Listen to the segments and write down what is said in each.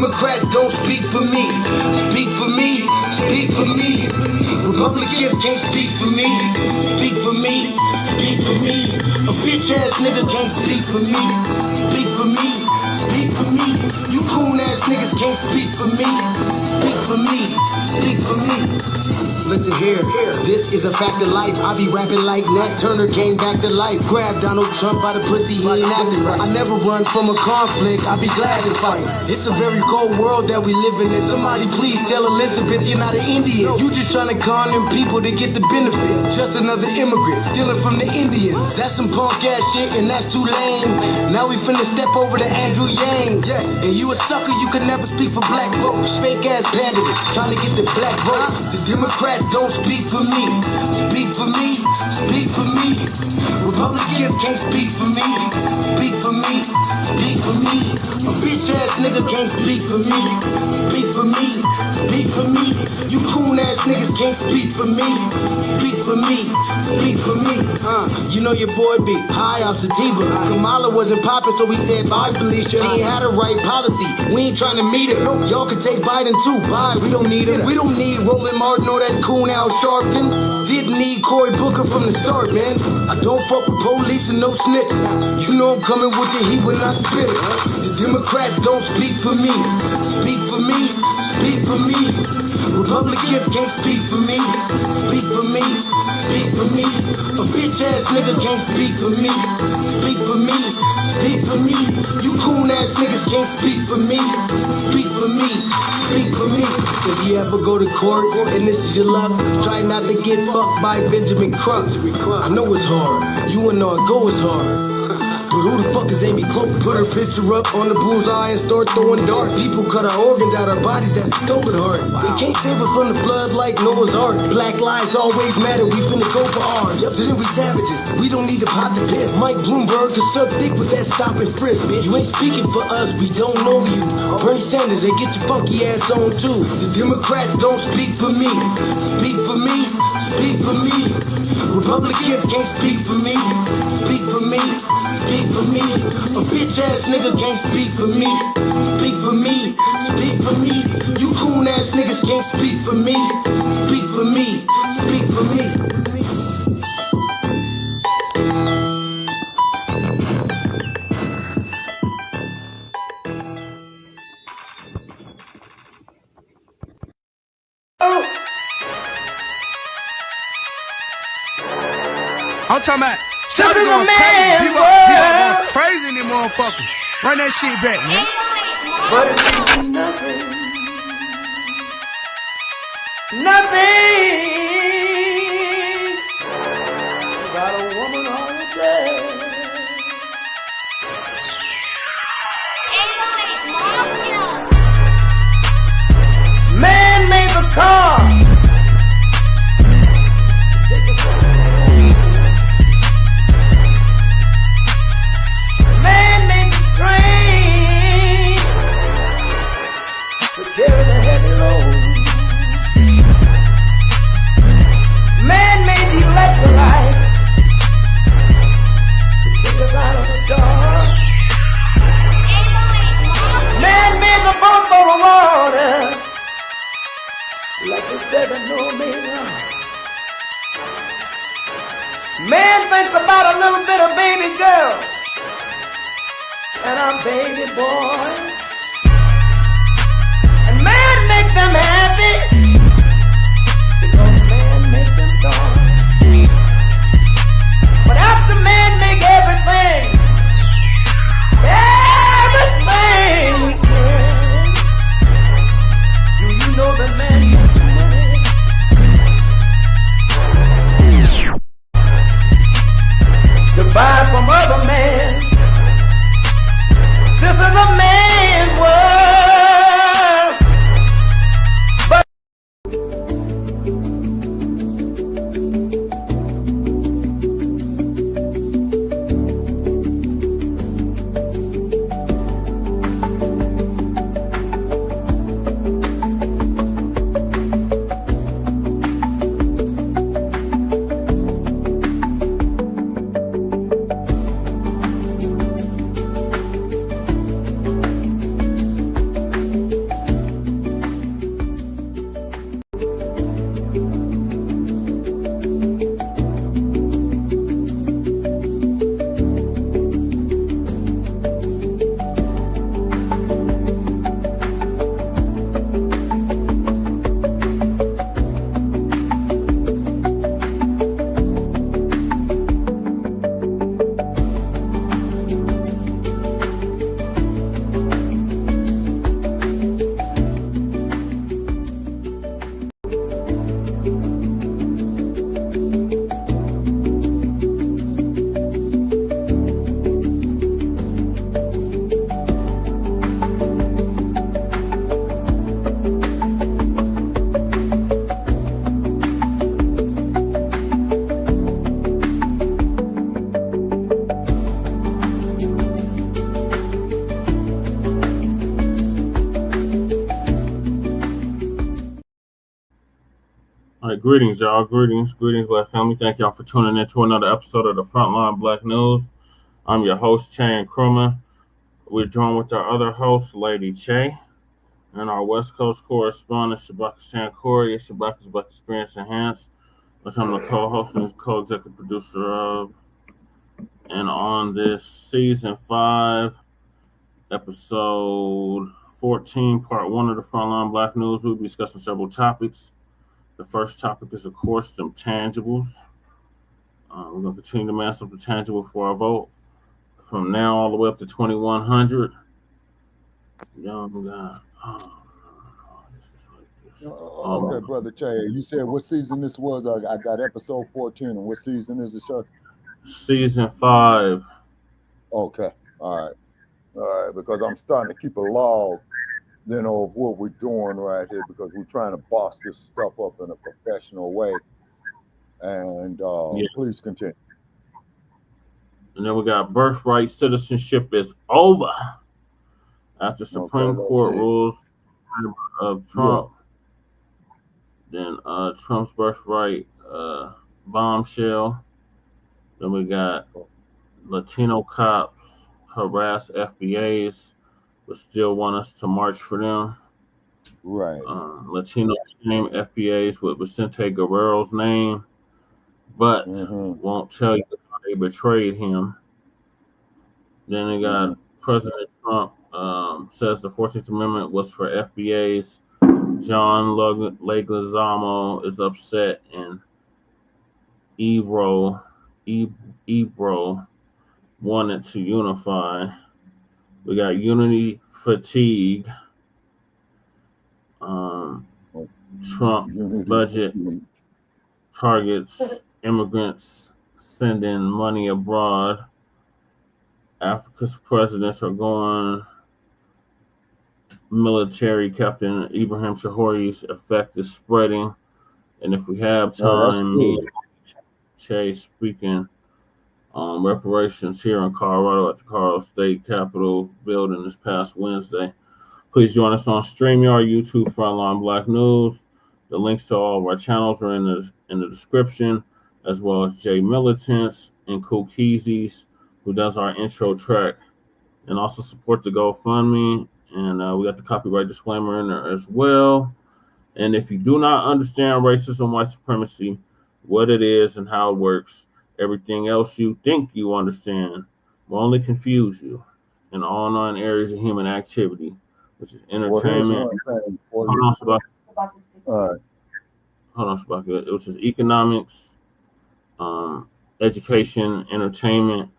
Democrats don't speak for me. Speak for me, speak for me. Republicans can't speak for me. Speak for me, speak for me. A bitch ass nigga can't speak for me. Speak for me, speak for me. You coon ass niggas can't speak for me. Speak for me, speak for me. Listen here, this is a fact of life. I be rapping like Nat Turner came back to life. Grab Donald Trump by the pussy, he ain't acting right. I never run from a conflict, I be glad to fight. It's a very cold world that we living in. Somebody please tell Elizabeth you're not an Indian. You just trying to con them people to get the benefit. Just another immigrant stealing from the Indians. That's some punk ass shit and that's too lame. Now we finna step over to Andrew Yang. And you a sucker, you could never speak for black folks. Fake ass pandering, trying to get the black votes. The Democrats don't speak for me. Speak for me, speak for me. Republicans can't speak for me. Speak for me, speak for me. A bitch ass nigga can't speak for me. Speak for me, speak for me. You coon ass niggas can't speak for me. Speak for me, speak for me. You know your boy be high off sativa. Kamala wasn't popping, so we said bye, Felicia. She ain't had a right policy. We ain't trying to meet her. Y'all can take Biden too. Bye, we don't need him. We don't need Roland Martin or that coon Al Sharpton. Didn't need Cory Booker from the start, man. I don't fuck with police and no snitch. You know I'm coming with the heat when I spit it. The Democrats don't speak for me. Speak for me, speak for me. Republicans can't speak for me. Speak for me, speak for me. A bitch ass nigga can't speak for me. Speak for me, speak for me. You coon ass niggas can't speak for me. Speak for me, speak for me. If you ever go to court and this is your luck, try not to get fucked by Benjamin Crump. I know it's hard. You and all go is hard. But who the fuck is Amy Cloak? Put her picture up on the bullseye and start throwing darts. People cut our organs out our bodies, that's a stolen heart. They can't save us from the flood like Noah's Ark. Black lives always matter, we finna go for ours. So then we savages, we don't need to pot the piss. Mike Bloomberg can suck dick with that stop and frisk. You ain't speaking for us, we don't know you. Bernie Sanders, they get your funky ass on too. The Democrats don't speak for me. Speak for me, speak for me. Republicans can't speak for me. Speak for me, speak for me. A bitch ass nigga can't speak for me. Speak for me, speak for me. You coon ass niggas can't speak for me. Speak for me, speak for me. I'm talking about shout it going crazy. People going crazy in them motherfuckers. Run that shit back, man. But it's nothing. Nothing. Got a woman on the day. Man made the car. Carry the heavy load. Man made the electrolyte to take us out of the dark. Man made the boat for the water like the 7-millimeter. Man thinks about a little bit of baby girl and a baby boy. Make them happy because man make them dark. But after man make everything we can, do you know that man makes money? To buy from other men. This is a man's world. Greetings, y'all. Greetings, Black family. Thank y'all for tuning in to another episode of the Frontline Black News. I'm your host, Che Nkrumah. We're joined with our other host, Lady Che, and our West Coast correspondent, Shabaka Sankori. Shabaka's Black Experience Enhanced, which I'm the co-host and co-executive producer of. And on this season 5, episode 14, part 1 of the Frontline Black News, we'll be discussing several topics. The first topic is, of course, some tangibles. We're going to continue to demand something tangible for our vote. From now all the way up to 2100. Young guy. This is like this. Okay, Brother Che, you said what season this was? I got episode 14. And what season is the show? Season 5. Okay. All right. Because I'm starting to keep a log, of what we're doing right here, because we're trying to boss this stuff up in a professional way. And yes. Please continue. And then we got Birthright citizenship is over after Supreme Court rules of Trump. Yeah. Then Trump's Birthright bombshell. Then we got Latino cops harass FBAs, but still want us to march for them. Right. Latinos name FBAs with Vicente Guerrero's name, but won't tell you how they betrayed him. Then they got President Trump says the 14th Amendment was for FBAs. John Leguizamo is upset, and Ebro wanted to unify. We got unity fatigue. Trump budget targets immigrants sending money abroad. Africa's presidents are going military. Captain Ibrahim Traore's effect is spreading. And if we have time, me and Che speaking on reparations here in Colorado at the Colorado State Capitol building this past Wednesday. Please join us on StreamYard, YouTube, Frontline Black News. The links to all of our channels are in the description, as well as Jay Militants and Cool Keezy's, who does our intro track, and also support the GoFundMe. And we got the copyright disclaimer in there as well. And if you do not understand racism, white supremacy, what it is and how it works, everything else you think you understand will only confuse you in all 9 areas of human activity, which is entertainment. Hold on, Shabaka. It was just economics, education, entertainment,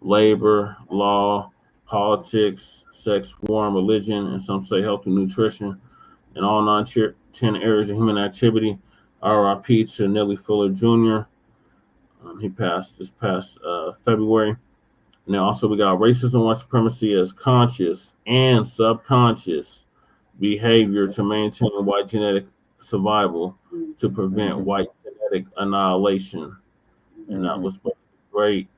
labor, law, politics, sex, war, and religion, and some say health and nutrition, in all 10 areas of human activity. RIP to Nellie Fuller Jr. He passed this past February. And then also we got racism, white supremacy as conscious and subconscious behavior to maintain white genetic survival to prevent white genetic annihilation. And that was great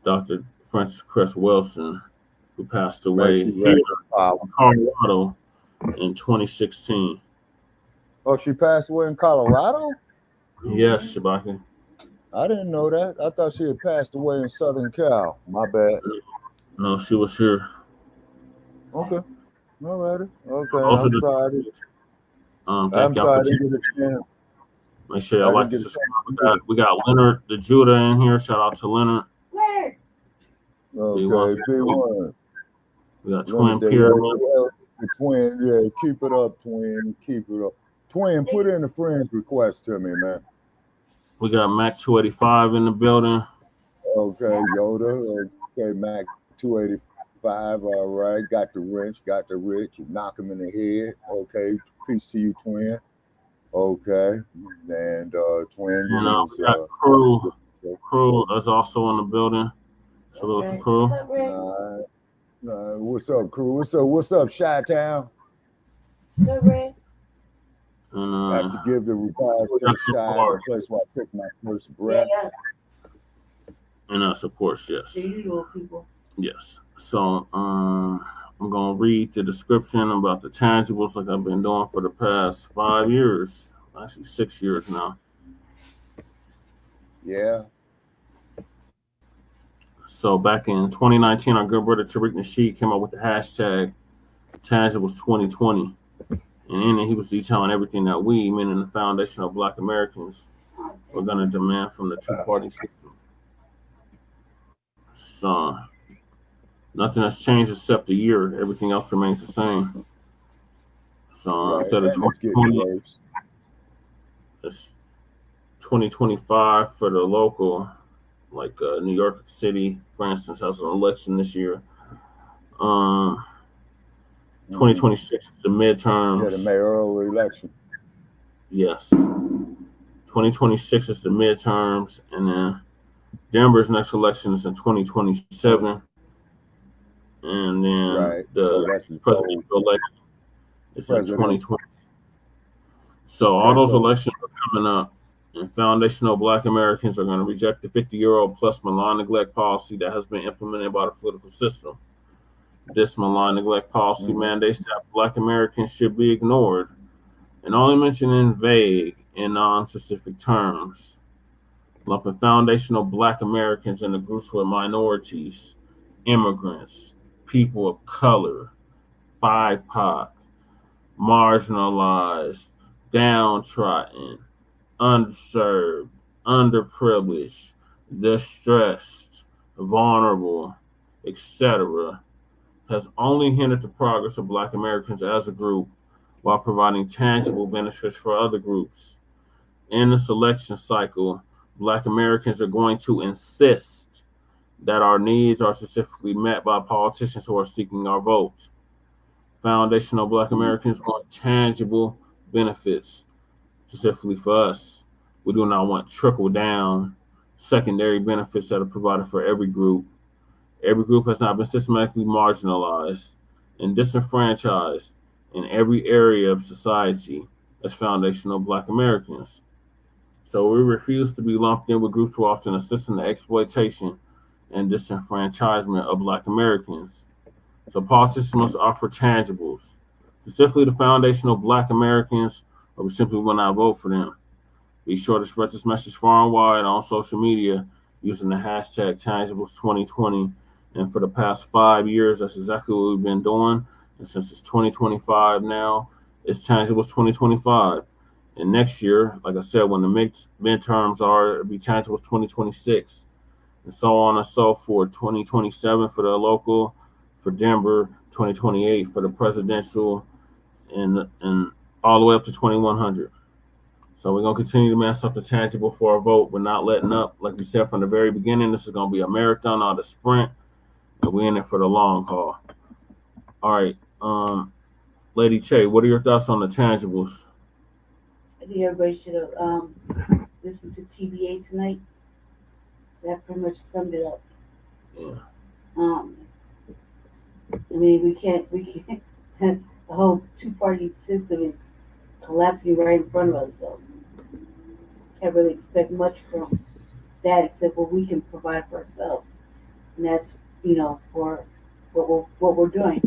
Dr. Frances Cress Wilson, who passed away here in Colorado in 2016. Oh, she passed away in Colorado? Yes, Shabaka. I didn't know that. I thought she had passed away in Southern Cal. My bad. No, she was here. Okay. All righty. Okay. Also I'm sorry. Thank y'all for tuning. Make sure y'all like to subscribe. We got Leonard the Judah in here. Shout out to Leonard. Okay, B1. We got Twin Pyramid. The Twin, yeah, keep it up, Twin. Keep it up. Twin, put in a friend's request to me, man. We got Mac 285 in the building. Okay, Yoda. Okay, Mac 285. All right. Got the wrench, got the rich. Knock him in the head. Okay. Peace to you, Twin. Okay. And Twin. You know, we got Crew. Crew is also in the building. Salute to Crew. What's up, Crew? What's up, Chi-Town? I have to give the regards to the Chi, the place where I picked my first breath. And supports, yes. Yes. So I'm gonna read the description about the tangibles like I've been doing for the past 5 years. actually 6 years now. Yeah. So back in 2019, our good brother Tariq Nasheed came up with the hashtag Tangibles 2020. And in it, he was detailing everything that we, meaning the foundation of Black Americans, were going to demand from the two-party system. So nothing has changed except the year. Everything else remains the same. So instead of 2020, it's 2025 for the local, like New York City, for instance, has an election this year. 2026 is the midterms. Yeah, the mayoral election. Yes. 2026 is the midterms, and then Denver's next election is in 2027. And then the presidential election is in 2020. So all those elections are coming up, and foundational Black Americans are going to reject the 50-year-old plus malign neglect policy that has been implemented by the political system. This malign neglect policy mandates that Black Americans should be ignored and only mentioned in vague and non-specific terms, lumping foundational Black Americans into groups with minorities, immigrants, people of color, BIPOC, marginalized, downtrodden, underserved, underprivileged, distressed, vulnerable, etc., has only hindered the progress of Black Americans as a group while providing tangible benefits for other groups. In this election cycle, Black Americans are going to insist that our needs are specifically met by politicians who are seeking our vote. Foundational Black Americans want tangible benefits specifically for us. We do not want trickle-down secondary benefits that are provided for every group. Every group has not been systematically marginalized and disenfranchised in every area of society as foundational Black Americans. So we refuse to be lumped in with groups who often assist in the exploitation and disenfranchisement of Black Americans. So politicians must offer tangibles, specifically the foundational Black Americans, or we simply will not vote for them. Be sure to spread this message far and wide on social media using the hashtag Tangibles2020. And for the past 5 years, that's exactly what we've been doing. And since it's 2025 now, it's Tangibles 2025. And next year, like I said, when the midterms are, it'll be Tangibles 2026. And so on and so forth. 2027 for the local, for Denver, 2028 for the presidential, and all the way up to 2100. So we're going to continue to man something tangible for our vote. We're not letting up. Like we said from the very beginning, this is going to be a marathon, not a sprint. And we're in it for the long haul. All right. Lady Che, what are your thoughts on the tangibles? I think everybody should have listened to TBA tonight. That pretty much summed it up. Yeah. I mean, we can't, the whole two-party system is collapsing right in front of us, so can't really expect much from that except what we can provide for ourselves. And that's, for what we're doing.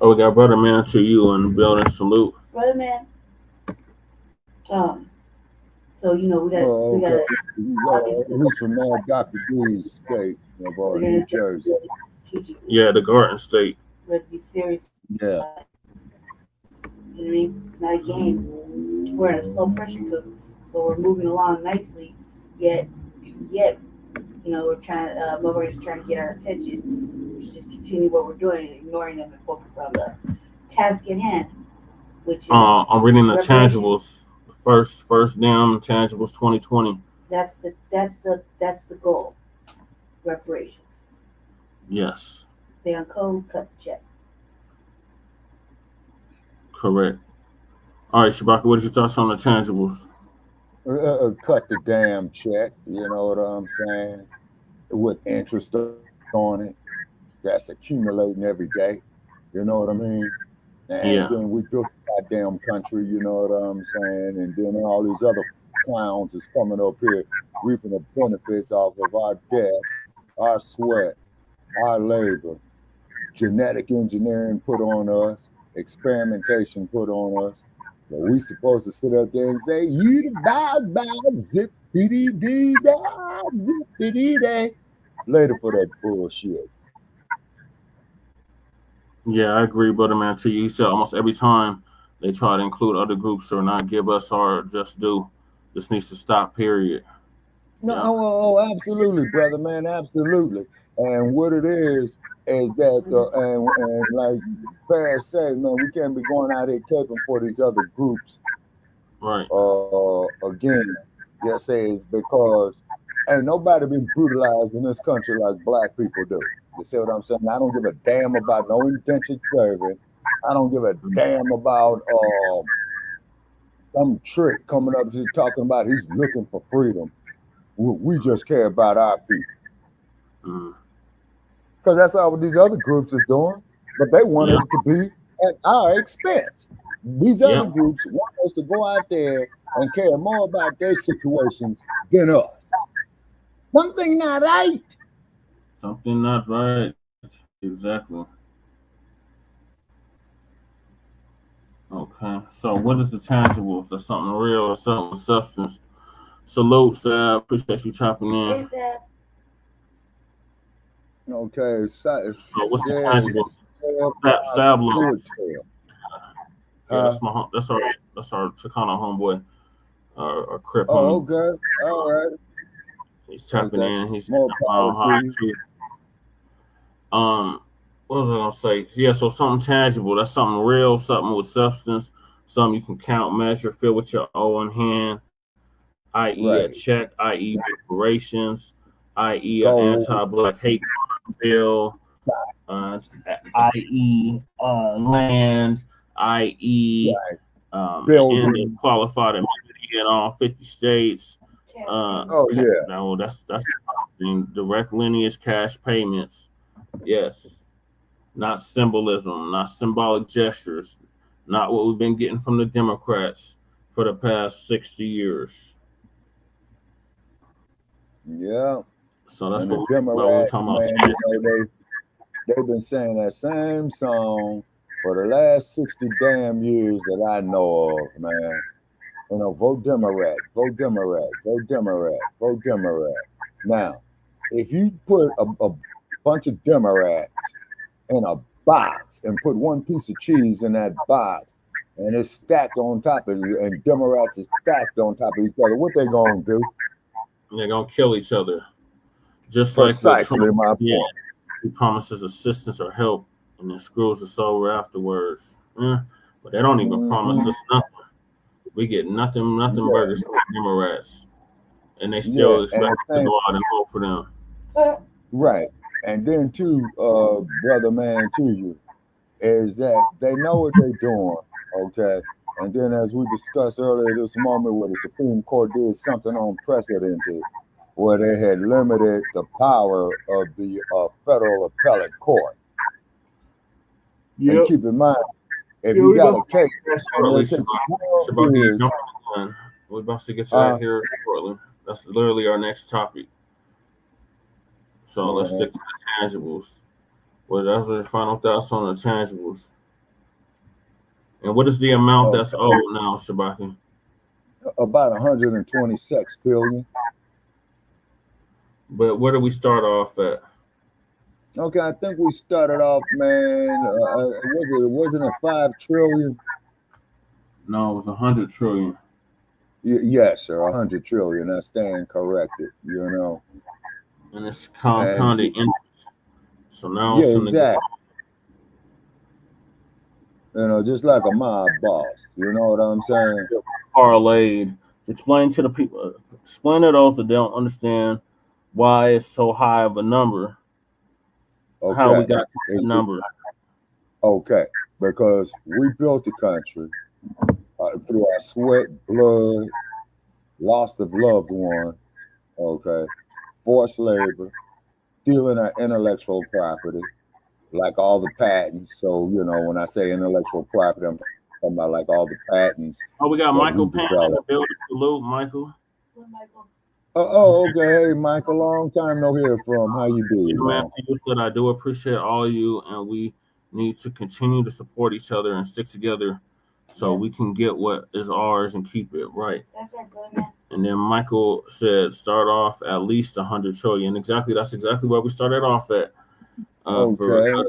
Oh, we got Brother Man to you and building salute. Brother Man. So we got who's from Dr. D's state of New Jersey. Yeah, the Garden State. We have to be serious. Yeah. You know what I mean? It's not a game. We're in a slow pressure cook, so we're moving along nicely. Yet, we're trying. Motherfuckers trying to get our attention. We should just continue what we're doing and ignoring them and focus on the task at hand, which is I'm reading the tangibles. First down, tangibles 2020. That's the goal. Reparations. Yes. Stay on code, cut the check. Correct. All right, Shabaka, what are your thoughts on the tangibles? Cut the damn check, you know what I'm saying? With interest on it. That's accumulating every day. You know what I mean? And then we built a goddamn country, you know what I'm saying? And then all these other clowns is coming up here reaping the benefits off of our debt, our sweat, our labor, genetic engineering put on us, experimentation put on us, But we supposed to sit up there and say, you the bow, zip dee dee da, zip dee day. Later for that bullshit. Yeah, I agree, brother man. To you, said almost every time they try to include other groups or not give us our just due. This needs to stop. Period. No, Yeah. oh, absolutely, brother, man, absolutely. And what it is that, and like Bear said, man, we can't be going out here caping for these other groups. Right. Again, yes, is because ain't nobody been brutalized in this country like black people do. You see what I'm saying? I don't give a damn about no indentured servant. I don't give a damn about some trick coming up to talking about he's looking for freedom. We just care about our people. Because that's all these other groups is doing. But they want it to be at our expense. These other groups want us to go out there and care more about their situations than us. Something not right. Something not right. Exactly. Okay. So what is the tangibles? That's something real or something with substance. Salute, Sab. Appreciate you chopping in. Okay. So what's the tangibles? Sab loans. Yeah, that's our Chicano homeboy. Our Crip homie. Oh, okay. All right. He's tapping in. He's more power to you. What was I gonna say? Yeah, so something tangible. That's something real, something with substance, something you can count, measure, feel with your own hand, i.e. a check, i.e. reparations, i.e. an anti-black hate bill, i.e. land, i.e. and qualified immunity in all 50 states. No, that's direct lineage cash payments. Yes. Not symbolism, not symbolic gestures, not what we've been getting from the Democrats for the past 60 years. Yeah. So that's and what the Democrats, talking about. Man, you know, they've been saying that same song for the last 60 damn years that I know of, man. You know, vote Democrat, vote Democrat, vote Democrat, vote Democrat. Now, if you put a bunch of Democrats in a box and put one piece of cheese in that box and it's stacked on top of it, and Democrats is stacked on top of each other, what they gonna do? They're gonna kill each other. Just precisely like my point. He promises assistance or help and then screws us over afterwards. But they don't even promise us nothing. We get nothing burgers from Democrats. And they still expect us to go out and vote for them. Right. And then too, brother man, to you, is that they know what they're doing, okay? And then as we discussed earlier this moment where the Supreme Court did something unprecedented, where they had limited the power of the federal appellate court. And keep in mind, if you got a case, we're about to get to that here shortly. That's literally our next topic. So let's stick to the tangibles. Well, that's the final thoughts on the tangibles. And what is the amount that's owed now, Shabaki? About 126 billion. But where do we start off at? Okay, I think we started off, man. Wasn't it 5 trillion? No, it was 100 trillion. Yes, sir, 100 trillion. I stand corrected. You know. And it's compounded interest. So now, exactly. You know, just like a mob boss. You know what I'm saying? Parlayed. Explain to the people. Explain to those that don't understand why it's so high of a number. Okay. How we got to that number. Okay, because we built the country through our sweat, blood, loss of loved one. Okay. Forced labor, stealing our intellectual property, like all the patents. So, you know, when I say intellectual property, I'm talking about like all the patents. Oh, we got Michael Penn in the building. Salute, Michael. Oh, okay. Hey, Michael, long time no hear from. How you doing? Man, you said I do appreciate all of you, and we need to continue to support each other and stick together so we can get what is ours and keep it, right? That's right, brother. And then Michael said, start off at least 100 trillion. Exactly, that's exactly where we started off at. For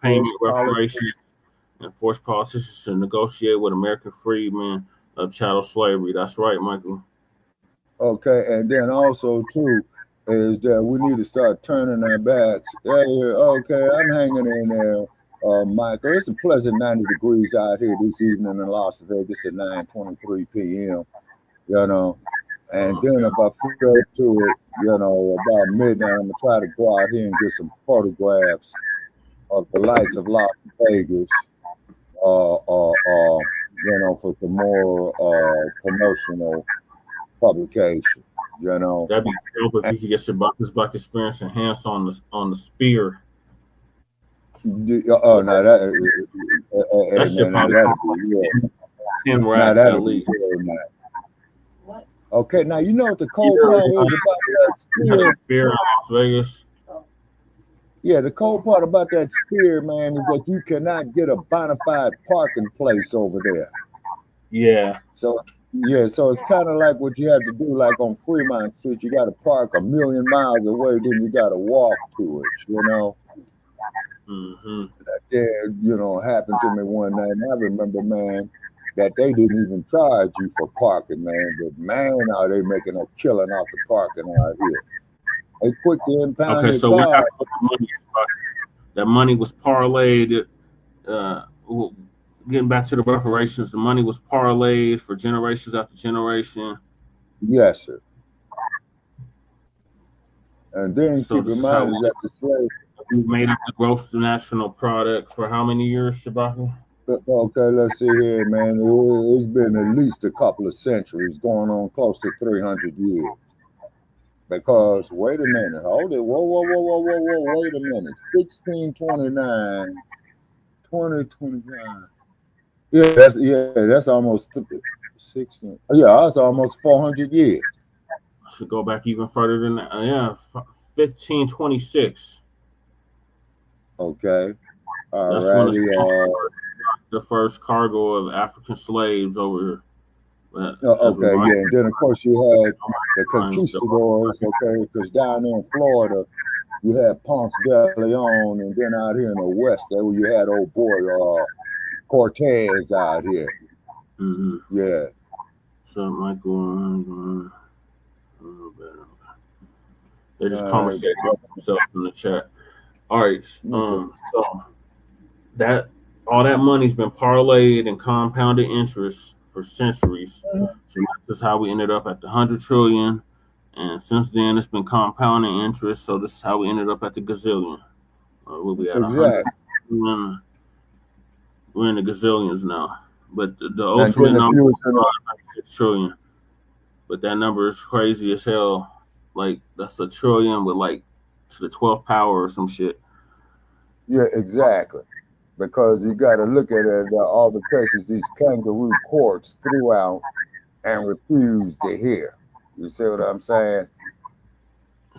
payment reparations and force politicians to negotiate with American freedmen of chattel slavery. That's right, Michael. Okay, and then also too is that we need to start turning our backs. Hey, okay, I'm hanging in there, Michael. It's a pleasant 90 degrees out here this evening in Las Vegas at 9:23 p.m. You know, and then if I feel to it, you know, about midnight, I'm gonna try to go out here and get some photographs of the lights of Las Vegas, you know, for some more promotional publication. You know, that'd be dope if you could get your Buckets Black experience enhanced on the spear. Oh no, that shit probably that'd 10 racks at least. What? Okay, now you know what the cold part is about that spear. In Las Vegas. Yeah, the cold part about that spear, man, is that you cannot get a bona fide parking place over there. Yeah. So it's kind of like what you have to do, like on Fremont Street. You got to park a million miles away, then you got to walk to it. You know. Mm-hmm. That you know, happened to me one night, and I remember, man, that they didn't even charge you for parking, man. But man, are they making a killing off the parking out here? They quick to impound your so car. That money was parlayed. Getting back to the reparations, the money was parlayed for generations after generation. Yes, sir. And then keep in mind that the slave made up the gross national product for how many years, Shabaka? Okay, let's see here, man. It's been at least a couple of centuries, going on close to 300 years. Because, wait a minute, hold it, whoa, wait a minute. 1629, 2029. That's almost 16. Yeah, that's almost 400 years. I should go back even further than that. 1526. Okay. That's when the first cargo of African slaves over here. Okay, yeah. And then, of course, you had the conquistadors, okay, because down there in Florida, you had Ponce de Leon, and then out here in the West, there you had old boy Cortez out here. Mm-hmm. Yeah. So, Michael, they just conversating themselves in the chat. All right. So that all that money's been parlayed and compounded interest for centuries. So this is how we ended up at the 100 trillion, and since then it's been compounding interest. So this is how we ended up at the gazillion. We'll be at 100. We're in the gazillions now, but the ultimate number is 6 trillion. But that number is crazy as hell. Like that's a trillion with like to the 12th power or some shit. Yeah, exactly. Because you got to look at it, all the cases these kangaroo courts threw out and refused to hear. You see what I'm saying?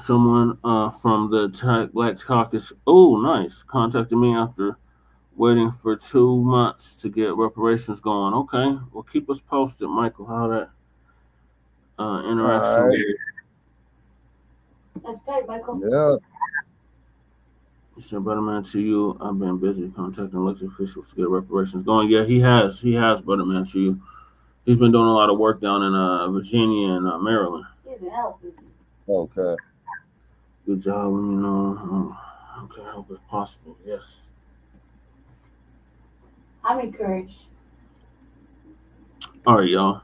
Someone from the Black Caucus, nice, contacted me after waiting for 2 months to get reparations going. Okay, well, keep us posted, Michael, how that interaction Right. That's tight, Michael. Yeah. Better man to you. I've been busy contacting elected officials to get reparations going. Yeah, he has, better man to you. He's been doing a lot of work down in Virginia and Maryland. He's been helping. Okay. Good job. Let me know. Okay, I hope it's possible. Yes. I'm encouraged. All right, y'all.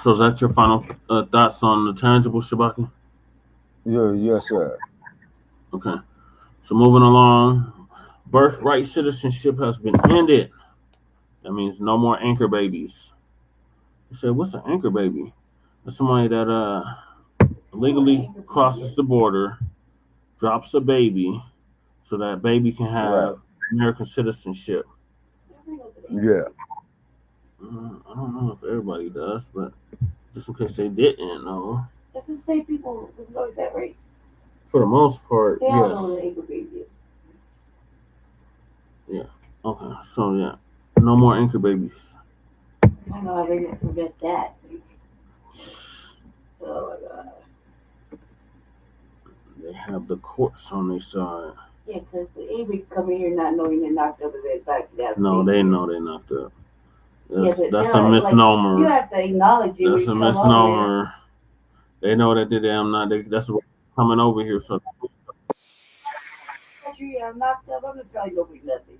So is that your final thoughts on the tangible, Shabaki? Yeah, yes, sir. Okay. So moving along, birthright citizenship has been ended. That means no more anchor babies. You say, what's an anchor baby? It's somebody that legally crosses the border, drops a baby, so that baby can have American citizenship. Yeah. I don't know if everybody does, but just in case they didn't know. That's the same people who know that, right? For the most part, they all yes. know what an anchor baby is. Yeah. Okay. So yeah, no more anchor babies. don't know how they're going to prevent that. Oh my God. They have the courts on their side. Yeah, because anybody can come in here not knowing they're knocked up and then back down. No, they know they're knocked up. That's, Yeah, that's a misnomer. Like, you have to acknowledge it. That's a misnomer. They know that they're not. That's what coming over here. So I'm knocked up. I'm not telling nobody nothing.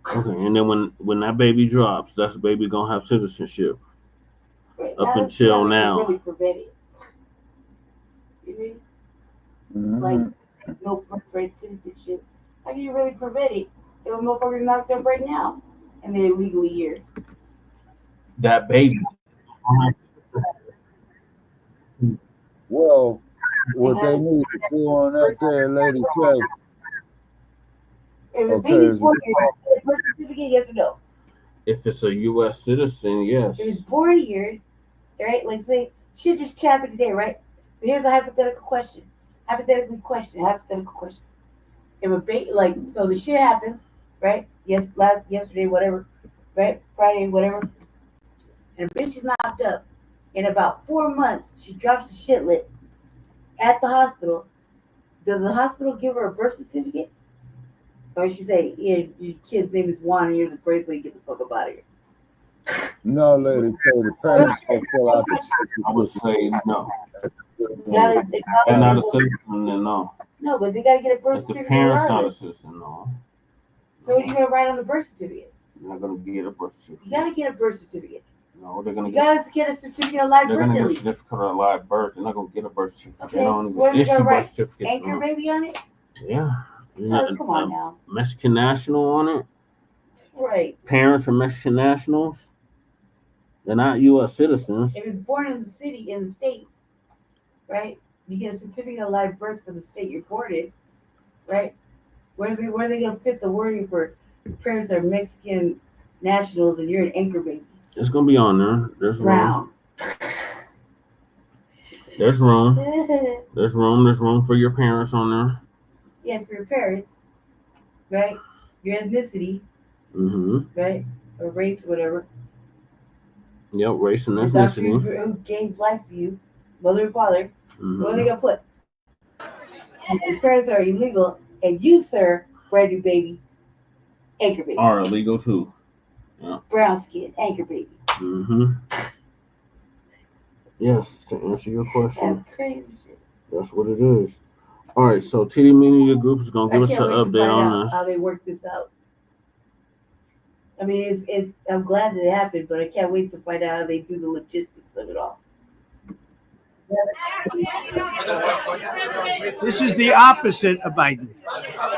okay, and then when that baby drops, that's baby gonna have citizenship. Right. Up until now. Really prevent it. You mean? Mm-hmm. Like no birthright citizenship. How can you really prevent it? If a motherfucker knocked up right now and they're illegally here. That baby. Well, what they need to do on that there, Lady K. If a baby's born here, a birth certificate, yes or no? If it's a U.S. citizen, yes. If it's born here, right? Like say, shit just happened today, right? So here's a hypothetical question. Hypothetical question. If a baby, like, so the shit happens, right? Yesterday, whatever, right? Friday, whatever. And a bitch is knocked up. In about 4 months, she drops the shitlet at the hospital. Does the hospital give her a birth certificate? Or she say, yeah, your kid's name is Juan and here's a bracelet, get the fuck up out of here. No, Lady K, the parents will fill out the I would say no. They're not a citizen, then no. No, but they gotta get a birth If the certificate. parents not a regardless. citizen, no. So what are you gonna write on the birth certificate? You're not gonna get a birth certificate. You gotta get a birth certificate. No, they're gonna You gotta get a certificate of live They're birth gonna at get a least. certificate of live birth. They're not gonna get a birth certificate. Okay, They don't so what are you issue gonna birth write? certificates. Anchor baby on it? Yeah. Come on now. Mexican national on it. Right. Parents are Mexican nationals. They're not U.S. citizens. If it's born in the city, in the States, right? You get a certificate of live birth for the state you're born in, right? Where are they gonna fit the wording for parents are Mexican nationals and you're an anchor baby? It's gonna be on there. There's room. Brown. There's room. There's room. There's room for your parents on there. Yes, for your parents, right? Your ethnicity, right? Or race, or whatever. Yep, race and The doctor ethnicity. who gave life to you, mother and father. What are they gonna put? And your parents are illegal, and you, sir, brand new baby, anchor baby. Are illegal too. Yeah. Brown skin, anchor baby. Yes, to answer your question, That's crazy shit. that's what it is. All right, so TD Media Group is gonna give us an update on How this. they work this out. I mean, it's. I'm glad that it happened, but I can't wait to find out how they do the logistics of it all. This is the opposite of Biden.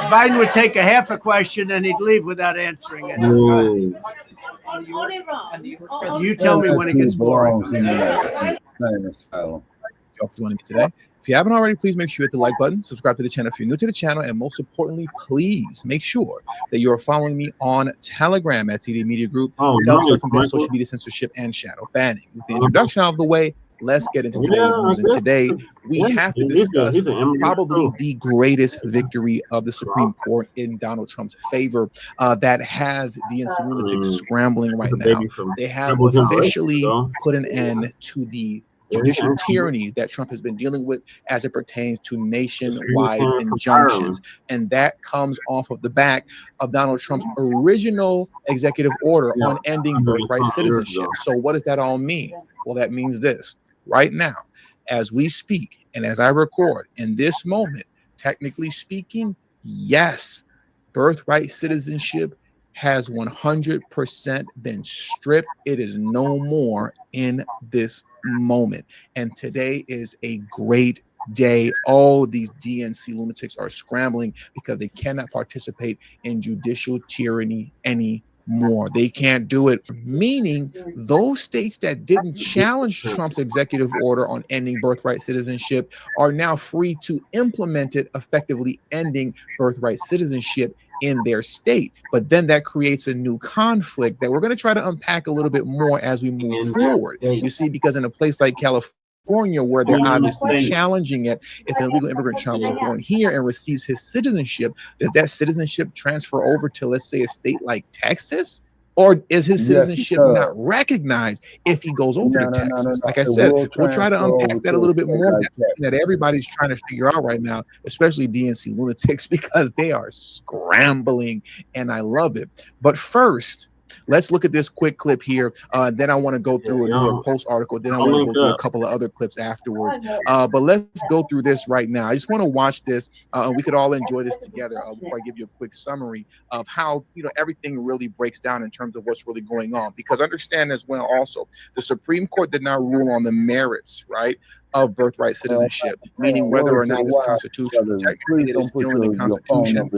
Biden would take a half a question and he'd leave without answering it. You tell me when it gets boring. asylum. Y'all for joining me today. If you haven't already, please make sure you hit the like button, subscribe to the channel if you're new to the channel, and most importantly, please make sure that you are following me on Telegram at TD Media Group to help circumvent social media censorship and shadow banning. With the introduction out of the way, let's get into today's news. And today we have to discuss probably the greatest victory of the Supreme Court in Donald Trump's favor that has DNC lunatics scrambling right now. They have officially put an end to the judicial tyranny that Trump has been dealing with as it pertains to nationwide injunctions. And that comes off of the back of Donald Trump's original executive order on ending birthright citizenship. So what does that all mean? Well, that means this. Right now, as we speak and as I record in this moment, technically speaking, yes, birthright citizenship has 100% been stripped. It is no more in this moment. And today is a great day. All these DNC lunatics are scrambling because they cannot participate in judicial tyranny anymore. They can't do it, meaning those states that didn't challenge Trump's executive order on ending birthright citizenship are now free to implement it, effectively ending birthright citizenship in their state. But then that creates a new conflict that we're going to try to unpack a little bit more as we move forward. You see, because in a place like California, where they're obviously challenging it, if an illegal immigrant child is born here and receives his citizenship, does that citizenship transfer over to, let's say, a state like Texas? Or is his Yes, citizenship because not recognized if he goes over to Texas? Like I It said, will we'll try to transfer over unpack that to a little a bit state more. like That's Texas. something that everybody's trying to figure out right now, especially DNC lunatics, because they are scrambling, and I love it. But first, let's look at this quick clip here. Then I want to go through a New York Post article. Then I want to go through a couple of other clips afterwards. But let's go through this right now. I just want to watch this. We could all enjoy this together before I give you a quick summary of how everything really breaks down in terms of what's really going on. Because understand as well, also, the Supreme Court did not rule on the merits, right, of birthright citizenship, meaning whether or not it's constitutional. Technically, it is still in the Constitution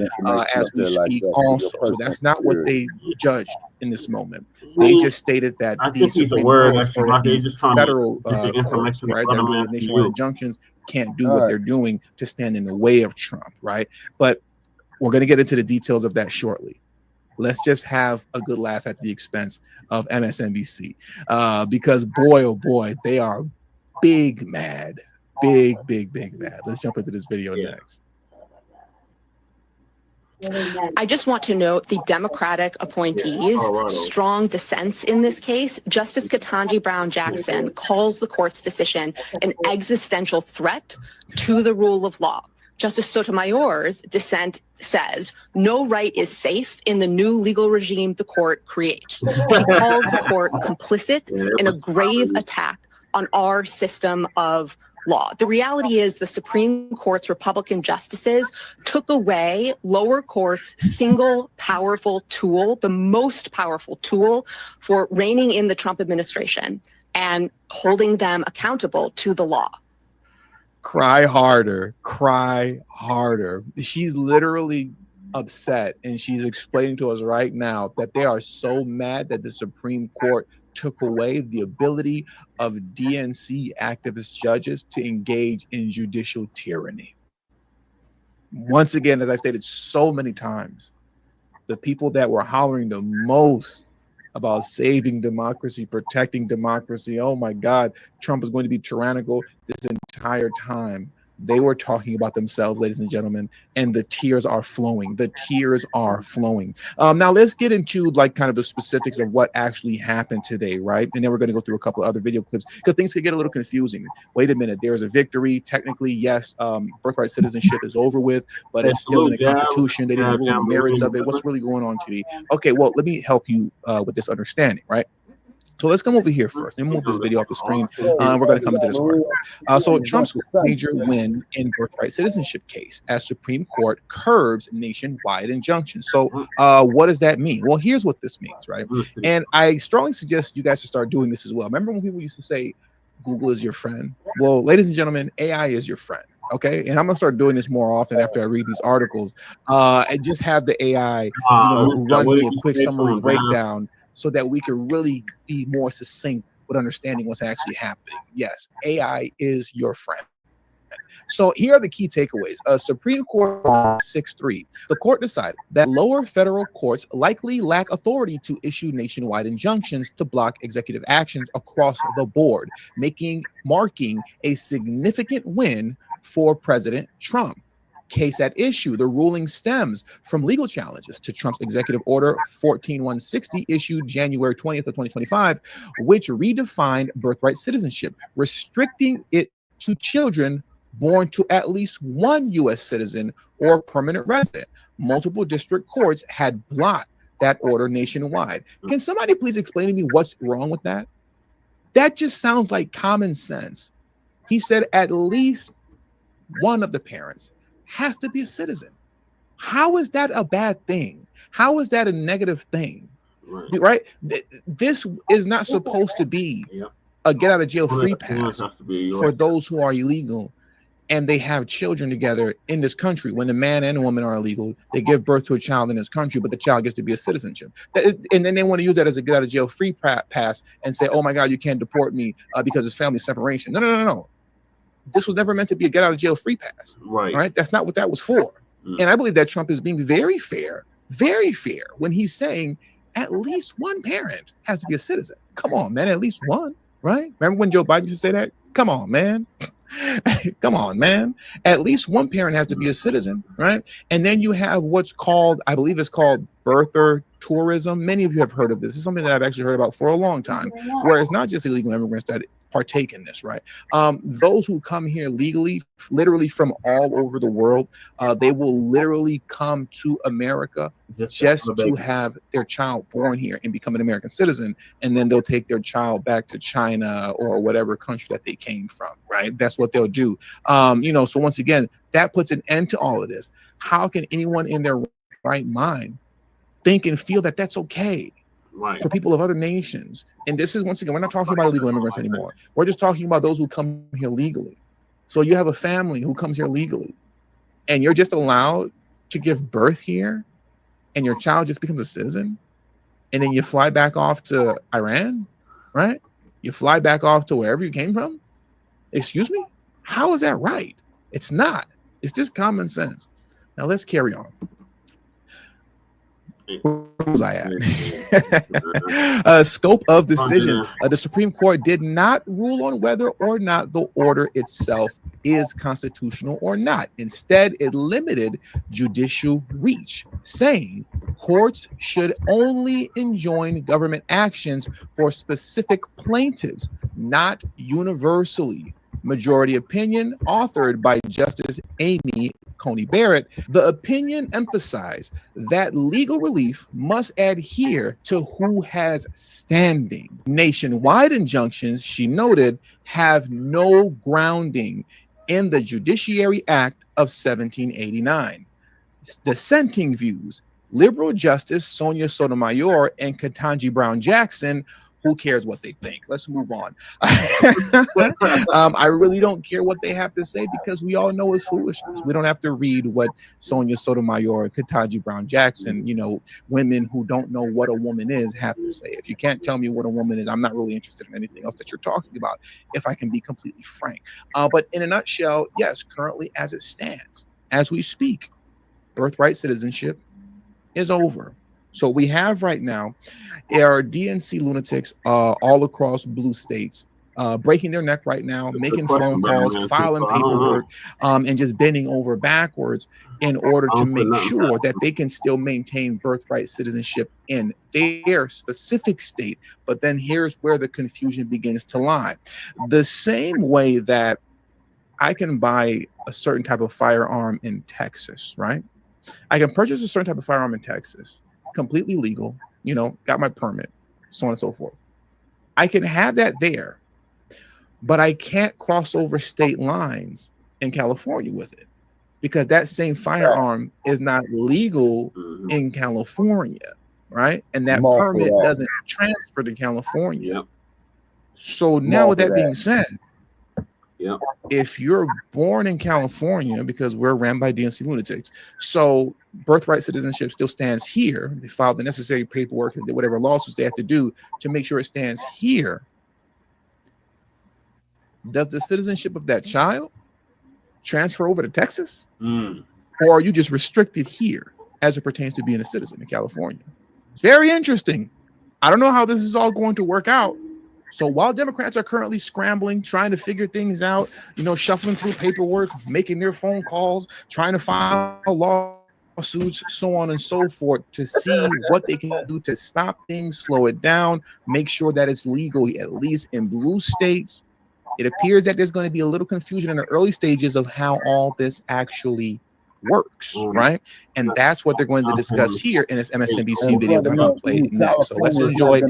as we speak also. So that's not what they judged in this moment. They just stated that the Supreme Court or these federal courts, right, that rule with nationwide injunctions can't do what they're doing to stand in the way of Trump, right? But we're going to get into the details of that shortly. Let's just have a good laugh at the expense of MSNBC because boy, oh boy, they are big mad. Big mad. Let's jump into this video next. I just want to note the Democratic appointees' strong dissents in this case. Justice Ketanji Brown Jackson calls the court's decision an existential threat to the rule of law. Justice Sotomayor's dissent says no right is safe in the new legal regime the court creates. She calls the court complicit in a grave attack on our system of law. The reality is the Supreme Court's Republican justices took away lower courts' single powerful tool, the most powerful tool for reining in the Trump administration and holding them accountable to the law. Cry harder, cry harder. She's literally upset, and she's explaining to us right now that they are so mad that the Supreme Court took away the ability of DNC activist judges to engage in judicial tyranny. Once again, as I've stated so many times, the people that were hollering the most about saving democracy, protecting democracy, oh my God, Trump is going to be tyrannical this entire time. They were talking about themselves, ladies and gentlemen, and the tears are flowing. The tears are flowing. Now let's get into like kind of the specifics of what actually happened today, right? And then we're going to go through a couple of other video clips because things could get a little confusing. Wait a minute, there's a victory. Technically, yes, birthright citizenship is over with, but it's still in the Constitution. They didn't rule the merits of it. What's really going on, TV? Okay, well, let me help you with this understanding, right? So let's come over here first. Let me move this video off the screen. We're going to come into this article. So Trump's major win in birthright citizenship case as Supreme Court curbs nationwide injunctions. So what does that mean? Well, here's what this means, right? And I strongly suggest you guys to start doing this as well. Remember when people used to say Google is your friend? Well, ladies and gentlemen, AI is your friend. Okay, and I'm gonna start doing this more often after I read these articles, and just have the AI, run me a quick summary breakdown so that we can really be more succinct with understanding what's actually happening. Yes, AI is your friend. So here are the key takeaways. Supreme Court 6-3. The court decided that lower federal courts likely lack authority to issue nationwide injunctions to block executive actions across the board, marking a significant win for President Trump. Case at issue. The ruling stems from legal challenges to Trump's executive order 14160 issued January 20th of 2025, which redefined birthright citizenship, restricting it to children born to at least one U.S. citizen or permanent resident. Multiple district courts had blocked that order nationwide. Can somebody please explain to me what's wrong with that? That just sounds like common sense. He said at least one of the parents has to be a citizen. How is that a bad thing? How is that a negative thing? Right? This is not supposed to be a get out of jail free pass for those who are illegal and they have children together in this country. When the man and the woman are illegal, they give birth to a child in this country, but the child gets to be a citizenship. And then they want to use that as a get out of jail free pass and say, oh my God, you can't deport me because it's family separation. No. This was never meant to be a get out of jail free pass. Right? That's not what that was for. And I believe that Trump is being very fair when he's saying at least one parent has to be a citizen. Come on, man, at least one, right? Remember when Joe Biden used to say that? Come on, man. Come on, man. At least one parent has to be a citizen, right? And then you have what's called, I believe it's called birther tourism. Many of you have heard of this. It's something that I've actually heard about for a long time, where it's not just illegal immigrants that partake in this, right? Those who come here legally, literally from all over the world, they will literally come to America just to have their child born here and become an American citizen, and then they'll take their child back to China or whatever country that they came from, right? That's what they'll do. So once again, that puts an end to all of this. How can anyone in their right mind think and feel that that's okay? Right. For people of other nations? And this is, once again, we're not talking about illegal immigrants anymore. We're just talking about those who come here legally. So you have a family who comes here legally, and you're just allowed to give birth here, and your child just becomes a citizen, and then you fly back off to Iran, right? You fly back off to wherever you came from. Excuse me? How is that right? It's not. It's just common sense. Now let's carry on. Where was I at? Scope of decision. The Supreme Court did not rule on whether or not the order itself is constitutional or not. Instead, it limited judicial reach, saying courts should only enjoin government actions for specific plaintiffs, not universally. Majority opinion authored by Justice Amy Coney Barrett. The opinion emphasized that legal relief must adhere to who has standing. Nationwide injunctions, she noted, have no grounding in the Judiciary Act of 1789. Dissenting views. Liberal Justice Sonia Sotomayor and Ketanji Brown Jackson. Who cares what they think? Let's move on. I really don't care what they have to say, because we all know it's foolishness. We don't have to read what Sonia Sotomayor and Ketanji Brown Jackson, women who don't know what a woman is, have to say. If you can't tell me what a woman is, I'm not really interested in anything else that you're talking about, if I can be completely frank. But in a nutshell, yes, currently as it stands, as we speak, birthright citizenship is over. So we have right now our DNC lunatics all across blue states breaking their neck right now, making phone calls, filing paperwork, and just bending over backwards in order to make sure that they can still maintain birthright citizenship in their specific state. But then here's where the confusion begins to lie. The same way that I can buy a certain type of firearm in Texas, right? I can purchase a certain type of firearm in Texas, completely legal, got my permit, so on and so forth. I can have that there, but I can't cross over state lines in California with it, because that same firearm is not legal in California, right? And that permit doesn't transfer to California. Yep. So now with that being said, if you're born in California, because we're ran by DNC lunatics, so birthright citizenship still stands here. They filed the necessary paperwork and did whatever lawsuits they have to do to make sure it stands here. Does the citizenship of that child transfer over to Texas? Or are you just restricted here as it pertains to being a citizen in California? Very interesting. I don't know how this is all going to work out. So while Democrats are currently scrambling, trying to figure things out, shuffling through paperwork, making their phone calls, trying to file lawsuits, so on and so forth, to see what they can do to stop things, slow it down, make sure that it's legal, at least in blue states, it appears that there's going to be a little confusion in the early stages of how all this actually works, right? And that's what they're going to discuss here in this MSNBC video that I'm going to play next. So let's enjoy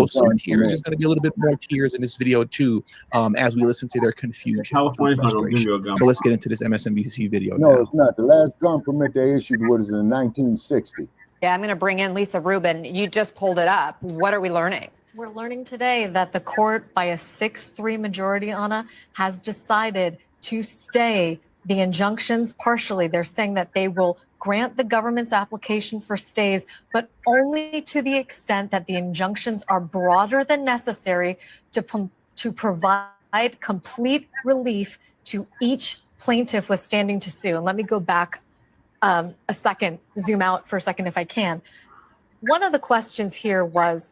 some tears. There's going to be a little bit more tears in this video too, as we listen to their confusion and frustration. So let's get into this MSNBC video now. It's not. The last gun permit they issued was in 1960. Yeah, I'm going to bring in Lisa Rubin. You just pulled it up. What are we learning? We're learning today that the court, by a 6-3 majority, Anna, has decided to stay the injunctions partially. They're saying that they will grant the government's application for stays, but only to the extent that the injunctions are broader than necessary to provide complete relief to each plaintiff with standing to sue. And let me go back a second, zoom out for a second if I can. One of the questions here was,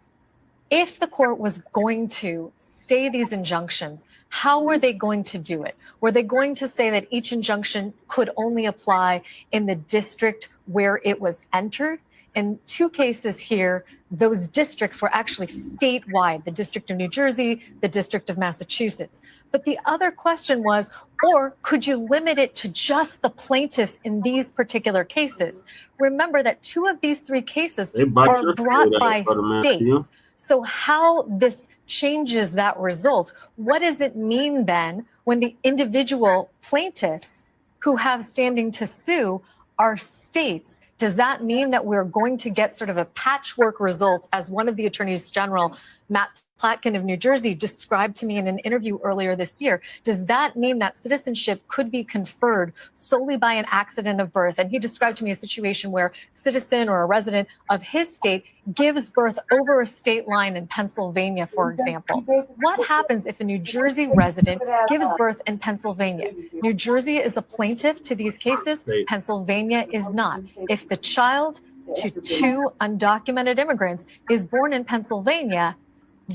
if the court was going to stay these injunctions, how were they going to do it? Were they going to say that each injunction could only apply in the district where it was entered? In 2 cases here, those districts were actually statewide, the District of New Jersey, the District of Massachusetts. But the other question was, or could you limit it to just the plaintiffs in these particular cases? Remember that 2 of these 3 cases are brought by states. So how this changes that result, what does it mean then when the individual plaintiffs who have standing to sue are states? Does that mean that we're going to get sort of a patchwork result, as one of the attorneys general, Matt Platkin of New Jersey, described to me in an interview earlier this year? Does that mean that citizenship could be conferred solely by an accident of birth? And he described to me a situation where a citizen or a resident of his state gives birth over a state line in Pennsylvania, for example. What happens if a New Jersey resident gives birth in Pennsylvania? New Jersey is a plaintiff to these cases. Pennsylvania is not. If the child to 2 undocumented immigrants is born in Pennsylvania,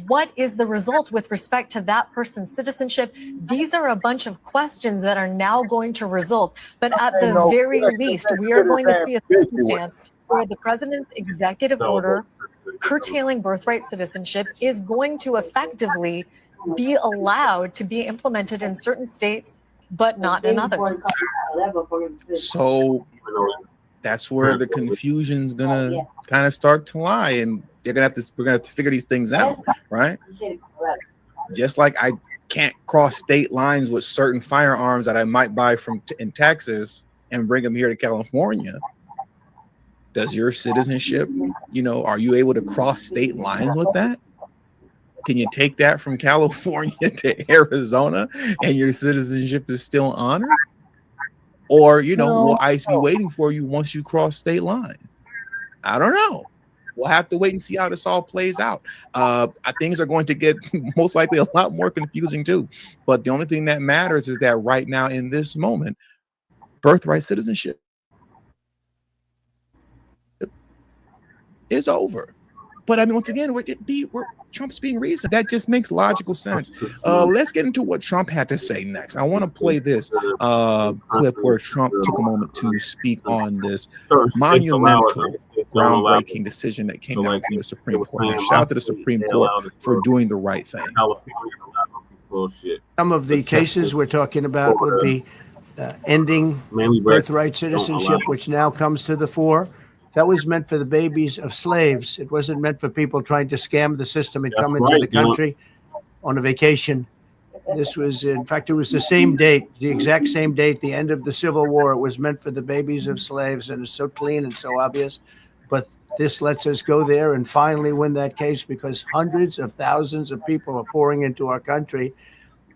what is the result with respect to that person's citizenship? These are a bunch of questions that are now going to result. But at the very least, we are going to see a circumstance where the president's executive order curtailing birthright citizenship is going to effectively be allowed to be implemented in certain states, but not in others. So that's where the confusion's gonna kind of start to lie, and we're gonna have to figure these things out, right? Just like I can't cross state lines with certain firearms that I might buy in Texas and bring them here to California. Does your citizenship, are you able to cross state lines with that? Can you take that from California to Arizona and your citizenship is still honored? Or, will ICE be waiting for you once you cross state lines? I don't know. We'll have to wait and see how this all plays out. Things are going to get most likely a lot more confusing too. But the only thing that matters is that right now in this moment, birthright citizenship is over. But I mean, once again, Trump's being reasoned. That just makes logical sense. Let's get into what Trump had to say next. I want to play this clip where Trump took a moment to speak on this monumental, groundbreaking decision that came out from the Supreme Court. And shout out to the Supreme Court for doing the right thing. Some of the cases we're talking about would be ending birthright citizenship, which now comes to the fore. That was meant for the babies of slaves. It wasn't meant for people trying to scam the system and come into the country on a vacation. This was, in fact, it was the same date, the exact same date, the end of the Civil War. It was meant for the babies of slaves, and it's so clean and so obvious. But this lets us go there and finally win that case, because hundreds of thousands of people are pouring into our country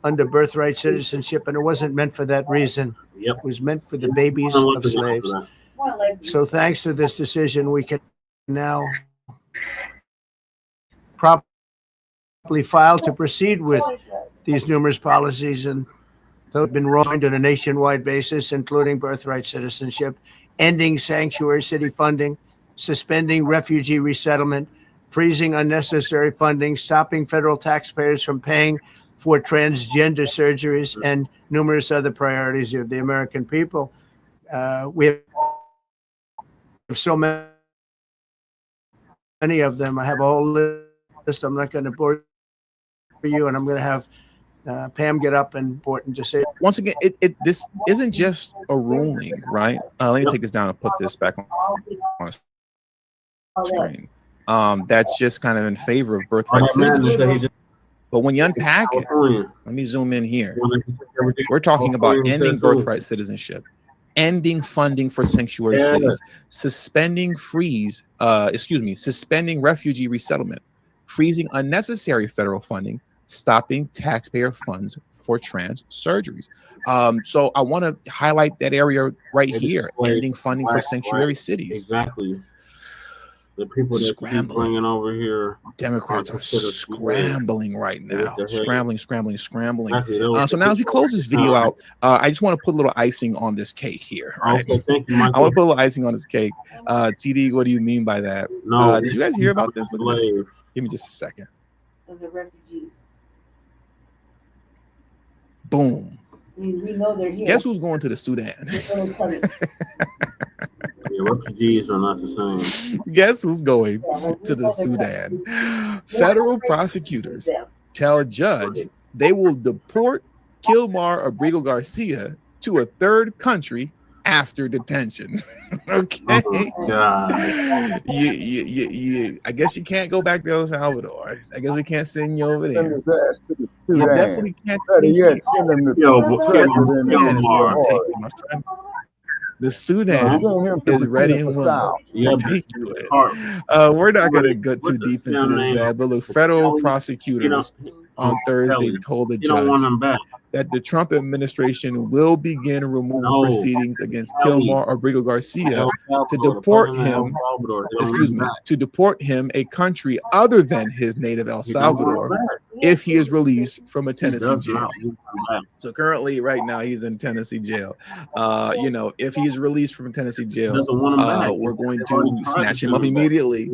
under birthright citizenship, and it wasn't meant for that reason. It was meant for the babies of slaves. So thanks to this decision, we can now properly file to proceed with these numerous policies, and those have been wronged on a nationwide basis, including birthright citizenship, ending sanctuary city funding, suspending refugee resettlement, freezing unnecessary funding, stopping federal taxpayers from paying for transgender surgeries, and numerous other priorities of the American people. We have so many of them. I have a whole list. I'm not going to bore you, and I'm going to have Pam get up and important to say. Once again, this isn't just a ruling, right? Let me take this down and put this back on screen. That's just kind of in favor of birthright citizenship. But when you unpack it, let me zoom in here. We're talking about ending birthright citizenship, ending funding for sanctuary cities, suspending refugee resettlement, freezing unnecessary federal funding, stopping taxpayer funds for trans surgeries. So I want to highlight that area right here, ending funding for sanctuary cities. Exactly. the people that keep bringing over here. Democrats are scrambling right now. Scrambling. Exactly, So now as we close this video out, I just want to put a little icing on this cake here. Right? Okay, thank you, Michael. I want to put a little icing on this cake. TD, what do you mean by that? No, did you guys hear about this? Look at this. Slaves. Give me just a second. Of the refugees. Boom. We know they're here. Guess who's going to the Sudan? Yeah, refugees are not the same. Guess who's going to the Sudan? Federal prosecutors tell a judge they will deport Kilmar Abrigo Garcia to a third country after detention. Okay. Oh, God. I guess you can't go back to El Salvador. I guess we can't send you over there. Send his ass to the Sudan. You definitely can't send him to the Sudan is ready and willing to take to it. We're not going to go too deep into this, man. But look, federal prosecutors on Thursday told the judge that the Trump administration will begin removal proceedings against Kilmar Abrigo Garcia to deport him, to deport him a country other than his native El Salvador if he is released from a Tennessee jail. So currently, right now, he's in Tennessee jail. You know, if he's released from Tennessee jail, we're going to snatch him up immediately.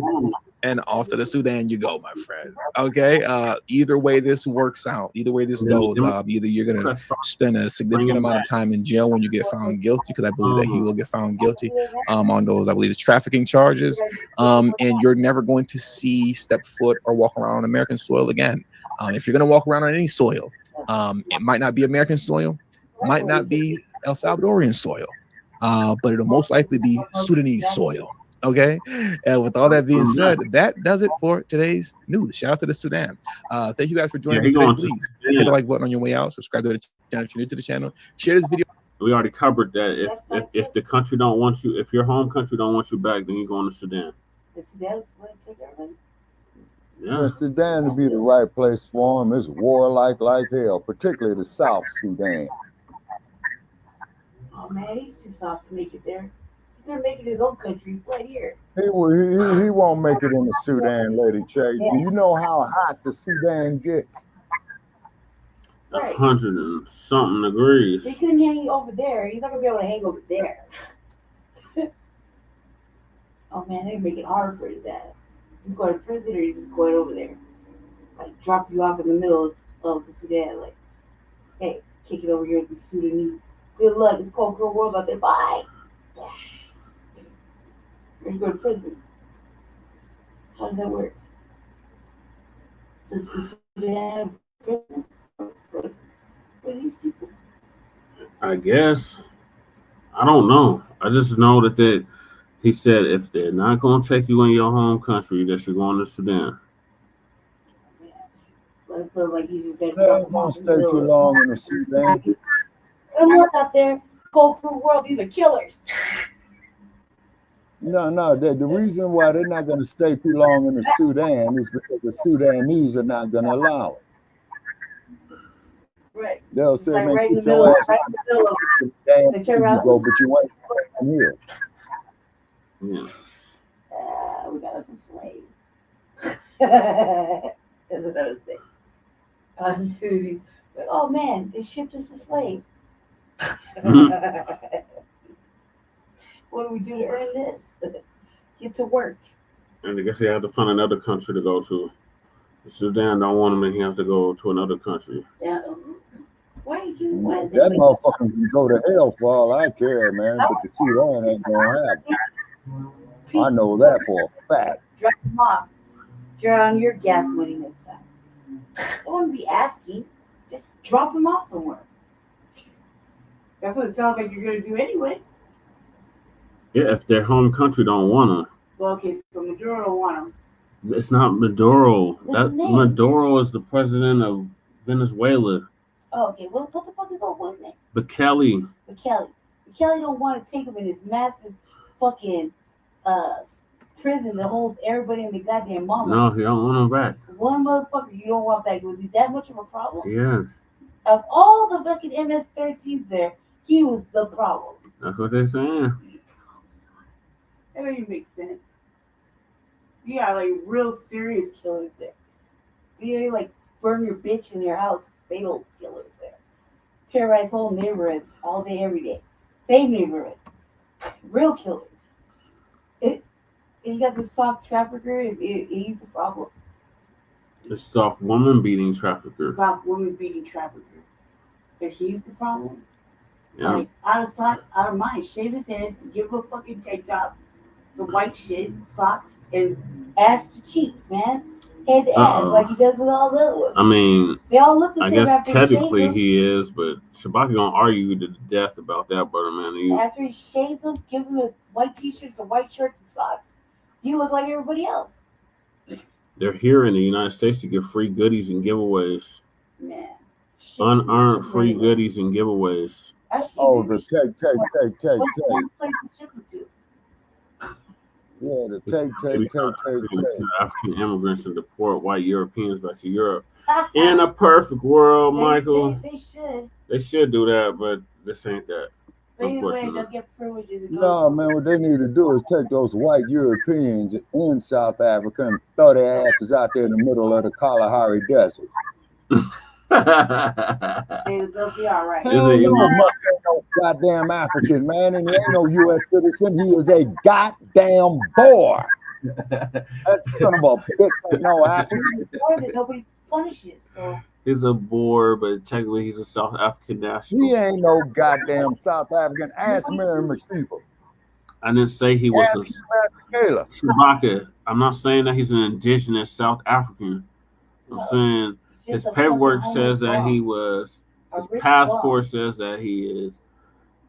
And off to the Sudan you go, my friend. Okay. Either way this works out, either way this goes, either you're gonna spend a significant amount of time in jail when you get found guilty, because I believe that he will get found guilty on those, I believe, it's trafficking charges. And you're never going to step foot or walk around on American soil again. If you're gonna walk around on any soil, it might not be American soil, might not be El Salvadorian soil, but it'll most likely be Sudanese soil. Okay, and with all that being said, that does it for today's news. Shout out to the Sudan. Thank you guys for joining me today. Please hit the like button on your way out. Subscribe to the channel if you're new to the channel. Share this video. We already covered that. If the country don't want you, if your home country don't want you back, then you're going to Sudan. Yeah, Sudan would be the right place for him. It's warlike like hell, particularly the South Sudan. Oh man, he's too soft to make it there. Gonna make it his own country right here. He won't make it in the Sudan, Lady Che. Do you know how hot the Sudan gets? 100 and something degrees. They couldn't hang over there. He's not gonna be able to hang over there. Oh man, they're making it hard for his ass. He's going to prison, or he's just going over there, like drop you off in the middle of the Sudan, like, hey, kick it over here with the Sudanese. Good luck. It's cold, cruel world out there. Bye. Or you go to prison. How does that work? Does the Sudan have prison for these people? I guess. I don't know. I just know that he said if they're not going to take you in your home country, that you're going to Sudan. Yeah. But I feel like he's just there. They won't stay too long in the Sudan. And look out there, cold cruel world. These are killers. No. The reason why they're not going to stay too long in the Sudan is because the Sudanese are not going to allow it. Right. They'll say, like man, right in the keep your middle, ass right in the middle of the Sudan, go, but you ain't from here. Yeah. We got us a slave. That's what I was saying. Oh man, they shipped us a slave. What do we do to earn this? Get to work. And I guess he had to find another country to go to. Sudan don't want him, and he has to go to another country. Yeah. Why you do what? That motherfucker can go to hell for all I care, man. But the Sudan ain't gonna happen. I know that for a fact. Drop them off. Draw on your gas money next time. Don't want to be asking. Just drop them off somewhere. That's what it sounds like you're going to do anyway. Yeah, if their home country don't want them. Well, okay, so Maduro don't want them. It's not Maduro. Maduro is the president of Venezuela. Oh, okay. Well, what the fuck is old boy's name? Bekele. Bekele don't want to take him in his massive fucking prison that holds everybody in the goddamn mama. No, he don't want him back. One motherfucker you don't want back. Was he that much of a problem? Yes. Of all the fucking MS-13s there, he was the problem. That's what they're saying. That doesn't make sense. You got like real serious killers there. You like burn your bitch in your house, fatal killers there. Terrorize whole neighborhoods all day, every day. Same neighborhood. Real killers. You got the soft trafficker, he's the problem. The soft woman beating trafficker. Soft woman beating trafficker. If he's the problem. Yeah. Like, out of sight, out of mind. Shave his head, give him a fucking tank top, some white shit, socks, and ass to cheek, man. Head to ass, like he does with all the other ones. I mean, they all look the I same. guess technically he is, but Shabaki gonna argue to the death about that, brother, man. After he shaves him, gives him a white t-shirt, some white shirts and socks, you look like everybody else. They're here in the United States to give free goodies and giveaways. Man. Unearned free goodies and giveaways. Oh, the take. Yeah, the take. African immigrants and deport white Europeans back to Europe. In a perfect world, Michael. They should do that, but this ain't that. Unfortunately. No, man, what they need to do is take those white Europeans in South Africa and throw their asses out there in the middle of the Kalahari Desert. They'll be all right. Hell no, must ain't no goddamn African, man, and he ain't no U.S. citizen. He is a goddamn Boer. That's son of a bitch. No African. That nobody punishes. So. He's a Boer, but technically he's a South African national. He ain't no goddamn South African. Ask Mary McKeever. I didn't say he was a Shabaka. I'm not saying that he's an indigenous South African. I'm saying his paperwork says that he was. His passport says that he is.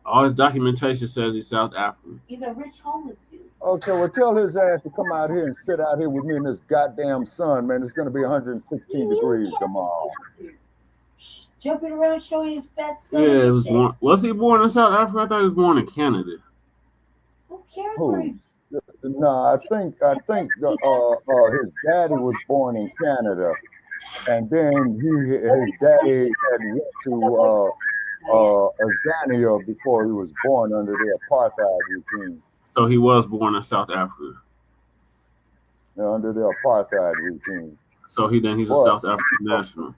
All his documentation says he's South African. He's a rich homeless dude. Okay, well, tell his ass to come out here and sit out here with me in this goddamn sun, man. It's going to be 116 degrees tomorrow. Jumping around showing his fat son. Yeah, it was born. Was he born in South Africa? I thought he was born in Canada. Who cares? No, I think his daddy was born in Canada, and then his daddy had went to Zambia before he was born under the apartheid regime. So he was born in South Africa. Yeah, under the apartheid regime. So he's a South African national.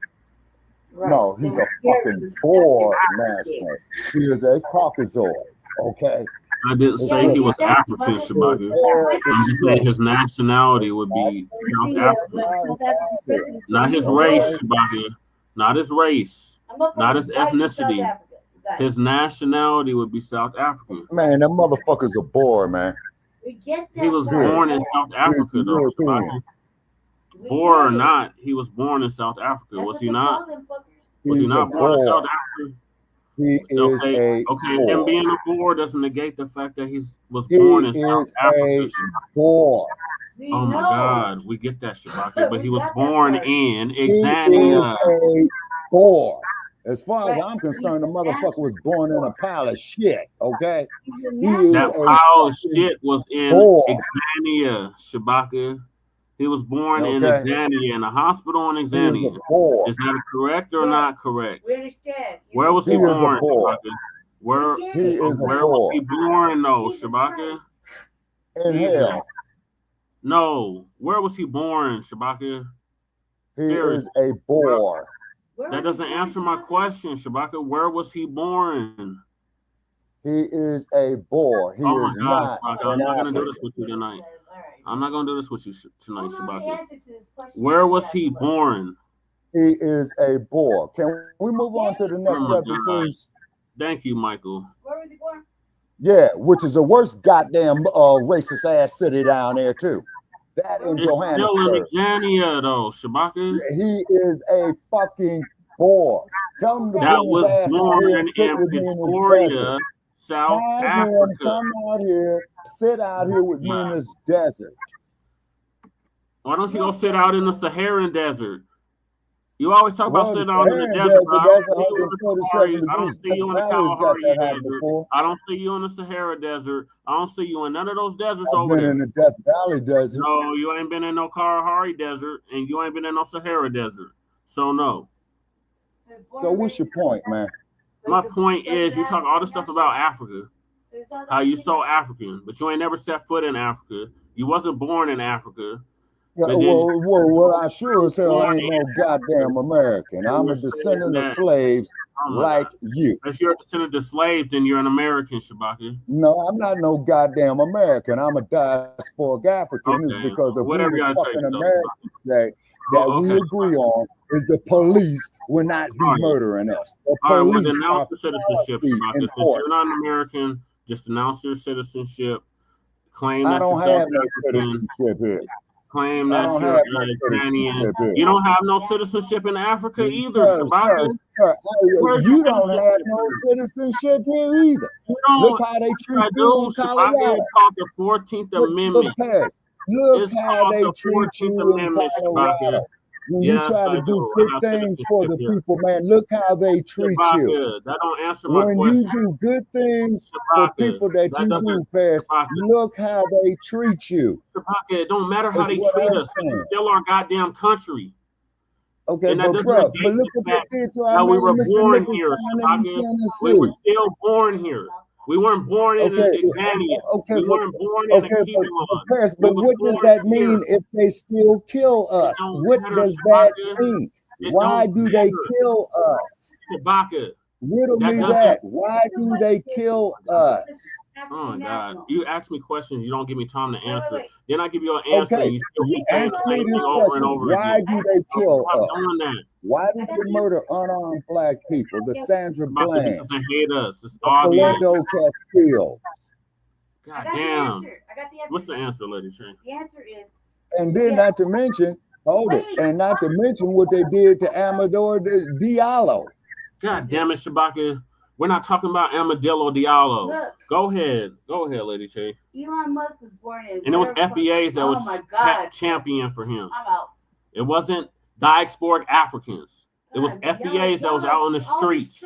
Right. No, he's a fucking Boer national. He is a Caucasoid. Okay. I didn't say he was African, Shabaka. I'm just saying his nationality would be South African. Not his race, Shabaka. Not his race. Not his ethnicity. His nationality would be South African. Man, that motherfucker's a Boer, man. He was born in South Africa, though, Shabaka. Boer or not, he was born in South Africa. Was he not? Was he not born in South Africa? He is a Boer. Him being a Boer doesn't negate the fact that he was born in South Africa. Boer. Oh my God, we get that, Shabaka. But he was born in Exania. He is a Boer. As far as I'm concerned, the motherfucker was born in a pile of shit. Okay, that pile of shit was in Exania, Shabaka. He was born in Exania, in a hospital in Exania. Is that correct or not correct? We understand. Where was he born, Shabaka? Where was he born, though, Shabaka? In hell. No, where was he born, Shabaka? He is a Boer. That doesn't answer my question, Shabaka. Where was he born? He is a Boer. He oh is my God, not. Shabaka. I'm not going to do this with you tonight. I'm not going to do this with you tonight, Shabaka. Where was he born? He is a Boer. Can we move on to the next subject, please? Thank you, Michael. Where was he born? Yeah, which is the worst goddamn racist ass city down there, too. That in Johannesburg. Still in Exania, though, Shabaka. He is a fucking Boer. Tell him to that was born in Pretoria, South Africa. Come out here, sit out here with me in this desert. Why don't you go sit out in the Saharan desert? You always talk about sitting out in the desert, but I don't see you in the Kalahari desert. I don't see you in the Sahara desert. I don't see you in none of those deserts over there. I've been in the Death Valley desert. No, you ain't been in no Kalahari desert, and you ain't been in no Sahara desert. So no. So what's your point, man? My point is, you talk all this stuff about Africa, how you so African, but you ain't never set foot in Africa. You wasn't born in Africa. Well, I sure as hell ain't no goddamn American. I'm a descendant of slaves like you. If you're a descendant of slaves, then you're an American, Shabaka. No, I'm not no goddamn American. I'm a diasporic African. It's because of whatever who y'all the fucking Americans that we agree on is the police will not be murdering us. The police then announce your citizenship, Shabaka. Since you're not an American, just announce your citizenship. Claim that you're have no citizenship here. Claim that you're Iranian. You don't have no citizenship in Africa either, Shabaka. You don't have no citizenship here either. Look how they treat you in Colorado. It's called the 14th Amendment. Look how they treat you in Colorado. When you try to do good things for the people, man, look how they treat you. That don't answer my question. When you do good things for people that you do past, look how they treat you. It don't matter how they treat us. It's still our goddamn country. Okay, but look what they did to our we were born here. We were still born here. We weren't born in Exania. We weren't born in a but what does that mean if they still kill us? What does that mean? Why do they kill us? Riddle me that. Why do they kill us? Oh God! You ask me questions, you don't give me time to answer. Then I give you an answer, and you still keep saying the same thing over and over again. Why do they kill us? Doing that. Why did they murder unarmed black people? The Sandra Bland, because they hate us. It's obvious. Castillo. God damn. What's the answer, Lady Train? The answer is. And then not to mention, and not to mention what they did to Amador Diallo. God damn it, Shabaka. We're not talking about Amadillo Diallo. Look, go ahead, Lady Che. Elon Musk was born in. And it was FBAs that was champion for him. I'm out. It wasn't diasporic Africans. It was FBAs that was out on the streets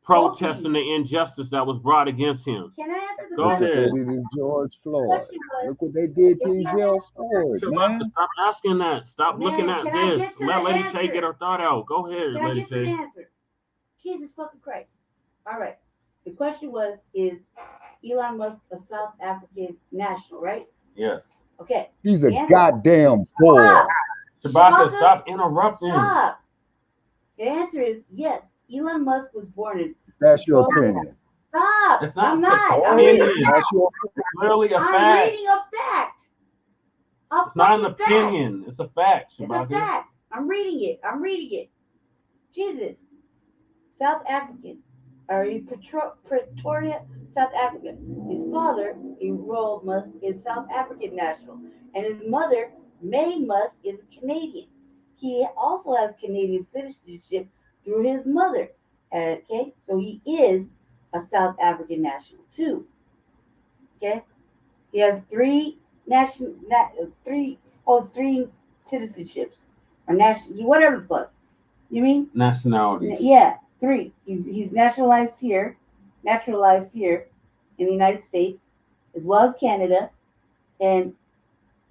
protesting the injustice that was brought against him. Can I answer the question? Go ahead. George Floyd. Look what they did to Ezell Ford, man. Stop asking that. Stop looking at this. Let Lady Che get her thought out. Go ahead, Lady Che. Jesus fucking Christ. All right. The question was, is Elon Musk a South African national, right? Yes. Okay. He's a goddamn fool. Shabaka, stop interrupting. Stop. The answer is yes. Elon Musk was born in. That's your opinion. Stop. It's not I'm not. I'm reading. That's literally a fact. I'm reading a fact. It's not an opinion. It's a fact, Shabaka. It's a fact. I'm reading it. Jesus. South African, or Pretoria, South Africa. His father, Errol Musk, is South African national, and his mother, May Musk, is a Canadian. He also has Canadian citizenship through his mother. Okay, so he is a South African national too. Okay, he has three citizenships or national, whatever the fuck. You mean nationalities? Yeah. 3. He's naturalized here in the United States, as well as Canada, and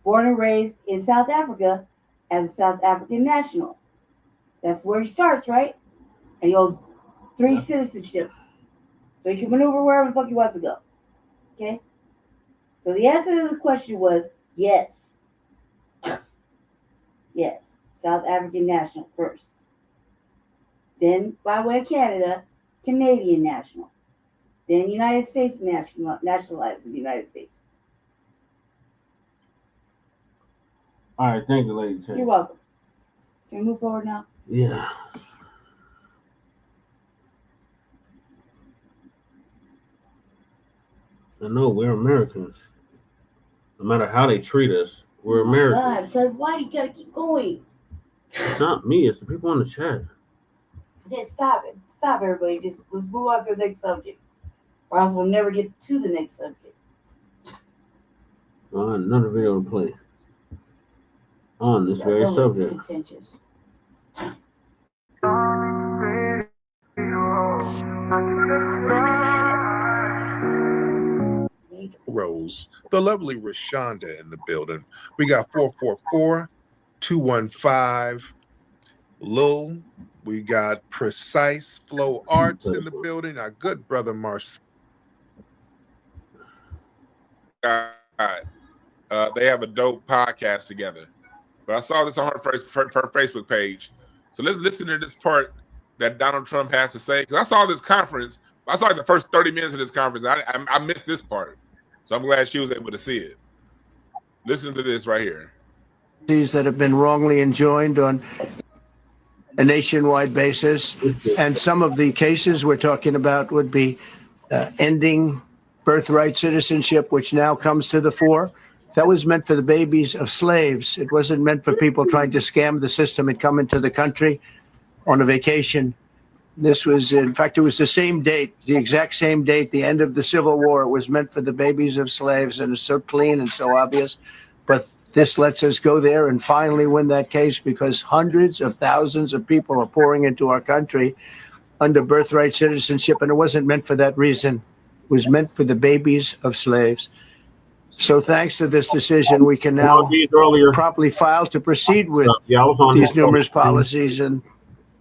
born and raised in South Africa as a South African national. That's where he starts, right? And he holds 3 citizenships. So he can maneuver wherever the fuck he wants to go. Okay? So the answer to the question was yes. Yes. South African national first. Then, by way of Canada, Canadian national. Then United States nationalized in the United States. All right, thank you, Lady Che. You're welcome. Can we move forward now? Yeah. I know we're Americans. No matter how they treat us, we're Americans. Because why do you gotta keep going? It's not me, it's the people in the chat. Then stop it. Stop, everybody. Just let's move on to the next subject. Or else we'll never get to the next subject. Another video to play on this very subject. Contentious. Rose, the lovely Rashonda in the building. We got 444-215 Lil. We got Precise Flow Arts in the building. Our good brother Marcel. They have a dope podcast together. But I saw this on her Facebook page. So let's listen to this part that Donald Trump has to say. Because I saw this conference. I saw like the first 30 minutes of this conference. I missed this part. So I'm glad she was able to see it. Listen to this right here. These that have been wrongly enjoined on a nationwide basis. And some of the cases we're talking about would be ending birthright citizenship, which now comes to the fore. That was meant for the babies of slaves. It wasn't meant for people trying to scam the system and come into the country on a vacation. This was, in fact, it was the same date, the exact same date, the end of the Civil War. It was meant for the babies of slaves, and it's so clean and so obvious. But this lets us go there and finally win that case, because hundreds of thousands of people are pouring into our country under birthright citizenship, and it wasn't meant for that reason. It was meant for the babies of slaves. So thanks to this decision, we can now properly file to proceed with these numerous policies and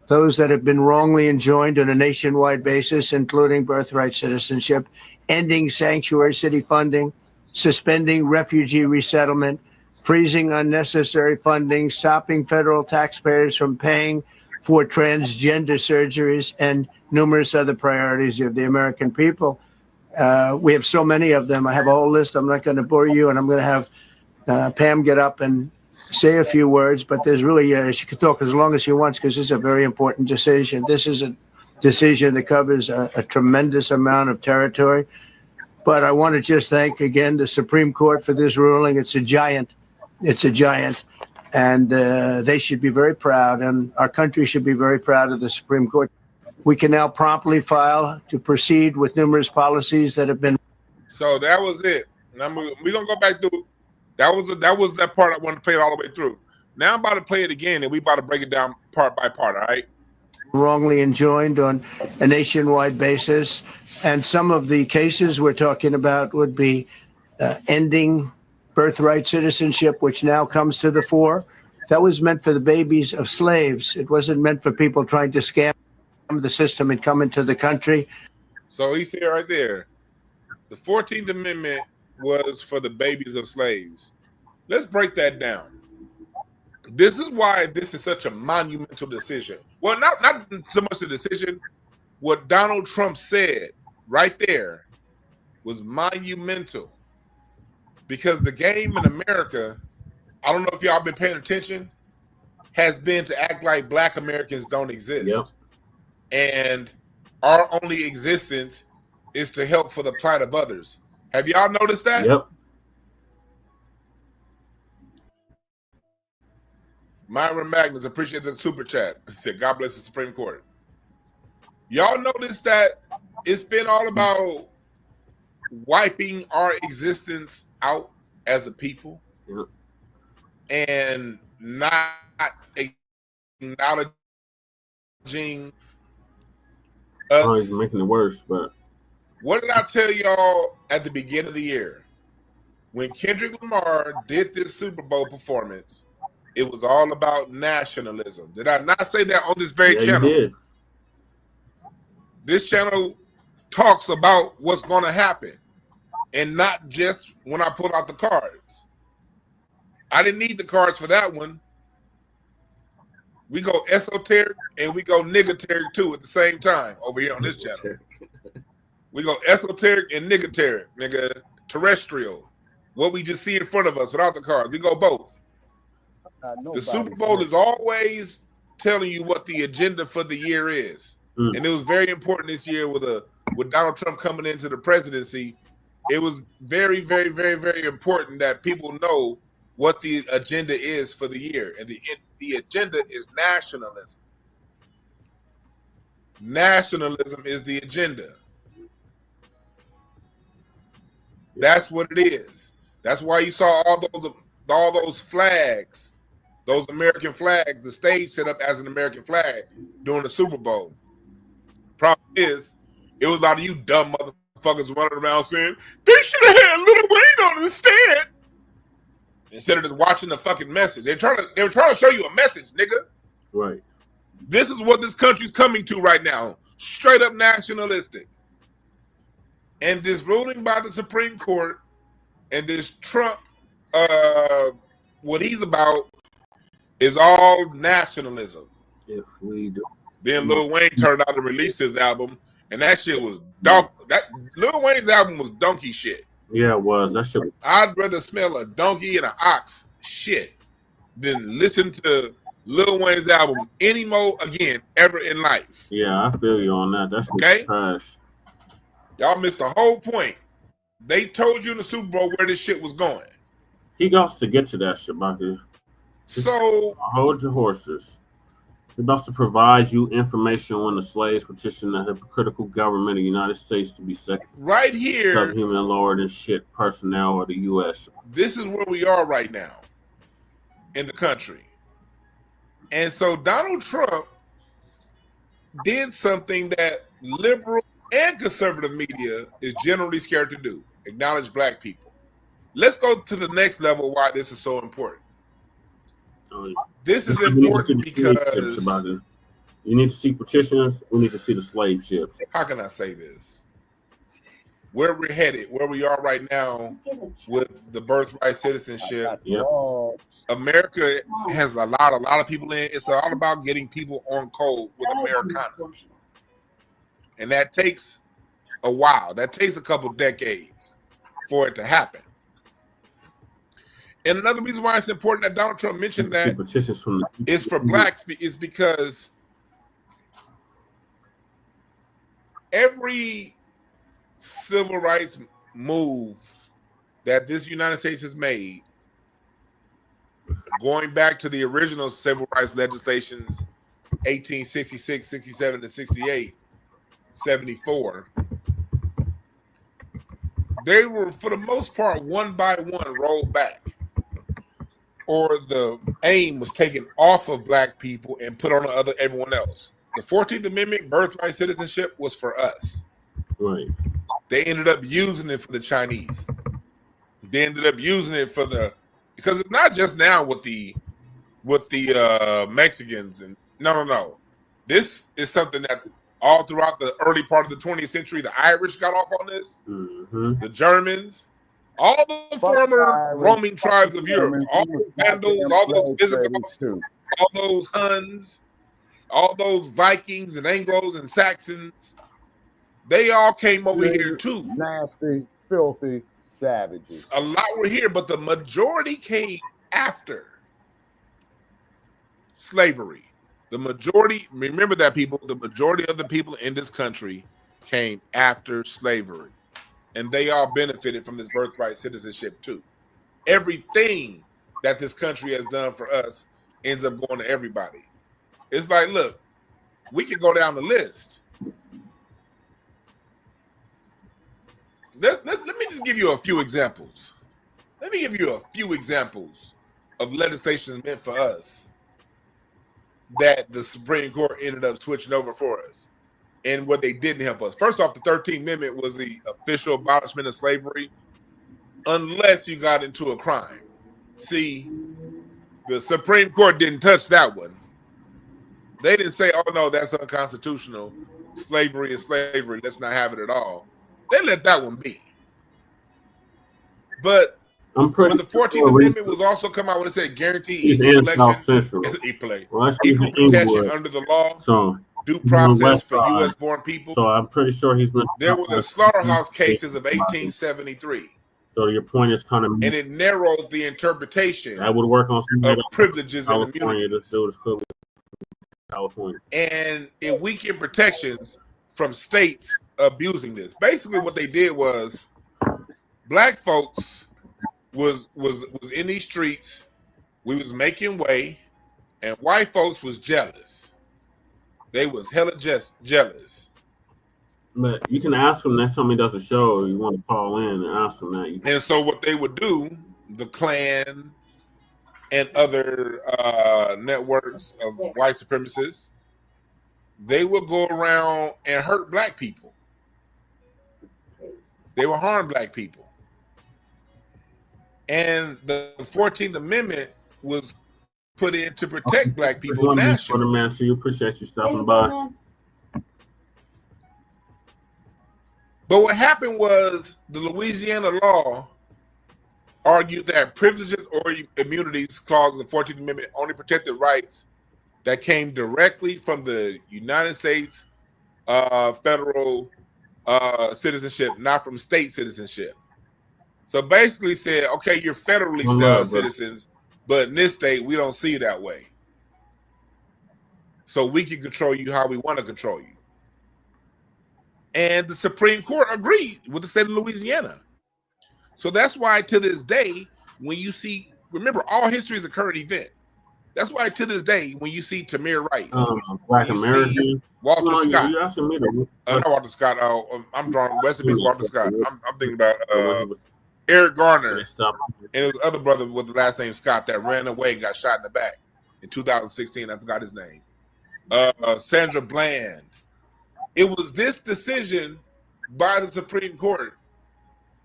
those that have been wrongly enjoined on a nationwide basis, including birthright citizenship, ending sanctuary city funding, suspending refugee resettlement, freezing unnecessary funding, stopping federal taxpayers from paying for transgender surgeries, and numerous other priorities of the American people. We have so many of them. I have a whole list. I'm not going to bore you, and I'm going to have Pam get up and say a few words, but there's really, she can talk as long as she wants, because this is a very important decision. This is a decision that covers a tremendous amount of territory. But I want to just thank again the Supreme Court for this ruling. It's a giant. It's a giant. And they should be very proud, and our country should be very proud of the Supreme Court. We can now promptly file to proceed with numerous policies that have been. So that was it. Now we're gonna go back through. That was that part I wanted to play it all the way through. Now I'm about to play it again, and we about to break it down part by part. All right. Wrongly enjoined on a nationwide basis, and some of the cases we're talking about would be ending birthright citizenship, which now comes to the fore. That was meant for the babies of slaves. It wasn't meant for people trying to scam the system and come into the country. So he's here right there. The 14th Amendment was for the babies of slaves. Let's break that down. This is why this is such a monumental decision. Well, not so much the decision. What Donald Trump said right there was monumental, because the game in America, I don't know if y'all been paying attention, has been to act like Black Americans don't exist. Yep. And our only existence is to help for the plight of others. Have y'all noticed that? Yep. Myron Magnus, appreciate the super chat. He said, God bless the Supreme Court. Y'all notice that it's been all about wiping our existence out as a people, yep, and not acknowledging us. Oh, he's making it worse, but what did I tell y'all at the beginning of the year? When Kendrick Lamar did this Super Bowl performance, it was all about nationalism. Did I not say that on this very channel? You did. This channel talks about what's going to happen, and not just when I pull out the cards. I didn't need the cards for that one. We go esoteric and we go niggateric too at the same time over here on this channel. We go esoteric and niggateric, nigga, terrestrial. What we just see in front of us without the cards. We go both. The Super Bowl is always telling you what the agenda for the year is. And it was very important this year with Donald Trump coming into the presidency. It was very, very, very, very important that people know what the agenda is for the year. And the agenda is nationalism. Nationalism is the agenda. That's what it is. That's why you saw all those flags, those American flags, the stage set up as an American flag during the Super Bowl. Problem is, it was a lot of you dumb motherfuckers running around saying, they should have had Lil Wayne on instead. Instead of just watching the fucking message. They were trying to show you a message, nigga. Right. This is what this country's coming to right now. Straight up nationalistic. And this ruling by the Supreme Court and this Trump what he's about is all nationalism. If we do. Then Lil Wayne turned out and released his album, and that shit was that Lil Wayne's album was donkey shit. Yeah, it was. That shit was. I'd rather smell a donkey and an ox shit than listen to Lil Wayne's album any more again ever in life. Yeah, I feel you on that. That's okay. Trash. Y'all missed the whole point. They told you in the Super Bowl where this shit was going. He got to get to that shit, Bucky. So hold your horses. He's about to provide you information on the slaves petition the hypocritical government of the United States to be second. Right here, subhuman lord and shit personnel of the U.S. This is where we are right now in the country. And so Donald Trump did something that liberal and conservative media is generally scared to do: acknowledge black people. Let's go to the next level why this is so important. This is important because you need to see petitions. We need to see the slave ships. How can I say this? Where we're headed, where we are right now with the birthright citizenship. Yep. America has a lot of people in. It's all about getting people on code with Americana. And that takes a while. That takes a couple decades for it to happen. And another reason why it's important that Donald Trump mentioned that is for blacks is because every civil rights move that this United States has made, going back to the original civil rights legislations, 1866, 67 to 68, 74, they were, for the most part, one by one rolled back. Or the aim was taken off of black people and put on everyone else. The 14th Amendment, birthright citizenship, was for us. Right. They ended up using it for the Chinese. They ended up using it for because it's not just now with the Mexicans and no. This is something that all throughout the early part of the 20th century, the Irish got off on this. Mm-hmm. The Germans. All the former roaming tribes of Europe, all those Vandals, all those Visigoths, all those Huns, all those Vikings and Anglos and Saxons, they all came over here too. Nasty, filthy savages. A lot were here, but the majority came after slavery. The majority, remember that, people, the majority of the people in this country came after slavery. And they all benefited from this birthright citizenship too. Everything that this country has done for us ends up going to everybody. It's like, look, we can go down the list. Let me just give you a few examples. Let me give you a few examples of legislation meant for us that the Supreme Court ended up switching over for us. And what they didn't help us. First off, the 13th Amendment was the official abolishment of slavery, unless you got into a crime. See, the Supreme Court didn't touch that one. They didn't say, oh, no, that's unconstitutional. Slavery is slavery. Let's not have it at all. They let that one be. But when the 14th Amendment was also come out when it said guaranteed equal protection under the law. So due process for U.S.-born people. So I'm pretty sure he's been. There were the slaughterhouse cases of 1873. So your point is kind of, and it narrowed the interpretation. I would work on some of privileges in California. immunities. California, and it weakened protections from states abusing this. Basically, what they did was, black folks was in these streets. We was making way, and white folks was jealous. They was hella just jealous. But you can ask him next time he does a show. You want to call in and ask him that. And so what they would do, the Klan and other networks of white supremacists, they would go around and hurt black people. They would harm black people. And the 14th Amendment was put in to protect black people nationally. Man, so you appreciate you stopping by. But what happened was the Louisiana law argued that privileges or immunities clause of the 14th Amendment only protected rights that came directly from the United States federal citizenship, not from state citizenship. So basically said, okay, you're federally citizens, but in this state, we don't see it that way. So we can control you how we want to control you. And the Supreme Court agreed with the state of Louisiana. So that's why to this day, when you see, remember, all history is a current event. That's why to this day, when you see Tamir Rice, Black American, Walter Scott, not Walter Scott. I'm drawing recipes. Walter Scott. I'm thinking about Eric Garner and his other brother with the last name Scott that ran away and got shot in the back in 2016. I forgot his name. Sandra Bland. It was this decision by the Supreme Court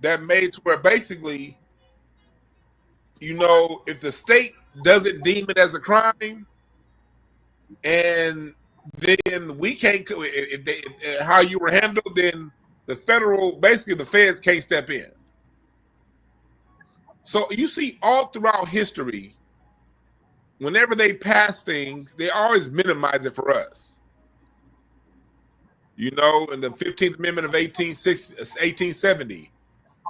that made to where basically, you know, if the state doesn't deem it as a crime, and then we can't, if how you were handled, then the federal, basically the feds can't step in. So you see all throughout history, whenever they pass things, they always minimize it for us. You know, in the 15th Amendment of 1870,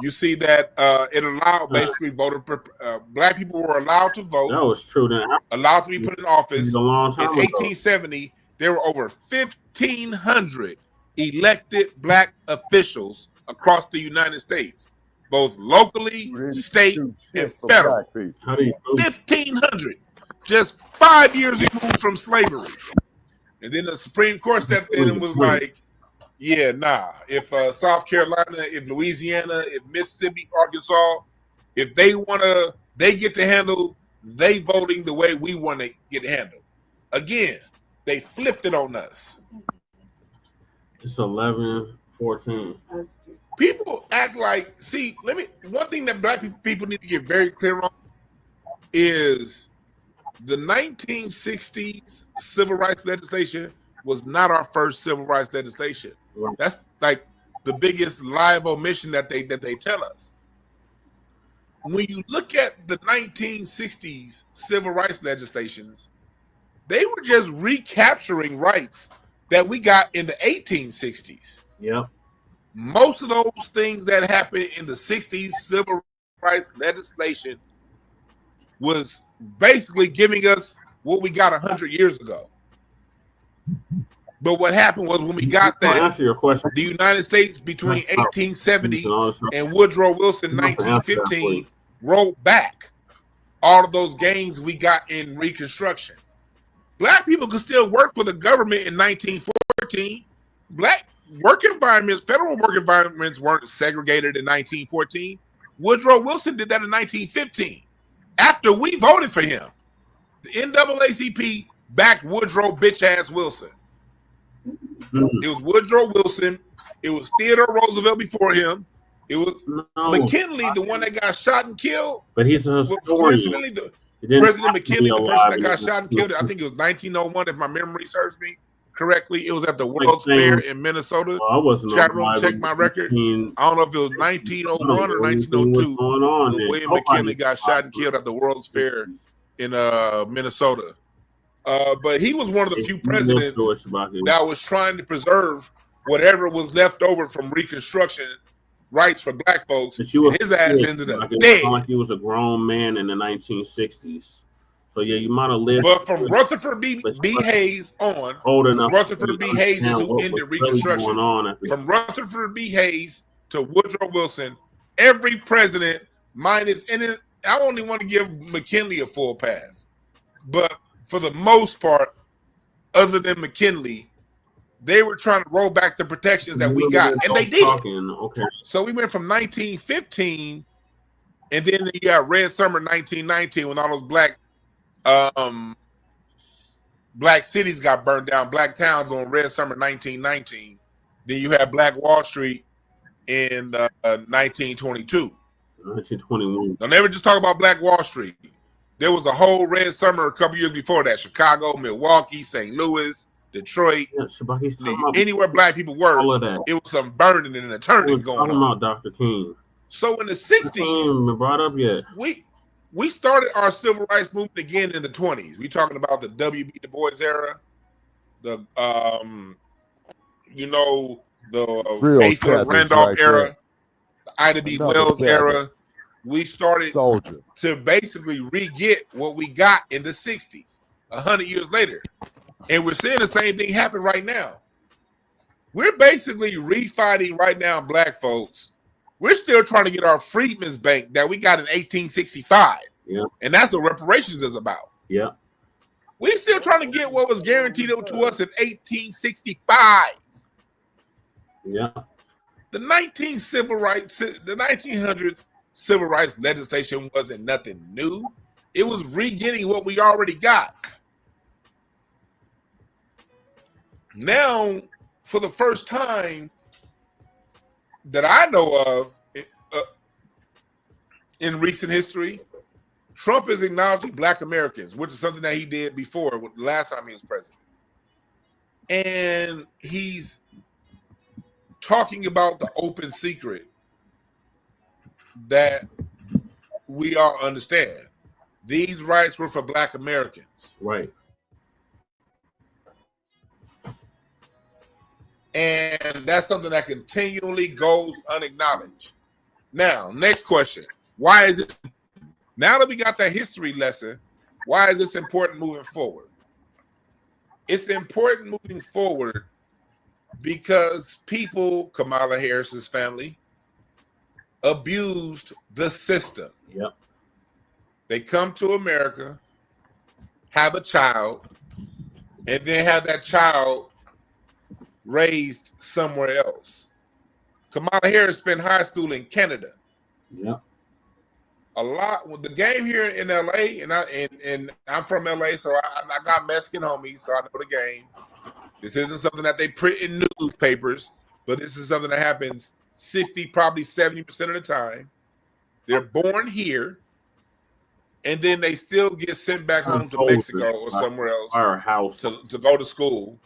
you see that it allowed basically black people were allowed to vote. That was true then. Allowed to be put in office. A long time in 1870, there were over 1,500 elected black officials across the United States, both locally, state, and federal. 1,500. Just 5 years removed from slavery. And then the Supreme Court stepped in and was like, yeah, nah. If South Carolina, if Louisiana, if Mississippi, Arkansas, if they get to handle they voting the way we want to get handled. Again, they flipped it on us. It's 11-14. People act like, see, one thing that black people need to get very clear on is the 1960s civil rights legislation was not our first civil rights legislation. That's like the biggest lie of omission that they tell us. When you look at the 1960s civil rights legislations, they were just recapturing rights that we got in the 1860s. Yeah. Most of those things that happened in the 60s civil rights legislation was basically giving us what we got 100 years ago. But what happened was when we got that, answer your question. The United States between 1870 and Woodrow Wilson 1915 rolled back all of those gains we got in Reconstruction. Black people could still work for the government in 1914. Black work environments, federal work environments weren't segregated in 1914. Woodrow Wilson did that in 1915 after we voted for him. The NAACP backed Woodrow bitch-ass Wilson. It was Woodrow Wilson. It was Theodore Roosevelt before him. It was McKinley, the one that got shot and killed. But he's a historian. President McKinley, the person that got shot and killed, I think it was 1901, if my memory serves me correctly. It was at the World's Fair in Minnesota. I wasn't Chat room, check my record. I don't know if it was 1901 or 1902. When William McKinley got shot and killed at the World's Fair in Minnesota. But he was one of the few presidents that was trying to preserve whatever was left over from Reconstruction rights for black folks. His ass ended up dead. Like he was a grown man in the 1960s. So yeah, you might have lived. But from Rutherford B. Hayes on, Rutherford B. Hayes is who ended Reconstruction. From Rutherford B. Hayes to Woodrow Wilson, every president minus, and I only want to give McKinley a full pass, but for the most part, other than McKinley, they were trying to roll back the protections that we got, and they did. Okay. So we went from 1915, and then you got Red Summer 1919 when all those black cities got burned down, black towns on Red Summer 1919. Then you had Black Wall Street in 1922. 1921. Don't ever just talk about Black Wall Street. There was a whole Red Summer a couple years before that. Chicago, Milwaukee, St. Louis, Detroit. Yeah, anywhere black people were, it was some burning and a turning going on. About Dr. King. So in the 60s, brought up yet. We started our civil rights movement again in the 20s. We talking about the W.B. Du Bois era, the Real A. Randolph right era, there. the Ida B. Another Wells Kevin. era. We started Soldier. to basically re-get what we got in the 60s, 100 years later. And we're seeing the same thing happen right now. We're basically refighting right now, black folks. We're still trying to get our Freedmen's Bank that we got in 1865. Yeah. And that's what reparations is about. Yeah. We're still trying to get what was guaranteed to us in 1865. Yeah. The 1900s civil rights legislation wasn't nothing new. It was re-getting what we already got. Now, for the first time that I know of in recent history, Trump is acknowledging Black Americans, which is something that he did before, the last time he was president. And he's talking about the open secret that we all understand. These rights were for Black Americans. Right. And that's something that continually goes unacknowledged. Now, next question. Why is it, now that we got that history lesson, why is this important moving forward? It's important moving forward because people, Kamala Harris's family, abused the system. Yep. They come to America, have a child, and then have that child raised somewhere else. Kamala Harris spent high school in Canada. Yeah. A lot with the game here in LA, and I'm from LA, so I got Mexican homies, so I know the game. This isn't something that they print in newspapers, but this is something that happens 60, probably 70% of the time. They're born here, and then they still get sent back home to Mexico or somewhere else our house to go to school,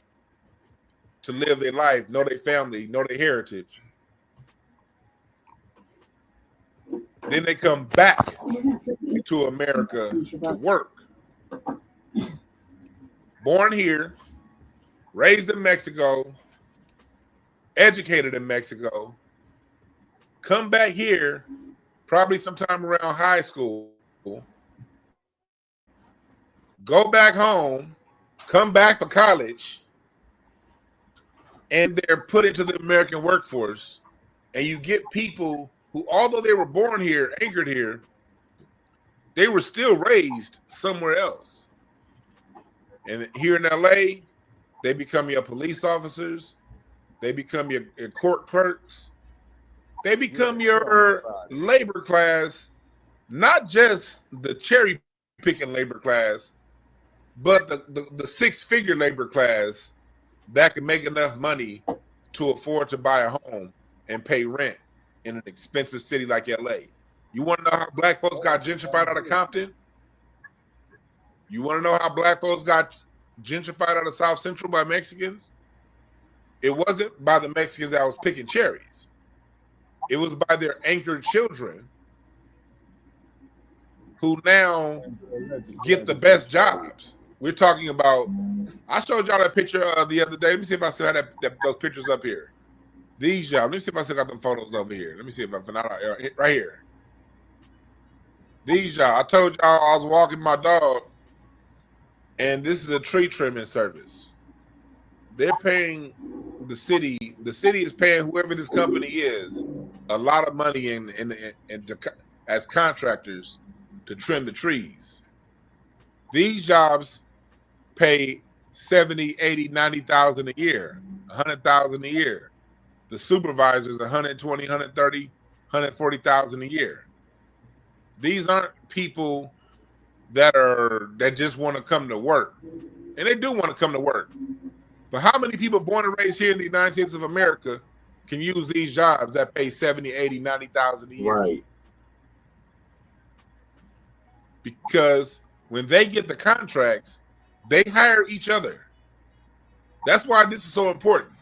to live their life, know their family, know their heritage. Then they come back to America to work. Born here, raised in Mexico, educated in Mexico, come back here, probably sometime around high school, go back home, come back for college, and they're put into the American workforce. And you get people who, although they were born here, anchored here, they were still raised somewhere else. And here in LA, they become your police officers, they become your court clerks, they become your labor class, not just the cherry picking labor class, but the six-figure labor class that can make enough money to afford to buy a home and pay rent in an expensive city like LA. You want to know how black folks got gentrified out of Compton? You want to know how black folks got gentrified out of South Central by Mexicans? It wasn't by the Mexicans that was picking cherries. It was by their anchored children who now get the best jobs. We're talking about, I showed y'all that picture the other day. Let me see if I still have those pictures up here. These y'all, let me see if I still got them photos over here. Let me see if I found out right here. These y'all, I told y'all I was walking my dog, and this is a tree trimming service. They're paying the city is paying whoever this company is a lot of money as contractors to trim the trees. These jobs pay 70, 80, 90,000 a year, 100,000 a year. The supervisors 120, 130, 140,000 a year. These aren't people that just want to come to work. And they do want to come to work. But how many people born and raised here in the United States of America can use these jobs that pay 70, 80, 90,000 a year? Right. Because when they get the contracts, they hire each other. That's why this is so important.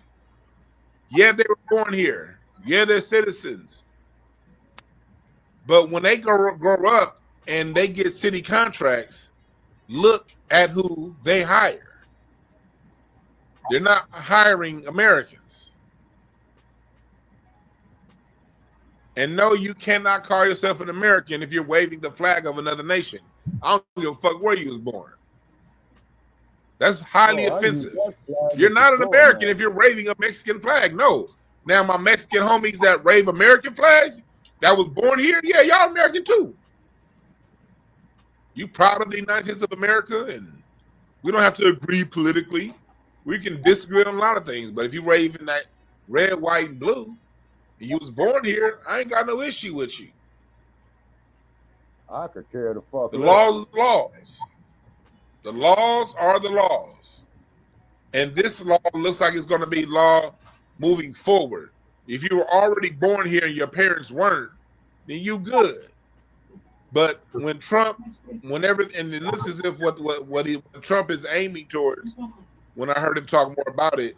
Yeah, they were born here. Yeah, they're citizens. But when they grow up and they get city contracts, look at who they hire. They're not hiring Americans. And no, you cannot call yourself an American if you're waving the flag of another nation. I don't give a fuck where you was born. That's highly offensive. You're not an American if you're waving a Mexican flag. No. Now, my Mexican homies that wave American flags that was born here, yeah, y'all American too. You proud of the United States of America, and we don't have to agree politically. We can disagree on a lot of things, but if you waving that red, white, and blue, and you was born here, I ain't got no issue with you. I could care the fuck. The laws are the laws. The laws are the laws. And this law looks like it's going to be law moving forward. If you were already born here and your parents weren't, then you good. But when Trump, whenever, and it looks as if what Trump is aiming towards, when I heard him talk more about it,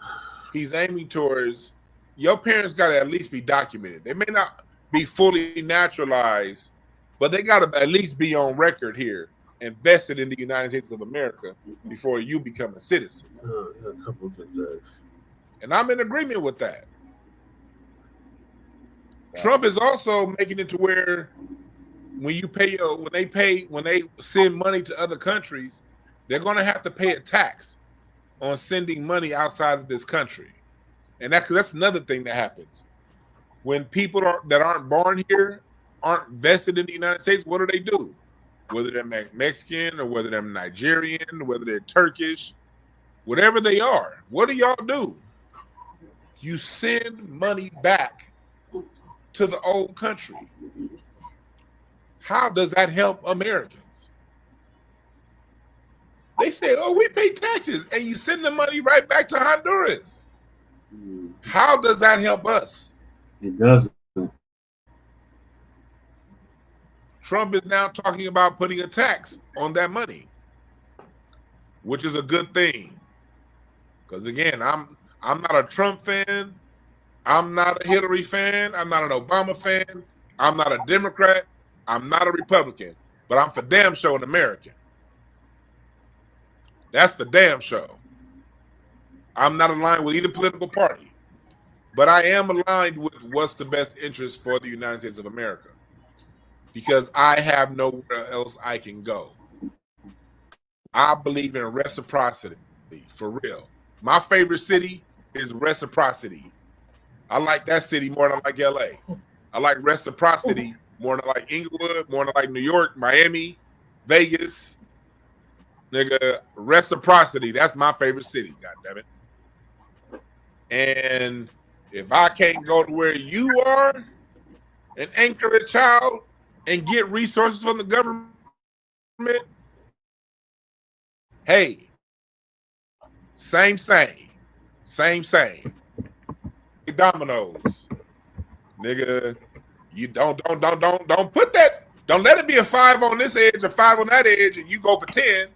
he's aiming towards your parents got to at least be documented. They may not be fully naturalized, but they got to at least be on record here, invested in the United States of America before you become a citizen. A couple of things. And I'm in agreement with that. Trump is also making it to where when you pay when they send money to other countries, they're going to have to pay a tax on sending money outside of this country. And that's another thing that happens. When people that aren't born here aren't vested in the United States, what do? Whether they're Mexican or whether they're Nigerian, or whether they're Turkish, whatever they are, what do y'all do? You send money back to the old country. How does that help Americans? They say, oh, we pay taxes, and you send the money right back to Honduras. How does that help us? It doesn't. Trump is now talking about putting a tax on that money, which is a good thing. Because again, I'm not a Trump fan. I'm not a Hillary fan. I'm not an Obama fan. I'm not a Democrat. I'm not a Republican. But I'm for damn sure an American. That's for damn sure. I'm not aligned with either political party. But I am aligned with what's the best interest for the United States of America. Because I have nowhere else I can go. I believe in reciprocity, for real. My favorite city is reciprocity. I like that city more than I like LA. I like reciprocity more than I like Inglewood, more than I like New York, Miami, Vegas. Nigga, reciprocity, that's my favorite city, goddammit. And if I can't go to where you are and anchor a child and get resources from the government, hey, same. Dominoes, nigga. You don't put that. Don't let it be a 5 on this edge, a 5 on that edge, and you go for 10.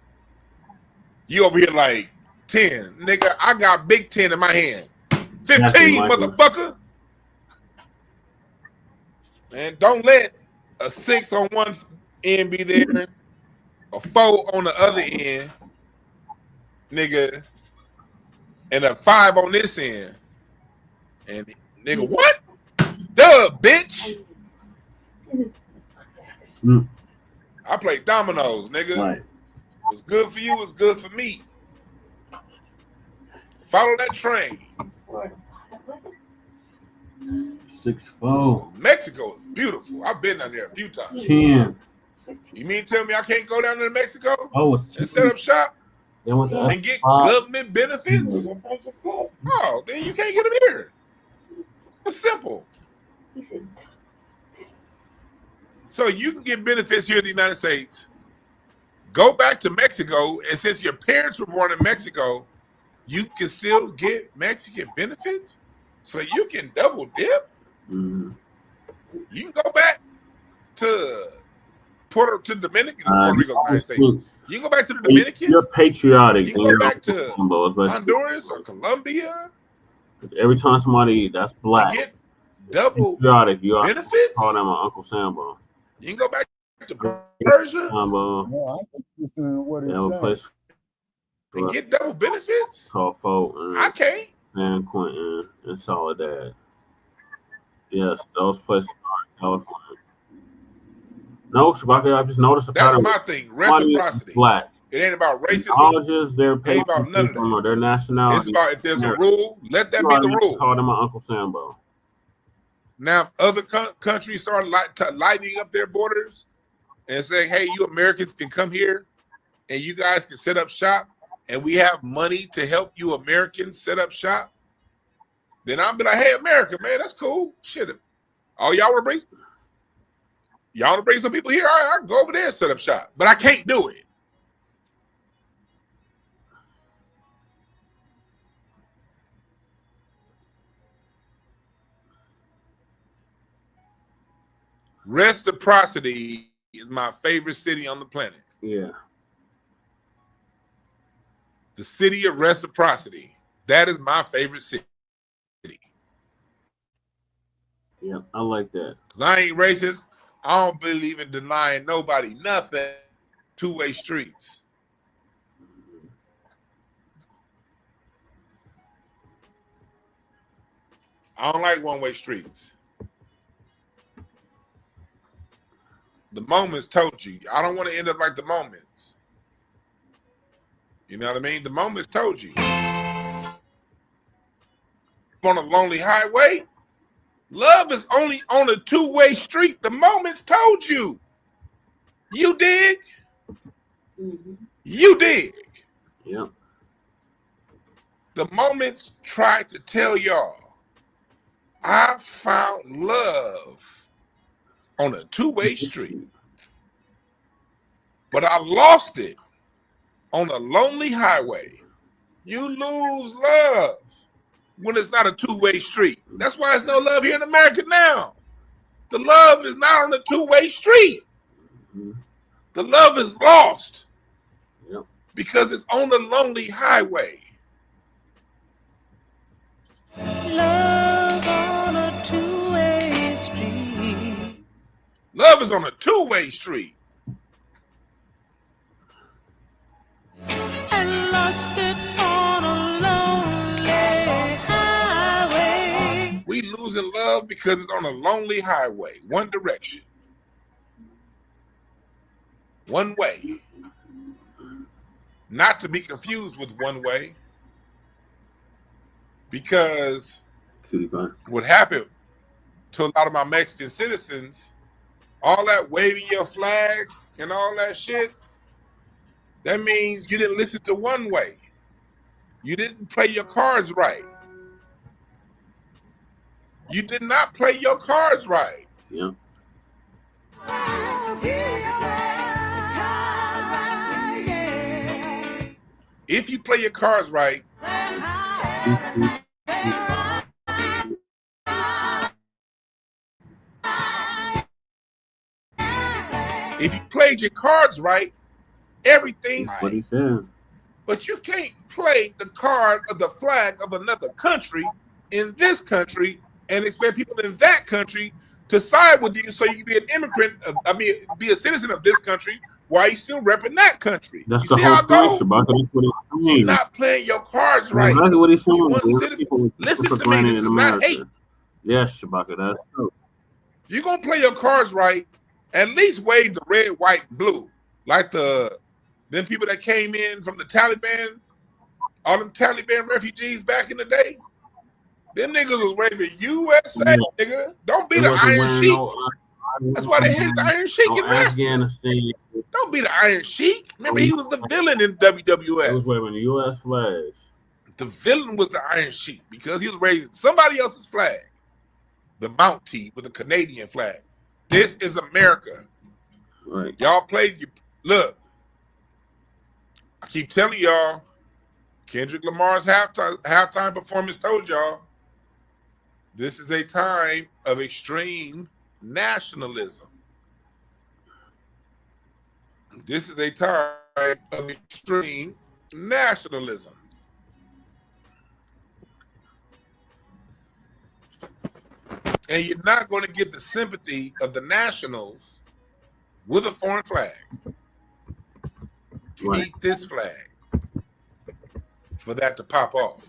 You over here like 10, nigga. I got big 10 in my hand. 15, motherfucker. And don't let a 6 on one end be there, a 4 on the other end, nigga, and a 5 on this end. And nigga, what? Duh, bitch. I play dominoes, nigga. Right. What's good for you is good for me. Follow that train. 6'4". Mexico is beautiful. I've been down there a few times. 10. You mean tell me I can't go down to Mexico and It's set up shop and get government benefits? That's what I just said. Oh, then you can't get them here. It's simple. He said, So you can get benefits here in the United States. Go back to Mexico, and since your parents were born in Mexico, you can still get Mexican benefits. So you can double dip. Mm-hmm. You can go back to Dominican, Puerto Rico, United States. You can go back to the Dominican. You're patriotic. You can go back to Honduras or Colombia. Every time somebody that's black, you get double patriotic, you benefits. Call them Uncle Sambo. You can go back to Persia. No, I think this is what he's saying. Place and get double benefits. Called Fulton. I can't. San Quentin and Soledad. Yes, those places are in California. No, Shabaka, I just noticed a pattern. That's my thing. Reciprocity. Black. It ain't about racism. Colleges, they're it ain't about none of that. Their nationality. It's about if there's a rule, let that be the rule. Call them my Uncle Sambo. Now, if other countries start lighting up their borders and saying, "Hey, you Americans can come here, and you guys can set up shop, and we have money to help you Americans set up shop," then I'll be like, "Hey, America, man, that's cool. Shit, oh, y'all want to bring some people here? All right, I'll go over there and set up shop, but I can't do it." Reciprocity is my favorite city on the planet. Yeah. The city of reciprocity. That is my favorite city. Yeah, I like that. 'Cause I ain't racist. I don't believe in denying nobody nothing. Two-way streets. I don't like one-way streets. The Moments told you. I don't want to end up like the Moments. You know what I mean? The Moments told you. On a lonely highway, love is only on a two-way street. The Moments told you. You dig? You dig? Yeah. The Moments tried to tell y'all, I found love on a two-way street, but I lost it on a lonely highway. You lose love when it's not a two-way street. That's why there's no love here in America now. The love is not on a two-way street. The love is lost because it's on the lonely highway. Love on a two-way street. Love is on a two-way street. And lost it on a lonely highway. We losing love because it's on a lonely highway. One direction. One way. Not to be confused with one way. Because what happened to a lot of my Mexican citizens, all that waving your flag and all that shit, that means you didn't listen to one way. You didn't play your cards right. You did not play your cards right. Yeah. If you play your cards right, if you played your cards right, everything's what he said. But you can't play the card of the flag of another country in this country and expect people in that country to side with you so you can be an immigrant, be a citizen of this country while you still repping that country. That's you the whole thing, Shabaka. That's what he's saying. You're not playing your cards right. Exactly what he's saying. Listen to me, this is not hate. Yes, Shabaka, that's true. If you're going to play your cards right, at least wave the red, white, and blue. Like them people that came in from the Taliban, all them Taliban refugees back in the day. Them niggas was waving USA, nigga. Don't be the Iron Sheik. That's why they hated the Iron Sheik in wrestling. Don't be the Iron Sheik. Remember, he was the villain in WWF. He was waving the U.S. flags. The villain was the Iron Sheik because he was raising somebody else's flag. The Mountie with the Canadian flag. This is America. Right. Y'all played. Look, I keep telling y'all, Kendrick Lamar's halftime performance told y'all, this is a time of extreme nationalism. This is a time of extreme nationalism. And you're not going to get the sympathy of the nationals with a foreign flag. You need this flag for that to pop off.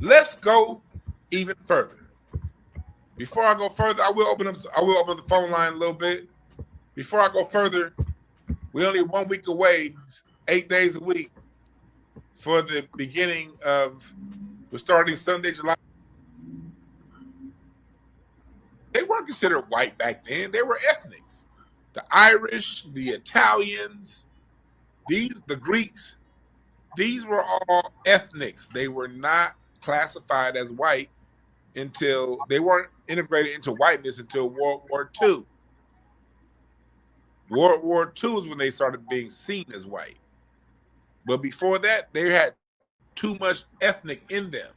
Let's go even further. Before I go further, I will open up the phone line a little bit. Before I go further, we're only 1 week away, 8 days a week, for the beginning of, we're starting Sunday, July. They weren't considered white back then. They were ethnics. The Irish, the Italians, the Greeks, these were all ethnics. They were not classified as white until they weren't integrated into whiteness until World War II. World War II is when they started being seen as white. But before that, they had too much ethnic in them.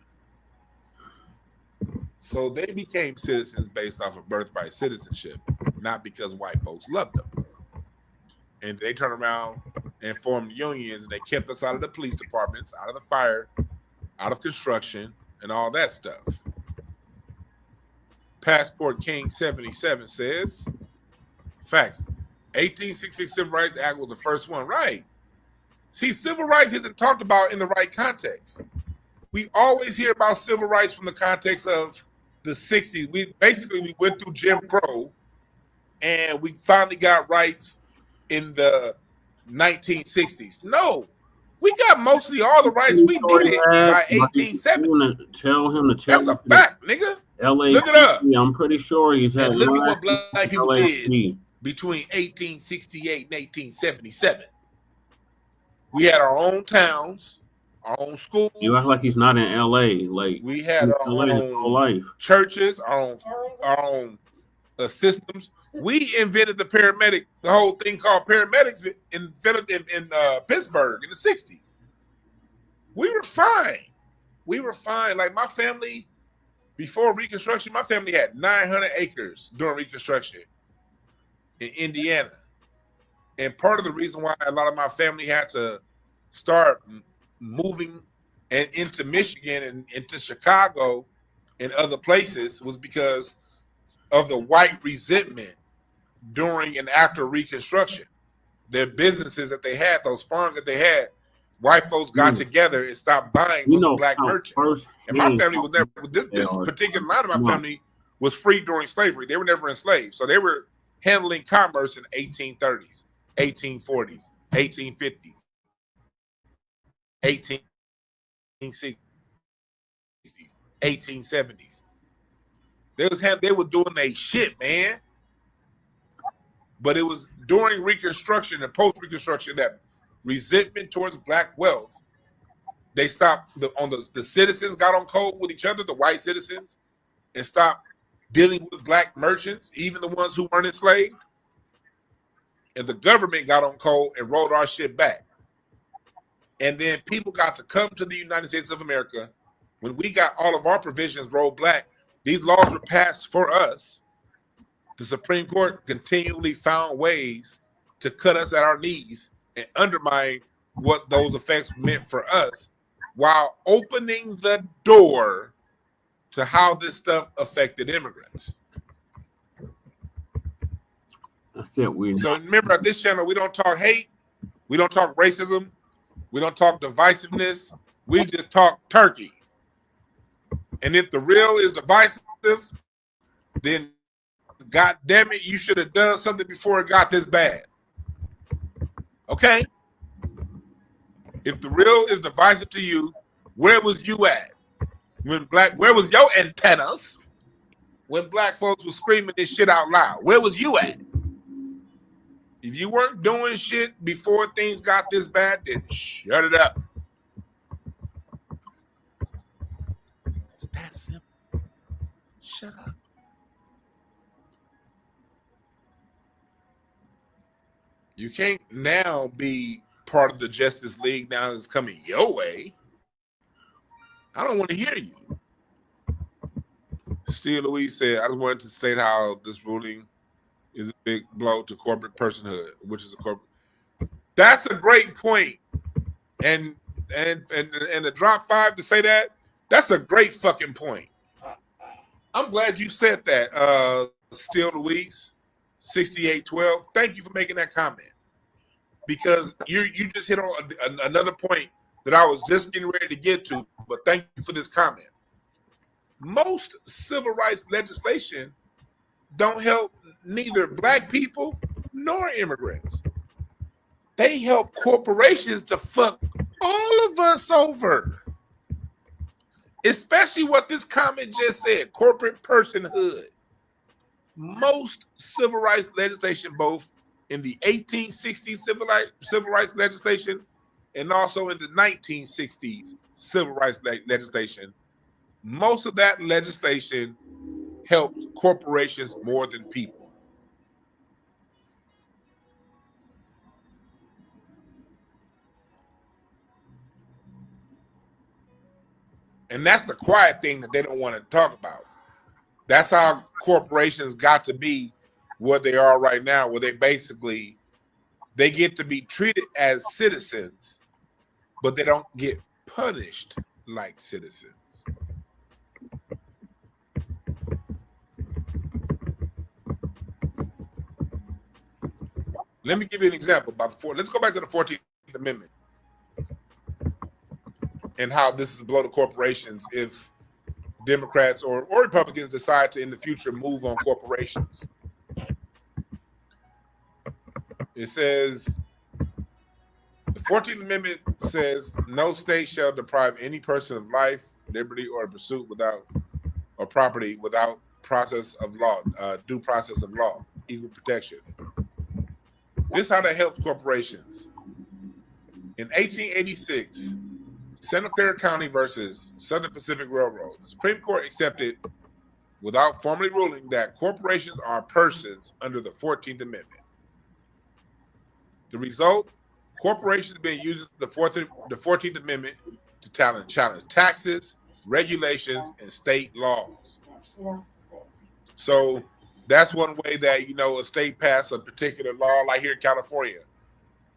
So they became citizens based off of birthright citizenship, not because white folks loved them. And they turned around and formed unions, and they kept us out of the police departments, out of the fire, out of construction, and all that stuff. Passport King 77 says, facts, 1866 Civil Rights Act was the first one, right? See, civil rights isn't talked about in the right context. We always hear about civil rights from the context of the 60s. We went through Jim Crow, and we finally got rights in the 1960s. No, we got mostly all the rights we needed by 1870. Tell him to tell. That's a fact, nigga. LA, look it up. I'm pretty sure he's had. And look at what black people did between 1868 and 1877. We had our own towns, our own schools. You act like he's not in LA. Like we had our own life. Churches, our own systems. We invented the whole thing called paramedics in Pittsburgh in the 60s. We were fine. Like my family, before Reconstruction, my family had 900 acres during Reconstruction in Indiana. And part of the reason why a lot of my family had to start moving and into Michigan and into Chicago and other places was because of the white resentment during and after Reconstruction. Their businesses that they had, those farms that they had, white folks got together and stopped buying from the black merchants. And my family was never, this particular line of my family was free during slavery. They were never enslaved. So they were handling commerce in the 1830s, 1840s, 1850s, 1860s, 1870s. They were doing their shit, man. But it was during Reconstruction and post-Reconstruction that resentment towards black wealth, they stopped. The citizens got on code with each other, the white citizens, and stopped dealing with black merchants, even the ones who weren't enslaved. And the government got on code and rolled our shit back. And then people got to come to the United States of America. When we got all of our provisions rolled back, these laws were passed for us. The Supreme Court continually found ways to cut us at our knees and undermine what those effects meant for us while opening the door to how this stuff affected immigrants. That's it. So remember, at this channel, we don't talk hate, we don't talk racism, we don't talk divisiveness, we just talk turkey. And if the real is divisive, then God damn it, you should have done something before it got this bad. Okay? If the real is divisive to you, where was you at? Where was your antennas when black folks were screaming this shit out loud? Where was you at? If you weren't doing shit before things got this bad, then shut it up. It's that simple. Shut up. You can't now be part of the Justice League now that's coming your way. I don't want to hear you. Steve Louise said, I just wanted to state how this ruling is a big blow to corporate personhood, which is a corporate. That's a great point. And the drop 5 to say that, that's a great fucking point. I'm glad you said that, Steve Louise. 6812. Thank you for making that comment, because you just hit on another point that I was just getting ready to get to, but thank you for this comment. Most civil rights legislation don't help neither black people nor immigrants. They help corporations to fuck all of us over. Especially what this comment just said, corporate personhood. Most civil rights legislation, both in the 1860s civil rights legislation and also in the 1960s civil rights legislation, most of that legislation helps corporations more than people. And that's the quiet thing that they don't want to talk about. That's how corporations got to be where they are right now, where they get to be treated as citizens, but they don't get punished like citizens. Let me give you an example. Let's go back to the 14th Amendment and how this is blow to corporations if Democrats or Republicans decide to in the future move on corporations. It says, the 14th Amendment says, no state shall deprive any person of life, liberty, or pursuit or property without process of law, due process of law, equal protection. This is how that helps corporations. In 1886, Santa Clara County versus Southern Pacific Railroad, the Supreme Court accepted, without formally ruling, that corporations are persons under the 14th Amendment. The result, corporations have been using the 14th Amendment to challenge taxes, regulations, and state laws. So that's one way that, a state passed a particular law, like here in California.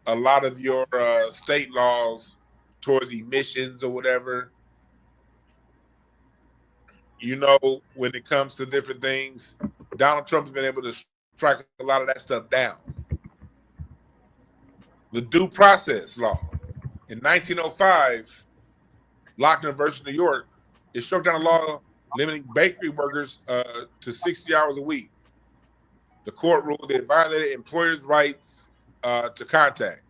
A lot of your state laws towards emissions or whatever, when it comes to different things, Donald Trump's been able to strike a lot of that stuff down. The due process law in 1905, Lochner versus New York, it struck down a law limiting bakery workers to 60 hours a week. The court ruled that it violated employers' rights to contact.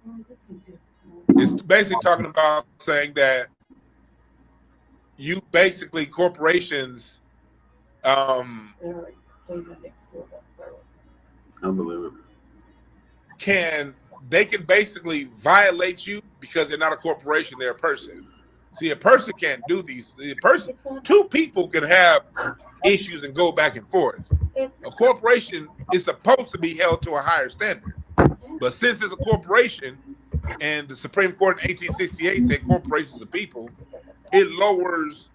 It's basically talking about saying that corporations, I believe it. They can basically violate you because they're not a corporation, they're a person. See, a person can't do these. Two people can have issues and go back and forth. A corporation is supposed to be held to a higher standard. But since it's a corporation, and the Supreme Court in 1868 said corporations are people, it lowers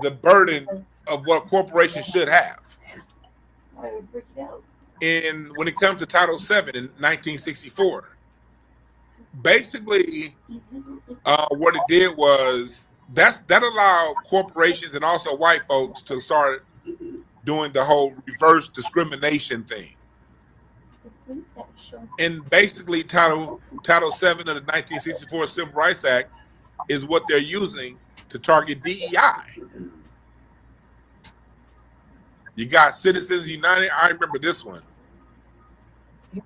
the burden of what corporations should have. And when it comes to Title VII in 1964, basically what it did was that allowed corporations and also white folks to start doing the whole reverse discrimination thing. And basically Title VII of the 1964 Civil Rights Act is what they're using to target DEI. You got Citizens United. I remember this one.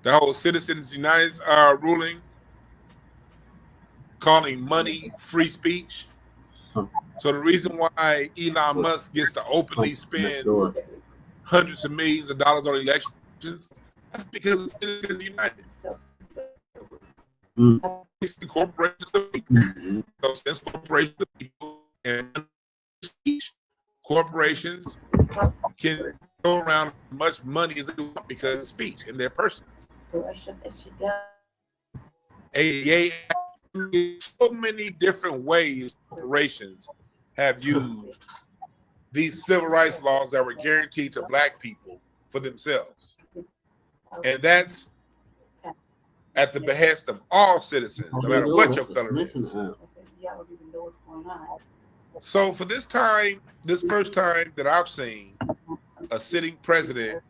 The whole Citizens United ruling, calling money free speech. So the reason why Elon Musk gets to openly spend hundreds of millions of dollars on elections, that's because of Citizens United. It's the corporations of people. So since corporations of people and speech, corporations can go around as much money as they want because of speech and their persons. So many different ways corporations have used these civil rights laws that were guaranteed to black people for themselves. And that's at the behest of all citizens, no matter what your color is. So for this first time that I've seen a sitting president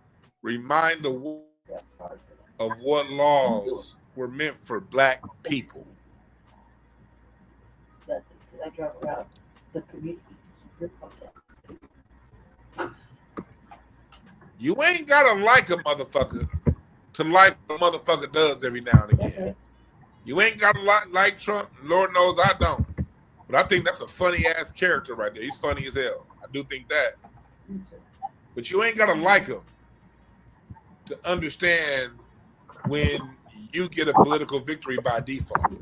remind the of what laws were meant for Black people. I drove around the community. You ain't gotta like a motherfucker to like what a motherfucker does every now and again. You ain't gotta like Trump. Lord knows I don't. But I think that's a funny ass character right there. He's funny as hell. I do think that. But you ain't gotta like him to understand when you get a political victory by default.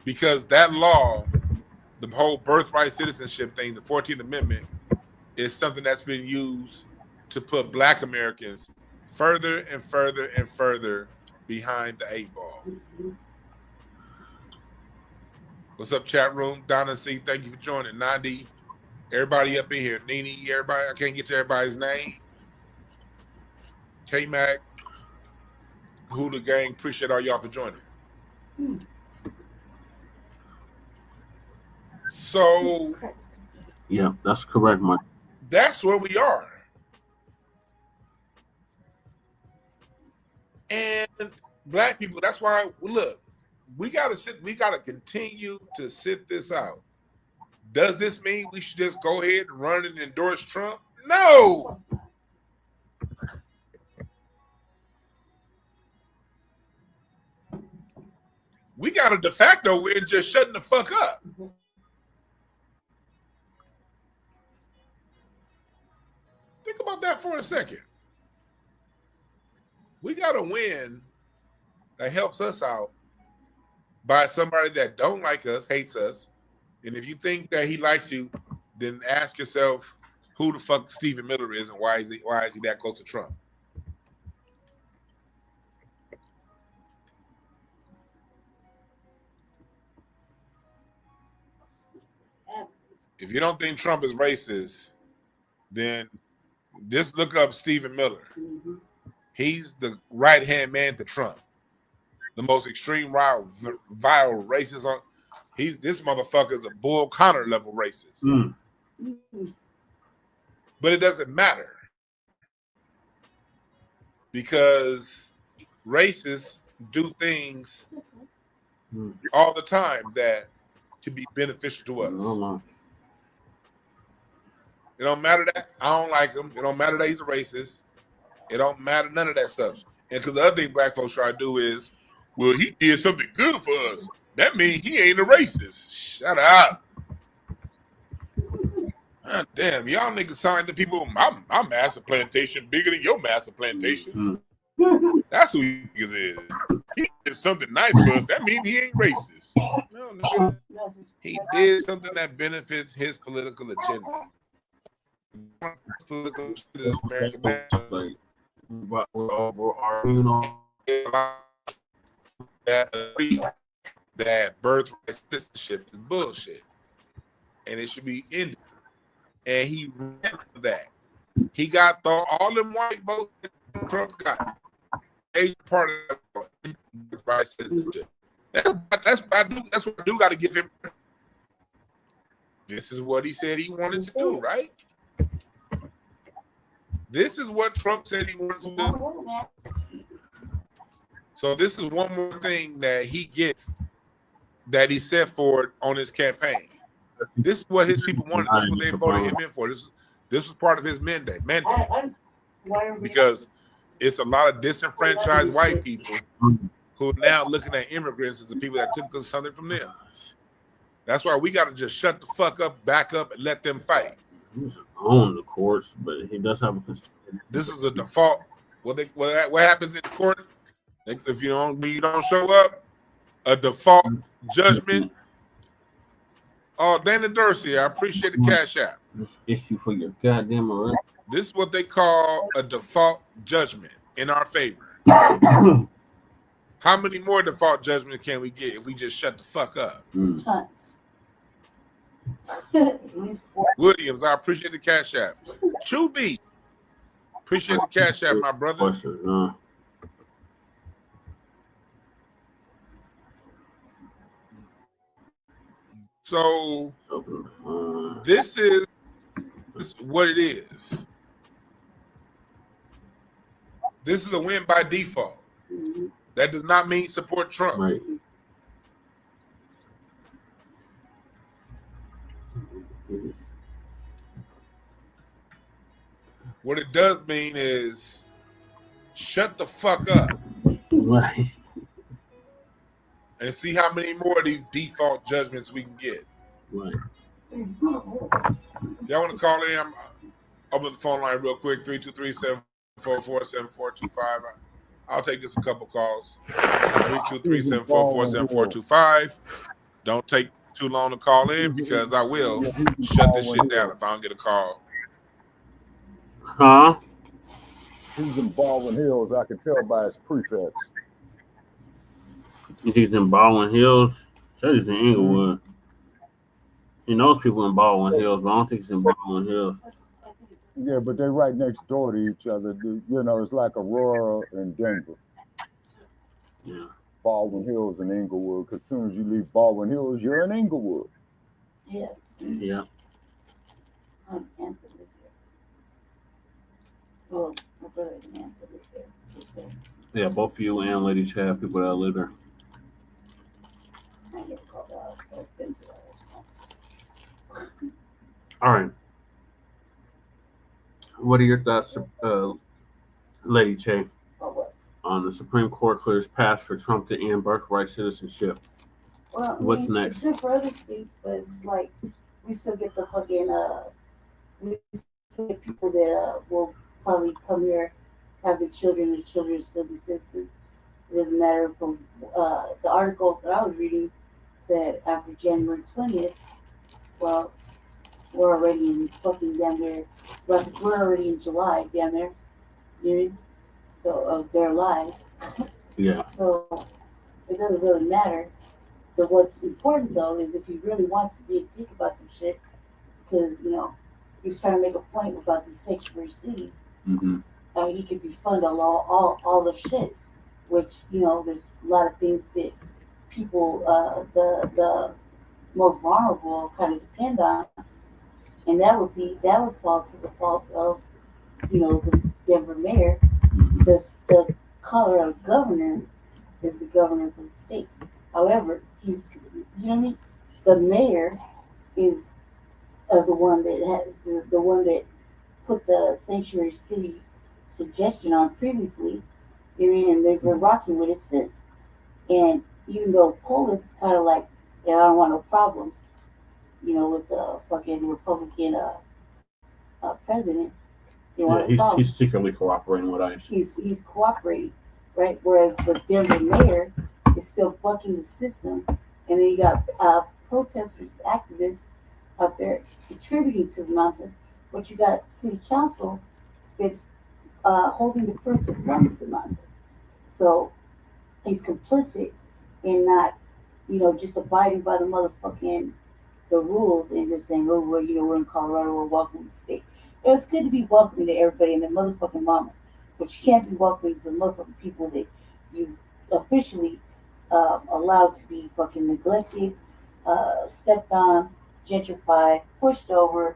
Because that law, the whole birthright citizenship thing, the 14th Amendment, is something that's been used to put Black Americans further and further and further behind the 8 ball. What's up, chat room? Donna C, thank you for joining. Nandi, everybody up in here. Nene, everybody. I can't get to everybody's name. K-Mac, Hula Gang, appreciate all y'all for joining. So, yeah, that's correct, Mike. That's where we are. And Black people, that's why, look, we gotta continue to sit this out. Does this mean we should just go ahead and run and endorse Trump? No. We got a de facto win just shutting the fuck up. Think about that for a second. We got a win that helps us out by somebody that don't like us, hates us. And if you think that he likes you, then ask yourself who the fuck Stephen Miller is and why is he that close to Trump? If you don't think Trump is racist, then just look up Stephen Miller. He's the right-hand man to Trump. The most extreme, vile racist. This motherfucker's a Bull Connor level racist. But it doesn't matter. Because racists do things all the time that can be beneficial to us. It don't matter that I don't like him. It don't matter that he's a racist. It don't matter none of that stuff. And because the other thing Black folks try to do is, well, he did something good for us. That means he ain't a racist. Shut up. God damn, y'all niggas sound like the people, my master plantation bigger than your master plantation. That's who he is. He did something nice for us. That means he ain't racist. No, nigga. He did something that benefits his political agenda. Political American that birthright citizenship is bullshit and it should be ended. And he ran for that. He got all them white votes that Trump got. A part of the birthright citizenship. That's what I do got to give him. This is what he said he wanted to do, right? This is what Trump said he wanted to do. So this is one more thing that he gets that he set forward on his campaign. This is what his people wanted. This is what they voted him in for. This was part of his mandate. Because it's a lot of disenfranchised white people who are now looking at immigrants as the people that took something from them. That's why we got to just shut the fuck up, back up, and let them fight. He's on the course, but he does have a. This is a default. What happens in the court? If you don't show up, a default judgment. Oh, Dana Dursey, I appreciate the cash app. This issue for your goddamn arrest. This is what they call a default judgment in our favor. How many more default judgments can we get if we just shut the fuck up? Tons. Williams, I appreciate the cash app. Chubby, appreciate the cash app, my brother. So this is what it is. This is a win by default. That does not mean support Trump. Right. What it does mean is shut the fuck up. Right. And see how many more of these default judgments we can get. Right. Y'all want to call in? I'm open the phone line real quick. 323-744-7425. I'll take just a couple calls. 323-744-7425. Don't take too long to call in because I will shut this shit down if I don't get a call. Huh? He's in Baldwin Hills. I can tell by his prefix. You think he's in Baldwin Hills? Said he's in Inglewood. He knows people in Baldwin Hills, but I don't think he's in Baldwin Hills. Yeah, but they're right next door to each other. You know, it's like Aurora and Denver. Yeah. Baldwin Hills and Inglewood. Because as soon as you leave Baldwin Hills, you're in Inglewood. Yeah. Yeah. Well, my brother and aunt live there. Yeah, both of you and Lady Ch have people that live there. I never called out. I've been to that house. All right. What are your thoughts, Lady Ch, on the Supreme Court clears path for Trump to end birthright citizenship? Well, What's next? It's good for other states, but it's like we still get the fucking we still get people that will probably come here, have their children still be citizens. It doesn't matter from the article that I was reading said after January 20th. Well, we're already in fucking damn near. But we're already in July, damn near. You know what I mean? So of their lives. Yeah. So it doesn't really matter. But what's important though is if he really wants to be a dick about some shit, because you know he's trying to make a point about these sanctuary cities. Mm-hmm. I mean, he could defund all the shit, which you know there's a lot of things that people the most vulnerable kind of depend on, and that would fall to the fault of you know the Denver mayor. The color of governor is the governor for the state. However, he's you know what I mean. The mayor is the one that has the one that put the sanctuary city suggestion on previously. You know what I mean, and they've been rocking with it since. And even though Polis is kind of like, yeah, I don't want no problems, you know, with the fucking Republican president. Yeah, he's secretly cooperating with ICE. He's cooperating, right? Whereas the Denver mayor is still bucking the system, and then you got protesters, activists out there contributing to the nonsense. But you got city council that's holding the person that runs the nonsense. So he's complicit in not, you know, just abiding by the motherfucking the rules and just saying, oh, well, you know, we're in Colorado, we're welcoming the state. It's good to be welcoming to everybody and their motherfucking mama, but you can't be welcoming to the motherfucking people that you officially allowed to be fucking neglected, stepped on, gentrified, pushed over,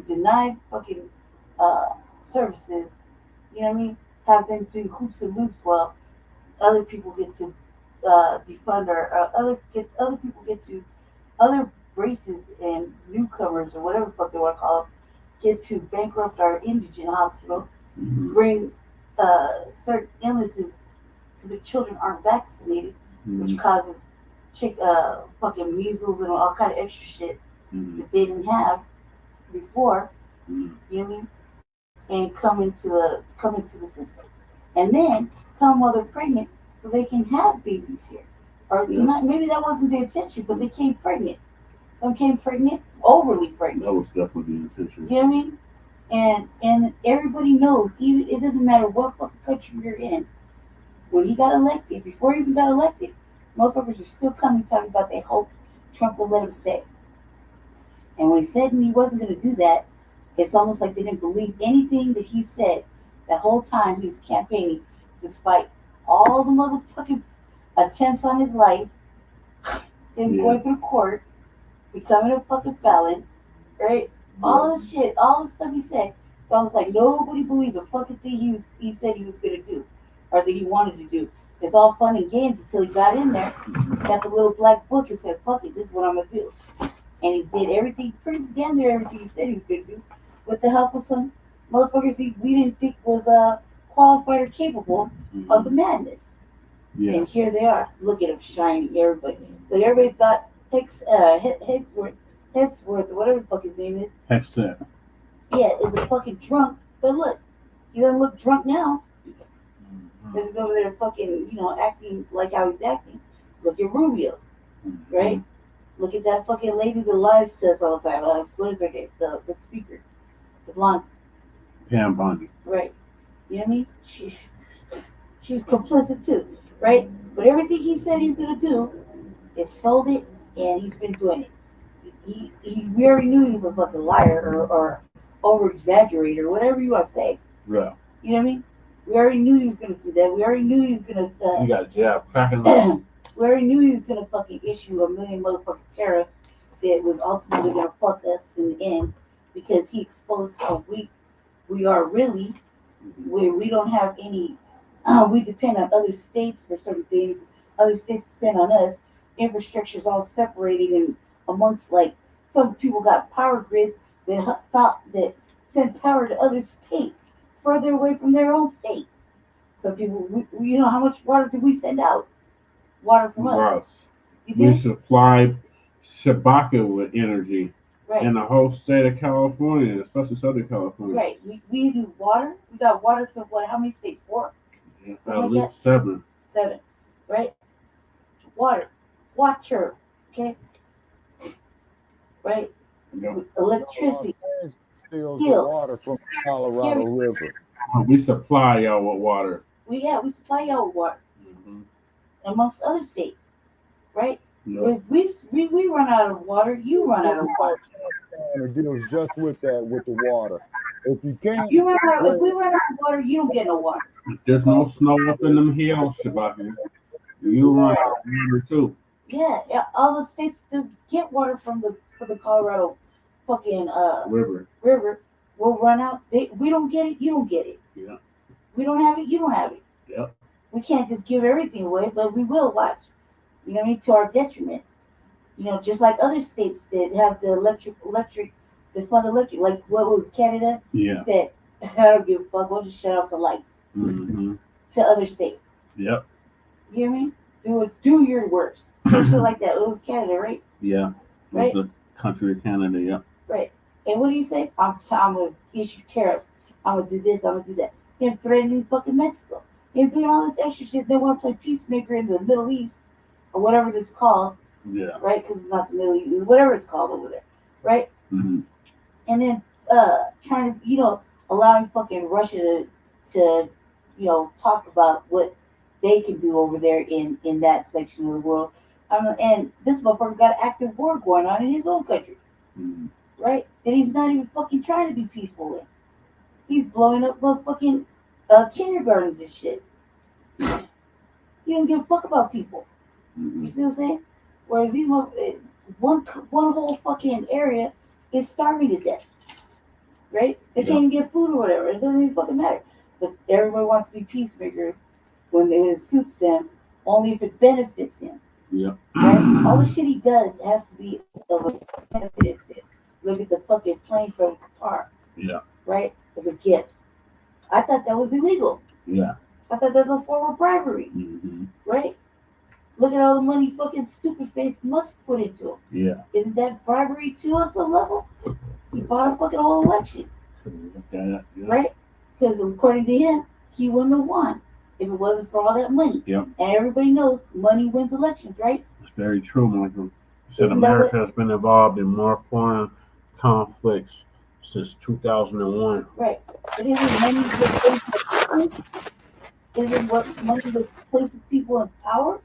denied fucking services. You know what I mean? Have them do hoops and loops while other people get to defund other people get to other races and newcomers or whatever the fuck they want to call them get to bankrupt our indigent hospital, bring certain illnesses because their children aren't vaccinated, which causes fucking measles and all kind of extra shit that they didn't have before. You know what I mean? And come into the system, and then come while they're pregnant, so they can have babies here. Or maybe that wasn't the intention, but they came pregnant. Some came pregnant, overly pregnant. That was definitely the intention. You know what I mean? And everybody knows, even it doesn't matter what fucking country you're in. When he got elected, before he even got elected, motherfuckers are still coming talking about they hope Trump will let him stay. And when he said he wasn't going to do that, it's almost like they didn't believe anything that he said that whole time he was campaigning, despite all the motherfucking attempts on his life, him going through court, becoming a fucking felon, right? All the shit, all the stuff he said. It's So I was like, nobody believed the fucking thing he said he was gonna do, or that he wanted to do. It's all fun and games until he got in there, got the little black book and said, fuck it, this is what I'm gonna do. And he did everything, pretty damn near everything he said he was gonna do, with the help of some motherfuckers we didn't think was qualified or capable of the madness. Yeah. And here they are. Look at them shining, everybody. Like everybody thought Hexworth, whatever the fuck his name is. Hexet. Yeah, is a fucking drunk. But look, he doesn't look drunk now. He's over there fucking, acting like how he's acting. Look at Rubio, right? Look at that fucking lady that lies to us all the time. What is her name? The speaker, the blonde. Pam Bondi. Right. You know what I mean? She's complicit too, right? But everything he said he's gonna do, is sold it, and he's been doing it. We already knew he was a fucking liar or over exaggerate or whatever you want to say. Yeah. You know what I mean? We already knew he was gonna do that. We already knew he was gonna. You got jab cracking up. We already knew he was gonna fucking issue a million motherfucking tariffs that was ultimately gonna fuck us in the end, because he exposed how weak we are really, where we don't have any. We depend on other states for certain things. Other states depend on us. Infrastructure is all separated and amongst, like, some people got power grids that send power to other states further away from their own state. Some people, how much water do we send out? Water from us. We supply Shabaka with energy. Right. In the whole state of California, especially Southern California. Right. We do water. We got water to what? How many states? 4? Yeah, at least 7. 7. Right. Water. Okay. Right. Yep. Electricity. Steals the water from the Colorado River. We supply y'all with water. We supply y'all with water. Amongst other states. Right. Yep. If we run out of water, you run out of water. It deals just with that, with the water. If you can't, if we run out of water, you don't get no water. If there's no snow up in them hills, Shabaka, you run out of water too. Yeah, all the states that get water from the Colorado fucking river will run out. We don't get it, you don't get it. Yeah. We don't have it, you don't have it. Yep. We can't just give everything away, but we will watch. You know what I mean? To our detriment. Just like other states that have the the fund electric, like what was Canada? Yeah. He said, I don't give a fuck, we'll just shut off the lights to other states. Yep. You hear me? Do your worst. Something like that. It was Canada, right? Yeah. Right. It's the country of Canada, yeah. Right. And what do you say? I'm going to issue tariffs. I'm going to do this. I'm going to do that. Him threatening fucking Mexico. Him doing all this extra shit. They want to play peacemaker in the Middle East or whatever it's called. Yeah. Right? Because it's not the Middle East. Whatever it's called over there. Right? Mm-hmm. And then trying to, allowing fucking Russia to talk about what they can do over there in that section of the world. And this motherfucker got an active war going on in his own country. Mm-hmm. Right? That he's not even fucking trying to be peaceful in. He's blowing up motherfucking kindergartens and shit. He don't give a fuck about people. Mm-hmm. You see what I'm saying? Whereas these one whole fucking area is starving to death. Right? They can't even get food or whatever. It doesn't even fucking matter. But everyone wants to be peacemakers when it suits them, only if it benefits him. Yeah. Right? All the shit he does has to be of a benefit to him. Look at the fucking plane from Qatar. Yeah. Right? As a gift. I thought that was illegal. Yeah. I thought that was a form of bribery. Mm-hmm. Right? Look at all the money fucking stupid face Musk put into him. Yeah. Isn't that bribery too on some level? He bought a fucking whole election. Yeah. Right? Because according to him, he wouldn't have won if it wasn't for all that money. Yep. And everybody knows money wins elections, right? It's very true, Michael. He said America has been involved in more foreign conflicts since 2001. Right. It isn't money that places people. It isn't what money that places people in power,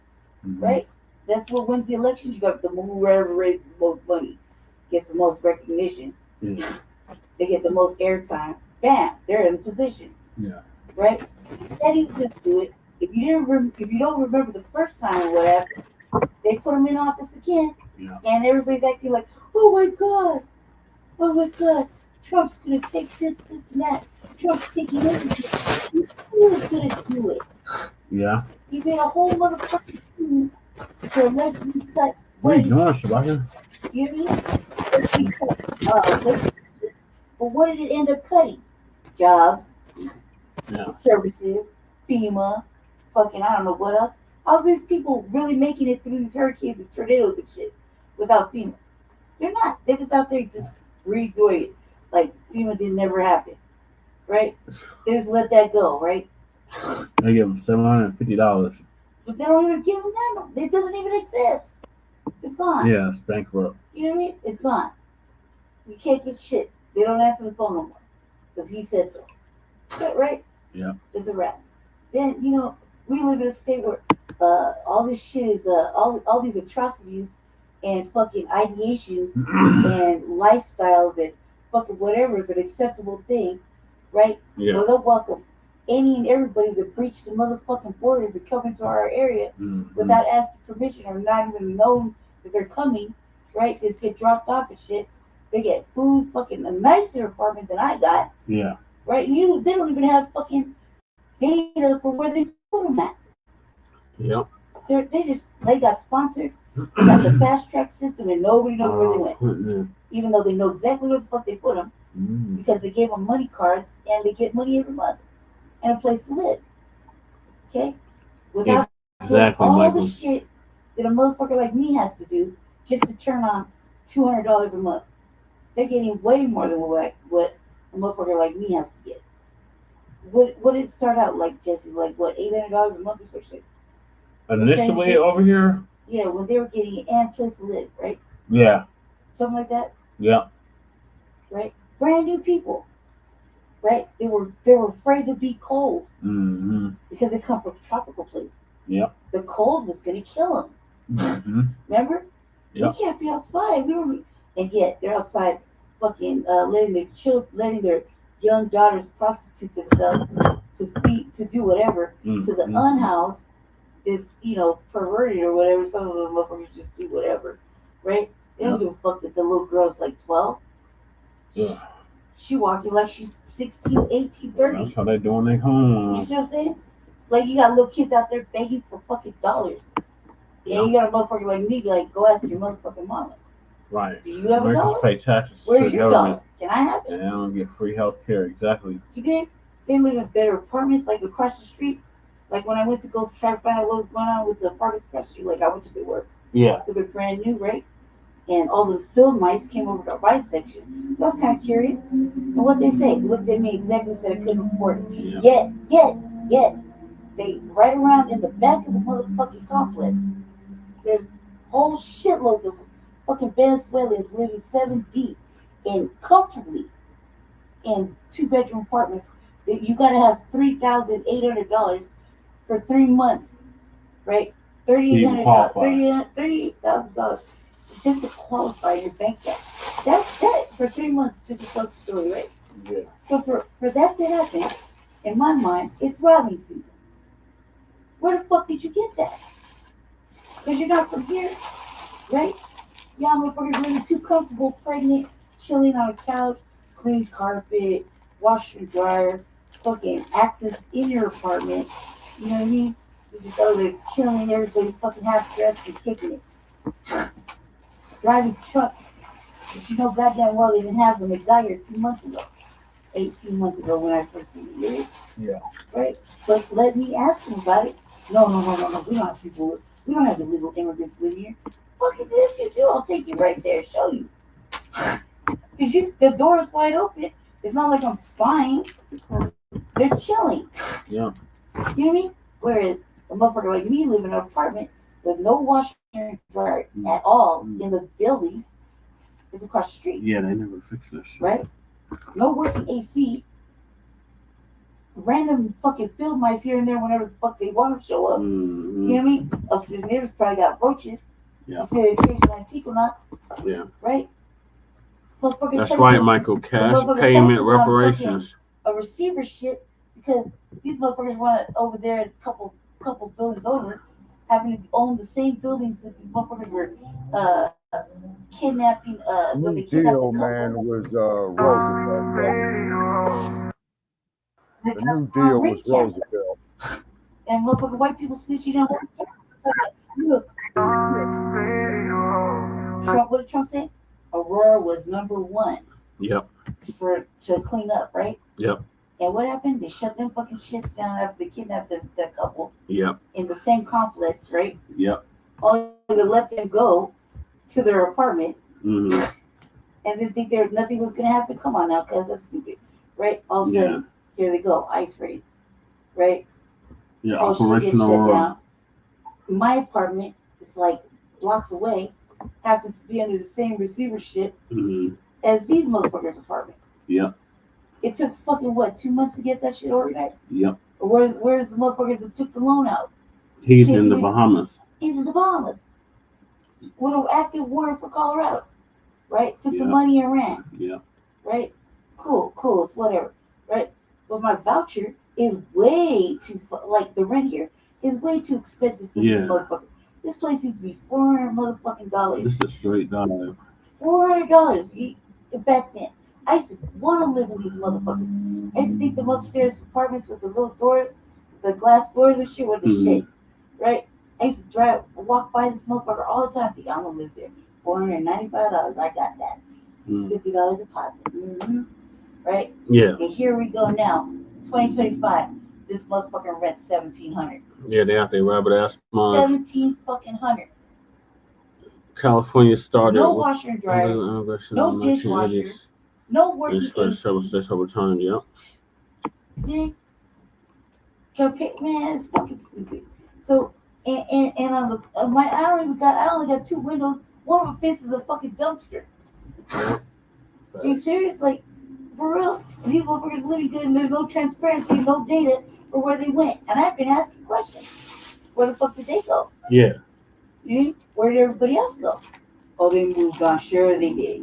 right? That's what wins the elections. You got whoever raises the most money gets the most recognition. Yeah. They get the most airtime. Bam, they're in position. Yeah. Right? He said he was going to do it. If you don't remember the first time what happened, they put him in office again, and everybody's acting like, oh my god, Trump's gonna take this, and that. Trump's taking everything. Who's gonna do it? Yeah. You made a whole motherfucking team to allegedly cut. What are you doing, Shabaka? You know what I mean? But what did it end up cutting? Jobs, services, FEMA, fucking I don't know what else. How's these people really making it through these hurricanes and tornadoes and shit without FEMA? They're not. They was out there just redoing it. Like FEMA didn't never happen. Right? They just let that go, right? They give them $750. But they don't even give them that. It doesn't even exist. It's gone. Yeah, it's bankrupt. You know what I mean? It's gone. You can't get shit. They don't answer the phone no more. Because he said so. Right? Yeah. It's a wrap. Then, you know, we live in a state where all this shit is, all these atrocities and fucking ideations and lifestyles and fucking whatever is an acceptable thing, right? Yeah. Well, they'll welcome any and everybody to breach the motherfucking borders and come into our area without asking permission or not even knowing that they're coming, right? Just get dropped off and shit. They get food, fucking a nicer apartment than I got. Yeah. Right? They don't even have fucking data for where they put them at. Yep. They got sponsored. They got the fast track system and nobody knows where they went. Even though they know exactly where the fuck they put them because they gave them money cards and they get money every month and a place to live. Okay? Without all the shit that a motherfucker like me has to do just to turn on $200 a month. They're getting way more than what a motherfucker like me has to get. What did it start out like, Jesse? Like what, $800 a month or some shit? Initially over here? Yeah, when they were getting it and place to live, right? Yeah. Something like that? Yeah. Right? Brand new people. Right? They were afraid to be cold. Because they come from tropical places. Yeah. The cold was gonna kill them. Remember? Yeah. You can't be outside. And yet they're outside fucking letting their young daughters prostitute themselves to do whatever to the unhoused that's, you know, perverted or whatever. Some of them motherfuckers just do whatever, right? They don't give a fuck that the little girl's like 12. Yeah. She walking like she's 16, 18, 30. That's how they doing their home. You see what I'm saying? Like you got little kids out there begging for fucking dollars. Yeah. And you got a motherfucker like me, like, go ask your motherfucking mama. Right. Do you have a Americans dollar? pay taxes Where's to the your government. dollar? Can I have it? And they don't get free health care. Exactly. You did? They live in better apartments, like across the street. Like when I went to go try to find out what was going on with the apartments across the street, like I went to the work. Yeah. Because they're brand new, right? And all the field mice came over to our buy section. So I was kind of curious. And what they say, looked at me exactly, said I couldn't afford it. Yeah. Yet, they right around in the back of the motherfucking complex, there's whole shitloads of fucking Venezuelans living 7 deep and comfortably in 2-bedroom apartments that you gotta have $3,800 for 3 months, right? $38,000 just to qualify your bank account. That's that for 3 months, just a social story, right? Yeah. So for that to happen, in my mind, it's robbing season. Where the fuck did you get that? Because you're not from here, right? Y'all motherfuckers really too comfortable, pregnant, chilling on a couch, clean carpet, washer and dryer, fucking access in your apartment. You know what I mean? You just over there chilling, everybody's fucking half dressed and kicking it. Driving trucks, but you know goddamn well they didn't have them. They got here 2 months ago. 18 months ago when I first came here. Yeah. Right? But let me ask them about it. No. We don't have people. We don't have illegal immigrants living here. Fucking yes, you do. I'll take you right there, show you. Because the door is wide open. It's not like I'm spying. They're chilling. Yeah. You know what I mean? Whereas a motherfucker like me live in an apartment with no washer and dryer at all in the building is across the street. Yeah, they never fixed this shit. Right? No working AC. Random fucking field mice here and there whenever the fuck they want to show up. You know what I mean? Upstairs neighbors probably got roaches. Yeah. Instead of occasional antico knocks. Yeah. Right? That's right, Michael. Cash payment reparations. A receivership because these motherfuckers want it over there a couple buildings over, having to own the same buildings that these motherfuckers were kidnapping. When they New kidnapped Deal, the man, couple. was Roosevelt. The New Deal was Roosevelt. And motherfucking white people snitching on her. Look. Trump, what did Trump say? Aurora was number one. Yep. To clean up, right? Yep. And what happened? They shut them fucking shits down after they kidnapped that couple. Yep. In the same complex, right? Yep. All they let them go to their apartment. Mm-hmm. And then think nothing was gonna happen. Come on now, cuz that's stupid, right? All of a sudden, here they go, ICE raids, right? Yeah, all shit gets operational. shut down. My apartment is like blocks away, happens to be under the same receivership as these motherfuckers' apartment. Yep. It took fucking what, 2 months to get that shit organized? Yep. Where's the motherfucker that took the loan out? He's in the Bahamas. He's in the Bahamas. With an active warrant for Colorado. Right? Took the money and ran. Yeah. Right? Cool, it's whatever. Right? But my voucher is way too, like the rent here is way too expensive for these motherfuckers. This place used to be $400 motherfucking dollars. This is a straight dollar. $400 back then. I used to want to live in these motherfuckers. I used to think them upstairs apartments with the little doors, the glass doors and shit were the shit. Right? I used to walk by this motherfucker all the time, think I'm gonna live there. $495, I got that. $50 deposit. Right? Yeah. And here we go now, 2025. This motherfucking rent $1,700. Yeah, they out there rabbit ass mine. $1,700. California started no washer and dryer, no dishwasher, no working service over time. Yep. Yeah. Man, it's fucking stupid. So and on my I only got 2 windows. One of them faces a fucking dumpster. Are you serious? Like, for real? And these motherfuckers living good and there's no transparency, no data for where they went. And I've been asking questions. Where the fuck did they go? Yeah. Where did everybody else go? Oh, they moved on. Sure they did.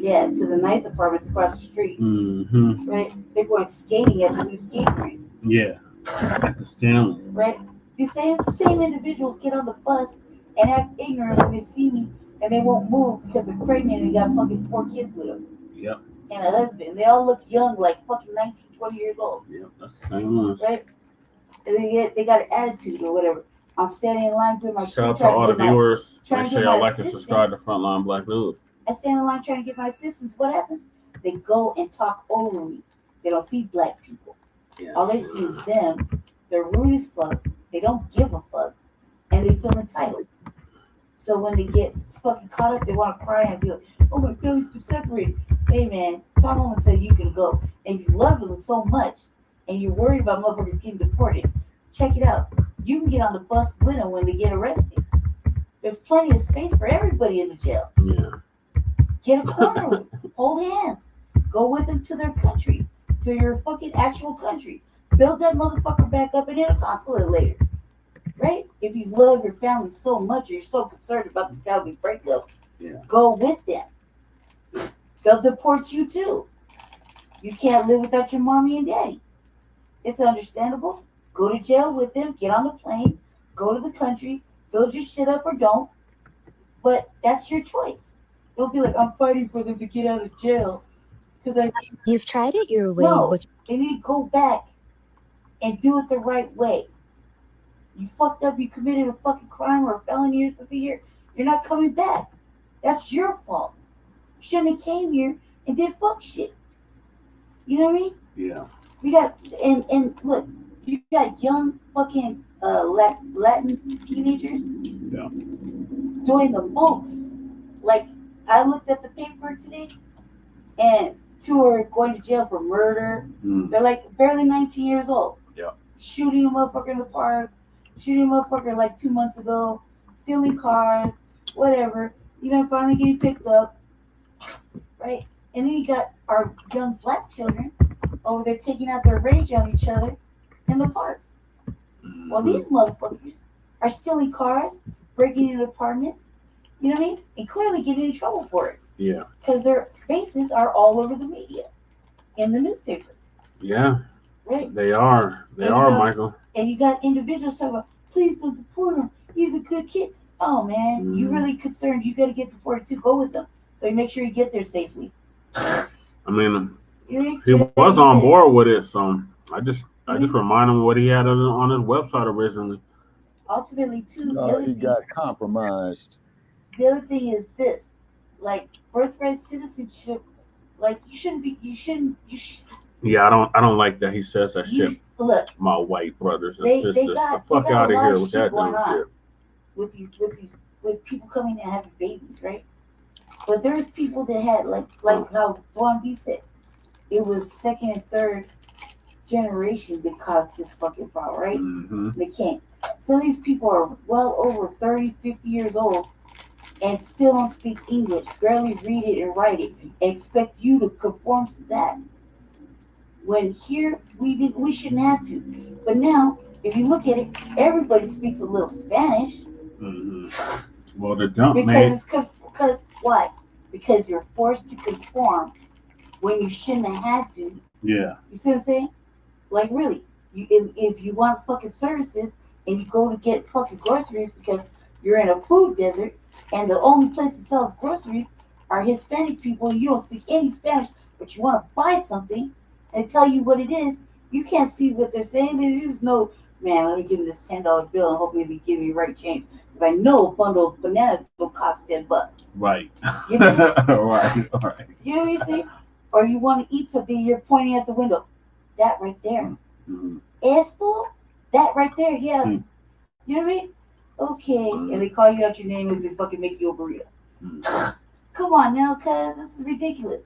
Yeah, to the nice apartments across the street. Right? They're going skating at the new skate rink. Yeah. At the Stanley. Right? The same individuals get on the bus and act ignorant when they see me and they won't move because they're pregnant and got fucking 4 kids with them. Yep. And a husband. They all look young, like fucking 19, 20 years old. Yep, that's the same ones. Right? And they got an attitude or whatever. I'm standing in line doing my shit. Shout out to all the viewers. Make sure y'all like and subscribe to Frontline Black News. I stand in line trying to get my assistance. What happens? They go and talk over me. They don't see black people. Yes. All they see is them. They're rude as fuck. They don't give a fuck. And they feel entitled. So when they get fucking caught up, they want to cry and be like, oh, my feelings are separated. Hey, man, come home and say you can go. And if you love them so much and you're worried about motherfuckers getting deported, check it out. You can get on the bus with them when they get arrested. There's plenty of space for everybody in the jail. Yeah. Get a corner. Hold hands. Go with them to their country, to your fucking actual country. Build that motherfucker back up and in a consulate later. Right? If you love your family so much or you're so concerned about the family breakup, go with them. They'll deport you too. You can't live without your mommy and daddy. It's understandable. Go to jail with them, get on the plane, go to the country, build your shit up or don't. But that's your choice. Don't be like, I'm fighting for them to get out of jail. You've tried it your way. No, they need to go back and do it the right way. You fucked up, you committed a fucking crime or a felony or something here. You're not coming back. That's your fault. You shouldn't have came here and did fuck shit. You know what I mean? Yeah. We got, and look, you got young fucking Latin teenagers doing the most. Like, I looked at the paper today, and 2 are going to jail for murder. They're like barely 19 years old. Yeah. Shooting a motherfucker in the park, shooting a motherfucker like 2 months ago, stealing cars, whatever. Finally getting picked up, right? And then you got our young black children over there taking out their rage on each other in the park. Well, these motherfuckers are stealing cars, breaking into apartments, you know what I mean? And clearly getting in trouble for it. Yeah. Because their faces are all over the media, in the newspaper. Yeah. Right? They are. They are, Michael. And you got individuals talking about, please don't deport him. He's a good kid. oh man, you really concerned? You gotta get deported too. Go with them, so you make sure you get there safely. I mean, he was on board with it, so I just remind him what he had on his website originally. Ultimately, too, he got compromised. The other thing is this, like birthright citizenship, like you shouldn't. Yeah, I don't like that he says that shit. Look, my white brothers and sisters, the fuck out of here with that dumb shit. With people coming in and having babies, right? But there's people that had like how Juan B said, it was second and third generation that caused this fucking problem, right? Mm-hmm. They can't. Some of these people are well over 30, 50 years old and still don't speak English, barely read it and write it, and expect you to conform to that. When here we shouldn't have to. But now, if you look at it, everybody speaks a little Spanish. Mm-hmm. Well, the dump man. Because why? Because you're forced to conform when you shouldn't have had to. Yeah. You see what I'm saying? Like really, if you want fucking services and you go to get fucking groceries because you're in a food desert and the only place that sells groceries are Hispanic people, and you don't speak any Spanish, but you want to buy something and tell you what it is, you can't see what they're saying. They just know, man, let me give them this $10 bill and hopefully they give me the right change. Because I know a bundle of bananas will cost $10. Right. You know? right. You know what you see? Or you want to eat something, you're pointing at the window. That right there. Mm-hmm. Esto? That right there, yeah. Mm-hmm. You know what I mean? Okay. And they call you out your name as they fucking make you a burrito. Mm-hmm. Come on now, cuz this is ridiculous.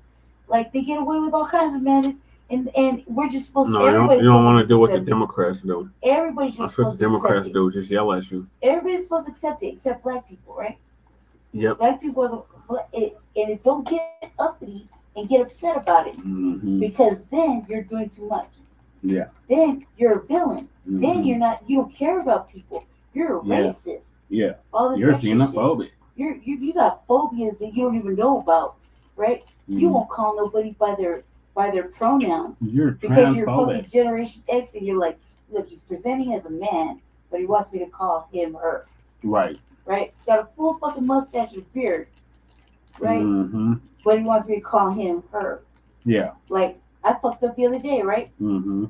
Like they get away with all kinds of madness. And we're just supposed to. No, you don't want to do what the Democrats do. Everybody's just supposed to. That's what the Democrats do. Just yell at you. Everybody's supposed to accept it, except black people, right? Yep. Black people are and don't get uppity and get upset about it, because then you're doing too much. Yeah. Then you're a villain. Then you're not. You don't care about people. You're a racist. Yeah. All this you're xenophobic. You got phobias that you don't even know about, right? You won't call nobody by their pronouns. Because you're fucking Generation X and you're like, look, he's presenting as a man, but he wants me to call him her. Right. Right? Got a full fucking mustache and beard. Right? Mm-hmm. But he wants me to call him her. Yeah. Like, I fucked up the other day, right? Mm-hmm.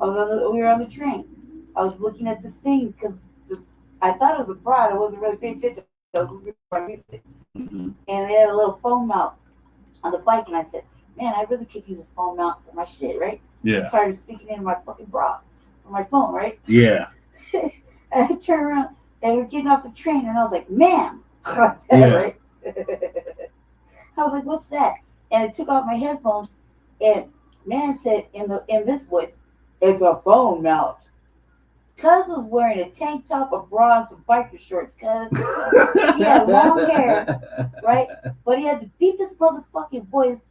We were on the train. I was looking at this thing because I thought it was a broad. I wasn't really paying attention. I was listening to my music. Mm-hmm. And they had a little phone mount on the bike, and I said, man, I really could use a phone mount for my shit, right? Yeah. I'm tired of sticking in my fucking bra on my phone, right? Yeah. And I turned around, they were getting off the train, and I was like, ma'am. Right? I was like, what's that? And I took off my headphones, and man said in this voice, it's a phone mount. Cuz was wearing a tank top, a bra, and some biker shorts, cuz he had long hair, right? But he had the deepest motherfucking voice,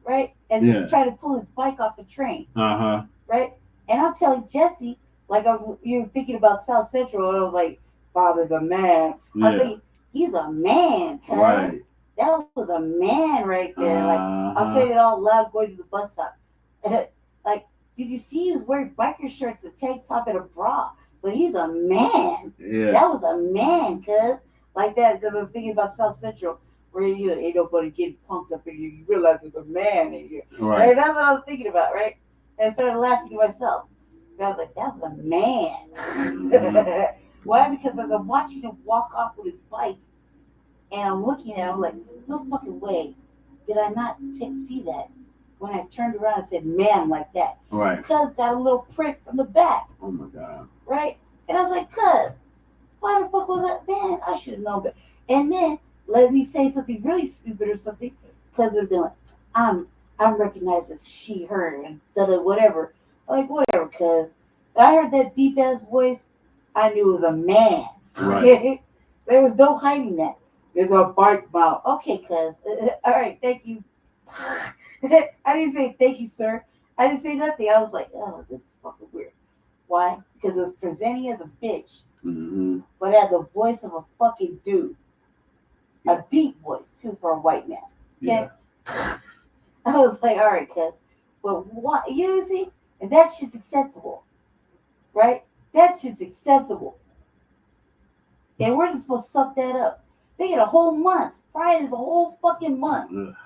right? And he's trying to pull his bike off the train. Uh-huh. Right? And I'm telling Jesse, like you were thinking about South Central, and I was like, Bob is a man. Yeah. I was thinking, he's a man, cuz. Right. That was a man right there. Like, I'll say it all loud going to the bus stop. Like, did you see he was wearing biker shorts, a tank top, and a bra? But he's a man. Yeah. That was a man, cuz. Like that, because I'm thinking about South Central, where you ain't nobody getting pumped up in you. You realize there's a man in you. Right. And that's what I was thinking about, right? And I started laughing to myself. And I was like, that was a man. Why? Because as I'm watching him walk off with his bike, and I'm looking at him, I'm like, no fucking way did I not see that when I turned around and said man like that. Right. Cuz got a little prick from the back. Oh my God. Right? And I was like, cuz, why the fuck was that? Man, I should have known better. And then let me say something really stupid or something, because they're like, I'm recognized as she, her, and whatever. I'm like, whatever, cuz. I heard that deep ass voice, I knew it was a man. Right. There was no hiding that. There's a bike mount. Okay, cuz. All right, thank you. I didn't say thank you, sir. I didn't say nothing. I was like, oh, this is fucking weird. Why? Because it was presenting as a bitch, but had the voice of a fucking dude. A deep voice, too, for a white man. Okay? Yeah. I was like, all right, cuz. But what? You know what I'm saying? And that shit's acceptable. Right? That shit's acceptable. And we're just supposed to suck that up. They get a whole month. Pride is a whole fucking month,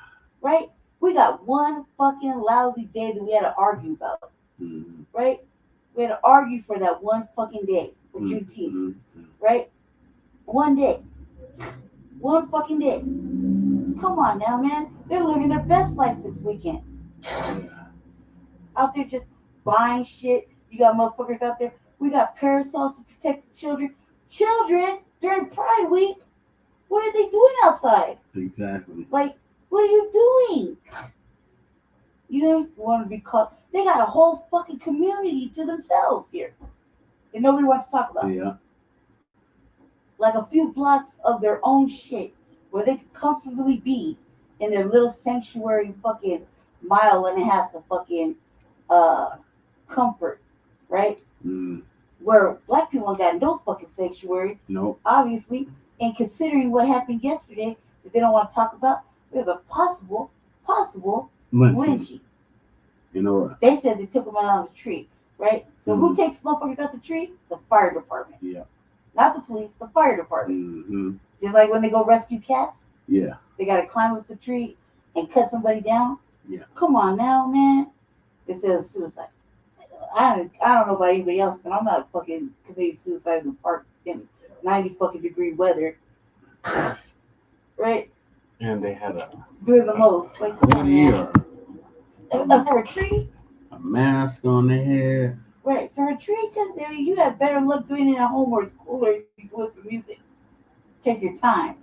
right? We got one fucking lousy day that we had to argue about, right? We had to argue for that one fucking day for Juneteenth, right? One day. One fucking day. Come on now, man. They're living their best life this weekend. Out there just buying shit. You got motherfuckers out there. We got parasols to protect the children. Children, during Pride Week, what are they doing outside? Exactly. Like, what are you doing? You don't want to be caught. They got a whole fucking community to themselves here. And nobody wants to talk about it. Yeah. Like a few blocks of their own shit where they could comfortably be in their little sanctuary fucking mile and a half of fucking comfort, right? Where black people ain't got no fucking sanctuary. Nope. Obviously, and considering what happened yesterday that they don't want to talk about, there's a possible lynching. You know what? They said they took them out on the tree, right? So who takes motherfuckers out the tree? The fire department. Yeah. Not the police, the fire department. Just like when they go rescue cats. Yeah. They got to climb up the tree and cut somebody down. Yeah. Come on now, man. It says suicide. I don't know about anybody else, but I'm not fucking committing suicide in the park in 90 fucking degree weather. Right? And they had doing the most. Like, come on, man. For a tree? A mask on their head. Right. For a tree, because you had better luck doing it at home where it's cooler. You can listen to music. Take your time.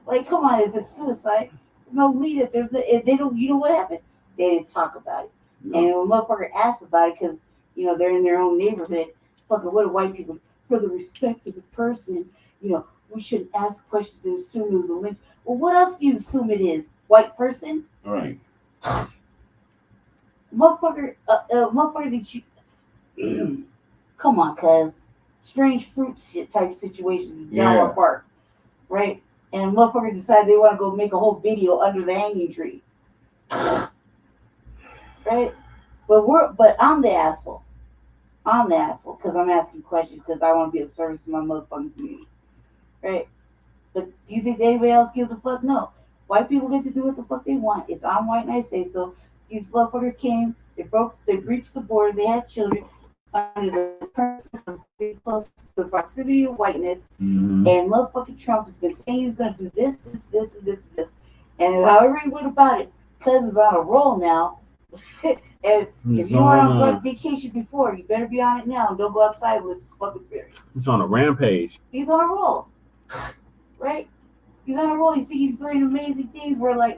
Like, come on, if it's suicide, there's no lead up. If they don't, you know what happened? They didn't talk about it. No. And when a motherfucker asked about it, because, they're in their own neighborhood, fucking what do white people, for the respect of the person, we shouldn't ask questions to assume it was a lynch. Well, what else do you assume it is? White person? All right. Motherfucker, did you... Come on, cuz. Strange fruit shit type situations is down our park. Right? And motherfucker decided they want to go make a whole video under the hanging tree. Right? But I'm the asshole. I'm the asshole because I'm asking questions because I want to be of service to my motherfucking community. Right? But do you think anybody else gives a fuck? No. White people get to do what the fuck they want. It's I'm white and I say so. These motherfuckers came, they breached the border, they had children under the purpose of being close to the proximity of whiteness. And motherfucking Trump has been saying he's gonna do this, and this. And however he went about it, cuz is on a roll now. And if you weren't on vacation before, you better be on it now. Don't go outside unless it's fucking serious. He's on a rampage. He's on a roll. Right? He's on a roll. You think he's doing amazing things where like,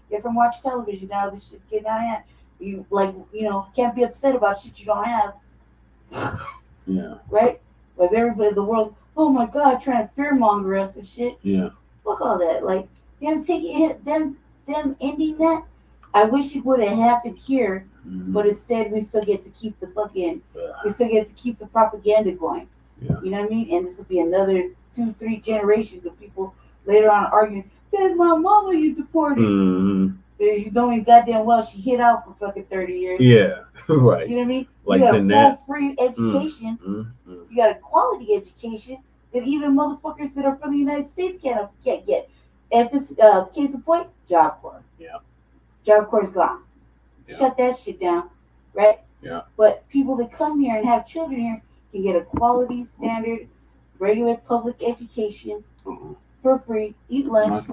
yes, I'm watching television now. This shit's getting out of hand. You can't be upset about shit you don't have. Yeah. Right? Because everybody in the world, oh my God, trying to fearmonger us and shit. Yeah. Fuck all that. Like, them taking it, them ending that. I wish it would have happened here, but instead we still get to keep the propaganda going. Yeah. You know what I mean? And this will be another 2-3 generations of people later on arguing, there's my mama you deported. Because you know goddamn well she hid out for fucking 30 years. Yeah, right. You know what I mean? Like you got Jeanette. full free education. You got a quality education that even motherfuckers that are from the United States can't get. And if it's case in point, Job Corps. Yeah. Job Corps is gone. Yeah. Shut that shit down, right? Yeah. But people that come here and have children here can get a quality, standard, regular public education for free, eat lunch,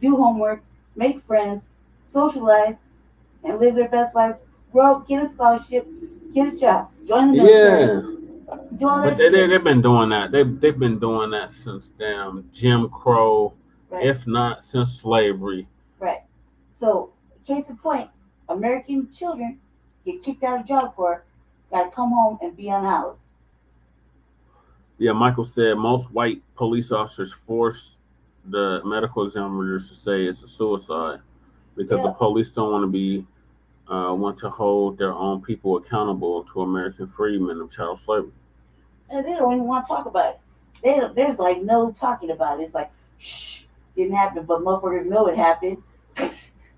do homework, make friends, socialize, and live their best lives. Grow up, get a scholarship, get a job, join the military. Do all that shit. They've been doing that. They've been doing that since damn Jim Crow, right. If not since slavery. Right. So, case in point, American children get kicked out of Job Corps, got to come home and be unhoused. Yeah, Michael said most white police officers force the medical examiners to say it's a suicide because the police don't want to hold their own people accountable to American freedmen of child slavery. And they don't even want to talk about it. There's like no talking about it. It's like, shh, didn't happen, but motherfuckers know it happened.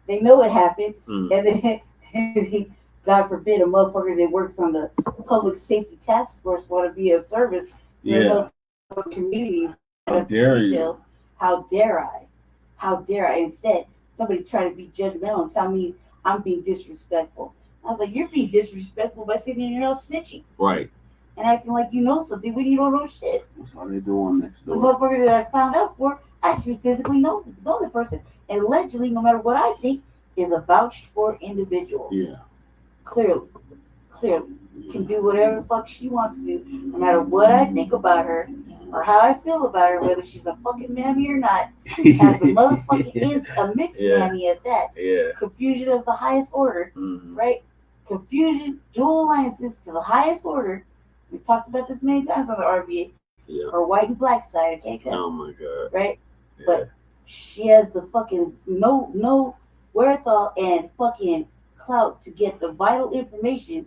They know it happened, and then God forbid a motherfucker that works on the public safety task force want to be of service to the community How dare details. you? How dare I? How dare I? Instead, somebody try to be judgmental and tell me I'm being disrespectful. I was like, you're being disrespectful by sitting in your house snitching. Right. And acting like you know something when you don't know shit. That's how they doing next The door. motherfucker that I found out for actually physically know the person. And allegedly, no matter what I think, is a vouched for individual. Yeah. Clearly. Can do whatever the fuck she wants to do, no matter what I think about her or how I feel about her, whether she's a fucking mammy or not. As the motherfucker is a mixed mammy at that. Yeah. Confusion of the highest order, right? Confusion, dual alliances to the highest order. We've talked about this many times on the RBA. Yeah. Or white and black side, okay? Oh my god. Right? Yeah. But she has the fucking no wherewithal and fucking clout to get the vital information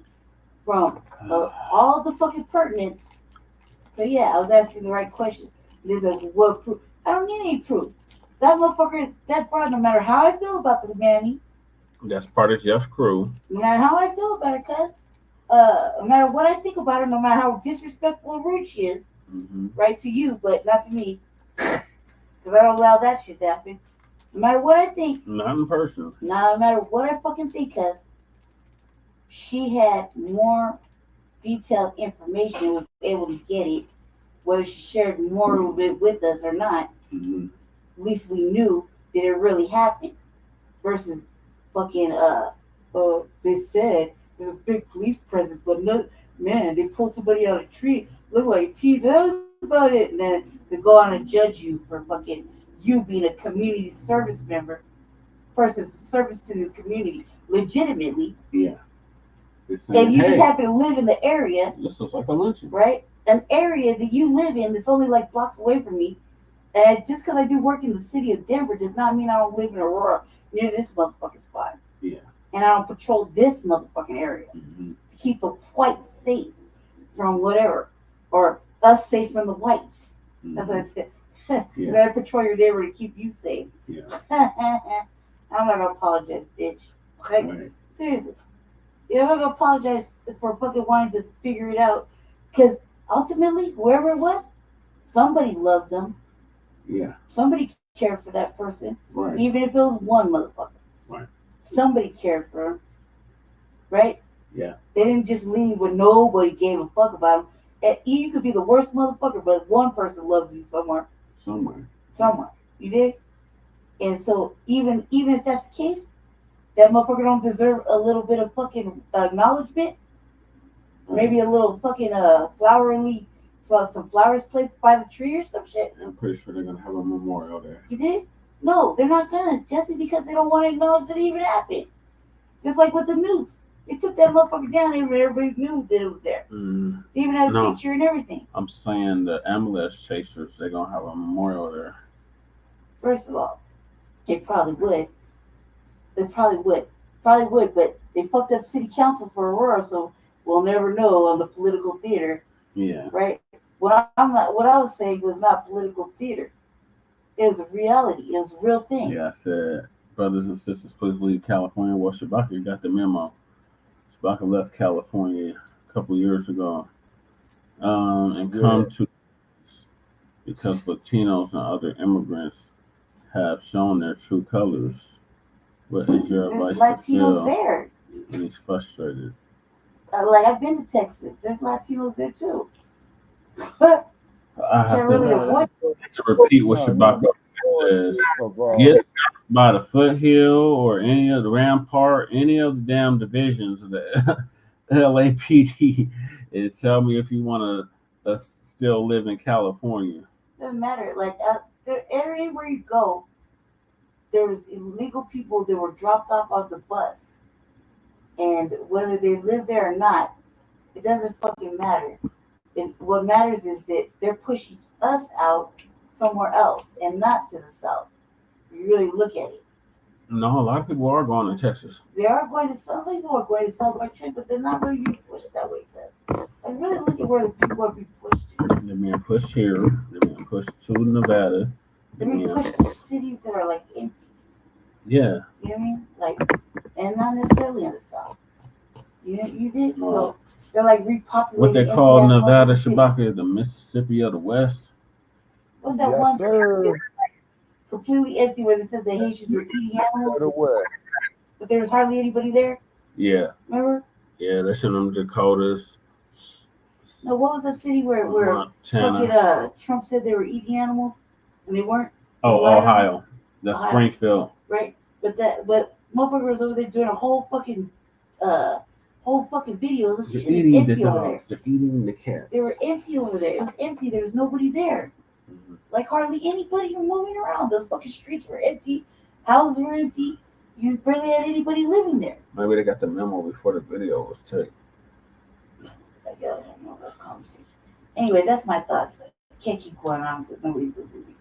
from all the fucking pertinence. So yeah, I was asking the right question. There's a what proof? I don't need any proof. That motherfucker, that part, no matter how I feel about the mammy, that's part of Jeff's crew. no matter how I feel about her, cuz, no matter what I think about her, no matter how disrespectful or rude she is, right, to you, but not to me, because I don't allow that shit to happen. No matter what I think, Not in person. no matter what I fucking think, cuz, she had more detailed information, was able to get it, whether she shared more of it with us or not. At least we knew that it really happened. Versus fucking they said there's a big police presence, but no, man, they pulled somebody out of a tree, look like T. That was about it, and then they go on and judge you for fucking you being a community service member, person service to the community, legitimately. Yeah. And you just happen to live in the area. This looks like a lynching. Right? An area that you live in that's only like blocks away from me. And just because I do work in the city of Denver does not mean I don't live in Aurora near this motherfucking spot. Yeah. And I don't patrol this motherfucking area to keep the whites safe from whatever. Or us safe from the whites. That's what I said. Yeah. I patrol your neighborhood to keep you safe. Yeah. I'm not going to apologize, bitch. Like, Right. seriously. You're not gonna apologize for fucking wanting to figure it out, because ultimately, whoever it was, somebody loved them. Yeah. Somebody cared for that person, Right. even if it was one motherfucker. Right. Somebody cared for him, right? Yeah. They didn't just leave when nobody gave a fuck about him. And you could be the worst motherfucker, but one person loves you somewhere. Somewhere. You did? And so even if that's the case, that motherfucker don't deserve a little bit of fucking acknowledgement. Maybe a little fucking some flowers placed by the tree or some shit. I'm pretty sure they're gonna have a memorial there. You did? No, they're not gonna, Jesse, because they don't want to acknowledge that it even happened. Just like with the news. They took that motherfucker down and everybody knew that it was there. They even had a picture and everything. I'm saying the ambulance chasers, they're gonna have a memorial there. First of all, they probably would. They probably would, but they fucked up city council for Aurora, so we'll never know on the political theater. Yeah. Right? What I was saying was not political theater. It was a reality. It was a real thing. Yeah, I said, brothers and sisters, please leave California. Well, Shabaka got the memo. Shabaka left California a couple years ago. And come to because Latinos and other immigrants have shown their true colors. What is your advice to Phil? There. And he's frustrated. Like, I've been to Texas. There's Latinos there too. I have to repeat what Shabaka says. Get by the foothill or any of the rampart, any of the damn divisions of the LAPD, and tell me if you want to still live in California. Doesn't matter. Like, everywhere you go, there's illegal people that were dropped off of the bus. And whether they live there or not, it doesn't fucking matter. What matters is that they're pushing us out somewhere else and not to the south. You really look at it. No, a lot of people are going to Texas. They are going to, some people are going to South by train, but they're not really being pushed that way. And really look at where the people are being pushed to. They're being pushed here. They're being pushed to Nevada. They're being pushed to cities that are like empty. Yeah. You know what I mean? Like, and not necessarily in the south. You did? So they're like repopulating. What they call Nevada, Shabaka, the Mississippi of the West. What's that one? Completely empty where they said the Haitians were eating animals. But there was hardly anybody there. Yeah. Remember? Yeah, they sent them to Dakotas. No, what was the city where Trump said they were eating animals and they weren't? Oh, Ohio. That's Springfield. Right. But motherfucker was over there doing a whole fucking video. They're eating the dogs. They're eating the cats. They were empty over there. It was empty. There was nobody there. Mm-hmm. Like hardly anybody moving around. Those fucking streets were empty. Houses were empty. You barely had anybody living there. Maybe they got the memo before the video was taken. I don't know that conversation. Anyway, that's my thoughts. I can't keep going on because nobody's listening.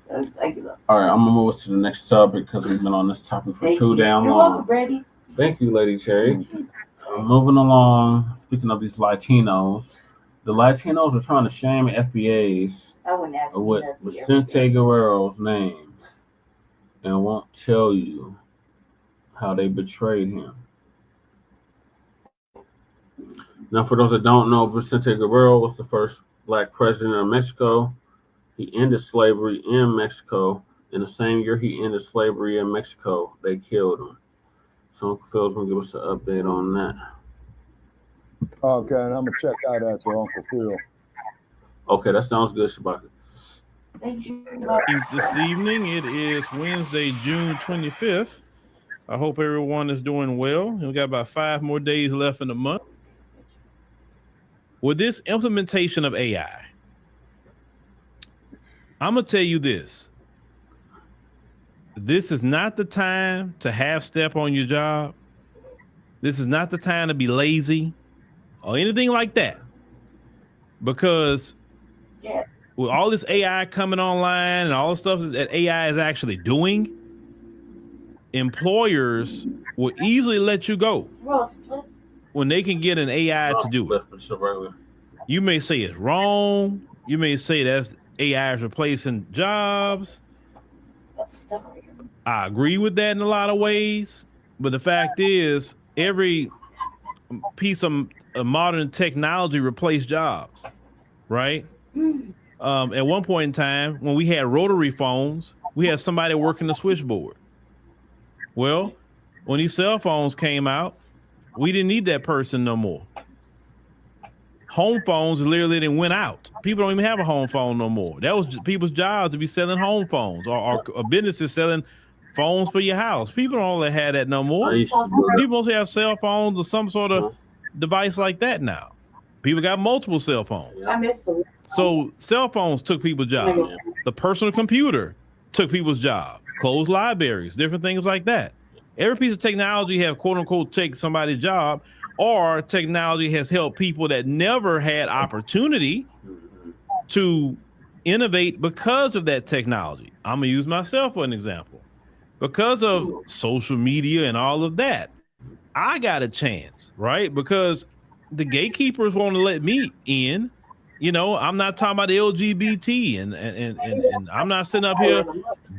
So I give up. All right, I'm gonna move us to the next topic because we've been on this topic for too damn long. You're welcome, Brady. Thank you, Lady Cherry. Moving along. Speaking of these Latinos, the Latinos are trying to shame FBAs with Vicente Guerrero's name and won't tell you how they betrayed him. Now, for those that don't know, Vicente Guerrero was the first Black president of Mexico. He ended slavery in Mexico. In the same year he ended slavery in Mexico, they killed him. So Uncle Phil's going to give us an update on that. Okay, and I'm going to check out after Uncle Phil. Okay, that sounds good, Shabaka. Thank you. This evening, it is Wednesday, June 25th. I hope everyone is doing well. We've got about 5 more days left in the month. With this implementation of AI, I'm going to tell you this. This is not the time to half step on your job. This is not the time to be lazy or anything like that. Because with all this AI coming online and all the stuff that AI is actually doing, employers will easily let you go when they can get an AI to do it. You may say it's wrong. You may say that's AI is replacing jobs. I agree with that in a lot of ways, but the fact is, every piece of modern technology replaced jobs, right? At one point in time, when we had rotary phones, we had somebody working the switchboard. Well, when these cell phones came out, we didn't need that person no more. Home phones literally didn't went out. People don't even have a home phone no more. That was people's job to be selling home phones or businesses selling phones for your house. People don't really have that no more. People mostly have cell phones or some sort of device like that now. People got multiple cell phones. So cell phones took people's jobs. The personal computer took people's jobs. Closed libraries, different things like that. Every piece of technology has quote unquote take somebody's job, or technology has helped people that never had opportunity to innovate because of that technology. I'm gonna use myself for an example. Because of social media and all of that, I got a chance, right? Because the gatekeepers want to let me in. You know, I'm not talking about the LGBT and I'm not sitting up here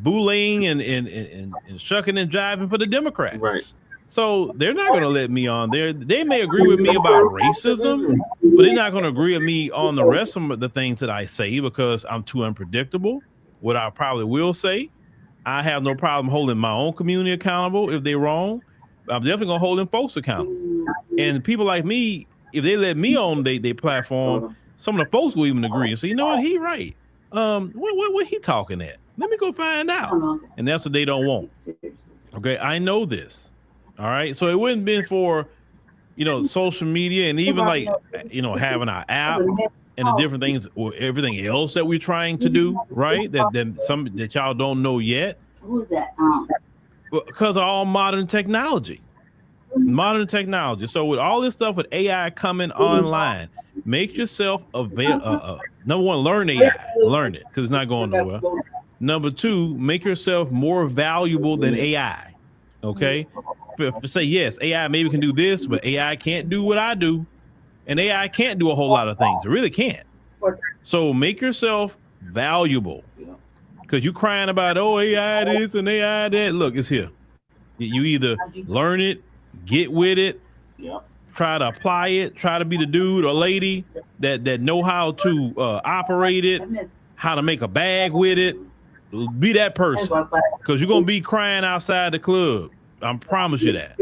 bullying and shucking and jiving for the Democrats. Right. So they're not going to let me on there. They may agree with me about racism, but they're not going to agree with me on the rest of the things that I say because I'm too unpredictable. What I probably will say, I have no problem holding my own community accountable if they're wrong. I'm definitely going to hold them folks accountable. And people like me, if they let me on their platform, some of the folks will even agree and say, you know what, he right. What he talking at? Let me go find out. And that's what they don't want. Okay, I know this. All right, so it wouldn't been for, you know, social media and even like, you know, having our app and the different things or everything else that we're trying to do, right? That y'all don't know yet. Who's that? Because of all modern technology. Modern technology. So with all this stuff with AI coming online, make yourself available. Number one, learn AI. Learn it because it's not going nowhere. Number two, make yourself more valuable than AI. Okay? Say yes, AI maybe can do this, but AI can't do what I do. And AI can't do a whole lot of things. It really can't. So make yourself valuable. Because you're crying about, oh, AI this and AI that. Look, it's here. You either learn it, get with it, try to apply it, try to be the dude or lady that know how to operate it, how to make a bag with it. Be that person, because you're gonna be crying outside the club. I promise you that.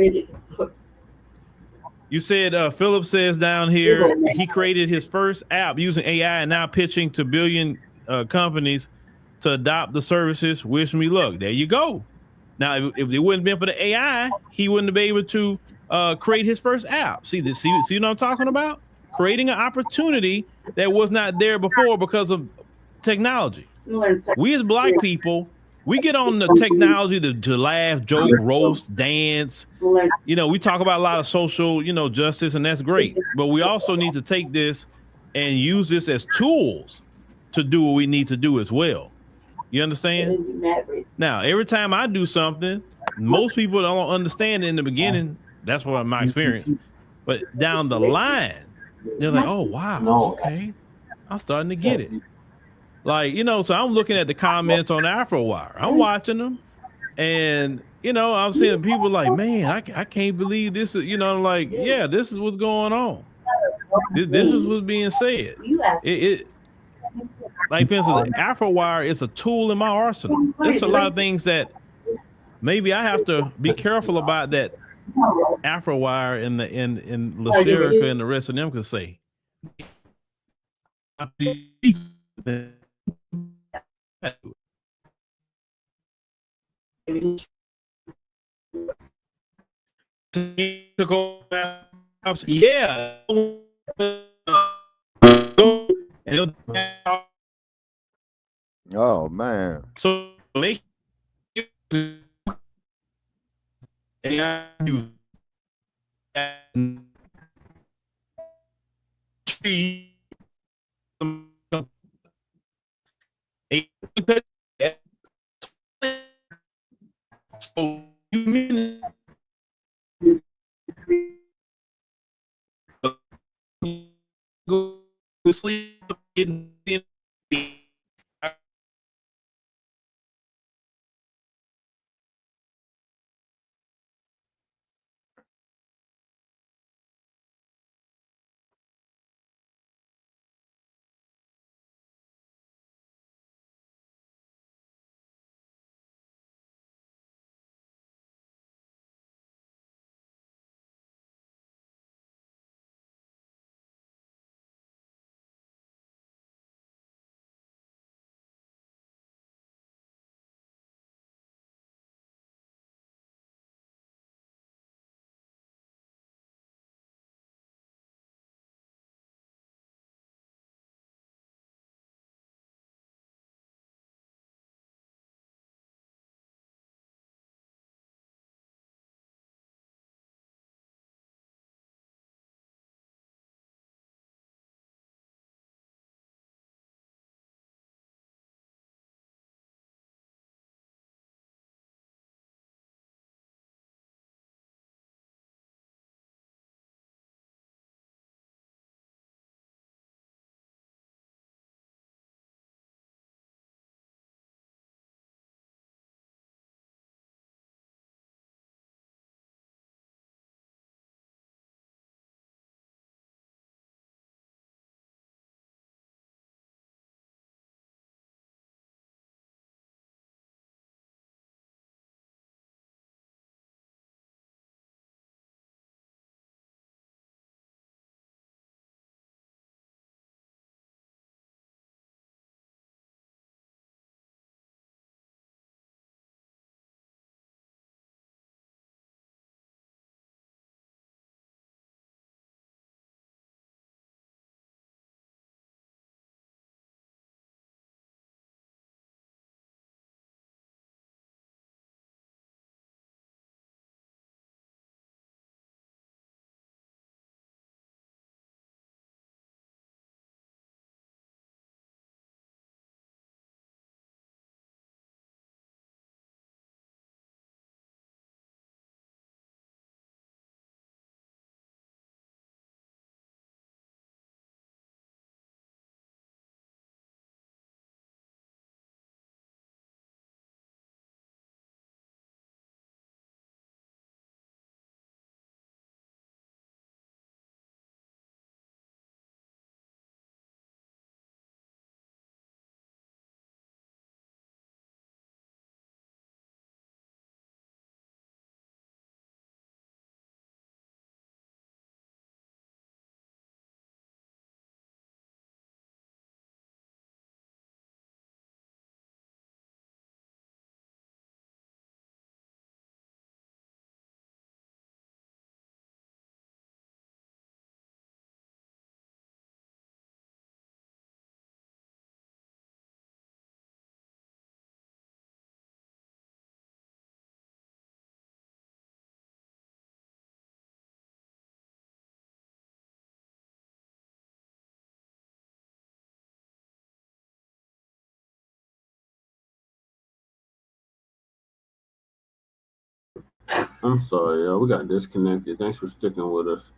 You said Philip says down here he created his first app using AI and now pitching to billion companies to adopt the services. Wish me luck. There you go. Now, if it wouldn't have been for the AI, he wouldn't have been able to create his first app. See what I'm talking about? Creating an opportunity that was not there before because of technology. We as Black people, we get on the technology to laugh, joke, roast, dance. You know, we talk about a lot of social, justice, and that's great. But we also need to take this and use this as tools to do what we need to do as well. You understand? Now, every time I do something, most people don't understand it in the beginning. That's what my experience. But down the line, they're like, oh, wow, okay. I'm starting to get it. Like, so I'm looking at the comments on AfroWire. I'm watching them. And, I'm seeing people like, man, I can't believe this is, like, yeah, this is what's going on. This is what's being said. Like, for instance, AfroWire is a tool in my arsenal. There's a lot of things that maybe I have to be careful about that AfroWire and LaSherica and the rest of them could say. Yeah. Oh man. So make so you mean go to sleep in I'm sorry, y'all. We got disconnected. Thanks for sticking with us.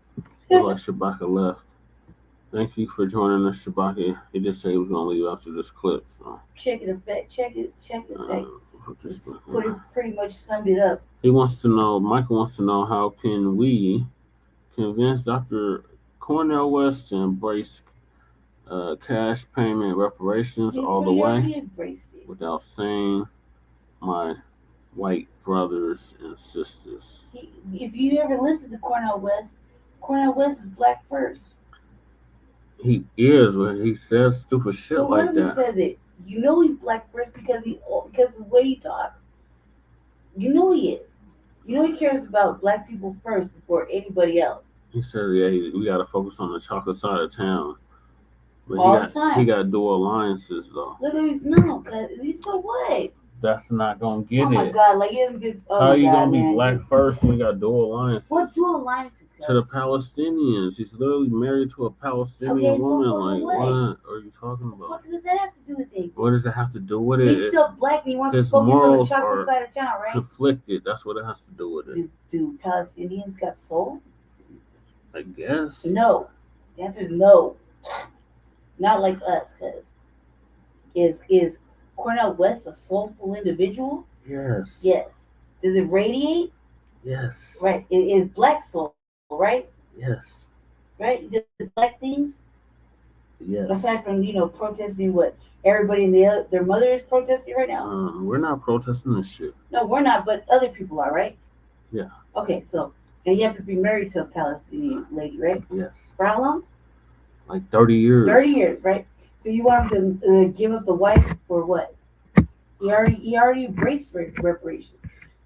Look like Shabaka left. Thank you for joining us, Shabaka. He just said he was going to leave after this clip. So. Check it effect. Check it effect. Pretty much summed it up. He wants to know, Michael wants to know, how can we convince Dr. Cornel West to embrace cash payment reparations all the way without saying my white brothers and sisters? If you ever listen to Cornel West is black first. He is, when he says stupid shit so like that. He says it. You know he's black first because of the way he talks. You know he is. You know he cares about black people first before anybody else. He said, yeah, we got to focus on the chocolate side of town. But all the time. He got to do alliances, though. Look, no, so what? That's not going to get it. Oh, my God. Like, he hasn't been, how are you going to be black first when you got dual alliances? What dual alliances? To the Palestinians. He's literally married to a Palestinian woman. Like, what are you talking about? What does that have to do with it? What does it have to do with it? He's still black and he wants to focus on the chocolate side of town, right? Conflicted. That's what it has to do with it. Do Palestinians got soul? I guess. No. The answer is no. Not like us, because is Cornel West a soulful individual? Yes. Yes. Does it radiate? Yes. Right. It is black soul, right? Yes. Right? Does black things? Yes. Aside from, protesting what? Everybody and their mother is protesting right now? We're not protesting this shit. No, we're not, but other people are, right? Yeah. Okay, so, and he happens to be married to a Palestinian lady, right? Yes. For how long? Like 30 years. 30 years, right? So you want him to give up the wife for what? He already embraced for reparations.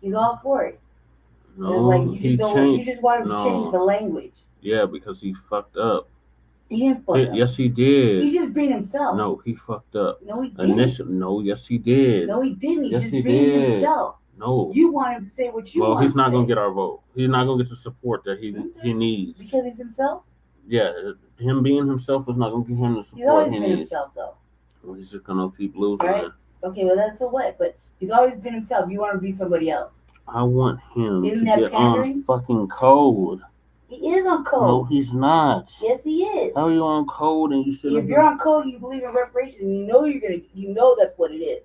He's all for it. No, you just want him to change the language. Yeah, because he fucked up. He didn't fuck up. Yes, he did. He's just being himself. No, he fucked up. No, he didn't. No, yes, he did. No, he didn't. He's yes, just he being did. himself. No. You want him to say what you want. Well, he's not going to get our vote. He's not going to get the support that he needs. Because he's himself? Yeah, him being himself is not going to give him the support he's always he been needs. Himself, though. Well, he's just going to keep losing. Right? Okay, well, that's so what? But he's always been himself. You want him to be somebody else. I want him Isn't to that get pandering? on fucking code. He is on code. No, he's not. Yes, he is. How are you on code and you sit If you're on code and you believe in reparations, you know that's what it is.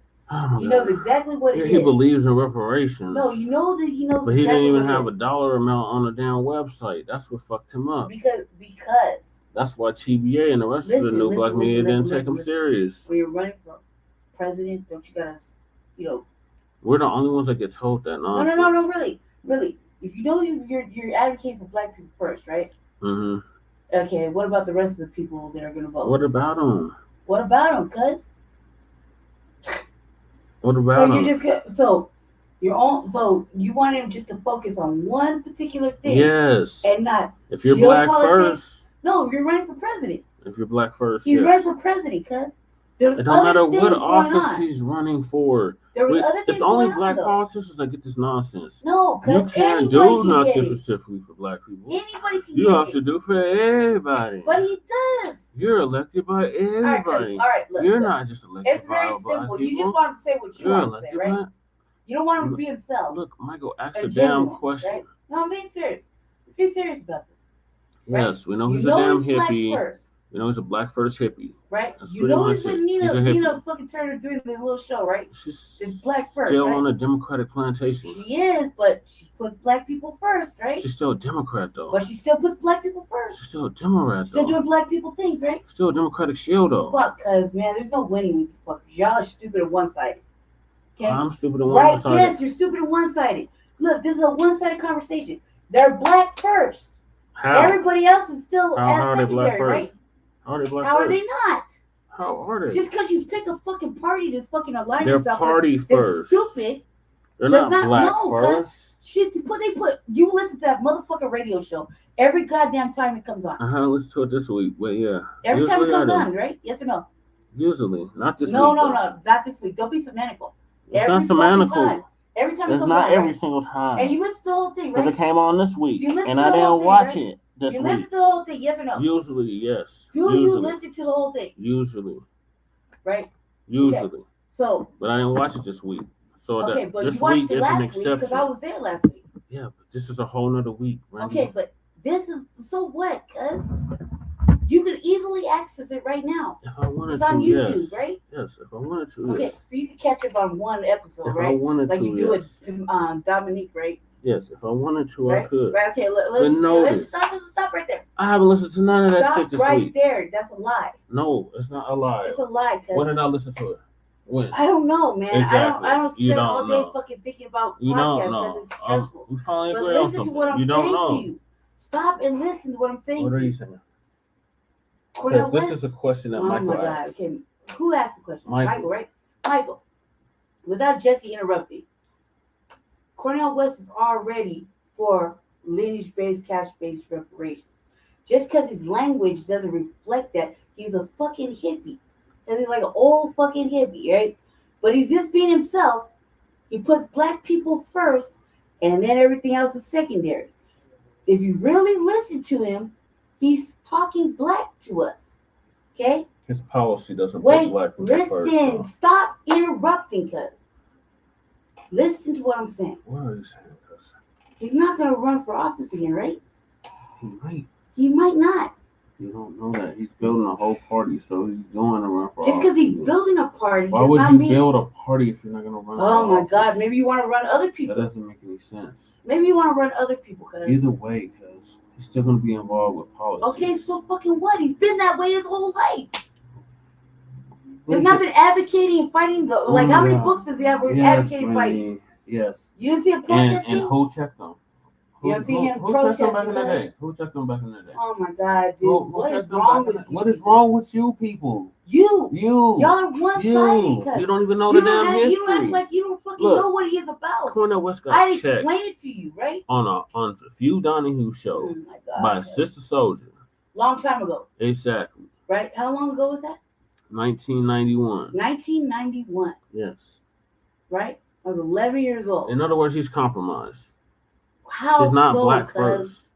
He knows exactly what it is. He believes in reparations. No, you know that he knows. But he didn't even have a dollar amount on the damn website. That's what fucked him up. Because. That's why TBA and the rest of the new black media didn't take him serious. When you're running for president, don't you gotta, We're the only ones that get told that nonsense. No, really. If you know you're advocating for black people first, right? Mm-hmm. Okay, what about the rest of the people that are gonna vote? What about them? What about them, cuz? What about them? So you want him just to focus on one particular thing. Yes. And not if you're black first. No, you're running for president. If you're black first, he's running for president, cuz. It don't matter what office he's running for. It's only black politicians that get this nonsense. No, you can't do nothing specifically for black people. Anybody can You have to do for everybody. But he does. You're elected by everybody. All right, look, you're not just elected by black people. It's very simple. You just want to say what you want to say, right? You don't want him to be himself. Look, Michael, ask a damn question. Right? No, I'm being serious. Let's be serious about this. Yes, we know he's a damn hippie. We know he's a black first hippie. Right? That's you know he's with Nina fucking Turner doing this little show, right? She's it's black first. Still right? on a Democratic plantation. She is, but she puts black people first, right? She's still a Democrat though. But she still puts black people first. She's still a Democrat though. Still doing black people things, right? Still a Democratic shield though. Fuck, cause man, there's no winning with you fuckers. Y'all are stupid and one-sided. Okay? I'm stupid and one-sided. Right? Yes, you're stupid and one-sided. Look, this is a one-sided conversation. They're black first. How? Everybody else is still how are they black first? Right? How are they black How first? are they not? How are they? Just because you pick a fucking party that's fucking align They're yourself party with, first. That's stupid. They're not black first. Shit, you listen to that motherfucking radio show every goddamn time it comes on. Listen to it this week, but yeah. Every time it comes on, right? Yes or no? Usually, not this week. No, not this week. Don't be semantical. It's not semantical. Every time it comes on. It's not every single time. And you listen to the whole thing, right? Because it came on this week, and I didn't watch it. You listen to the whole thing, yes or no? Usually, yes. Do you listen to the whole thing? Usually. Right? Usually. Okay. So. But I didn't watch it this week. So okay, but this you watched week it is an last week because exception. I was there last week. Yeah, but this is a whole nother week, right? Okay, but this is so what? Cause you could easily access it right now. If I wanted it's on to, YouTube, yes. right? Yes, if I wanted to, okay, yes. so you can catch up on one episode, If right? I wanted like to, you do yes. with Dominique, right? Yes, if I wanted to, right? I could. Right, okay, let's stop right there. I haven't listened to none of that shit this right week. there. That's a lie. No, it's not a lie. It's a lie. When did I listen to it? When? I don't know, man. Exactly. I don't You spend don't all day know. fucking thinking about You podcasts don't know. because it's stressful. We finally But agree on listen to something. what I'm You don't saying know. to you. Stop and listen to what I'm saying What to are you. you saying? Cornel This West? is a question that Oh Michael my God. asked. Okay, who asked the question? Michael, right? Michael. Without Jesse interrupting, Cornel West is already for lineage-based, cash-based reparations. Just because his language doesn't reflect that, he's a fucking hippie. And he's like an old fucking hippie, right? But he's just being himself. He puts black people first, and then everything else is secondary. If you really listen to him, he's talking black to us. Okay? his policy doesn't put black people first. Listen, stop interrupting, cuz. Listen to what I'm saying. What are you saying, cuz? He's not going to run for office again, right? He might. He might not. You don't know that. He's building a whole party, so he's going to run for office. Just because he's building a party. Why would you build a party if you're not going to run for office? Oh my God. Maybe you want to run other people. That doesn't make any sense. Maybe you want to run other people, cuz. Either way, cuz he's still going to be involved with politics. Okay, so fucking what? He's been that way his whole life. He's not been advocating and fighting the how many books does he have where he's advocating fighting? Yes. You didn't see him protesting? And who checked them? You don't see him Who checked them protesting? back in the day? Who checked them back in the day? Oh my God, dude. Who What is checked them wrong back in with the- you? What is wrong with you people? You. Y'all are one-sided. cuz. You don't even know You the don't damn act- history. You don't act like you don't fucking Look, know what he is about. Cornel West got I checked explained it to you, right? on a few Donahue show God, by Sister Soldier. Long time ago, Exactly. right? How long ago was that? 1991. 1991, Yes. right? I was 11 years old. In other words, he's compromised. How He's not so, black cuz? first.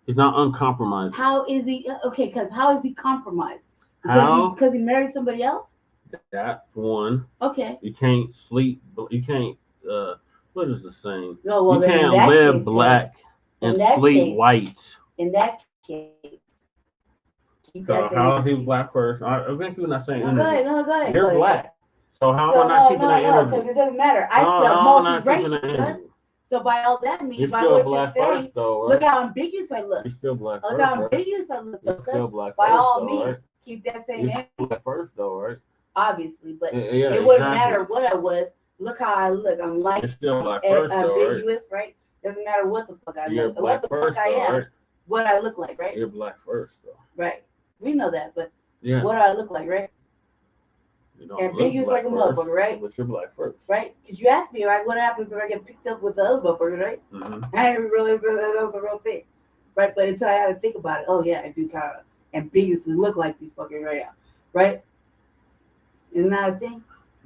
He's not uncompromised. How is he? Okay, because how is he compromised? How? Because he married somebody else? That's one. Okay. You can't sleep. You can't. What is the saying? No, well, you then in can't that live case, black in and that sleep case- white. In that case, keep So that how is same- he black first? I think you're not saying No, energy. go ahead, no, go ahead. You're go ahead. black. So how So, am I not keeping that no, energy? because it doesn't matter. I No, spell I'm not keeping multiracial. that energy. cuz. So by all that means, You're by still what black you're saying, first, though, right? look how ambiguous I look. You're still black Look first, how right? ambiguous I look. You're cuz. still black By first, all though, means, right? keep that same You're energy. still black first, though, right? Obviously, but Yeah, it wouldn't exactly. matter what I was. Look how I look. I'm light, You're still black first, though, right? ambiguous, right? Doesn't matter what the fuck I You're look. black What the first, fuck I though, am. right? What I look like, right? You're black first, though. Right. We know that, but Yeah. what do I look like, right? You don't Ambiguous look like a black first, motherfucker, right? But you're black first. Right? Because you asked me, right, what happens if I get picked up with the other motherfucker, right? Mm-hmm. I didn't realize that was a real thing, right? But until I had to think about it, oh yeah, I do kind of ambiguously look like these fuckers right now, right? Isn't that a thing?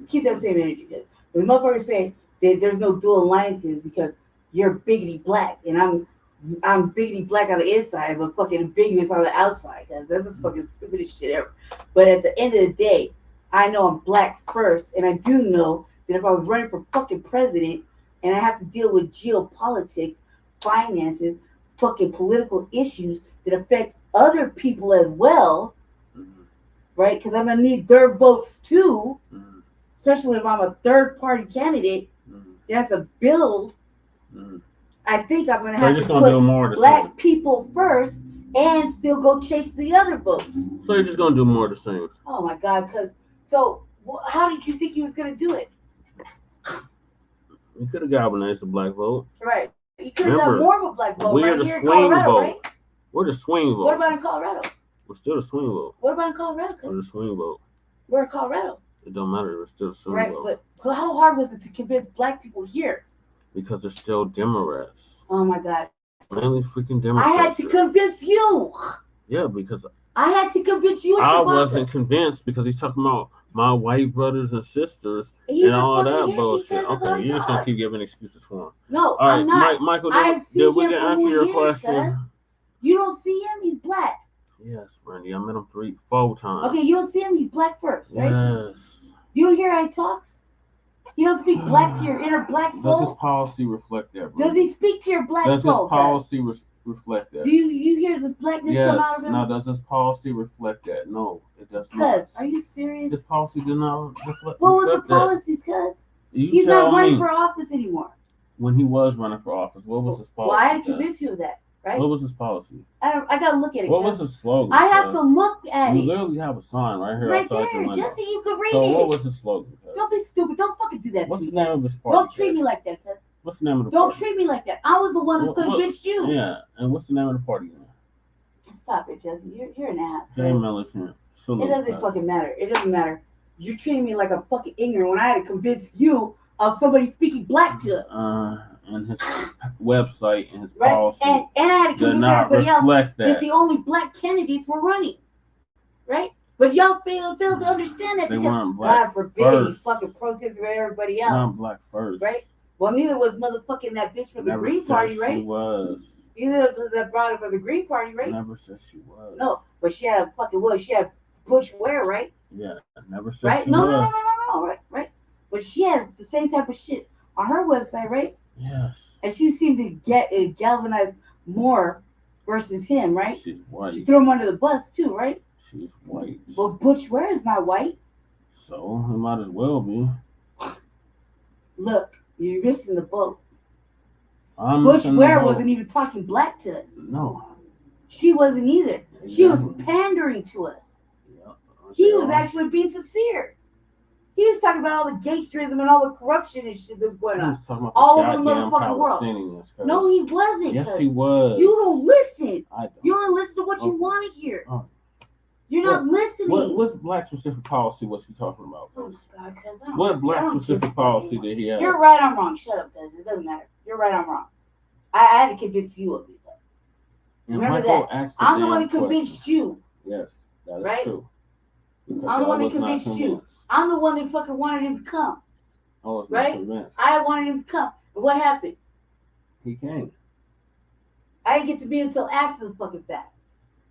Keep that same energy. The motherfuckers say that there's no dual alliances because you're biggity black and I'm biggity black on the inside, but fucking ambiguous on the outside. Because that's the fucking stupidest shit ever. But at the end of the day, I know I'm black first, and I do know that if I was running for fucking president and I have to deal with geopolitics, finances, fucking political issues that affect other people as well, right? Because I'm gonna need their votes too, especially if I'm a third party candidate. That's a build. I think I'm gonna So you're have just to gonna do put more of the black same. people first and still go chase the other votes. So you're just gonna do more of the same. Oh my God! How did you think he was gonna do it? You could have galvanized the black vote. Right. You could have got Remember, more of a black vote we're right the here in swing Colorado, vote. right? We're the swing vote. What about in Colorado? We're still the swing vote. What about in Colorado? We're the swing vote. We're in Colorado, It don't matter. We're still the swing right? vote. But how hard was it to convince black people here? Because they're still Democrats. Oh my God! Mainly freaking I Democrats. had to convince you. Yeah, because I had to convince you. I Shabaka. wasn't convinced because he's talking about my white brothers and sisters He's and a all fucking that hippie, bullshit. says it's Okay, on you're just gonna drugs. keep giving excuses for him. No, All right, I'm not. Michael, I've seen did we him get for answer who your he is, question? cuz. You don't see him? He's black. Yes, Brandy. I met him 4 times. Okay, you don't see him? He's black first, right? Yes. You don't hear how he talks? You don't speak black to your inner black soul. Does his policy reflect that, bro? Does he speak to your black does soul? Does his policy reflect that? Do you hear this blackness come out of him? No, does his policy reflect that? No, it does not. Cuz, are you serious? This policy did not reflect. What was the policies, cuz? He's not running for office anymore. When he was running for office, what was his policy? Well, I had to convince you of that, right? What was his policy? I gotta look at it. What was his slogan? I have to look at it. You literally have a sign right here right outside there, your window. Jesse. You can read it. So what was his slogan? Cuz? Don't be stupid. Don't fucking do that. What's the name of his party? Don't treat me like that, cuz. What's the name of the Don't party? treat me like that. I was the one who convinced you. Yeah, and what's the name of the party? Stop it, Jesse. You're an ass. Jay Militant. It doesn't fucking matter. It doesn't matter. You're treating me like a fucking ignorant when I had to convince you of somebody speaking black to us. And his website and his right? policy and I had to convince everybody else that the only black candidates were running. Right? But y'all failed to understand that they because weren't black God forbid you fucking protest with everybody else. Not black first. Right? Well, neither was motherfucking that bitch from the Green Party, right? She was. Neither was that brought her from the Green Party, right? Never said she was. No, but she had a fucking what? She had Bush wear, right? Yeah, never said right? she No, was. No, right? But she had the same type of shit on her website, right? Yes. And she seemed to get it galvanized more versus him, right? She's white. She threw him under the bus too, right? She's white. Well, Butch Ware is not white. So it might as well be. Look, you're missing the boat. Butch Ware wasn't even talking black to us. No. She wasn't either. She was pandering to us. Yeah. He was actually being sincere. He was talking about all the gangsterism and all the corruption and shit that's going on all over the motherfucking world. No, he wasn't. Yes, he was. You don't listen. I don't. You only listen to what you want to hear. You're not listening. What black specific policy was he talking about? Oh my God, cuz what black specific policy did he have? You're right, I'm wrong. Shut up, cuz. It doesn't matter. You're right, I'm wrong. I had to convince you of it. Remember that. I'm the one that convinced you. Yes, that is right? true. Because I'm the one that convinced you. I'm the one that fucking wanted him to come. I was right? not convinced. I wanted him to come. And what happened? He came. I didn't get to meet him until after the fucking fact.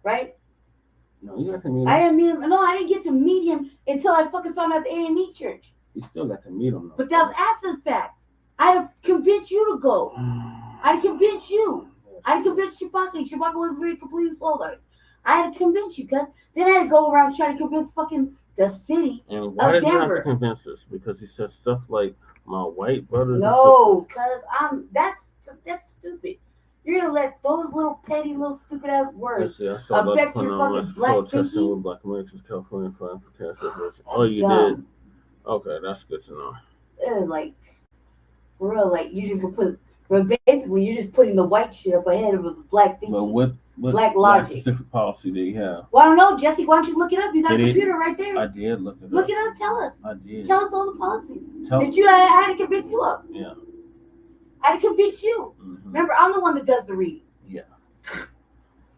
Right? No, you got to meet him. I didn't meet him. No, I didn't get to meet him until I fucking saw him at the AME church. You still got to meet him, though. But that was after the fact. I had to convince you to go. I had to convince you. I had to convince Chewbacca. Chewbacca was really completely sold on it. I had to convince you, because then I had to go around trying to convince fucking the city and why of does he have Denver. to convince us? Because he says stuff like, my white brothers No, and because that's stupid. You're gonna let those little petty, little stupid ass words affect your fucking black thinking? With Black Americans, California, for cash reparation. Oh, you did? Okay, that's good to know. It was like, for real, like you just gonna put. But basically, you're just putting the white shit up ahead of the black thinking. But what black logic specific policy did he have? Well, I don't know, Jesse. Why don't you look it up? You got a computer right there. I did look it up. Look it up. Tell us. I did. Tell us all the policies that I had to convince you of. Yeah. I had to convince you. Mm-hmm. Remember, I'm the one that does the reading. Yeah.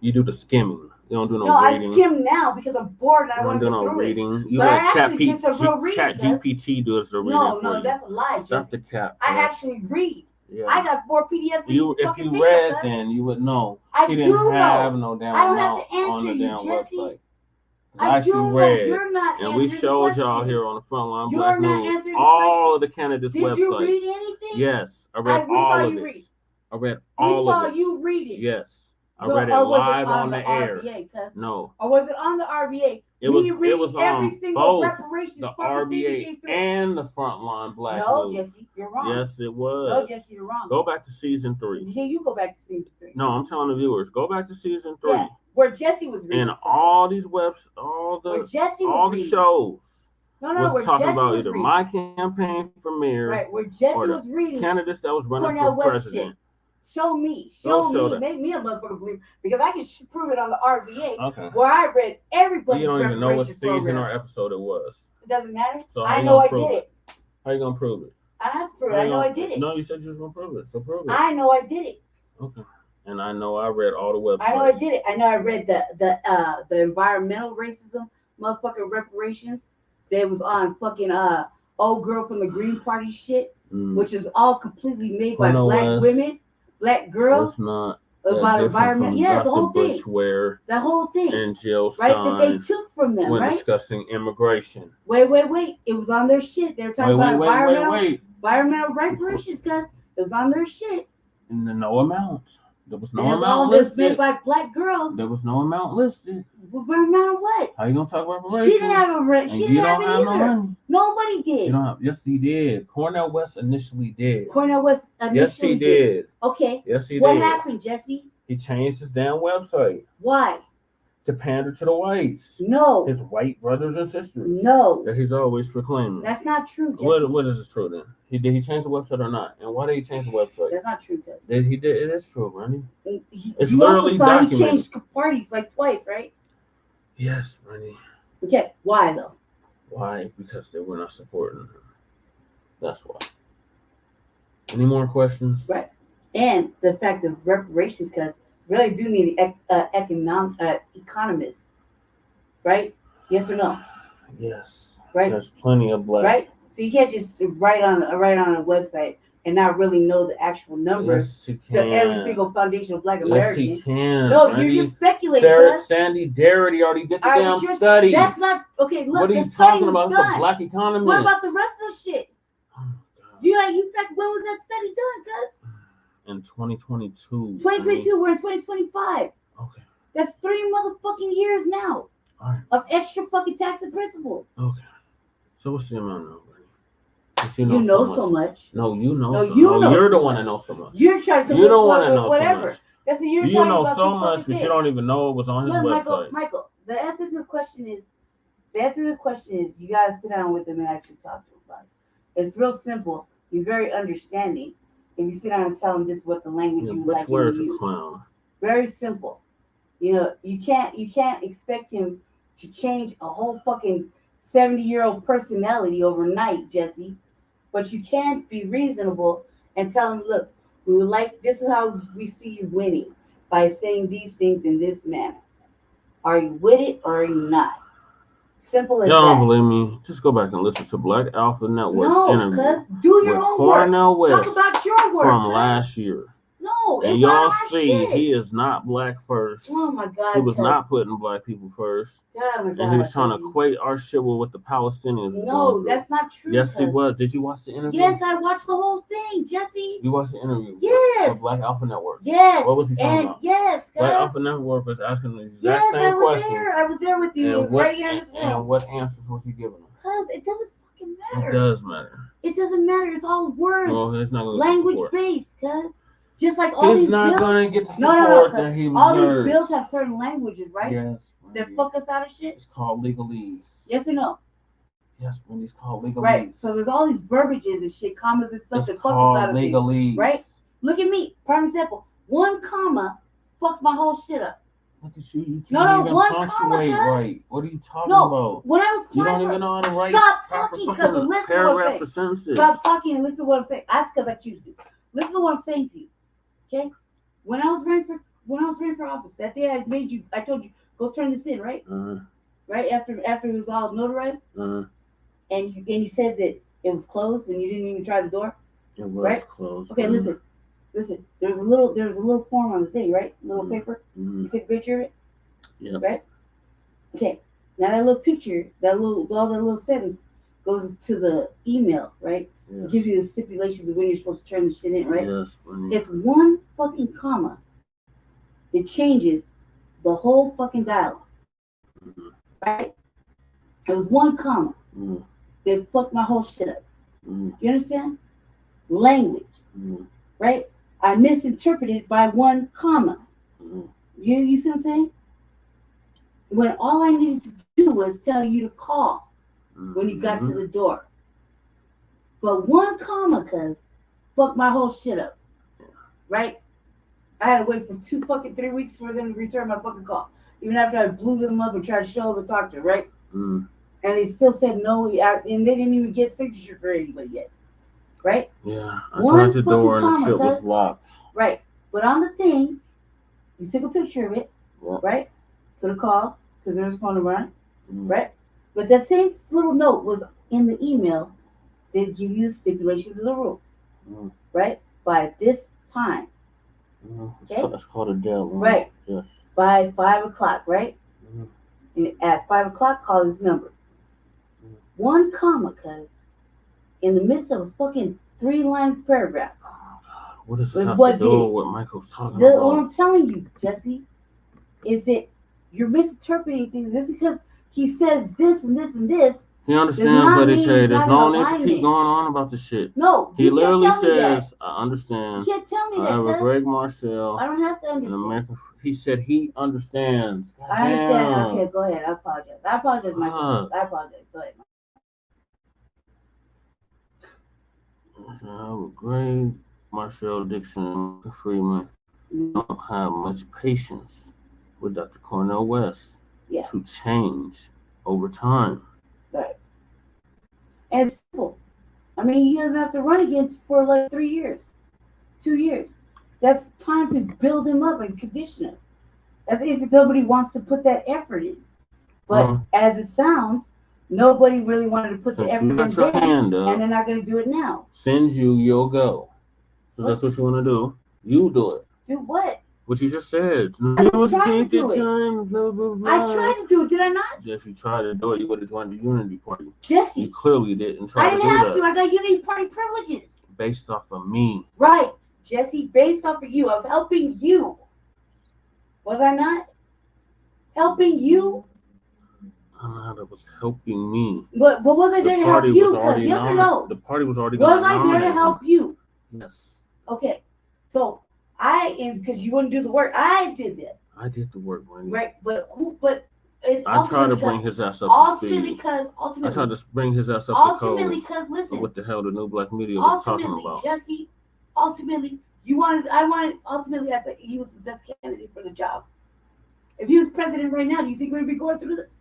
You do the skimming. You don't do no reading. I skim now because I'm bored and I want to go through reading. It. You let Chat GPT does the reading for you. No, that's a lie. Stop the cap. I actually read. Yeah. I got more PDFs than if you read, then you would know. I he didn't have know. no damn I don't have to answer on the damn Jesse. website. I actually do read, You're not and we showed y'all here on the front line Black News the all of the candidates' websites. Did you read anything? Yes, I read all of it. I read all of it. We saw you read it. Yes, I read it live on the air. No. Or was it on the RBA? It was on both the RBA and the Frontline Black News. No, Jesse, you're wrong. Yes, it was. No, Jesse, you're wrong. Go back to season 3. Yeah, you go back to season 3. No, I'm telling the viewers, go back to season 3. Yeah, where Jesse was reading. And all these all the shows. Was talking about either my campaign for mayor, right? Where Jesse or the was reading candidates that was running for president. Shit. Show me, make me a motherfucker believer, because I can prove it on the RBA, where I read everybody's. You don't even know what season or episode it was. It doesn't matter. So I know I did it. How you gonna prove it? I have to prove it. I know I did it. No, you said you was gonna prove it, so prove it. I know I did it. Okay. And I know I read all the websites. I know I did it. I know I read the environmental racism, motherfucking reparations. That was on fucking old girl from the Green Party shit, which is all completely made by black women, black girls. It's not. about environment. Yeah, the whole thing. Wear the whole thing. And Jill right, Stein that they took from them, when right? discussing immigration. Wait. It was on their shit. They were talking about environmental reparations, because it was on their shit. And no amount. There was no amount listed. It was made by black girls. There was no amount listed. Amount what? How you gonna talk reparations? She didn't have a She didn't have it either. No Nobody did. You don't have. Yes, he did. Cornel West initially did. Cornel West initially Yes, he did. Okay. Yes, he what did. What happened, Jesse? He changed his damn website. Why? To pander to the whites. No. His white brothers and sisters. No. That he's always proclaiming. That's not true, Jesse. What is true then? Did he change the website or not? And why did he change the website? That's not true, Jesse. He did. It is true, Randy. It's you literally also saw documented. He changed parties like twice, right? Yes, Randy. Okay. Why though? Why? Because they were not supporting him. That's why. Any more questions? Right. And the fact of reparations, because really do need economists, right? Yes or no? Yes. Right. There's plenty of black. Right. So you can't just write on a website and not really know the actual numbers to every single foundation of Black American. Yes, he can. No, you're just speculating. Sandy Darity already did the damn study. That's not okay. Look, what are you talking about? It's the black economy. What about the rest of the shit? You fact, when was that study done, cuz? In 2022. 2022, we're in 2025. Okay. That's 3 motherfucking years now of extra fucking tax and principal. Okay. So what's the amount now, buddy? You know so much. No, you know. No, you know. You're the one that knows so much. You're trying to. You don't want to know whatever. so much. That's what you're you talking know about so much because you don't even know it was on his website. Michael, the answer to the question is, you gotta sit down with him and actually talk to him about it. It's real simple. He's very understanding. If you sit down and tell him this is what the language you would like him to use. Clown. Very simple. You know, you can't expect him to change a whole fucking 70-year-old personality overnight, Jesse. But you can't be reasonable and tell him, look, we would like, this is how we see you winning by saying these things in this manner. Are you with it or are you not? Simple as Y'all that. don't believe me? Just go back and listen to Black Alpha Network's interview do your own Cornel work. West Talk about your work from last year. No, and it's y'all not see shit. he is not black first. Oh my God. He was not putting black people first. Oh my God, and he was trying to equate our shit with what the Palestinians was going through. That's not true. Yes, he was. Did you watch the interview? Yes, I watched the whole thing, Jesse. You watched the interview? Yes. With Black Alpha Network? Yes. What was he talking about? Yes. Black Alpha Network was asking the exact same questions. I was there with you. It was right here in this room. And what answers was he giving them? Because it doesn't fucking matter. It does matter. It doesn't matter. It's all words. Well, it's not going language based, cuz. Just like all he's these not bills. Gonna get the support that he all deserves. these bills have certain languages, right? Yes. That fuck us out of shit. It's called legalese. Yes or no? Yes, when it's called legalese. Right. So there's all these verbiages and shit, commas and stuff that fuck us out of legalese. things. Right? Look at me. Prime example. 1 comma fucked my whole shit up. Look at you. You No, can't even 1 punctuate comma, right. What are you talking No, about? when I was You playing don't even know how to write Stop proper talking, because fucking listen to what paragraphs I'm or saying. sentences. Stop talking and listen to what I'm saying. That's because I choose to. Listen to what I'm saying to you. Okay? When I was running for office, that day I told you, go turn this in, right? Right after it was all notarized? And you said that it was closed and you didn't even try the door? It was right? closed. Okay, listen. There was a little form on the thing, right? A little paper. You took a picture of it? Yep. Right? Okay. Now that little picture, all that little sentence goes to the email, right? Yes. It gives you the stipulations of when you're supposed to turn the shit in, right? Yes. It's 1 fucking comma. It changes the whole fucking dialogue. Right? It was 1 comma. That fucked my whole shit up. You understand? Language. Right? I misinterpreted by 1 comma. You see what I'm saying? When all I needed to do was tell you to call when you got to the door. But 1 comma, cuz, fucked my whole shit up. Right? I had to wait for 3 weeks for them to return my fucking call. Even after I blew them up and tried to show up and talk to them, right? And they still said no, and they didn't even get signature for anybody yet. Right? Yeah. I tried the door and the shit was locked. Right. But on the thing, you took a picture of it, right? Could have called, because there was a phone number on it, right? But that same little note was in the email. They give you the stipulations of the rules, right? By this time, Okay? That's called a deadline. Right. Yes. By 5 o'clock, right? And at 5 o'clock, call this number. 1 comma, cuz, in the midst of a fucking 3-line paragraph. What does this have to do with what Michael's talking about? What I'm telling you, Jesse, is that you're misinterpreting things. Just because he says this and this and this. He understands, Lady J. There's no need to keep going on about this shit. No, he literally says, "I understand." You can't tell me that. However, Greg Marshall. I don't have to understand. American, he said he understands. I understand. Okay, go ahead. I apologize. Michael. I apologize. Go ahead. Greg Marshall Dixon Freeman don't have much patience with Dr. Cornel West to change over time. Right. And it's simple. I mean, he doesn't have to run again for like 3 years, 2 years. That's time to build him up and condition him. As if somebody wants to put that effort in. But as it sounds, nobody really wanted to put the effort in then, and they're not going to do it now. Sends you, you'll go. So that's what you want to do. You do it. Do what? What you just said. I was trying to do it. Blah, blah, blah. I tried to do it. Did I not? If you tried to do it, you would have joined the Unity Party. Jesse. You clearly didn't try to do that. I didn't have to. I got Unity Party privileges. Based off of me. Right. Jesse, based off of you. I was helping you. Was I not? Helping you? I don't know how that was helping me. But was I there to help you? Yes or no? The party was already Was I there to help you? Yes. Okay. So because you wouldn't do the work, I did that. I did the work, Randy. Right, but I tried to bring his ass up to speed. Ultimately, I tried to bring his ass up to code. Ultimately, because listen, what the hell the new black media was talking about? Jesse, ultimately, ultimately, I thought he was the best candidate for the job. If he was president right now, do you think we'd be going through this?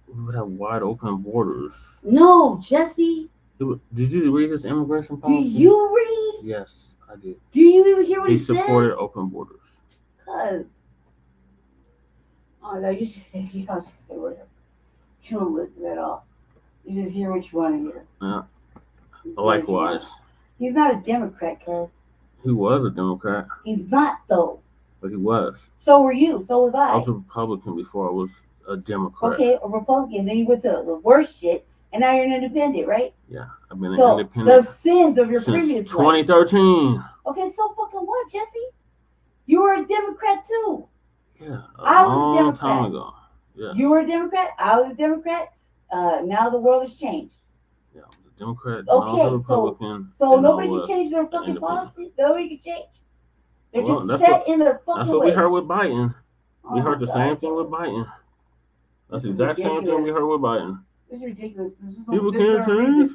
We would have wide open borders. No, Jesse. Did you read his immigration policy? Do you read? Yes, I did. Do you even hear what he says? He supported open borders. Cause, oh no, you just say whatever. You don't listen at all. You just hear what you want to hear. Yeah. Likewise. He's not a Democrat, cuz. He was a Democrat. He's not though. But he was. So were you. So was I. I was a Republican before I was a Democrat. Okay, a Republican. Then you went to the worst shit, and now you're an independent, right? Yeah, I've been an independent. The sins of your since previous 2013. life. Okay, so fucking what, Jesse? You were a Democrat too. Yeah, I was a long Democrat. time ago. Yeah. You were a Democrat. I was a Democrat. Now the world has changed. Yeah, I was a Democrat. Okay, I was a Republican. So nobody can change their fucking policies. Nobody can change. They're just set in their fucking That's what ways. we heard with Biden. We heard the God. same thing with Biden. That's the exact same thing we heard with Biden. This is ridiculous. People can't change.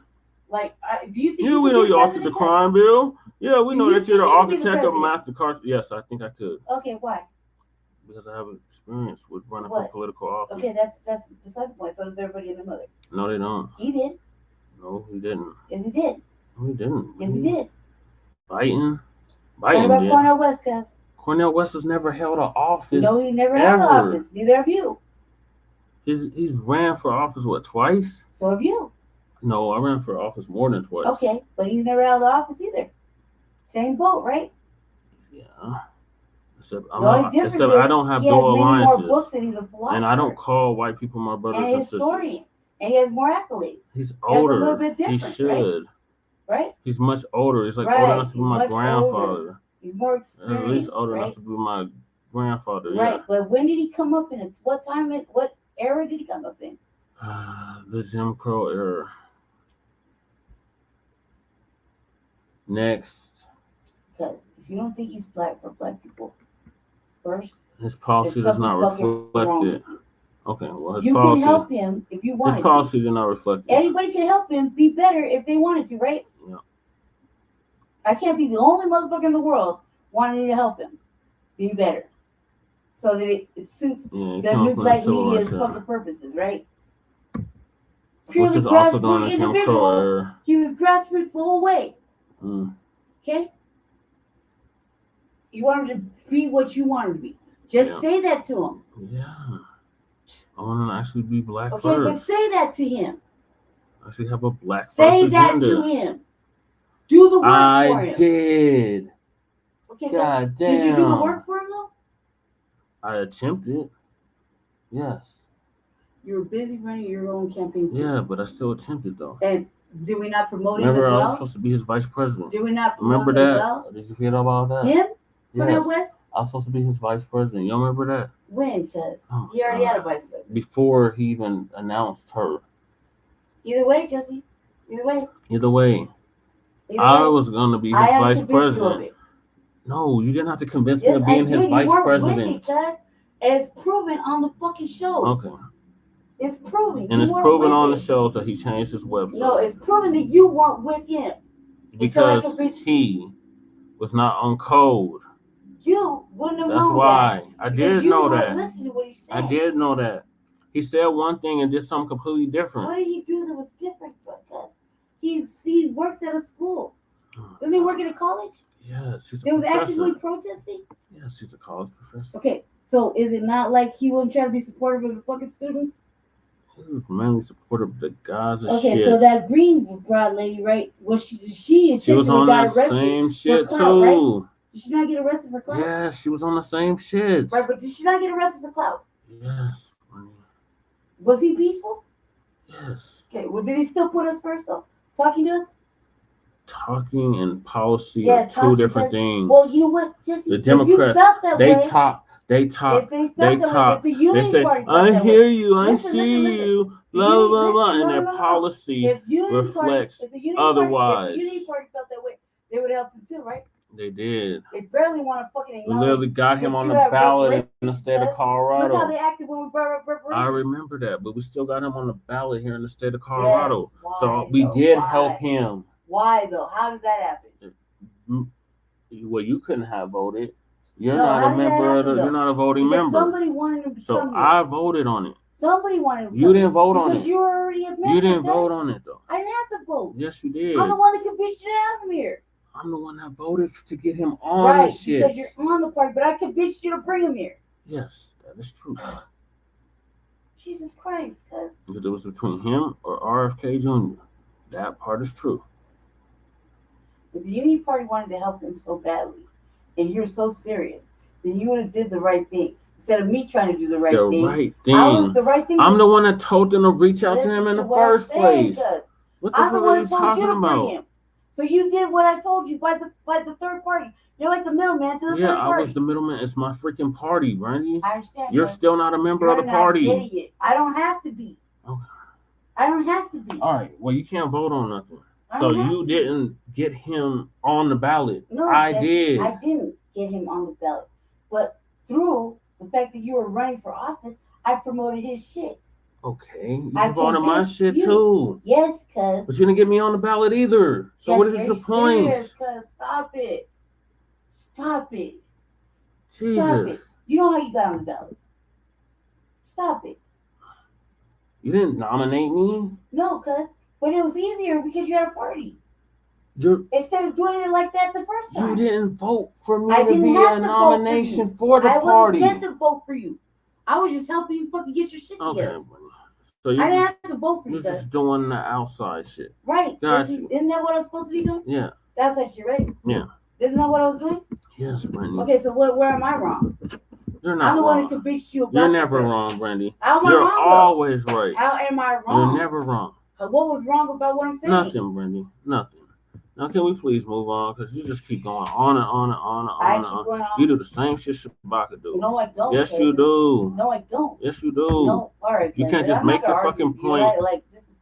Like, do you think? Yeah, we know you authored the crime bill. Yeah, we know that you're the you could be the architect of president? Master Carson. Yes, I think I could. Okay, why? Because I have experience with running for political office. Okay, that's beside the point. So does everybody and their mother. No, they don't. He did. No, he didn't. Yes, he did. No, he didn't. Yes, he did. Biden What about did. Cornel West, cuz? Cornel West has never held an office. No, he never held an office. Neither have you. He's ran for office, what, twice? So have you. No, I ran for office more than twice. Okay, but he's never held an office either. Same boat, right? Yeah. Except The only difference is I don't have he has dual many alliances. more books and he's a philosopher. And I don't call white people my brothers and and historian. sisters. And he has more accolades. He's He has older. a little bit different, He should. Right? He's much older. He's like Right. old enough to be He's my much grandfather. older. He's more experienced. At least old right? enough to be my grandfather. Right, Yeah. but when did he come up in it? What time? What era did he come up in? The Jim Crow era. Next. Because if you don't think he's black for black people, first, His policy does not reflect it. Okay, well, his you policy. can help him if you want. His policy did not reflect it. Anybody can help him be better if they wanted to, right? Yeah. I can't be the only motherfucker in the world wanting to help him be better, so that it suits the new black media's fucking purposes, right? Which is also done in Jim Crow era. He was grassroots the whole way. Mm. Okay? You want him to be what you want him to be. Just say that to him. Yeah. I want to actually be black Okay, first. but say that to him. Actually have a black Say first that agenda. to him. Do the work for him. I did. Okay, God did you do the damn. work for him though? I attempted. Yes. You were busy running your own campaign too. Yeah, but I still attempted though. And did we not promote him Remember, as well? I was supposed to be his vice president. Did we not promote Remember him that? as well? Did you hear about that? Him? Yes. Cornel West? I was supposed to be his vice president. You remember that? When? Because he already had a vice president. Before he even announced her. Either way, Jesse. Either way. Either way. I was gonna be his vice president. No, you didn't have to convince me of being his vice president. Because it's proven on the fucking show. Okay. It's proven. And it's proven on the show that he changed his website. No, it's proven that you weren't with him. Because he was not on code. You wouldn't have That's known why. that. I did know that. Listen to what he said. I did know that. He said one thing and did something completely different. What did he do that was different? Because he works at a school. Doesn't he work at a college? Yes, he's a He was professor. actively protesting? Yes, he's a college professor. Okay, so is it not like he wouldn't try to be supportive of the fucking students? He was mainly supportive of the guys and Okay, shit. so that green broad lady, right? Was she was on got that arrested same for shit clout, too. Right? Did she not get arrested for clout? Yes, she was on the same shit. Right, but did she not get arrested for clout? Yes. Was he peaceful? Yes. Okay, well, did he still put us first, though? Talking to us? Talking and policy are two different things. Well, you know what, Jesse? The Democrats, they talk. They say, I hear you, I see you, blah, blah, blah, and their policy reflects otherwise. If the Unity Party felt that way, they would help him too, right? They did. They barely want to fucking acknowledge. We literally got him on the ballot in the state of Colorado. Look how they acted when we brought up reparations. I remember that, but we still got him on the ballot here in the state of Colorado. Yes, so we did help him. Why though? How did that happen? Well, you couldn't have voted. You're not a member of the. You're not a voting member. Somebody wanted him to come here. I voted on it. Somebody wanted him to You didn't vote on it. Because you were already a member. You didn't vote on it though. I didn't have to vote. Yes, you did. I'm the one that convinced you to have him here. I'm the one that voted to get him on this shit. Because you're on the party, but I convinced you to bring him here. Yes, that is true. Jesus Christ, cuz. Because it was between him or RFK Jr. That part is true. If the Unity Party wanted to help him so badly, and you're so serious, then you would have did the right thing. Instead of me trying to do the right thing. The right thing. I was the right thing. I'm the one that told them to reach out to him in the first place. What the fuck are you talking about? So you did what I told you by the third party. You're like the middleman to the third party. Yeah, I was the middleman. It's my freaking party, Brandy. I understand. You're still not a member of the party. Idiot. I don't have to be. Okay. I don't have to be. All right. Well, you can't vote on nothing. So you didn't get him on the ballot. No, I did. I didn't get him on the ballot. But through the fact that you were running for office, I promoted his shit. Okay, you voted my shit too. Yes, cuz. But you didn't get me on the ballot either. So what is the point? Serious, cuz. Stop it. Stop it. Jesus. Stop it. You know how you got on the ballot. Stop it. You didn't nominate me? No, cuz. But it was easier because you had a party. Instead of doing it like that the first time. You didn't vote for me to be a nomination for the party. I wasn't meant to vote for you. I was just helping you fucking get your shit together. Okay, so I didn't have to vote for you. You're just doing the outside shit. Right. Got you. Isn't that what I was supposed to be doing? Yeah. That's that shit, right? Yeah. Isn't that what I was doing? Yes, Brandy. Okay, so where am I wrong? You're not I'm the wrong. one that convinced you about You're never wrong, Brandy. How am I You're wrong, always right. How am I wrong? You're never wrong. What was wrong about what I'm saying? Nothing, Brandy. Nothing. Now, can we please move on? Because you just keep going on and on and on and on and on. You do the same shit Shabaka do. No, I don't. Yes, you do. No, I don't. Yes, you do. No, all right. You can't just make your fucking point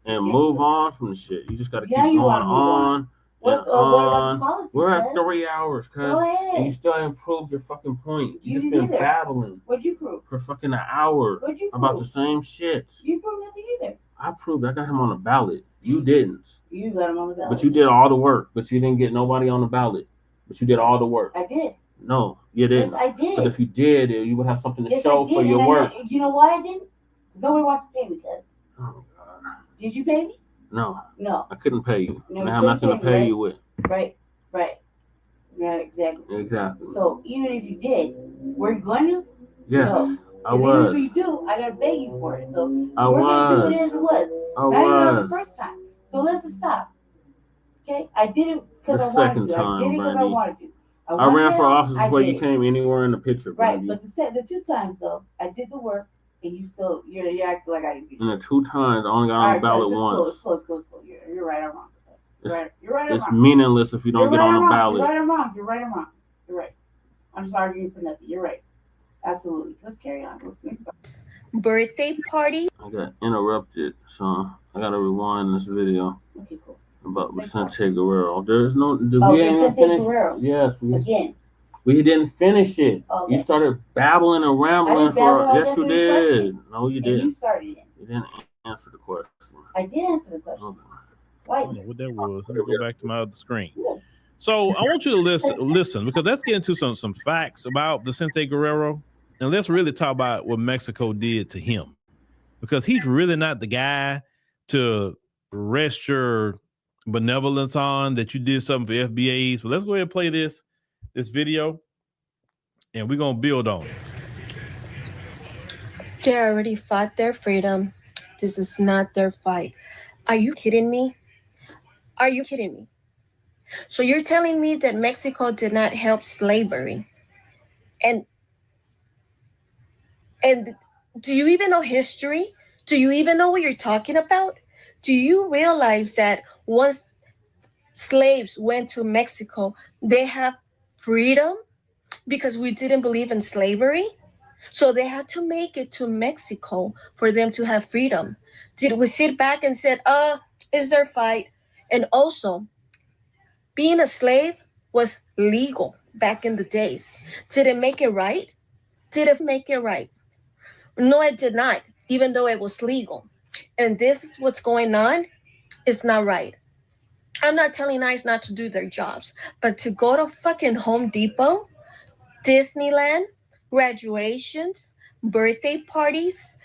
and move on from the shit. You just got to keep going on and on. We're at 3 hours, cuz. And you still haven't proved your fucking point. You just been battling. What'd you prove? For fucking an hour about the same shit. You proved nothing either. I proved I got him on the ballot. You didn't. You got him on the ballot. But you did all the work. But you didn't get nobody on the ballot. But you did all the work. I did. No, you didn't. Yes, I did. But if you did, you would have something to show for your work. You know why I didn't? Nobody wants to pay me, cuz. Oh, God. Did you pay me? No. No. I couldn't pay you. No, and I have nothing to pay you with. Right. Yeah, exactly. Exactly. So even if you did, were you going to? Yes, no. I was. If you do, I gotta beg you for it. So I we're was. gonna do it as it was. I was. was. The first time. So let's just stop. Okay? I did it because The I wanted second to. time, I did it because I Brandy. wanted to. I ran for office before you came anywhere in the picture. Right, baby. but the 2 times though, I did the work, and you're acting like I didn't. And the 2 times, I only got on the ballot once. It's cool. You're right or wrong. You're right or wrong. It's meaningless if you don't get on the ballot. You're right or wrong. You're right. I'm just arguing for nothing. You're right. Absolutely. Let's carry on. Let's make it. Birthday party. I got interrupted, so I gotta rewind this video. Okay, cool. About Vicente Guerrero. There's no. We Vicente finish? Guerrero. Yes. Again. We didn't finish it. Okay. You started babbling and rambling yes, you did. No, you didn't. You started it. You didn't answer the question. I did answer the question. Okay. I don't know what that was. Let me go back to my other screen. So I want you to listen because let's get into some facts about Vicente Guerrero, and let's really talk about what Mexico did to him, because he's really not the guy to rest your benevolence on that you did something for FBAs. But let's go ahead and play this video, and we're gonna build on it. They already fought their freedom. This is not their fight. Are you kidding me? Are you kidding me? So you're telling me that Mexico did not help slavery? And do you even know history? Do you even know what you're talking about? Do you realize that once slaves went to Mexico, they have freedom because we didn't believe in slavery? So they had to make it to Mexico for them to have freedom. Did we sit back and said, it's their fight? And also, being a slave was legal back in the days. Did it make it right? Did it make it right? No, it did not, even though it was legal. And this is what's going on. It's not right. I'm not telling ICE not to do their jobs, but to go to fucking Home Depot, Disneyland, graduations, birthday parties,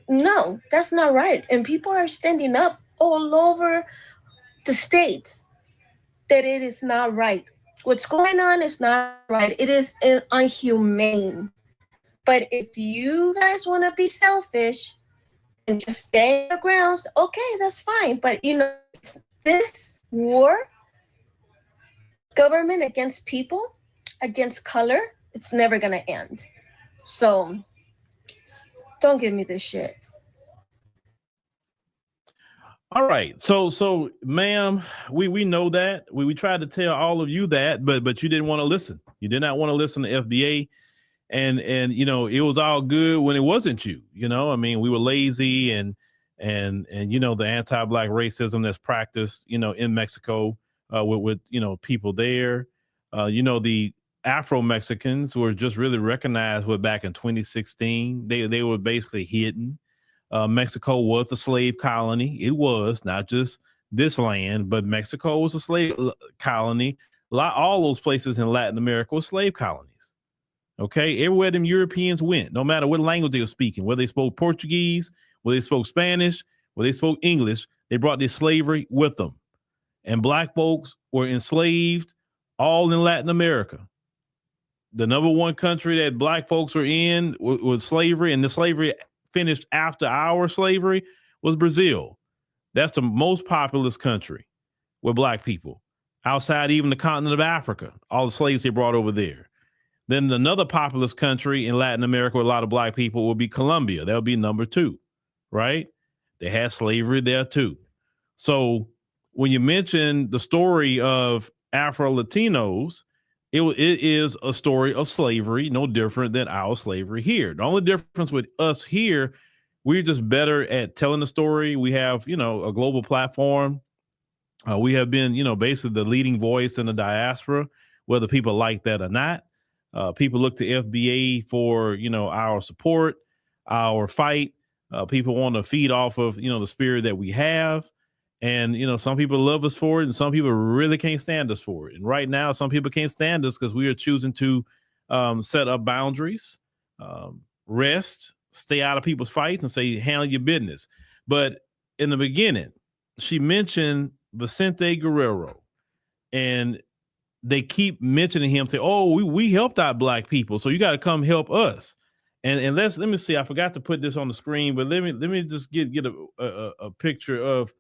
no, that's not right. And people are standing up all over the states that it is not right. What's going on is not right. It is inhumane. But if you guys want to be selfish and just stay in the grounds, okay, that's fine. But this war, government against people, against color, it's never gonna end. So don't give me this shit. All right, so ma'am, we know that. We tried to tell all of you that, but you didn't want to listen. You did not want to listen to FBA, and it was all good when it wasn't you. I mean, we were lazy and the anti-Black racism that's practiced, in Mexico with people there. The Afro-Mexicans were just really recognized back in 2016. They were basically hidden. Mexico was a slave colony. It was not just this land, but Mexico was a slave colony. All those places in Latin America were slave colonies. Okay, everywhere them Europeans went, no matter what language they were speaking, whether they spoke Portuguese, whether they spoke Spanish, whether they spoke English, they brought this slavery with them. And Black folks were enslaved all in Latin America. The number one country that Black folks were in was slavery, and the slavery finished after our slavery was Brazil. That's the most populous country with Black people, outside even the continent of Africa, all the slaves they brought over there. Then another populous country in Latin America with a lot of Black people would be Colombia. That would be number 2, right? They had slavery there too. So when you mention the story of Afro-Latinos, it is a story of slavery, no different than our slavery here. The only difference with us here, we're just better at telling the story. We have, a global platform. We have been, basically the leading voice in the diaspora, whether people like that or not. People look to FBA for, our support, our fight. People want to feed off of, the spirit that we have. And, some people love us for it and some people really can't stand us for it. And right now, some people can't stand us because we are choosing to set up boundaries, rest, stay out of people's fights and say, handle your business. But in the beginning, she mentioned Vicente Guerrero, and they keep mentioning him, say, oh, we helped out Black people, so you got to come help us. And let me see, I forgot to put this on the screen, but let me just get a picture of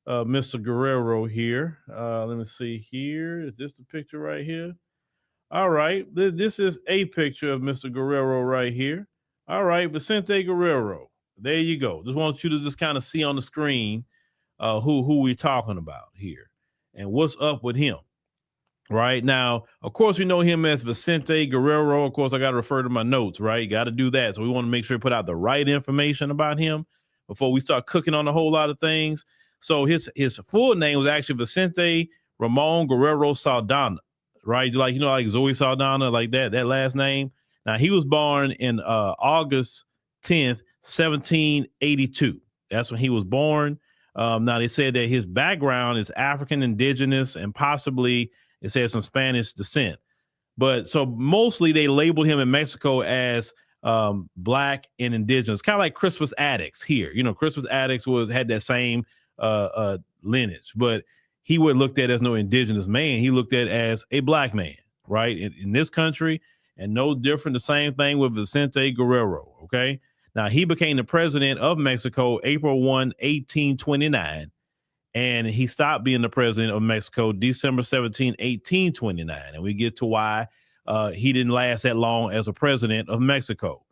Mr. Guerrero here. Let me see here. Is this the picture right here? All right. This is a picture of Mr. Guerrero right here. All right, Vicente Guerrero. There you go. Just want you to just kind of see on the screen who we're talking about here and what's up with him. Right now, of course, we know him as Vicente Guerrero. Of course, I got to refer to my notes, right? Got to do that. So we want to make sure we put out the right information about him before we start cooking on a whole lot of things. So his full name was actually Vicente Ramon Guerrero Saldana, right? Like, like Zoe Saldana, like that last name. Now, he was born in August 10th, 1782. That's when he was born. Now, they said that his background is African, indigenous, and possibly it says some Spanish descent. But so mostly they labeled him in Mexico as Black and indigenous, kind of like Crispus Attucks here. Crispus Attucks had that same lineage, but he wasn't looked at as no indigenous man. He looked at as a Black man, right? In this country, and no different. The same thing with Vicente Guerrero, okay? Now, he became the president of Mexico April 1, 1829. And he stopped being the president of Mexico December 17, 1829. And we get to why he didn't last that long as a president of Mexico.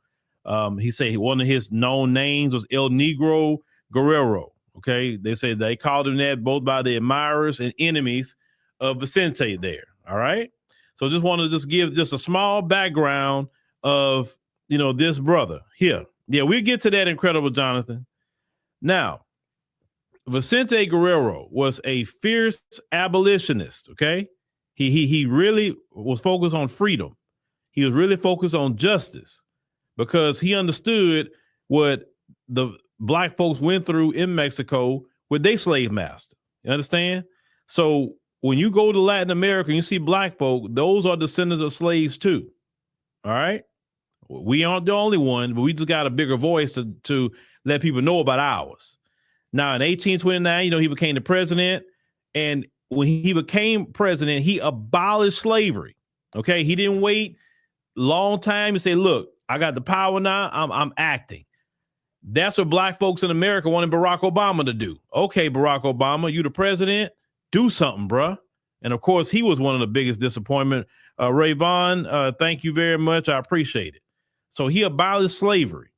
He said one of his known names was El Negro Guerrero. Okay. They said they called him that both by the admirers and enemies of Vicente there. All right. So just want to give a small background of, this brother here. Yeah, we'll get to that, Incredible Jonathan. Now, Vicente Guerrero was a fierce abolitionist, okay? He really was focused on freedom. He was really focused on justice because he understood what the Black folks went through in Mexico with their slave master. You understand? So when you go to Latin America and you see Black folk, those are descendants of slaves too. All right? We aren't the only one, but we just got a bigger voice to let people know about ours. Now, in 1829, he became the president. And when he became president, he abolished slavery. Okay. He didn't wait a long time to say, look, I got the power now. I'm acting. That's what Black folks in America wanted Barack Obama to do. Okay, Barack Obama, you the president, do something, bruh. And of course, he was one of the biggest disappointment. Ray Vaughn, thank you very much. I appreciate it. So he abolished slavery.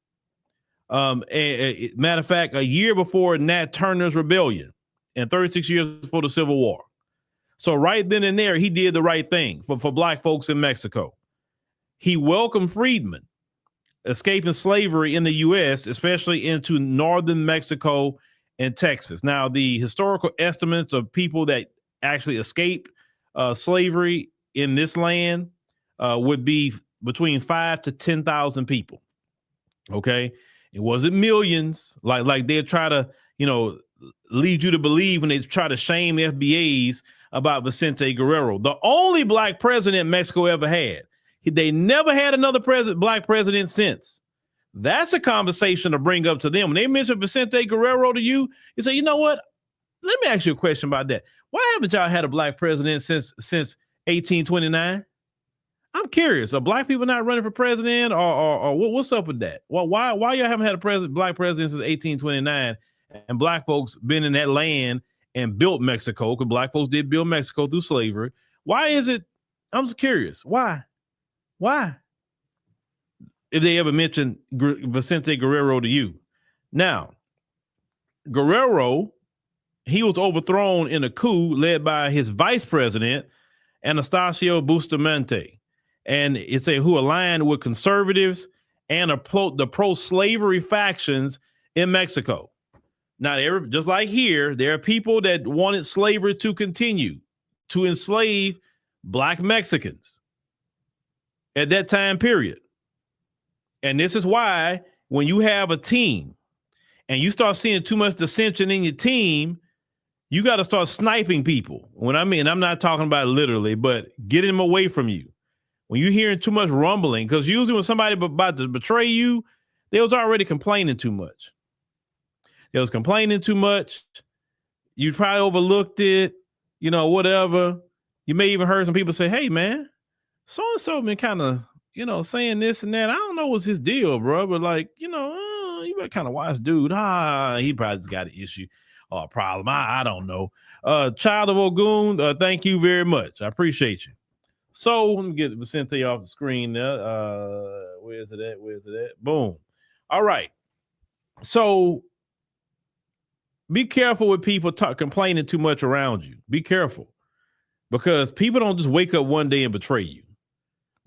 Matter of fact, a year before Nat Turner's rebellion and 36 years before the Civil War. So right then and there, he did the right thing for Black folks in Mexico. He welcomed freedmen escaping slavery in the U.S., especially into northern Mexico and Texas. Now, the historical estimates of people that actually escaped slavery in this land would be between 5,000 to 10,000 people. Okay. It wasn't millions like they'll try to, lead you to believe when they try to shame FBAs about Vicente Guerrero, the only Black president Mexico ever had. They never had another Black president since. That's a conversation to bring up to them. When they mention Vicente Guerrero to you, you say, you know what? Let me ask you a question about that. Why haven't y'all had a Black president since 1829? I'm curious. Are Black people not running for president, or what's up with that? Well, why y'all haven't had a Black president since 1829, and Black folks been in that land and built Mexico? Because Black folks did build Mexico through slavery. Why is it? I'm just curious. Why? If they ever mention Vicente Guerrero to you. Now, Guerrero, he was overthrown in a coup led by his vice president, Anastasio Bustamante. And it's who aligned with conservatives and the pro-slavery factions in Mexico. Now, just like here, there are people that wanted slavery to continue, to enslave Black Mexicans at that time period. And this is why when you have a team and you start seeing too much dissension in your team, you got to start sniping people. I'm not talking about literally, but getting them away from you. When you're hearing too much rumbling, because usually when somebody about to betray you, they was already complaining too much. They was complaining too much. You probably overlooked it, whatever. You may even heard some people say, hey, man, so-and-so been kind of, saying this and that. I don't know what's his deal, bro. But you better kind of watch dude. He probably just got an issue or a problem. I don't know. Child of Ogun, thank you very much. I appreciate you. So let me get Vicente off the screen there. Where's it at? Boom. All right. So be careful with people complaining too much around you. Be careful, because people don't just wake up one day and betray you.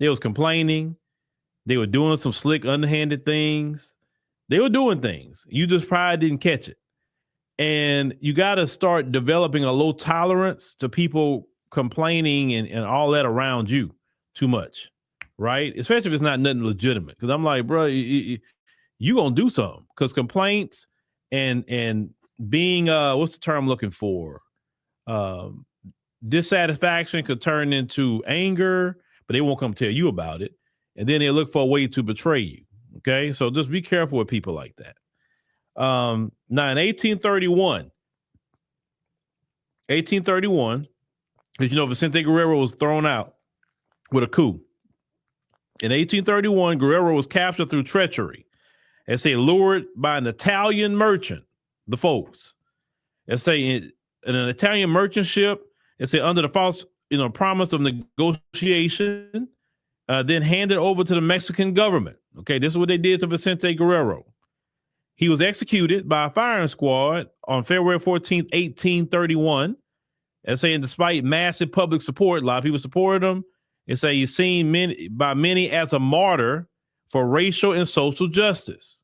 They was complaining. They were doing some slick, underhanded things. They were doing things. You just probably didn't catch it. And you got to start developing a low tolerance to people complaining and all that around you too much, right? Especially if it's not nothing legitimate. Because I'm like, bro, you gonna do something. Because complaints and being what's the term I'm looking for? Dissatisfaction could turn into anger, but they won't come tell you about it. And then they look for a way to betray you. Okay, so just be careful with people like that. Now in 1831, because Vicente Guerrero was thrown out with a coup. In 1831, Guerrero was captured through treachery and lured by an Italian merchant, the folks. In an Italian merchant ship, under the false promise of negotiation, then handed over to the Mexican government. Okay, this is what they did to Vicente Guerrero. He was executed by a firing squad on February 14th, 1831. And despite massive public support, a lot of people supported him. He's seen by many as a martyr for racial and social justice.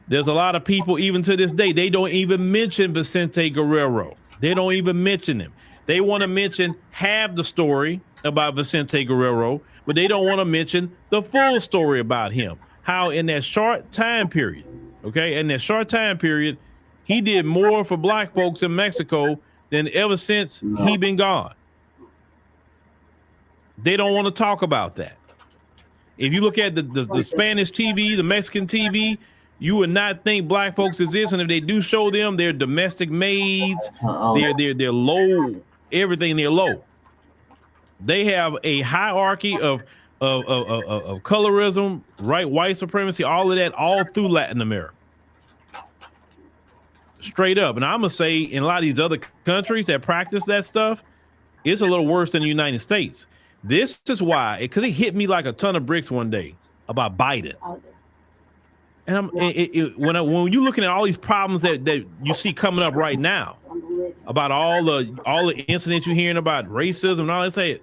There's a lot of people, even to this day, they don't even mention Vicente Guerrero. They don't even mention him. They want to mention half the story about Vicente Guerrero, but they don't want to mention the full story about him. How in that short time period, he did more for black folks in Mexico than ever since he been gone. They don't want to talk about that. If you look at the Spanish TV, the Mexican TV, you would not think black folks exist, and if they do show them, they're domestic maids, they're low, everything they're low. They have a hierarchy of colorism, right? White supremacy, all of that, all through Latin America. Straight up. And I'm going to say in a lot of these other countries that practice that stuff, it's a little worse than the United States. This is why, because it hit me like a ton of bricks one day about Biden. And when you're looking at all these problems that you see coming up right now, about all the incidents you're hearing about racism and all that, say,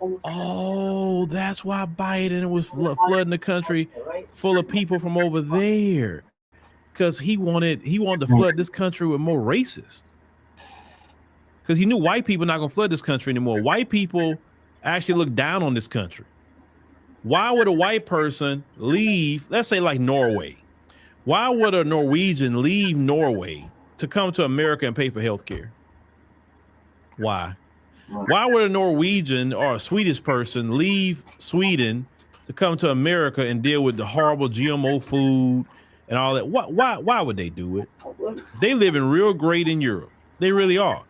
oh, that's why Biden was flooding the country full of people from over there, because he wanted to flood this country with more racists, because he knew white people not gonna flood this country anymore. White people actually look down on this country. Why would a white person leave, let's say like Norway? Why would a Norwegian leave Norway to come to America and pay for health care? Why? Why would a Norwegian or a Swedish person leave Sweden to come to America and deal with the horrible GMO food and all that? Why would they do it? They live in real great in Europe. They really are.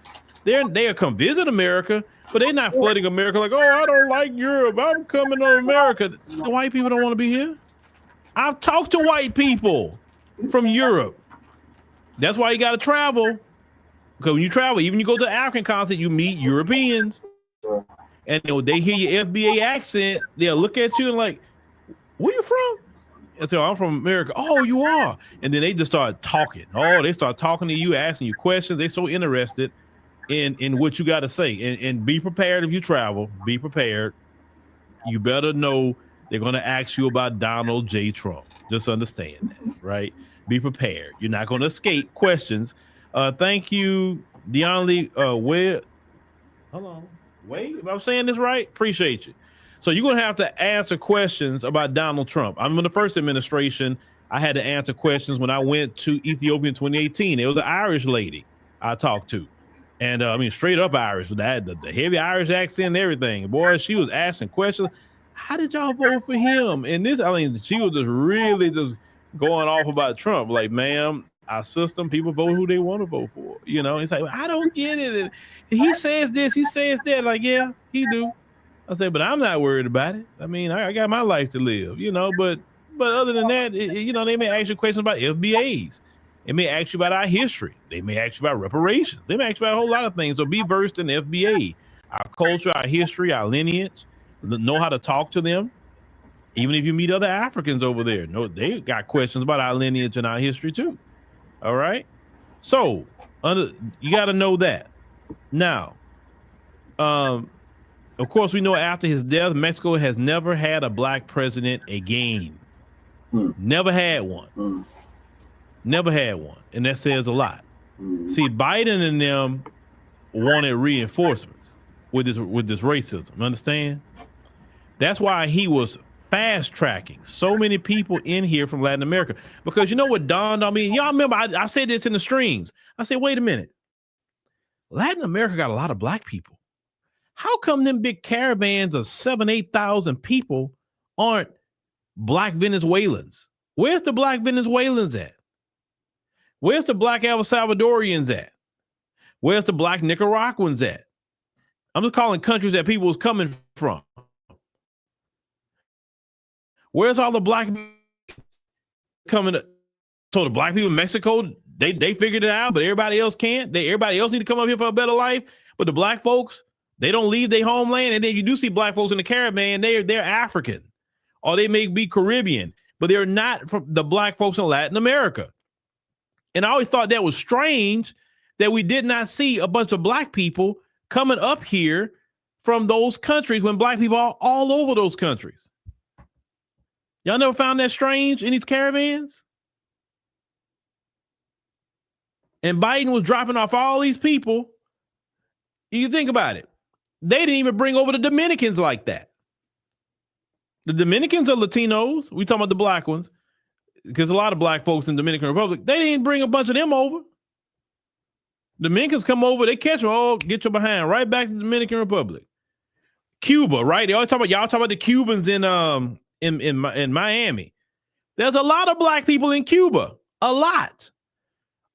They'll come visit America, but they're not flooding America like, oh, I don't like Europe, I'm coming to America. The white people don't want to be here. I've talked to white people from Europe. That's why you got to travel. Because when you travel, even you go to the African continent, you meet Europeans. And they hear your FBA accent, they'll look at you and like, where you from? And say, oh, I'm from America. Oh, you are. And then they just start talking. Oh, they start talking to you, asking you questions. They're so interested in what you got to say. And be prepared if you travel. Be prepared. You better know they're going to ask you about Donald J. Trump. Just understand that, right? Be prepared. You're not going to escape questions. Thank you, Deonley. Hold on. Wait, if I'm saying this right, appreciate you. So you're going to have to answer questions about Donald Trump. I'm in the first administration. I had to answer questions when I went to Ethiopia in 2018. It was an Irish lady I talked to. And I mean, straight up Irish, with that, the heavy Irish accent and everything. Boy, she was asking questions. How did y'all vote for him? And this, I mean, she was just really just going off about Trump. Like, ma'am, our system, people vote who they want to vote for. You know, it's like, I don't get it. And he says this, he says that. Like, yeah, he do. I said, but I'm not worried about it. I mean, I got my life to live, you know, but other than that, you know, they may ask you questions about FBAs. They may ask you about our history. They may ask you about reparations. They may ask you about a whole lot of things. So be versed in FBA. our culture, our history, our lineage, know how to talk to them. Even if you meet other Africans over there, no, they got questions about our lineage and our history too. All right. So you got to know that. Now, of course, we know after his death, Mexico has never had a black president again. Never had one. Never had one. And that says a lot. See, Biden and them wanted reinforcements with this racism. Understand? That's why he was fast tracking so many people in here from Latin America. Because you know what dawned on me? Y'all remember I said this in the streams. I said, wait a minute. Latin America got a lot of black people. How come them big caravans of 7,000-8,000 people aren't black Venezuelans? Where's the black Venezuelans at? Where's the black El Salvadorians at? Where's the black Nicaraguans at? I'm just calling countries that people was coming from. Where's all the black coming to? So the black people in Mexico, they figured it out, but everybody else can't. Everybody else need to come up here for a better life. But the black folks, they don't leave their homeland. And then you do see black folks in the caravan, they're African, or they may be Caribbean, but they're not from the black folks in Latin America. And I always thought that was strange that we did not see a bunch of black people coming up here from those countries when black people are all over those countries. Y'all never found that strange in these caravans? And Biden was dropping off all these people. You think about it. They didn't even bring over the Dominicans like that. The Dominicans are Latinos. We talking about the black ones. Because a lot of black folks in the Dominican Republic, they didn't bring a bunch of them over. Dominicans come over, they catch them, oh, get your behind right back to the Dominican Republic. Cuba, right? They always talk about the Cubans in Miami. There's a lot of black people in Cuba. A lot.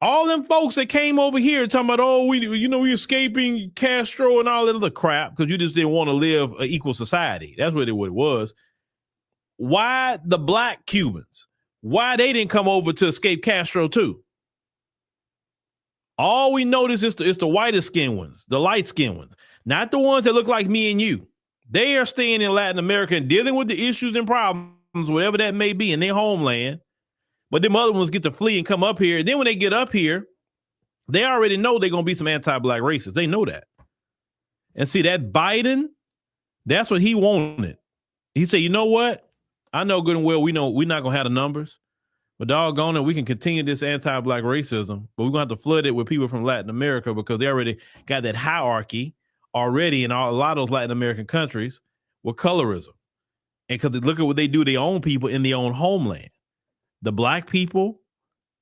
All them folks that came over here talking about, oh, we escaping Castro and all that other crap because you just didn't want to live an equal society. That's really what it was. Why the black Cubans? Why they didn't come over to escape Castro too? All we notice is the whiter skinned ones, the light skinned ones, not the ones that look like me and you. They are staying in Latin America and dealing with the issues and problems, whatever that may be in their homeland. But them other ones get to flee and come up here. And then when they get up here, they already know they're going to be some anti-black racists. They know that. And see that Biden, that's what he wanted. He said, you know what? I know good and well we know we're not going to have the numbers, but doggone it, we can continue this anti-black racism, but we're going to have to flood it with people from Latin America because they already got that hierarchy already in a lot of those Latin American countries with colorism. And because look at what they do to their own people in their own homeland. The black people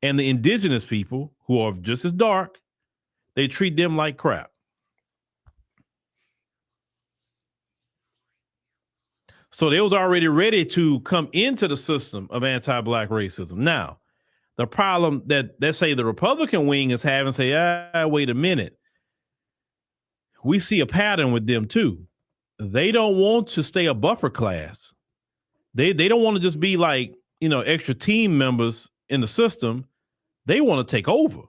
and the indigenous people who are just as dark, they treat them like crap. So they was already ready to come into the system of anti-black racism. Now, the problem that let's say the Republican wing is having, say, wait a minute. We see a pattern with them too. They don't want to stay a buffer class. They don't want to just be like, extra team members in the system. They want to take over.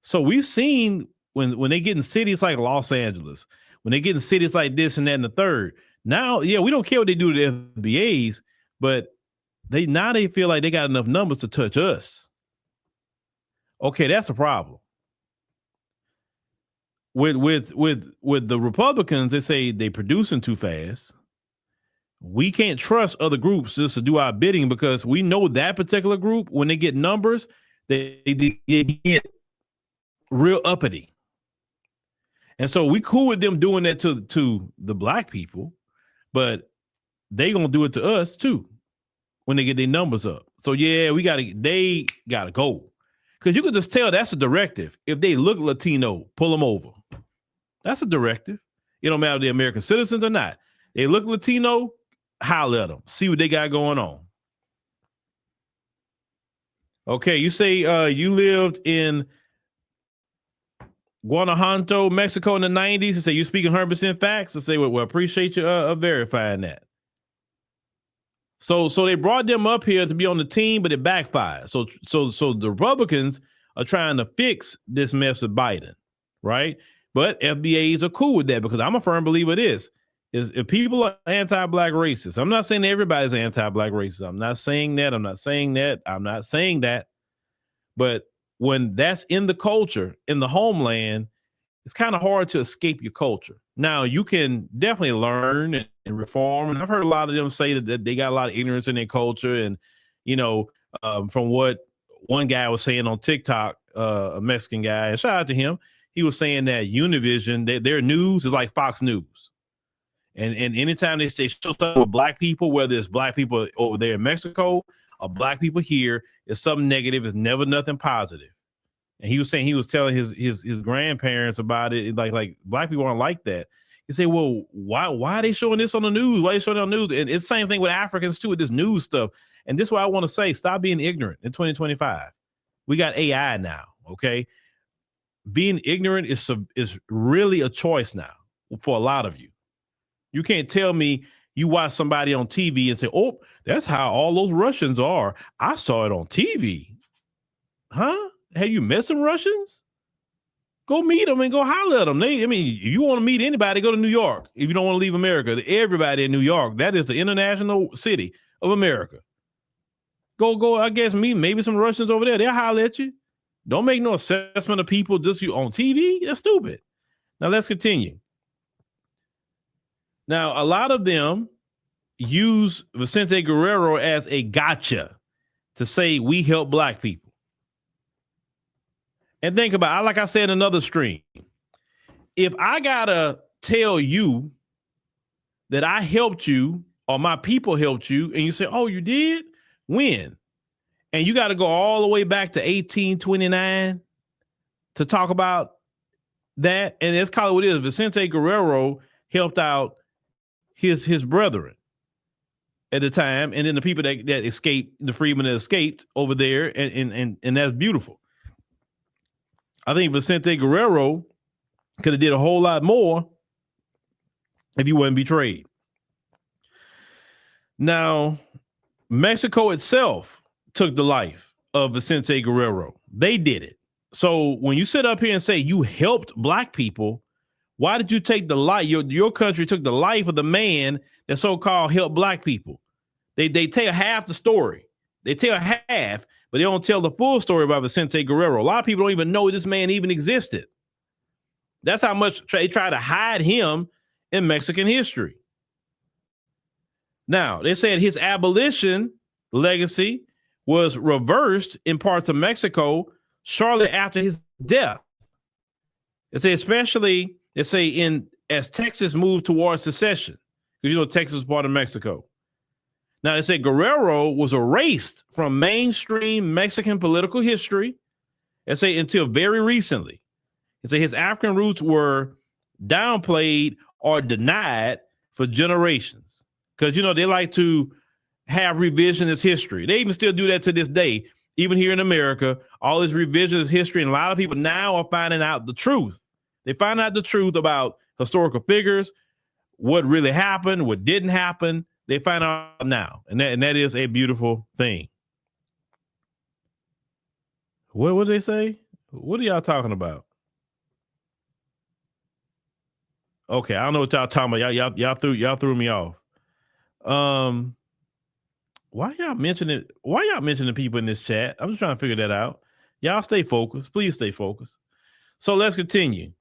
So we've seen when they get in cities like Los Angeles, when they get in cities like this and that and the third, now, yeah, we don't care what they do to the FBAs, but they feel like they got enough numbers to touch us. Okay, that's a problem. With the Republicans, they say they producing too fast. We can't trust other groups just to do our bidding because we know that particular group, when they get numbers, they get real uppity. And so we cool with them doing that to the black people, but they gonna do it to us too when they get their numbers up. So yeah, they gotta go. Because you can just tell that's a directive. If they look Latino, pull them over. That's a directive. It don't matter if they're American citizens or not. They look Latino, holler at them. See what they got going on. Okay, you say you lived in Guanajuato, Mexico in the 90s. You say you speaking 100% facts. I say, well, appreciate you verifying that. So they brought them up here to be on the team, but it backfired. So the Republicans are trying to fix this mess with Biden, right? But FBAs are cool with that because I'm a firm believer of this. Is if people are anti-Black racist, I'm not saying everybody's anti-Black racist. I'm not saying that. I'm not saying that. But when that's in the culture, in the homeland, it's kind of hard to escape your culture. Now, you can definitely learn and reform. And I've heard a lot of them say that they got a lot of ignorance in their culture. And, from what one guy was saying on TikTok, a Mexican guy, and shout out to him, he was saying that Univision, their news is like Fox News. And anytime they show something with Black people, whether it's Black people over there in Mexico or Black people here, it's something negative. It's never nothing positive. And he was saying, he was telling his grandparents about it. Like Black people aren't like that. He said, well, why are they showing this on the news? Why are they showing it on the news? And it's the same thing with Africans too, with this news stuff. And this is why I want to say, stop being ignorant in 2025. We got AI now, okay? Being ignorant is really a choice now for a lot of you. You can't tell me you watch somebody on TV and say, oh, that's how all those Russians are. I saw it on TV. Huh? Have you met some Russians? Go meet them and go holler at them. If you want to meet anybody, go to New York. If you don't want to leave America, everybody in New York, that is the international city of America. Go, I guess, meet maybe some Russians over there. They'll holler at you. Don't make no assessment of people just you on TV. That's stupid. Now let's continue. Now, a lot of them use Vicente Guerrero as a gotcha to say we help Black people. And think about it, like I said in another stream, if I gotta tell you that I helped you or my people helped you, and you say, oh, you did? When? And you got to go all the way back to 1829 to talk about that. And that's kind of what it is. Vicente Guerrero helped out his brethren at the time, and then the people that escaped, the freedmen that escaped over there, and that's beautiful. I think Vicente Guerrero could have did a whole lot more if he wasn't betrayed. Now, Mexico itself took the life of Vicente Guerrero. They did it. So when you sit up here and say you helped Black people, why did you take the life? Your country took the life of the man that so-called helped Black people. They tell half the story. They tell half, but they don't tell the full story about Vicente Guerrero. A lot of people don't even know this man even existed. That's how much they try to hide him in Mexican history. Now, they said his abolition legacy was reversed in parts of Mexico shortly after his death. They say especially, as Texas moved towards secession, because Texas is part of Mexico. Now, they say Guerrero was erased from mainstream Mexican political history, they say, until very recently. They say his African roots were downplayed or denied for generations. Because, they like to have revisionist history. They even still do that to this day, even here in America, all this revisionist history. And a lot of people now are finding out the truth. They find out the truth about historical figures, what really happened, what didn't happen. They find out now. And that is a beautiful thing. What did they say? What are y'all talking about? Okay, I don't know what y'all talking about. Y'all threw me off. Why y'all mentioning people in this chat? I'm just trying to figure that out. Y'all stay focused. Please stay focused. So let's continue.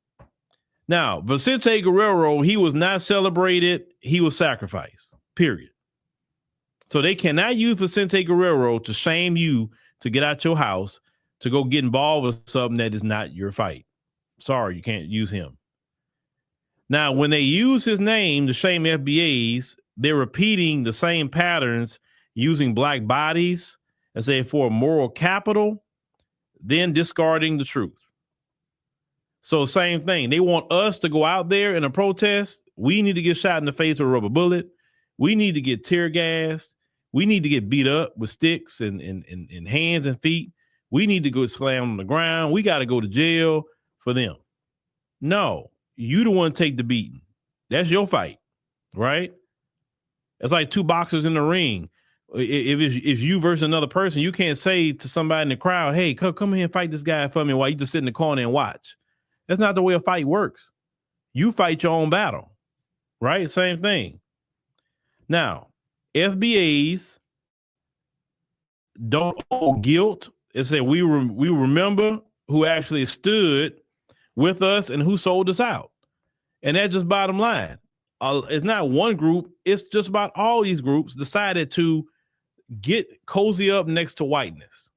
Now, Vicente Guerrero, he was not celebrated. He was sacrificed, period. So they cannot use Vicente Guerrero to shame you to get out your house, to go get involved with something that is not your fight. Sorry, you can't use him. Now, when they use his name to shame FBAs, they're repeating the same patterns, using Black bodies as for moral capital, then discarding the truth. So same thing. They want us to go out there in a protest. We need to get shot in the face with a rubber bullet. We need to get tear gassed. We need to get beat up with sticks and hands and feet. We need to go slam on the ground. We got to go to jail for them. No, you the one take the beating. That's your fight, right? It's like two boxers in the ring. If it's you versus another person, you can't say to somebody in the crowd, hey, come here and fight this guy for me while you just sit in the corner and watch. That's not the way a fight works. You fight your own battle, right? Same thing. Now, FBAs don't owe guilt. It said we remember who actually stood with us and who sold us out. And that's just bottom line. It's not one group. It's just about all these groups decided to get cozy up next to whiteness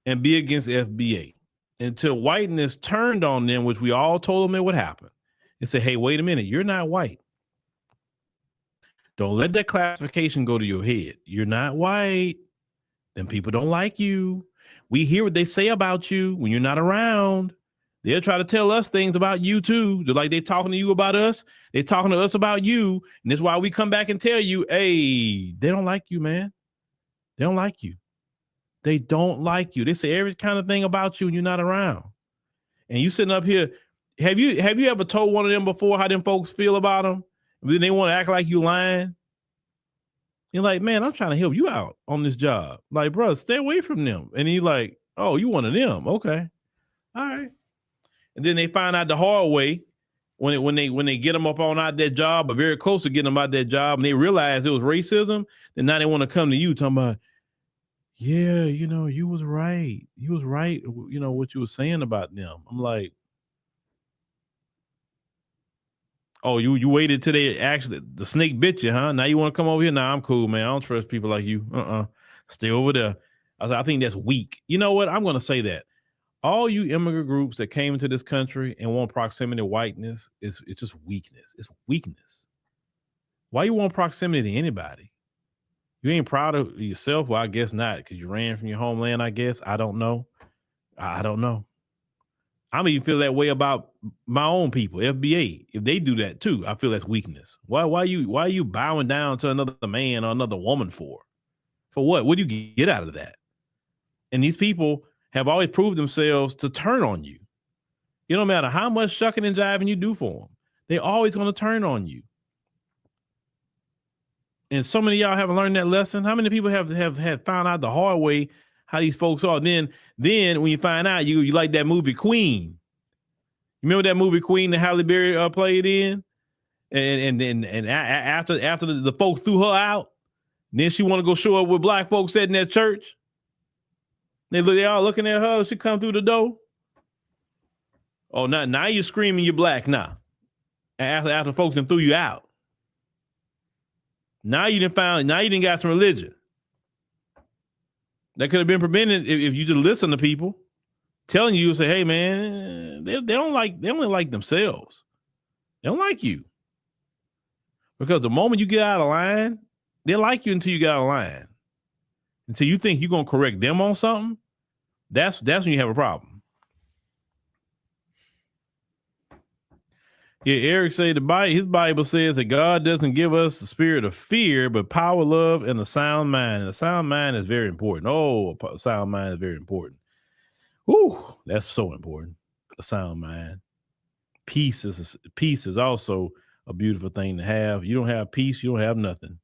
and be against FBA until whiteness turned on them, which we all told them it would happen. And say, hey, wait a minute, you're not white. Don't let that classification go to your head. You're not white. Then people don't like you. We hear what they say about you when you're not around. They'll try to tell us things about you too. Just like they're talking to you about us. They're talking to us about you. And that's why we come back and tell you, hey, they don't like you, man. They don't like you. They don't like you. They say every kind of thing about you when you're not around. And you sitting up here. Have you ever told one of them before how them folks feel about them? Then they want to act like you lying. You're like, man, I'm trying to help you out on this job. Like, bro, stay away from them. And he's like, oh, you one of them. Okay. All right. And then they find out the hard way when they get them up on out that job, or very close to getting them out that job, and they realize it was racism, then now they want to come to you talking about, yeah, you was right. You was right. What you were saying about them. I'm like, oh, you waited till they actually, the snake bit you, huh? Now you want to come over here? Nah, I'm cool, man. I don't trust people like you. Stay over there. I think that's weak. You know what? I'm going to say that. All you immigrant groups that came into this country and want proximity to whiteness, it's just weakness. It's weakness. Why you want proximity to anybody? You ain't proud of yourself? Well, I guess not, because you ran from your homeland, I guess. I don't know. I don't know. I'm even feel that way about my own people, FBA. If they do that too, I feel that's weakness. Why are you bowing down to another man or another woman for? For what? What do you get out of that? And these people have always proved themselves to turn on you. It don't matter how much shucking and jiving you do for them. They're always going to turn on you. And so many of y'all haven't learned that lesson. How many people have found out the hard way how these folks are? Then when you find out, you like that movie Queen. You remember that movie Queen that Halle Berry played in? And after the folks threw her out, then she want to go show up with black folks sitting at church. They all looking at her. She come through the door. Oh, now you're screaming you're black now. After folks done threw you out. Now you didn't got some religion. That could have been prevented if you just listen to people telling you, say, hey man, they only like themselves. They don't like you. Because the moment you get out of line, they like you until you get out of line. Until you think you're gonna correct them on something, that's when you have a problem. Yeah, Eric said his Bible says that God doesn't give us the spirit of fear, but power, love, and a sound mind. And a sound mind is very important. Oh, a sound mind is very important. Ooh, that's so important. A sound mind. Peace is also a beautiful thing to have. You don't have peace, you don't have nothing.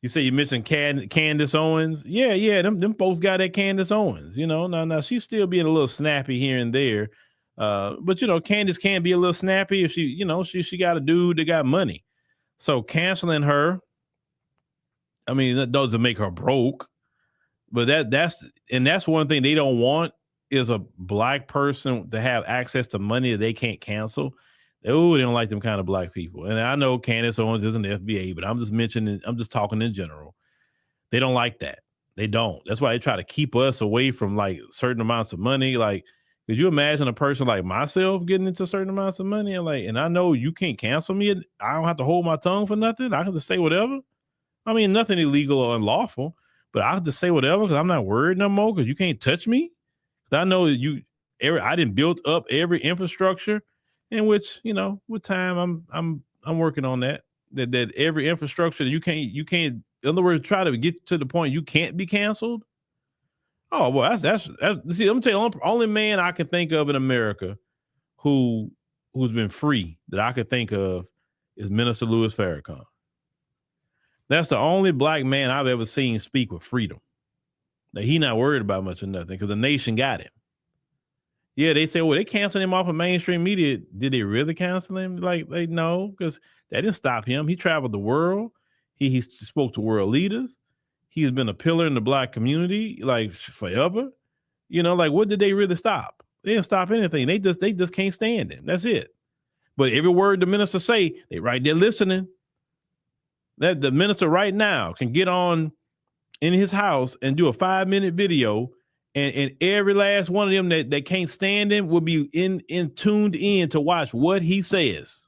You say you mentioned Candace Owens. Yeah, them folks got that Candace Owens. Now she's still being a little snappy here and there. But Candace can be a little snappy if she got a dude that got money. So canceling her, I mean, that doesn't make her broke. But that's one thing they don't want is a black person to have access to money that they can't cancel. They don't like them kind of black people. And I know Candace Owens isn't the FBA, but I'm just talking in general. They don't like that. They don't. That's why they try to keep us away from like certain amounts of money. Like, could you imagine a person like myself getting into certain amounts of money? And I know you can't cancel me. I don't have to hold my tongue for nothing. I can just say whatever. I mean, nothing illegal or unlawful, but I have to say whatever because I'm not worried no more because you can't touch me. I know I didn't build up every infrastructure in which, with time I'm working on that every infrastructure that you can't, in other words, try to get to the point you can't be canceled. Oh, well, that's see, I'm telling you, only man I can think of in America who's been free that I could think of is Minister Louis Farrakhan. That's the only black man I've ever seen speak with freedom. That he not worried about much of nothing because the nation got him. Yeah, they say, well, they canceled him off of mainstream media. Did they really cancel him? Like, they no, because that didn't stop him. He traveled the world. He spoke to world leaders. He has been a pillar in the Black community like forever. You know, like, what did they really stop? They didn't stop anything. They just can't stand him. That's it. But every word the minister say, they right there listening. That the minister right now can get on in his house and do a 5-minute video, and every last one of them that can't stand him will be tuned in to watch what he says.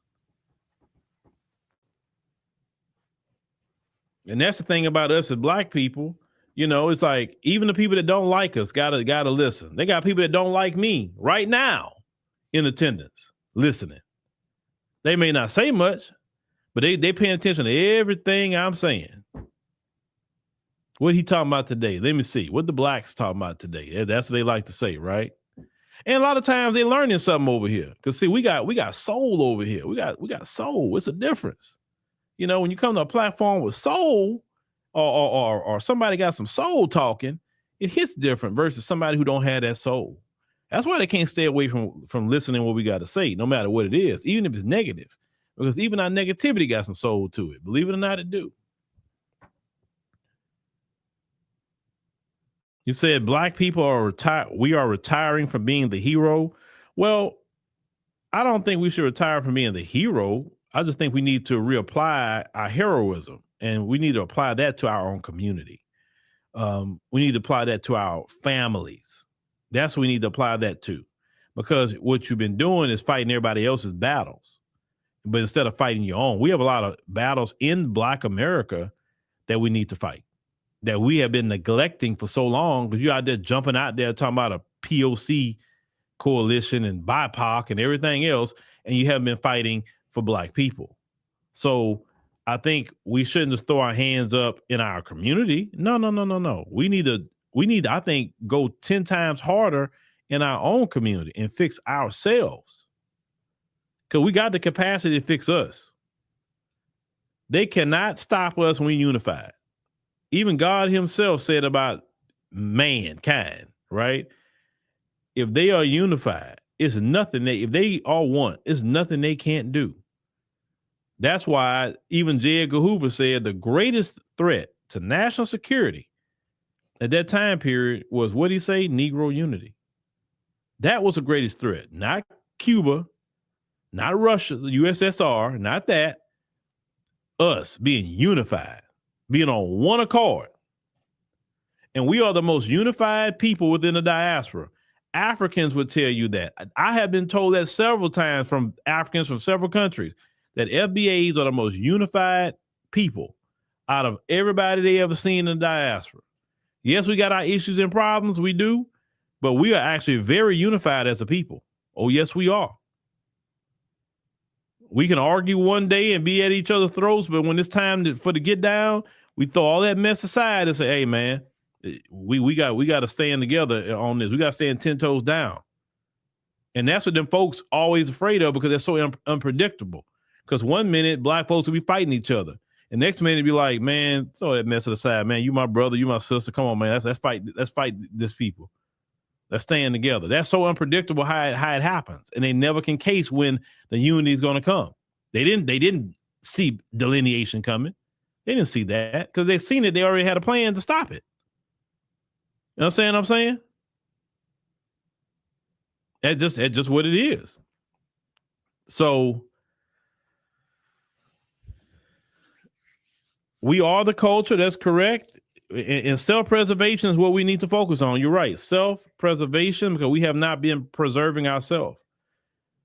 And that's the thing about us as Black people. You know, it's like even the people that don't like us gotta listen. They got people that don't like me right now in attendance listening. They may not say much, but they paying attention to everything I'm saying. What he talking about today? Let me see. What the Blacks talking about today? That's what they like to say, right? And a lot of times they learning something over here. Cause see, we got soul over here. We got soul. It's a difference. You know, when you come to a platform with soul, or somebody got some soul talking, it hits different versus somebody who don't have that soul. That's why they can't stay away from listening what we got to say, no matter what it is, even if it's negative, because even our negativity got some soul to it. Believe it or not, it do. You said Black people are retired. We are retiring from being the hero. Well, I don't think we should retire from being the hero. I just think we need to reapply our heroism, and we need to apply that to our own community. We need to apply that to our families. That's what we need to apply that to, because what you've been doing is fighting everybody else's battles. But instead of fighting your own, we have a lot of battles in Black America that we need to fight, that we have been neglecting for so long, because you're out there jumping out there talking about a POC coalition and BIPOC and everything else, and you haven't been fighting for Black people. So I think we shouldn't just throw our hands up in our community. No. We need to, I think, go 10 times harder in our own community and fix ourselves, because we got the capacity to fix us. They cannot stop us when we unified. Even God himself said about mankind, right? If they are unified, it's nothing if they all want, it's nothing they can't do. That's why even J. Edgar Hoover said the greatest threat to national security at that time period was, what did he say? Negro unity. That was the greatest threat, not Cuba, not Russia, the USSR, not that. Us being unified, being on one accord. And we are the most unified people within the diaspora. Africans would tell you that. I have been told that several times from Africans from several countries, that FBAs are the most unified people out of everybody they ever seen in the diaspora. Yes, we got our issues and problems, we do, but we are actually very unified as a people. Oh, yes, we are. We can argue one day and be at each other's throats, but when it's time for the get down, we throw all that mess aside and say, hey, man, we got to stand together on this. We got to stand 10 toes down. And that's what them folks always afraid of, because they're so unpredictable. Because one minute Black folks will be fighting each other, and next minute be like, man, throw that mess to the side, man. You my brother, you my sister. Come on, man. Let's fight this people. Let's stand together. That's so unpredictable how it happens, and they never can case when the unity is going to come. They didn't see delineation coming. They didn't see that, because they seen it. They already had a plan to stop it. You know what I'm saying? That's just what it is. So we are the culture. That's correct. And self-preservation is what we need to focus on. You're right. Self-preservation, because we have not been preserving ourselves.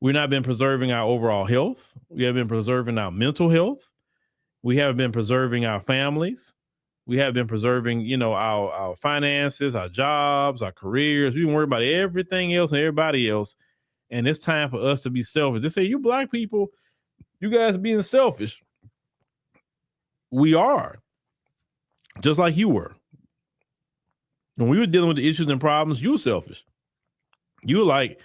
We've not been preserving our overall health. We have been preserving our mental health. We have been preserving our families. We have been preserving, our finances, our jobs, our careers. We've been worried about everything else and everybody else. And it's time for us to be selfish. They say, you Black people, you guys being selfish. We are. Just like you were. When we were dealing with the issues and problems, you were selfish. You were like,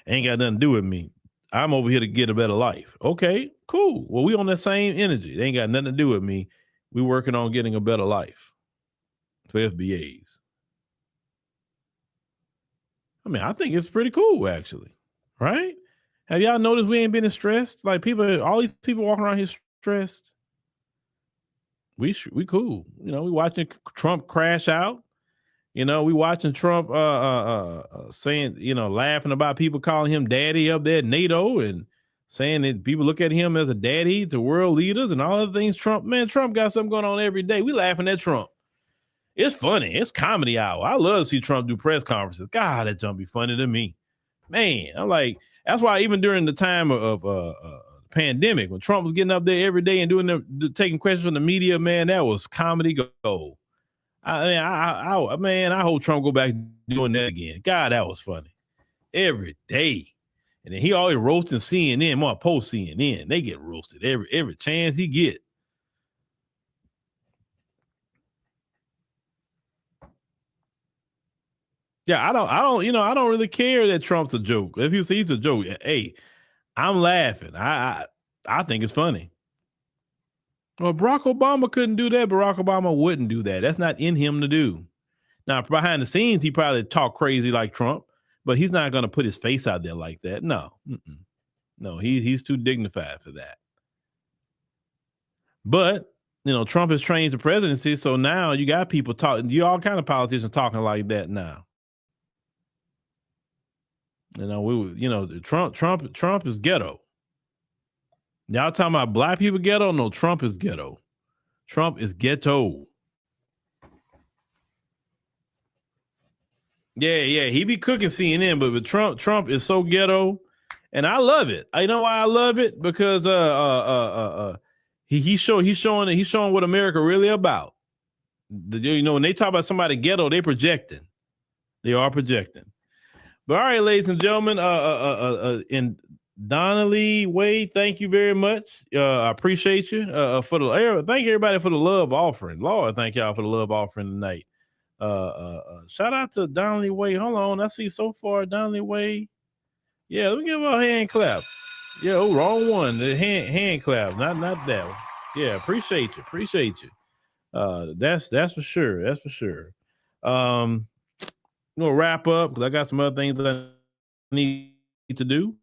ain't got nothing to do with me. I'm over here to get a better life. Okay, cool. Well, we on that same energy. They ain't got nothing to do with me. We working on getting a better life for FBAs. mean, I think it's pretty cool, actually. Right? Have y'all noticed we ain't been as stressed? Like all these people walking around here stressed. We cool. You know, we watching Trump crash out. You know, we watching Trump saying, you know, laughing about people calling him daddy up there at NATO and saying that people look at him as a daddy to world leaders and all the things. Trump got something going on every day. We laughing at Trump. It's funny. It's comedy hour. I love to see Trump do press conferences. God, that jump be funny to me. Man, I'm like, that's why even during the time of pandemic, when Trump was getting up there every day and taking questions from the media, man, that was comedy gold. I hope Trump go back doing that again. God, that was funny. Every day. And then he always roasting CNN, more post CNN. They get roasted every chance he get. Yeah, I don't really care that Trump's a joke. If you see he's a joke, hey, I'm laughing. I think it's funny. Well, Barack Obama couldn't do that. Barack Obama wouldn't do that. That's not in him to do. Now, behind the scenes, he probably talk crazy like Trump, but he's not going to put his face out there like that. No, no, he's too dignified for that. But you know, Trump has changed the presidency, so now you got people talking. You all kind of politicians talking like that now. You know, Trump is ghetto. Y'all talking about black people ghetto? No, Trump is ghetto. Trump is ghetto. Yeah, he be cooking CNN, but Trump is so ghetto, and I love it. You know why I love it? Because he's showing what America really about. You know, when they talk about somebody ghetto, they projecting. They are projecting. But all right, ladies and gentlemen, and Donnelly Wade, thank you very much. I appreciate you thank everybody for the love offering. Lord, thank y'all for the love offering tonight. Shout out to Donnelly Wade. Hold on, I see so far Donnelly Wade. Yeah, let me give her a hand clap. Yeah, wrong one. The hand clap, not that one. Yeah, appreciate you. That's for sure. That's for sure. We'll wrap up because I got some other things that I need to do.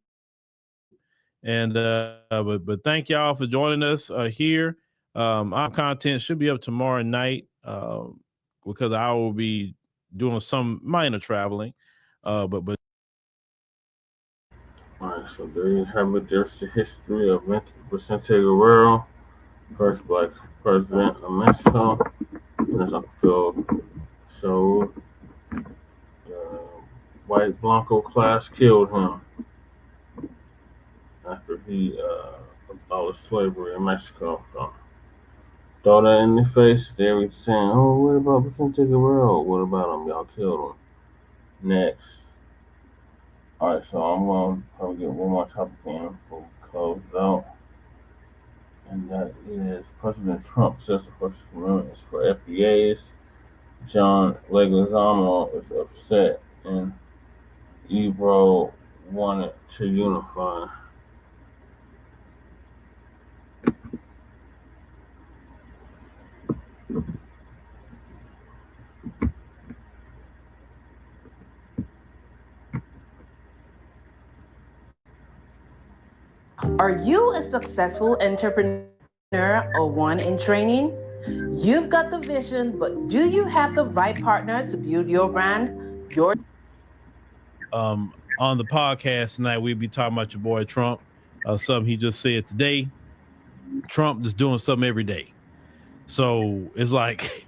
And but thank y'all for joining us here. Our content should be up tomorrow night because I will be doing some minor traveling. But all right, so there you have it. There's the history of Vicente Guerrero, first black president of Mexico. And as Uncle Phil showed, white Blanco class killed him after he abolished slavery in Mexico. So throw that in their face. They were saying, "Oh, what about Vicente Guerrero? What about him? Y'all killed him." Next. All right, so I'm going to probably get one more topic in before we close it out. And that is President Trump says the First Amendment is for FBAs. John Leguizamo is upset, and Ebro wanted to unify. Are you a successful entrepreneur or one in training? You've got the vision, but do you have the right partner to build your brand? On the podcast tonight, we'll be talking about your boy Trump. Something he just said today. Trump just doing something every day. So it's like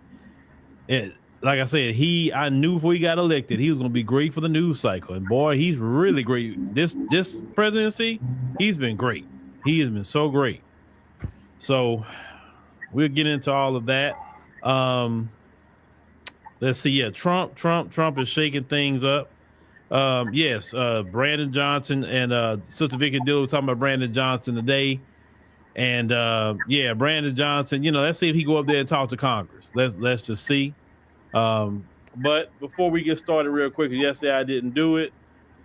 I said, I knew before he got elected, he was going to be great for the news cycle. And boy, he's really great. This presidency, he's been great. He has been so great. So we'll get into all of that. Let's see. Yeah, Trump is shaking things up. Yes, Brandon Johnson and Sister Vicky Dillon was talking about Brandon Johnson today. And yeah, Brandon Johnson, let's see if he go up there and talk to Congress. Let's just see. But before we get started real quick, yesterday I didn't do it.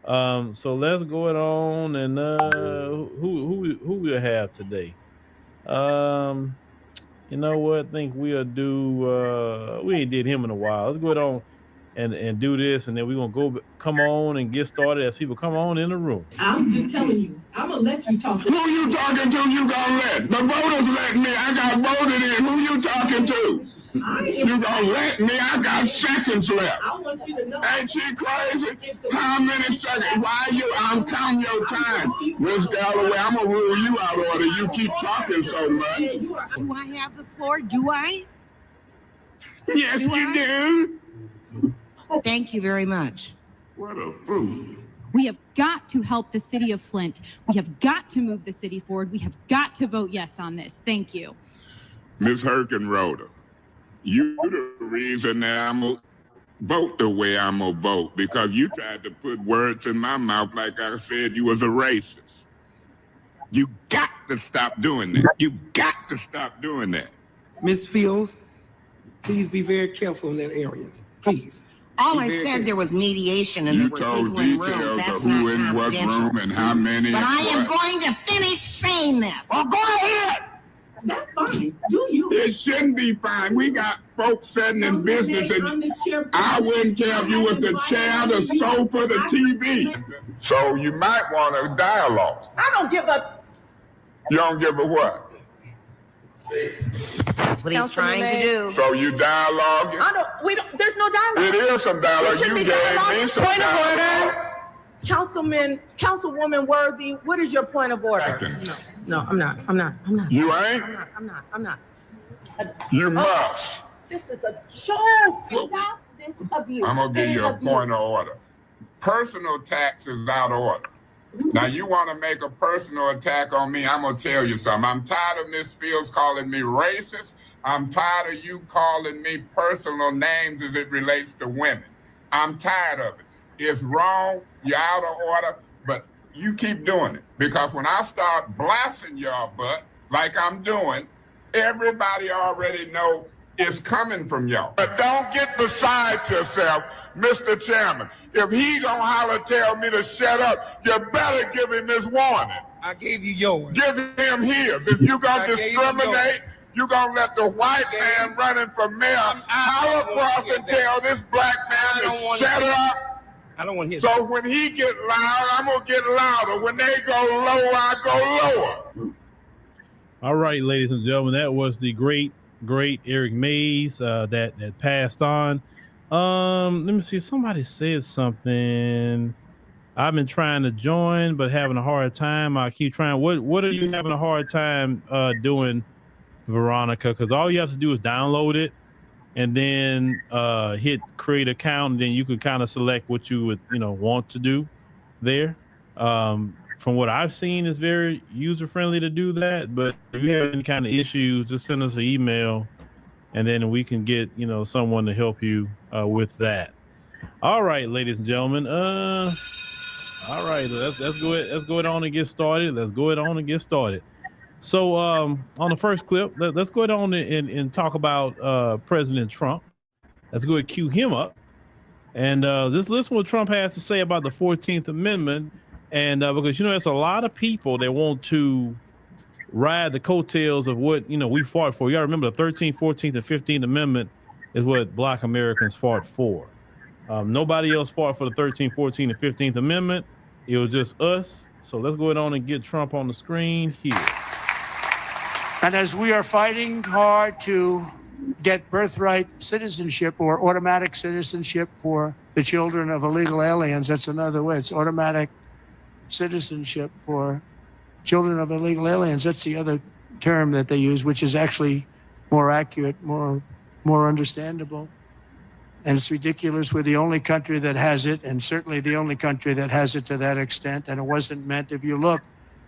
So let's go it on and who we'll have today. You know what? I think we'll do we ain't did him in a while. Let's go it on. and do this, and then we're gonna come on and get started as people come on in the room. I'm just telling you, I'm gonna let you talk. Who you talking to? You gonna let the voters let me? I got voted in. Who you talking to? You gonna let me? I got seconds left. I want you to know. Ain't she crazy? How many seconds? Why you? I'm counting your time, Miss Galloway. I'm gonna rule you out of order. You keep talking so much. Do I have the floor? Do I? Yes, you do. Thank you very much. What a fool. We have got to help the city of Flint. We have got to move the city forward. We have got to vote yes on this. Thank you. Ms. Herkenroder, you the reason that I'm gonna vote the way I'm gonna vote, because you tried to put words in my mouth like I said you was a racist. You got to stop doing that. You got to stop doing that. Ms. Fields, please be very careful in that area. Please. All I said there was mediation and there were people in rooms. That's who not in what confidential. room and how many. But I am what. going to finish saying this. Oh, go ahead. That's fine. Do you? It shouldn't be fine. We got folks sitting in business, and I wouldn't care if you was the chair, the sofa, the TV. So you might want a dialogue. I don't give a. You don't give a what? That's what he's trying to do. So you dialogue? There's no dialogue. It is some dialogue. You gave me some Point dialogue. of order. Councilwoman Worthy, what is your point of order? No, I'm not. You ain't? I'm not. You must. This is a joke. Stop this abuse. I'm going to give you a point of order. Personal attacks is out of order. Now, you want to make a personal attack on me, I'm going to tell you something. I'm tired of Ms. Fields calling me racist. I'm tired of you calling me personal names as it relates to women. I'm tired of it. It's wrong. You're out of order. But you keep doing it. Because when I start blasting your butt like I'm doing, everybody already know it's coming from y'all. But don't get beside yourself, Mr. Chairman. If he gonna holler tell me to shut up, you better give him his warning. I gave you yours. Give him his. If you gonna discriminate, you gonna let the white man running for mayor holler across and tell this black man to shut up. I don't want to hear So when he get loud, I'm gonna get louder. When they go low, I go lower. All right, ladies and gentlemen, that was the great Eric Mays that passed on. Let me see. Somebody said something. I've been trying to join, but having a hard time. I keep trying. What are you having a hard time doing, Veronica? Because all you have to do is download it, and then hit create account, and then you can kind of select what you would want to do there. From what I've seen, it's very user friendly to do that. But if you have any kind of issues, just send us an email, and then we can get someone to help you with that. All right, ladies and gentlemen. All right, let's go on and get started. So on the first clip, let's go on and talk about President Trump. Let's go ahead and cue him up, and let's listen what Trump has to say about the 14th Amendment. And because there's a lot of people that want to ride the coattails of what we fought for. You gotta remember the 13th, 14th, and 15th Amendment is what Black Americans fought for. Nobody else fought for the 13th, 14th, and 15th Amendment. It was just us. So let's go on and get Trump on the screen here. And as we are fighting hard to get birthright citizenship or automatic citizenship for the children of illegal aliens, that's another way. It's automatic citizenship for children of illegal aliens. That's the other term that they use, which is actually more accurate, more understandable. And it's ridiculous. We're the only country that has it, and certainly the only country that has it to that extent. And it wasn't meant, if you look,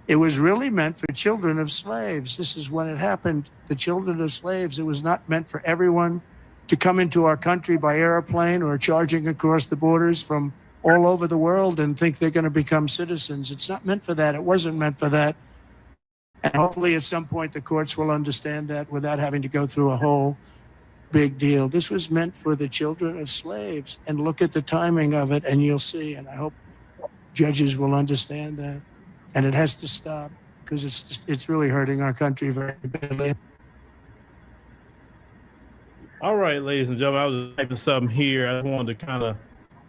it was really meant for children of slaves. This is when it happened. The children of slaves. It was not meant for everyone to come into our country by airplane or charging across the borders from all over the world and think they're going to become citizens. It's not meant for that. It wasn't meant for that. And hopefully at some point the courts will understand that without having to go through a whole big deal. This was meant for the children of slaves. And look at the timing of it and you'll see. And I hope judges will understand that. And it has to stop because it's really hurting our country very badly. All right, ladies and gentlemen, I was typing something here. I wanted to kind of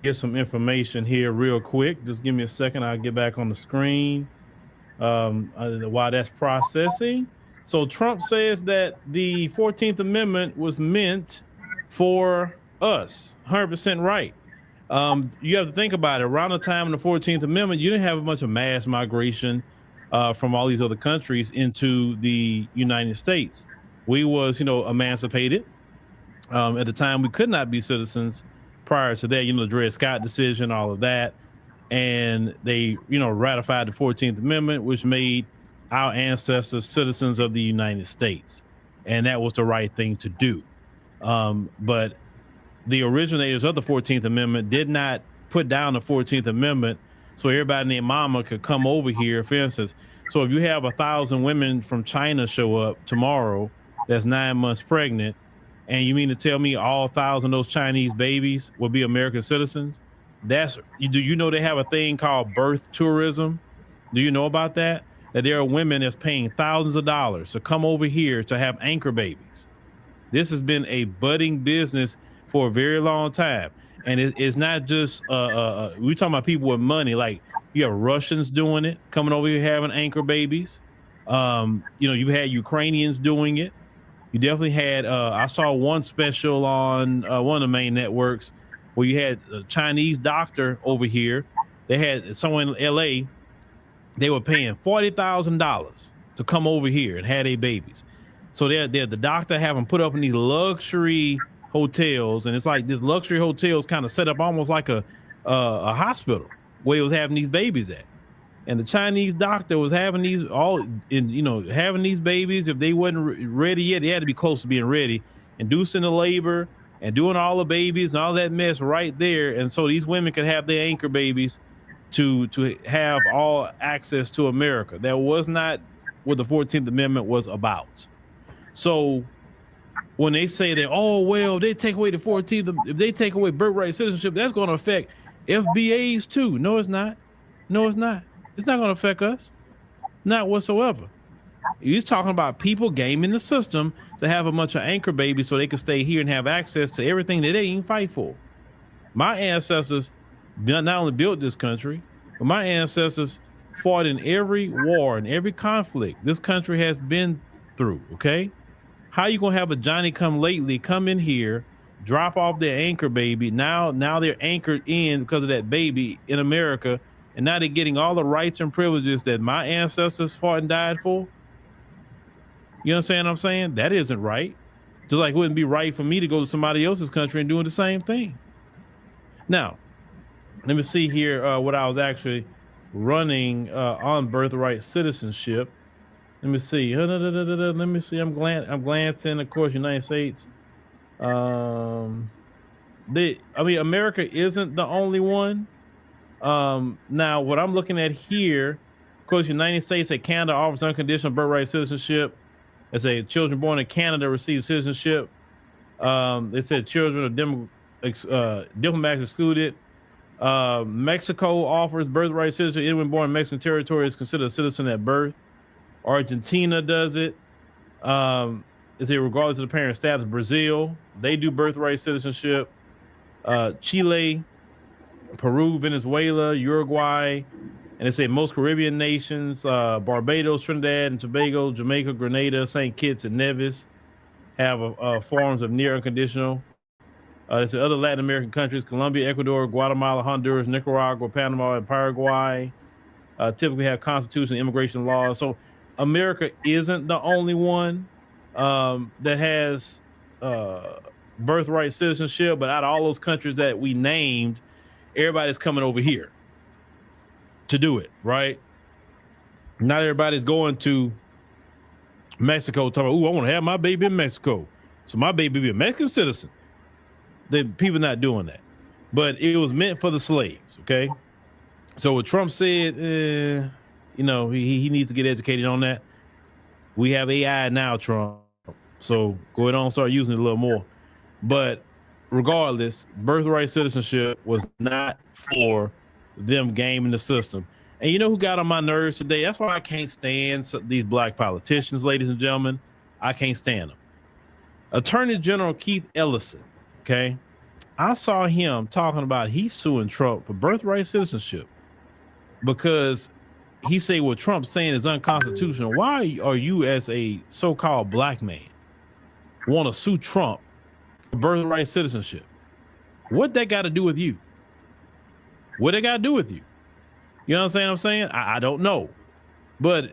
get some information here real quick. Just give me a second. I'll get back on the screen while that's processing. So Trump says that the 14th Amendment was meant for us. 100% right. You have to think about it. Around the time of the 14th Amendment, you didn't have a bunch of mass migration from all these other countries into the United States. We was, emancipated. At the time, we could not be citizens prior to that, the Dred Scott decision, all of that. And they, ratified the 14th Amendment, which made our ancestors citizens of the United States. And that was the right thing to do. But the originators of the 14th Amendment did not put down the 14th Amendment so everybody and their mama could come over here, for instance. So if you have 1,000 women from China show up tomorrow that's 9 months pregnant, and you mean to tell me all 1,000 of those Chinese babies will be American citizens? Do you know they have a thing called birth tourism? Do you know about that? That there are women that's paying thousands of dollars to come over here to have anchor babies. This has been a budding business for a very long time. And it's not just, we're talking about people with money. Like you have Russians doing it, coming over here having anchor babies. You've had Ukrainians doing it. You definitely had, I saw one special on one of the main networks where you had a Chinese doctor over here. They had someone in LA, they were paying $40,000 to come over here and have their babies. So they're the doctor have them put up in these luxury hotels. And it's like this luxury hotels kind of set up almost like a hospital where he was having these babies at. And the Chinese doctor was having these having these babies. If they wasn't ready yet, they had to be close to being ready, inducing the labor and doing all the babies and all that mess right there. And so these women could have their anchor babies to have all access to America. That was not what the 14th Amendment was about. So when they say that, oh, well, they take away the 14th, if they take away birthright citizenship, that's going to affect FBAs too. No, it's not. No, it's not. It's not going to affect us. Not whatsoever. He's talking about people gaming the system to have a bunch of anchor babies so they can stay here and have access to everything that they didn't fight for. My ancestors not only built this country, but my ancestors fought in every war and every conflict this country has been through, okay? How you going to have a Johnny come lately come in here, drop off their anchor baby, now they're anchored in because of that baby in America, and now they're getting all the rights and privileges that my ancestors fought and died for? You understand what I'm saying? That isn't right. Just like it wouldn't be right for me to go to somebody else's country and doing the same thing. Now, let me see here what I was actually running on birthright citizenship. Let me see. Let me see. I'm glancing, of course, United States. America isn't the only one. Now, what I'm looking at here, of course, United States and Canada offers unconditional birthright citizenship. It says children born in Canada receive citizenship. They said children of diplomats excluded. Mexico offers birthright citizenship. Anyone born in Mexican territory is considered a citizen at birth. Argentina does it. Is it regardless of the parent status? Brazil, they do birthright citizenship. Chile, Peru, Venezuela, Uruguay, and they say most Caribbean nations, Barbados, Trinidad and Tobago, Jamaica, Grenada, St. Kitts and Nevis have forms of near unconditional. There's other Latin American countries, Colombia, Ecuador, Guatemala, Honduras, Nicaragua, Panama, and Paraguay typically have constitution and immigration laws. So America isn't the only one that has birthright citizenship, but out of all those countries that we named, everybody's coming over here to do it, right? Not everybody's going to Mexico talking about, ooh, I want to have my baby in Mexico, so my baby be a Mexican citizen. The people not doing that, but it was meant for the slaves. Okay, so what Trump said, he needs to get educated on that. We have AI now, Trump, so go ahead on, start using it a little more. But regardless, birthright citizenship was not for them gaming the system. And you know who got on my nerves today? That's why I can't stand these black politicians, ladies and gentlemen. I can't stand them. Attorney General Keith Ellison, okay? I saw him talking about he's suing Trump for birthright citizenship because he said what Trump's saying is unconstitutional. Why are you, as a so-called black man, want to sue Trump for birthright citizenship? What that got to do with you? What they got to do with you? You know what I'm saying? I don't know. But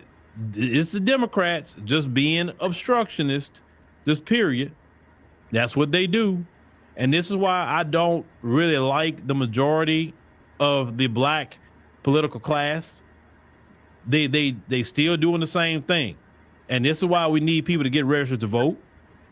it's the Democrats just being obstructionist, just period. That's what they do. And this is why I don't really like the majority of the black political class. They still doing the same thing. And this is why we need people to get registered to vote.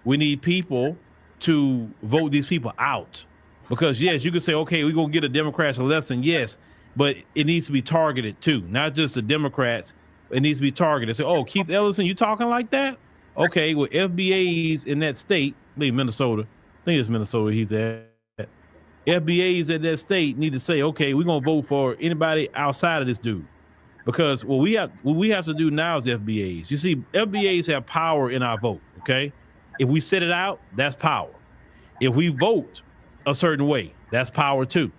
We need people to vote these people out. Because yes, you could say, okay, we're gonna get a Democrats a lesson, yes, but it needs to be targeted too, not just the Democrats. It needs to be targeted. Say, oh, Keith Ellison, you talking like that? Okay, well, FBAs in that state, I think Minnesota, I think it's Minnesota he's at. FBAs in that state need to say, okay, we're gonna vote for anybody outside of this dude. Because what we have to do now is FBAs. You see, FBAs have power in our vote, okay? If we set it out, that's power. If we vote a certain way, that's power too.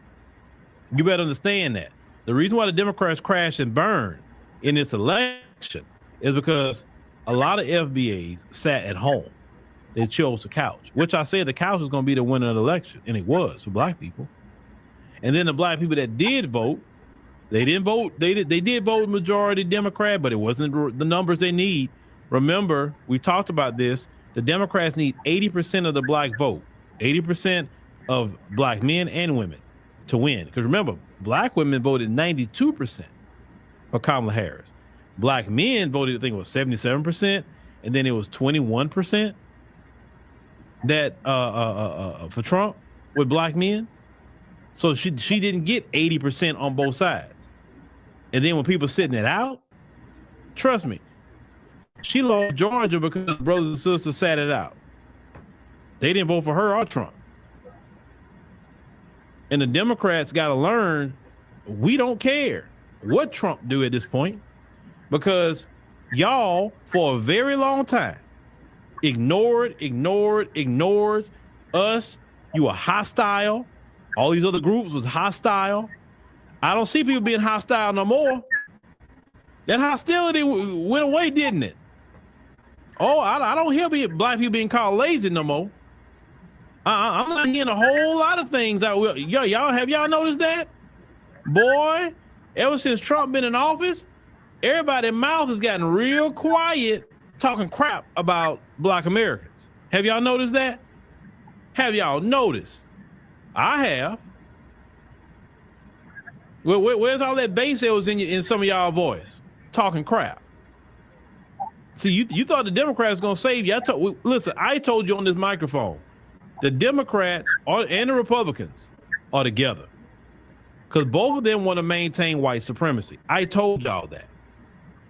You better understand that. The reason why the Democrats crash and burn in this election is because a lot of FBAs sat at home. They chose the couch, which I said the couch was going to be the winner of the election, and it was for black people. And then the black people that did vote, they didn't vote. They did vote majority Democrat, but it wasn't the numbers they need. Remember, we talked about this. The Democrats need 80% of the black vote, 80% of black men and women to win. Because remember, black women voted 92% for Kamala Harris. Black men voted, I think it was 77%, and then it was 21% that for Trump with black men. So she didn't get 80% on both sides. And then when people sitting it out, trust me, she lost Georgia because brothers and sisters sat it out. They didn't vote for her or Trump. And the Democrats got to learn, we don't care what Trump do at this point, because y'all, for a very long time, ignored us. You were hostile. All these other groups was hostile. I don't see people being hostile no more. That hostility went away, didn't it? Oh, I don't hear black people being called lazy no more. I'm not hearing a whole lot of things. Y'all have y'all noticed that? Boy, ever since Trump been in office, everybody's mouth has gotten real quiet talking crap about black Americans. Have y'all noticed that? Have y'all noticed? I have. Where's all that bass that was in some of y'all voice talking crap? See, you thought the Democrats was gonna save you. Listen, I told you on this microphone, the Democrats and the Republicans are together because both of them want to maintain white supremacy. I told y'all that.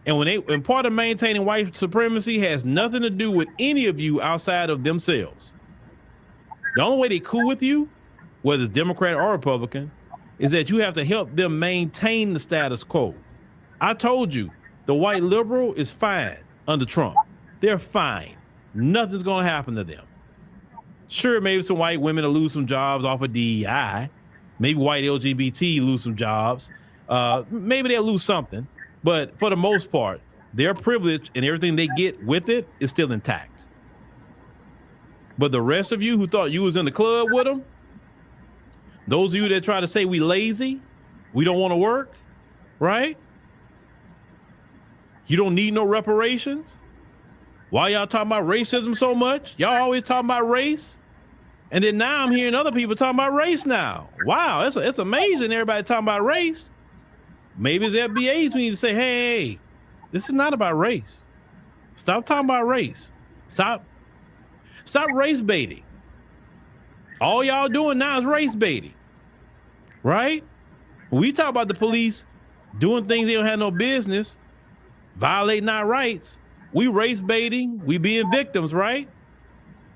And part of maintaining white supremacy has nothing to do with any of you outside of themselves. The only way they cool with you, whether it's Democrat or Republican, is that you have to help them maintain the status quo. I told you, the white liberal is fine under Trump. They're fine. Nothing's going to happen to them. Sure, maybe some white women will lose some jobs off of DEI. Maybe white LGBT lose some jobs. Maybe they'll lose something. But for the most part, their privilege and everything they get with it is still intact. But the rest of you who thought you was in the club with them, those of you that try to say we lazy, we don't want to work, right? You don't need no reparations. Why y'all talking about racism so much? Y'all always talking about race. And then now I'm hearing other people talking about race now. Wow, it's amazing everybody talking about race. Maybe it's FBAs we need to say, hey, this is not about race. Stop talking about race. Stop race baiting. All y'all doing now is race baiting, right? When we talk about the police doing things they don't have no business, violating our rights, we race baiting, we being victims, right?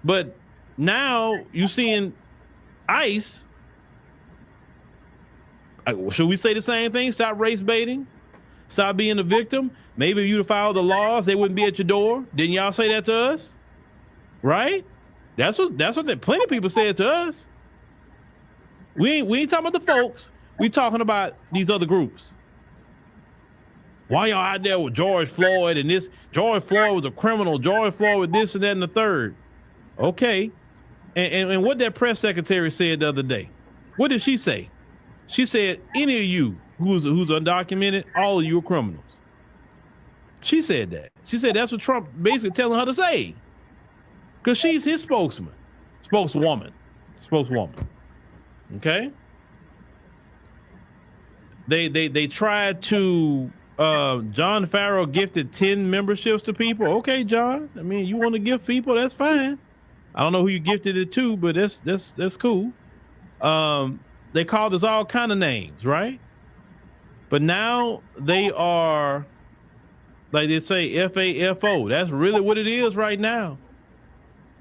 But now you seeing ICE. Should we say the same thing? Stop race baiting, stop being a victim. Maybe if you'd follow the laws, they wouldn't be at your door. Didn't y'all say that to us? Right? That's what plenty of people said to us. We ain't talking about the folks. We talking about these other groups. Why y'all out there with George Floyd and this? George Floyd was a criminal. George Floyd with this and that and the third. Okay. And what that press secretary said the other day, what did she say? She said, any of you who's undocumented, all of you are criminals. She said that. She said that's what Trump basically telling her to say. Because she's his spokeswoman. Okay. They tried to John Farrell gifted 10 memberships to people. Okay, John. I mean, you want to gift people, that's fine. I don't know who you gifted it to, but that's cool. They called us all kind of names, right? But now they are, like they say, FAFO. That's really what it is right now.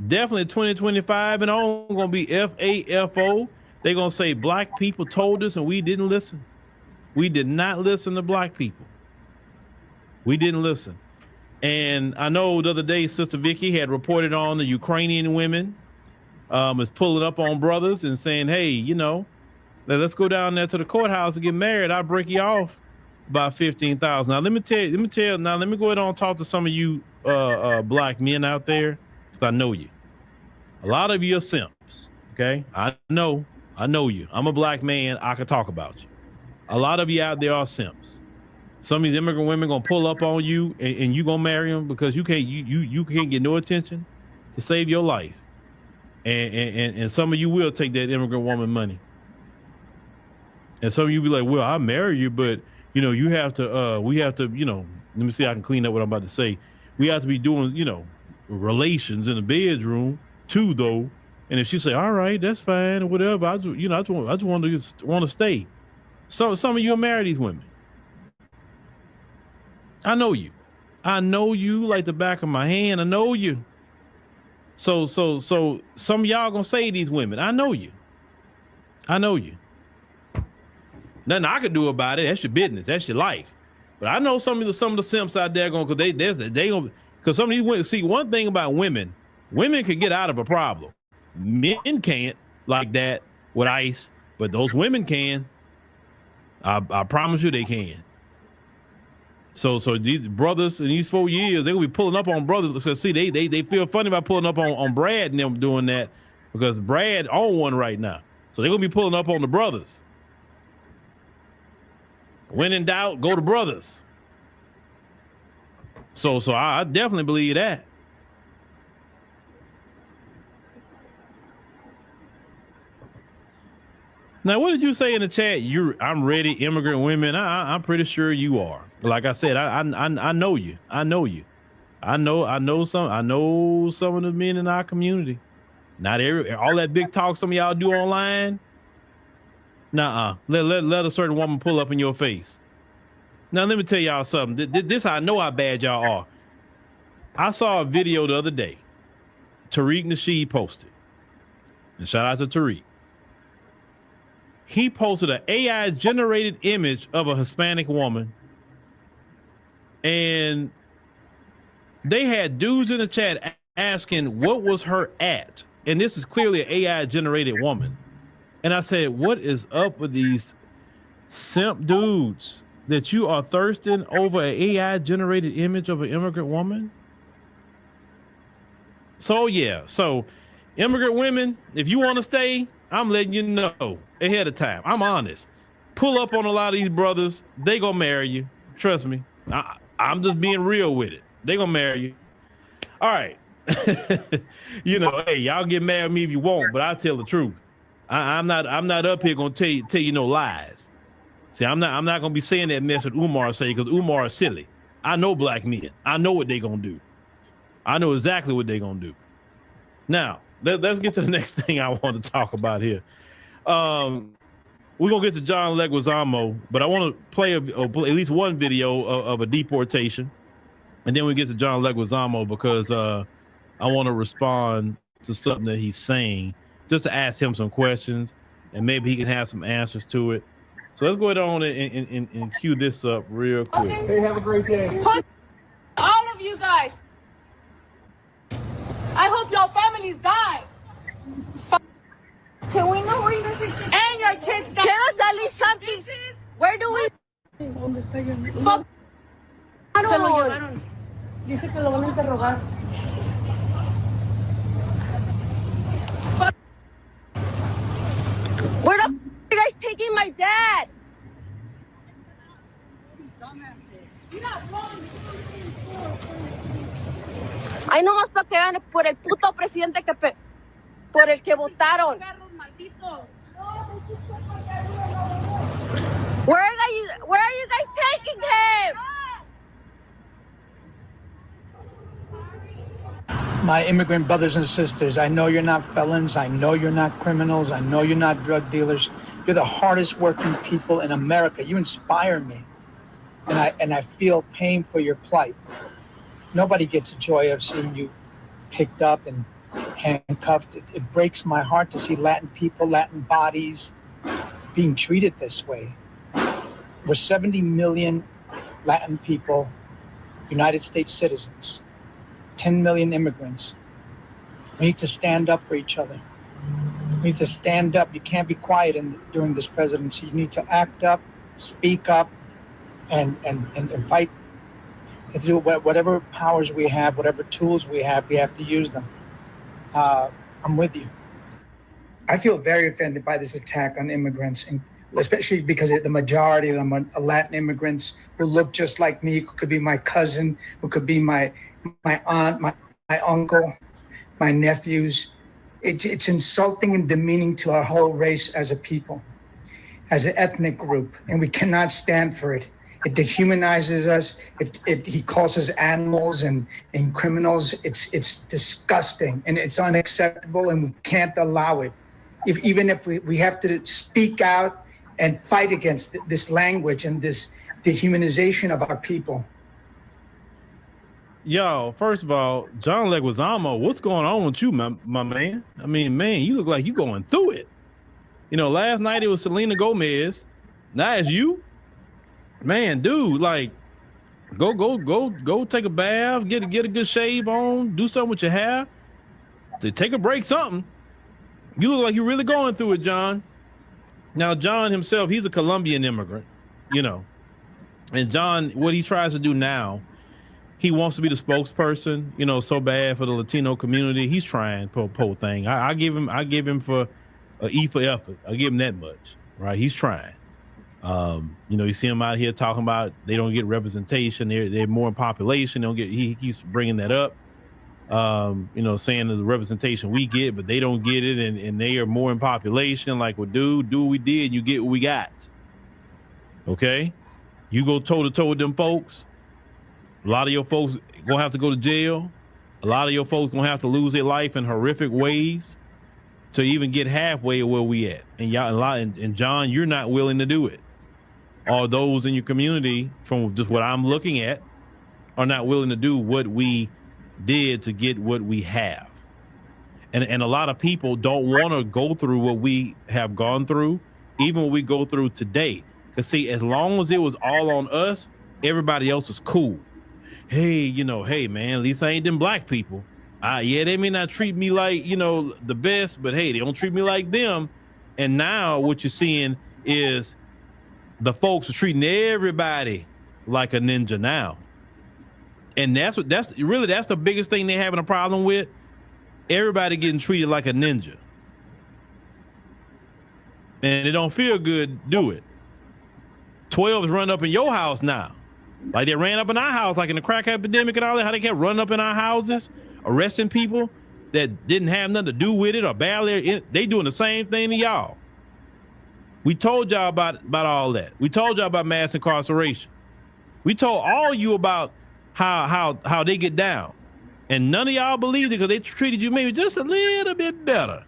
Definitely 2025 and on gonna be FAFO. They're gonna say black people told us and we didn't listen. We did not listen to black people. We didn't listen. And I know the other day, Sister Vicky had reported on the Ukrainian women is pulling up on brothers and saying, hey, you know, let's go down there to the courthouse and get married. I'll break you off by $15,000. Now, let me go ahead and talk to some of you black men out there, because I know you. A lot of you are simps, okay? I know you. I'm a black man. I can talk about you. A lot of you out there are simps. Some of these immigrant women gonna pull up on you and you gonna marry them because you can't get no attention to save your life. And some of you will take that immigrant woman money. And some of you be like, well, I'll marry you, but you know, you have to, we have to, you know, let me see if I can clean up what I'm about to say. We have to be doing, you know, relations in the bedroom too, though. And if she say, all right, that's fine or whatever, I just want to stay. So some of you will marry these women. I know you. I know you like the back of my hand. I know you. So some of y'all gonna say these women, I know you. I know you. Nothing I could do about it. That's your business. That's your life. But I know some of the simps out there going, because they gonna, because some of these women, see, one thing about women can get out of a problem. Men can't like that with ICE, but those women can. I promise you they can. So these brothers in these 4 years, they're gonna be pulling up on brothers because see, they feel funny about pulling up on Brad and them doing that because Brad on one right now. So they're gonna be pulling up on the brothers. When in doubt, go to brothers. So I definitely believe that. Now, what did you say in the chat? I'm ready, immigrant women. I'm pretty sure you are. Like I said, I know you. I know you. I know some of the men in our community. Not all that big talk some of y'all do online. Nuh-uh. Let a certain woman pull up in your face. Now let me tell y'all something. This I know how bad y'all are. I saw a video the other day. Tariq Nasheed posted. And shout out to Tariq. He posted an AI generated image of a Hispanic woman. And they had dudes in the chat asking what was her at. And this is clearly an AI generated woman. And I said, what is up with these simp dudes that you are thirsting over an AI generated image of an immigrant woman? So yeah, so immigrant women, if you want to stay, I'm letting you know ahead of time. I'm honest. Pull up on a lot of these brothers. They gonna marry you. Trust me. I'm just being real with it. They gonna marry you. All right. You know, hey, y'all get mad at me if you want, but I tell the truth. I'm not up here gonna tell you no lies. See, I'm not gonna be saying that mess that Umar say because Umar is silly. I know black men. I know what they gonna do. I know exactly what they gonna do. Now, let's get to the next thing I want to talk about here. We're gonna get to John Leguizamo, but I want to play at least one video of a deportation, and then we get to John Leguizamo because I want to respond to something that he's saying, just to ask him some questions, and maybe he can have some answers to it. So let's go ahead on and cue this up real quick. Hey, have a great day. All of you guys. I hope your families die. And your kids. Give us at least something. Where do we? Fuck. Se lo llevaron. Dice que lo van a interrogar. Where the f are you guys taking my dad? Ay, nomás para que vean por el puto presidente por el que votaron. Where are you guys taking him? My immigrant brothers and sisters, I know you're not felons. I know you're not criminals. I know you're not drug dealers. You're the hardest working people in America. You inspire me. And I feel pain for your plight. Nobody gets a joy of seeing you picked up and handcuffed. It breaks my heart to see Latin people, Latin bodies being treated this way. We're 70 million Latin people, United States citizens, 10 million immigrants. We need to stand up for each other. We need to stand up. You can't be quiet during this presidency. You need to act up, speak up, and fight. And do whatever powers we have, whatever tools we have to use them. I'm with you. I feel very offended by this attack on immigrants, and especially because the majority of them are Latin immigrants who look just like me, who could be my cousin, who could be my aunt, my uncle, my nephews. It's insulting and demeaning to our whole race as a people, as an ethnic group, and we cannot stand for it. It dehumanizes us. He calls us animals and criminals. It's disgusting and it's unacceptable, and we can't allow it. Even if we have to speak out and fight against this language and this dehumanization of our people. Yo, first of all, John Leguizamo, what's going on with you, my man? I mean, man, you look like you going through it. You know, last night it was Selena Gomez. Now it's you. Man, dude, like, go take a bath, get a good shave on, do something with your hair. Take a break, something. You look like you're really going through it, John. Now, John himself, he's a Colombian immigrant, you know. And John, what he tries to do now, he wants to be the spokesperson, you know, so bad for the Latino community. He's trying for a whole thing. I give him for an E for effort. I give him that much, right? He's trying. You know, you see him out here talking about they don't get representation. They're more in population. They don't get. He keeps bringing that up. You know, saying the representation we get, but they don't get it, and they are more in population. Like, well, do what we did, you get what we got. Okay, you go toe to toe with them folks. A lot of your folks gonna have to go to jail. A lot of your folks gonna have to lose their life in horrific ways to even get halfway of where we at. And y'all, and John, you're not willing to do it. Or those in your community, from just what I'm looking at, are not willing to do what we did to get what we have. And a lot of people don't want to go through what we have gone through, even what we go through today. Because see, as long as it was all on us, everybody else was cool. Hey, you know, hey man, at least I ain't them black people. Yeah, they may not treat me like, you know, the best, but hey, they don't treat me like them. And now what you're seeing is the folks are treating everybody like a ninja now. And that's the biggest thing they're having a problem with. Everybody getting treated like a ninja. And it don't feel good, do it. 12's run up in your house now. Like they ran up in our house, like in the crack epidemic and all that, how they kept running up in our houses, arresting people that didn't have nothing to do with it or barely. They doing the same thing to y'all. We told y'all about all that. We told y'all about mass incarceration. We told all you about how they get down. And none of y'all believed it because they treated you maybe just a little bit better.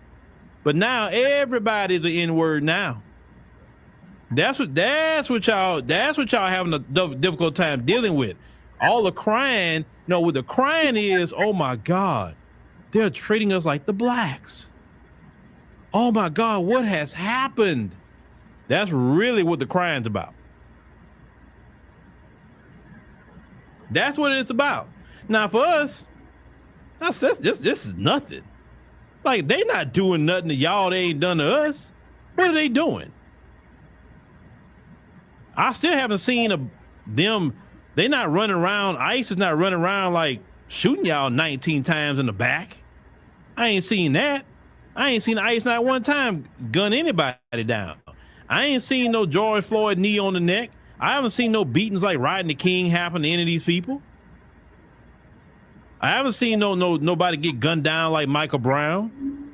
But now everybody's an N-word now. That's what y'all having a difficult time dealing with. All the crying, no, what the crying is, oh my God, they're treating us like the blacks. Oh my God, what has happened? That's really what the crying's about. That's what it's about. Now for us, this is nothing. Like they not doing nothing to y'all they ain't done to us. What are they doing? I still haven't seen them. They not running around. ICE is not running around like shooting y'all 19 times in the back. I ain't seen that. I ain't seen ICE not one time gun anybody down. I ain't seen no George Floyd knee on the neck. I haven't seen no beatings like Rodney King happen to any of these people. I haven't seen nobody get gunned down like Michael Brown.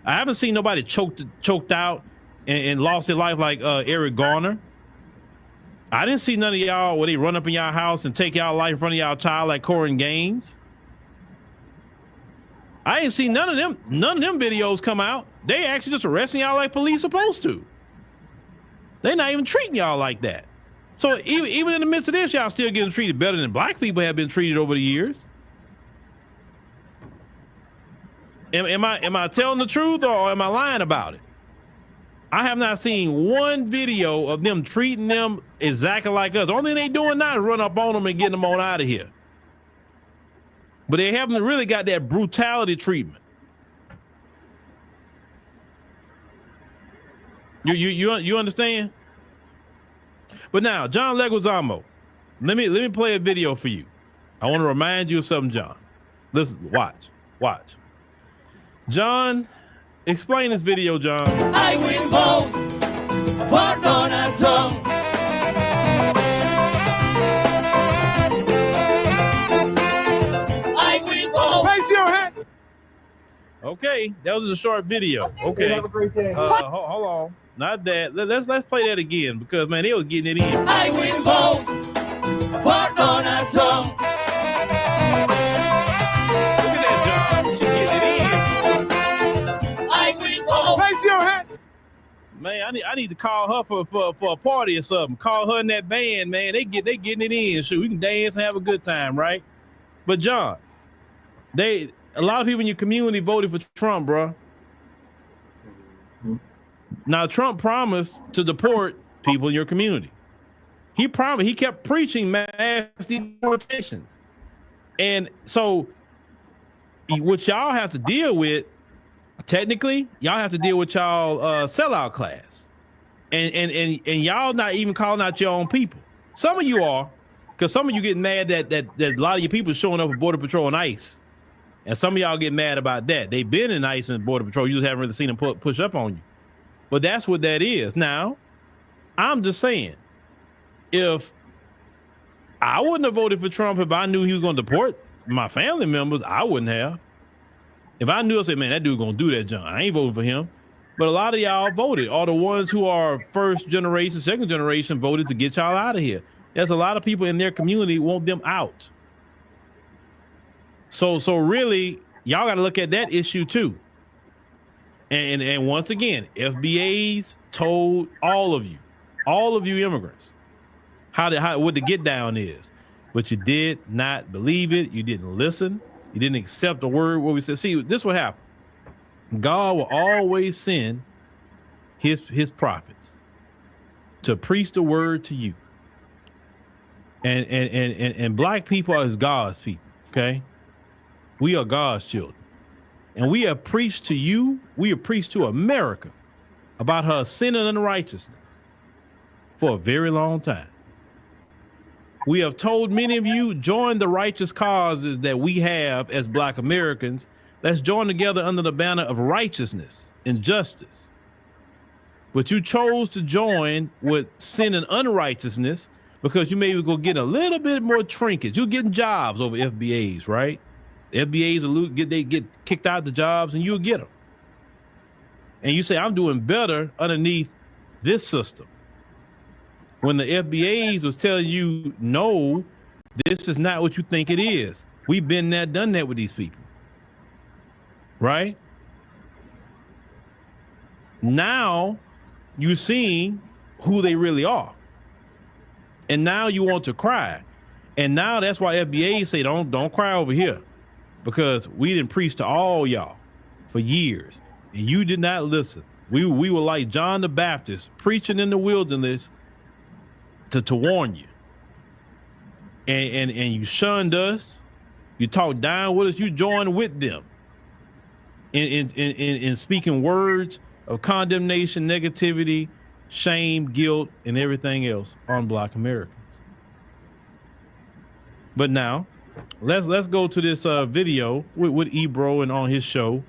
I haven't seen nobody choked out and lost their life like Eric Garner. I didn't see none of y'all where they run up in y'all house and take y'all life in front of y'all child like Corin Gaines. I ain't seen none of them videos come out. They actually just arresting y'all like police supposed to. They're not even treating y'all like that. So even in the midst of this, y'all still getting treated better than black people have been treated over the years. Am I telling the truth or am I lying about it? I have not seen one video of them treating them exactly like us. The only thing they doing now is run up on them and get them on out of here. But they haven't really got that brutality treatment. You understand? But now, John Leguizamo, let me play a video for you. I want to remind you of something, John. Listen, watch. John, explain this video, John. I will vote for Donald Trump. I will vote. Raise your hand. Okay, that was a short video. Okay. Have a great day. Hold on. Not that. Let's play that again because man, they was getting it in. I will vote for Donald Trump. Look at that, John. She getting it in. I will vote. Raise your hand. Man, I need to call her for a party or something. Call her in that band, man. They getting it in. Shoot, we can dance and have a good time, right? But John, a lot of people in your community voted for Trump, bro. Now, Trump promised to deport people in your community. He kept preaching mass deportations. And so what y'all have to deal with, technically, y'all have to deal with y'all sellout class. And y'all not even calling out your own people. Some of you are, because some of you get mad that a lot of your people showing up at Border Patrol and ICE. And some of y'all get mad about that. They've been in ICE and Border Patrol. You just haven't really seen them push up on you. But that's what that is. Now, I'm just saying, if I wouldn't have voted for Trump if I knew he was going to deport my family members, I wouldn't have. If I knew, I said, man, that dude going to do that, John. I ain't voting for him. But a lot of y'all voted. All the ones who are first generation, second generation voted to get y'all out of here. There's a lot of people in their community want them out. So really, y'all got to look at that issue too. And once again, FBAs told all of you immigrants, what the get down is, but you did not believe it. You didn't listen. You didn't accept a word what we said. See, this is what happened. God will always send his prophets to preach the word to you. And black people are God's people. Okay, we are God's children. And we have preached to you, we have preached to America about her sin and unrighteousness for a very long time. We have told many of you, join the righteous causes that we have as Black Americans. Let's join together under the banner of righteousness and justice. But you chose to join with sin and unrighteousness because you maybe go get a little bit more trinkets. You're getting jobs over FBAs, right? FBAs they get kicked out of the jobs and you'll get them. And you say, I'm doing better underneath this system. When the FBAs was telling you, no, this is not what you think it is. We've been there, done that with these people. Right? Now you're seeing who they really are. And now you want to cry. And now that's why FBAs say, don't cry over here. Because we didn't preach to all y'all for years, and you did not listen. We were like John the Baptist preaching in the wilderness to warn you, and you shunned us. You talked down with us. You joined with them in speaking words of condemnation, negativity, shame, guilt, and everything else on Black Americans. But now, let's go to this video with Ebro and on his show,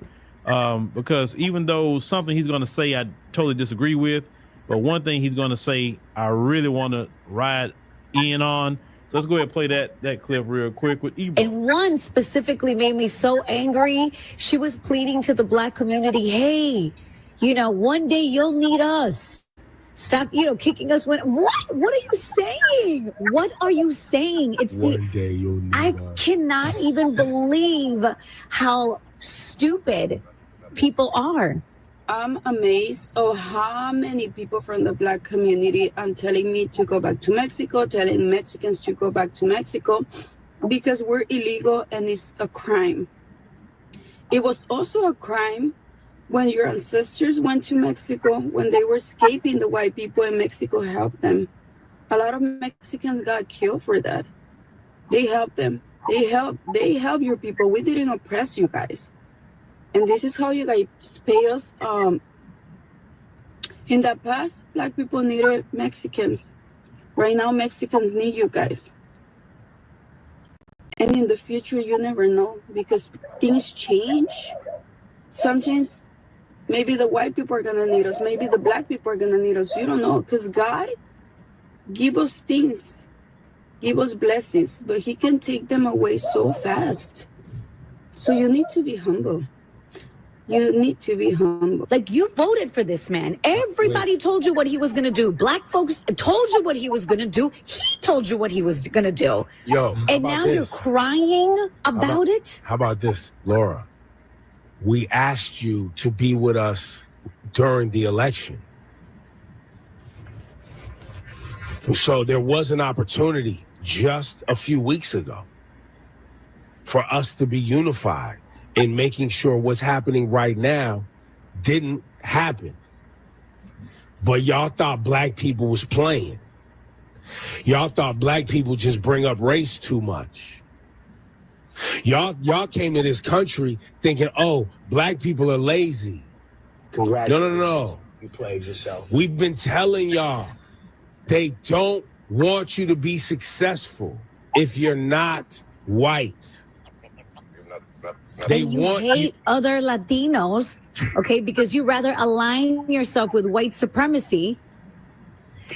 because even though something he's going to say I totally disagree with, but one thing he's going to say I really want to ride in on. So let's go ahead and play that clip real quick with Ebro. And one specifically made me so angry. She was pleading to the Black community, hey, you know, one day you'll need us. Stop, you know, kicking us when what are you saying? What are you saying? It's one day you'll need us. Cannot even believe how stupid people are. I'm amazed of how many people from the Black community are telling me to go back to Mexico, telling Mexicans to go back to Mexico because we're illegal and it's a crime. It was also a crime when your ancestors went to Mexico, when they were escaping the white people and Mexico helped them. A lot of Mexicans got killed for that. They helped them. They help your people. We didn't oppress you guys. And this is how you guys pay us. In the past, Black people needed Mexicans. Right now, Mexicans need you guys. And in the future, you never know because things change. Sometimes maybe the white people are gonna need us. Maybe the Black people are gonna need us. You don't know, because God give us things, give us blessings, but He can take them away so fast. So you need to be humble. You need to be humble. Like, you voted for this man. Everybody told you what he was going to do. Black folks told you what he was going to do. He told you what he was going to do. Yo, and now you're crying about it? How about this, Laura? We asked you to be with us during the election. So there was an opportunity just a few weeks ago for us to be unified in making sure what's happening right now didn't happen. But y'all thought Black people was playing. Y'all thought Black people just bring up race too much. Y'all came to this country thinking, oh, Black people are lazy. Congratulations. No. You played yourself. We've been telling y'all, they don't want you to be successful if you're not white. They and you want hate other Latinos, okay, because you rather align yourself with white supremacy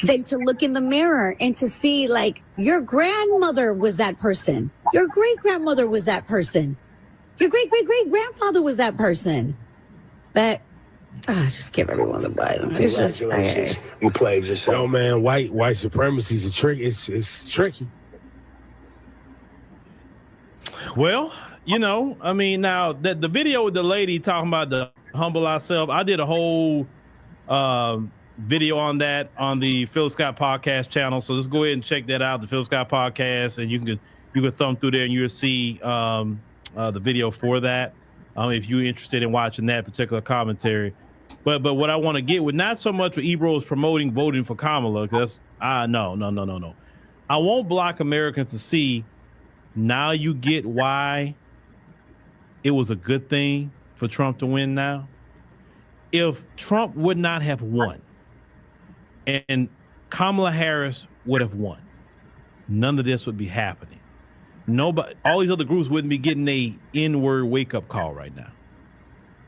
than to look in the mirror and to see, like, your grandmother was that person. Your great-grandmother was that person. Your great-great-great-grandfather was that person. But just give everyone the Bible. It's just, you played yourself. No, man, white supremacy is a trick. It's tricky. Well, you know, I mean, now that the video with the lady talking about the humble ourselves, I did a whole video on that on the Phil Scott podcast channel. So just go ahead and check that out, the Phil Scott podcast, and you can thumb through there and you'll see the video for that if you're interested in watching that particular commentary. But what I want to get with, not so much what Ebro is promoting voting for Kamala, because no. I want Black Americans to see, now you get why it was a good thing for Trump to win now. If Trump would not have won and Kamala Harris would have won, none of this would be happening. Nobody, all these other groups wouldn't be getting a N-word wake-up call right now.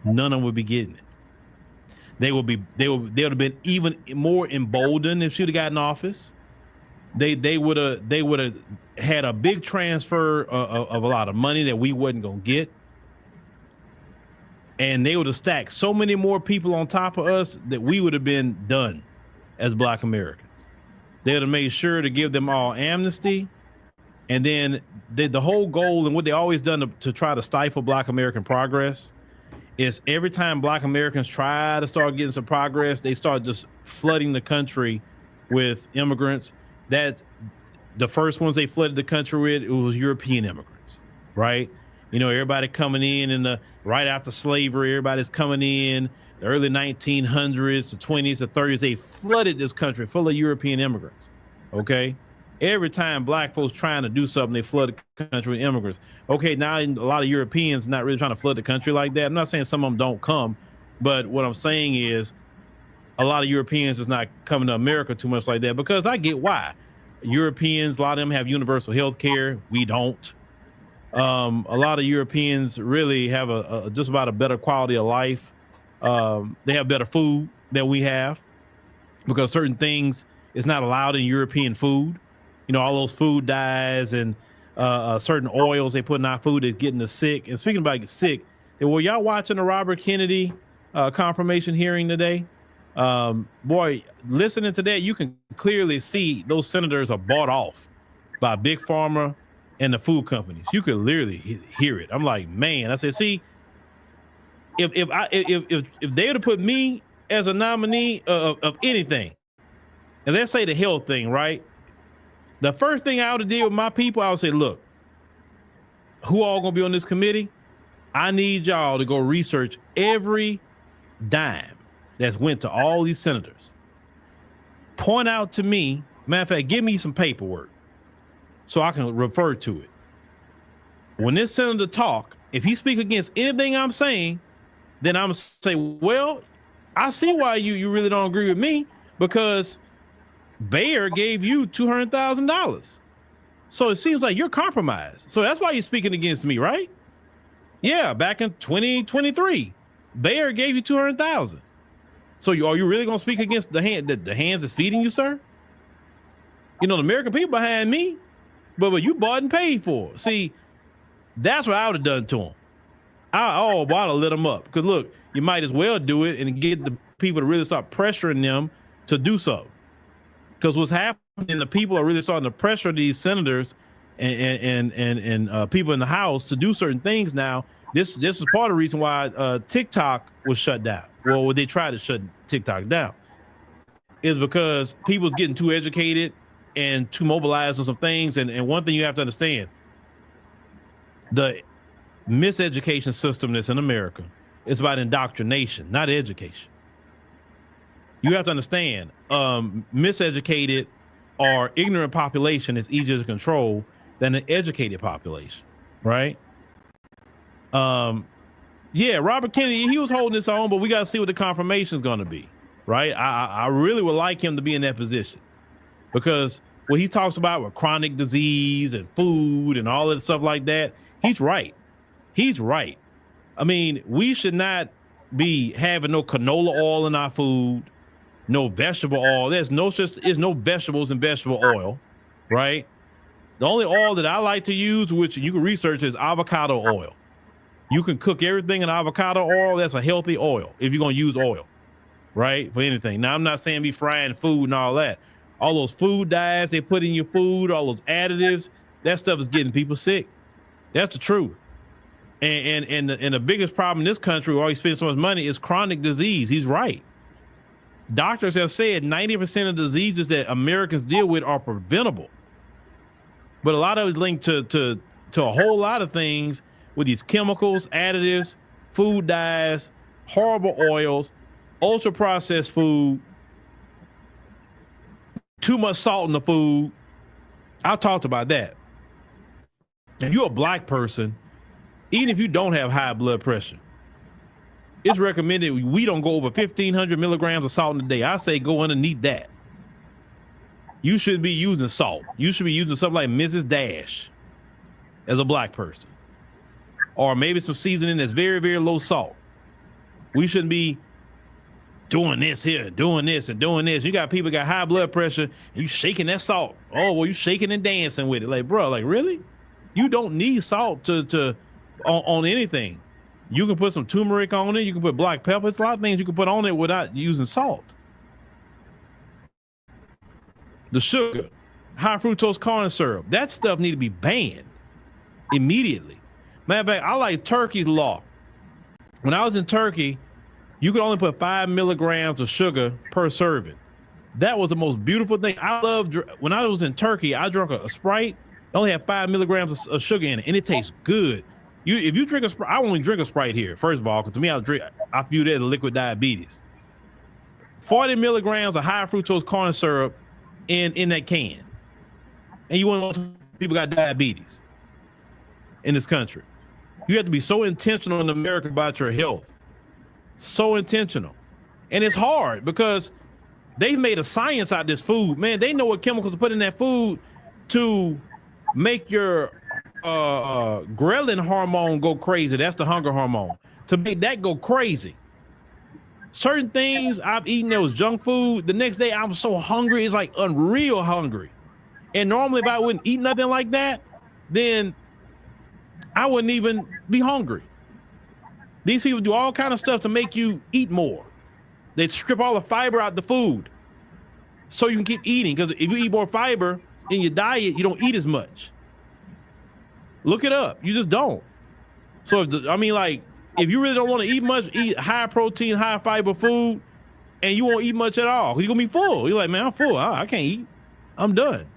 None of them would be getting it. They would have been even more emboldened if she'd have gotten office. They would have had a big transfer of a lot of money that we wasn't gonna get. And they would have stacked so many more people on top of us that we would have been done as Black Americans. They would have made sure to give them all amnesty. And then the whole goal and what they always done to try to stifle Black American progress is every time Black Americans try to start getting some progress, they start just flooding the country with immigrants. That the first ones they flooded the country with, it was European immigrants, right? You know, everybody coming in right after slavery, everybody's coming in the early 1900s, the 20s, the 30s. They flooded this country full of European immigrants. Okay. Every time Black folks trying to do something, they flood the country with immigrants. Okay. Now a lot of Europeans not really trying to flood the country like that. I'm not saying some of them don't come, But what I'm saying is a lot of Europeans is not coming to America too much like that, because I get why. Europeans, a lot of them have universal health care. We don't. A lot of Europeans really have a just about a better quality of life. They have better food than we have, because certain things is not allowed in European food. You know, all those food dyes and certain oils they put in our food is getting us sick. And speaking about get sick, were y'all watching the Robert Kennedy confirmation hearing today? Boy, listening to that, you can clearly see those senators are bought off by Big Pharma and the food companies. You could literally hear it. I'm like, man, I said, see, if they would have put me as a nominee of anything, and let's say the health thing, right? The first thing I would have did with my people, I would say, look, who all gonna be on this committee? I need y'all to go research every dime that's went to all these senators. Point out to me, matter of fact, give me some paperwork so I can refer to it. When this senator talk, if he speak against anything I'm saying, then I'm say, well, I see why you really don't agree with me, because Bayer gave you $200,000. So it seems like you're compromised. So that's why you're speaking against me, right? Yeah, back in 2023, Bayer gave you $200,000. So are you really gonna speak against the hands that's feeding you, sir? You know, the American people behind me, but you bought and paid for. See, that's what I would have done to them. I'd have lit them up. Because look, you might as well do it and get the people to really start pressuring them to do something. Because what's happening, the people are really starting to pressure these senators and people in the House to do certain things now. This is part of the reason why TikTok was shut down. Well, they tried to shut TikTok down, is because people's getting too educated and too mobilized on some things. And one thing you have to understand, the miseducation system that's in America is about indoctrination, not education. You have to understand, miseducated or ignorant population is easier to control than an educated population, right? Yeah, Robert Kennedy, he was holding his own, but we got to see what the confirmation is going to be, right? I really would like him to be in that position, because what he talks about with chronic disease and food and all that stuff like that, he's right. He's right. I mean, we should not be having no canola oil in our food, no vegetable oil. There's no vegetables in vegetable oil, right? The only oil that I like to use, which you can research, is avocado oil. You can cook everything in avocado oil. That's a healthy oil if you're going to use oil, right? For anything. Now, I'm not saying be frying food and all that. All those food dyes they put in your food, all those additives, that stuff is getting people sick. That's the truth. And the biggest problem in this country where we spend so much money is chronic disease. He's right. Doctors have said 90% of diseases that Americans deal with are preventable. But a lot of it is linked to a whole lot of things with these chemicals, additives, food dyes, horrible oils, ultra processed food, too much salt in the food. I talked about that. If you're a black person, even if you don't have high blood pressure, it's recommended we don't go over 1,500 milligrams of salt in a day. I say go underneath that. You should be using salt. You should be using something like Mrs. Dash as a black person. Or maybe some seasoning that's very, very low salt. We shouldn't be doing this here, doing this and doing this. You got people got high blood pressure, and you shaking that salt. Oh, well, you shaking and dancing with it. Like, bro, like, really? You don't need salt on anything. You can put some turmeric on it. You can put black pepper. It's a lot of things you can put on it without using salt. The sugar, high fructose corn syrup, that stuff need to be banned immediately. Matter of fact, I like Turkey's law. When I was in Turkey, you could only put 5 milligrams of sugar per serving. That was the most beautiful thing. I loved, when I was in Turkey, I drank a Sprite. It only had 5 milligrams of sugar in it, and it tastes good. If you drink a Sprite, I only drink a Sprite here, first of all, because to me, I view that as liquid diabetes. 40 milligrams of high fructose corn syrup in that can. And you want to know people got diabetes in this country. You have to be so intentional in America about your health. So intentional. And it's hard because they've made a science out of this food. Man, they know what chemicals to put in that food to make your ghrelin hormone go crazy. That's the hunger hormone. To make that go crazy. Certain things I've eaten that was junk food. The next day I'm so hungry, it's like unreal hungry. And normally if I wouldn't eat nothing like that, then I wouldn't even be hungry. These people do all kind of stuff to make you eat more. They strip all the fiber out the food so you can keep eating. Because if you eat more fiber in your diet, you don't eat as much. Look it up. You just don't. So if you really don't want to eat much, eat high protein, high fiber food, and you won't eat much at all. You're gonna be full. You're like, man, I'm full. I can't eat. I'm done.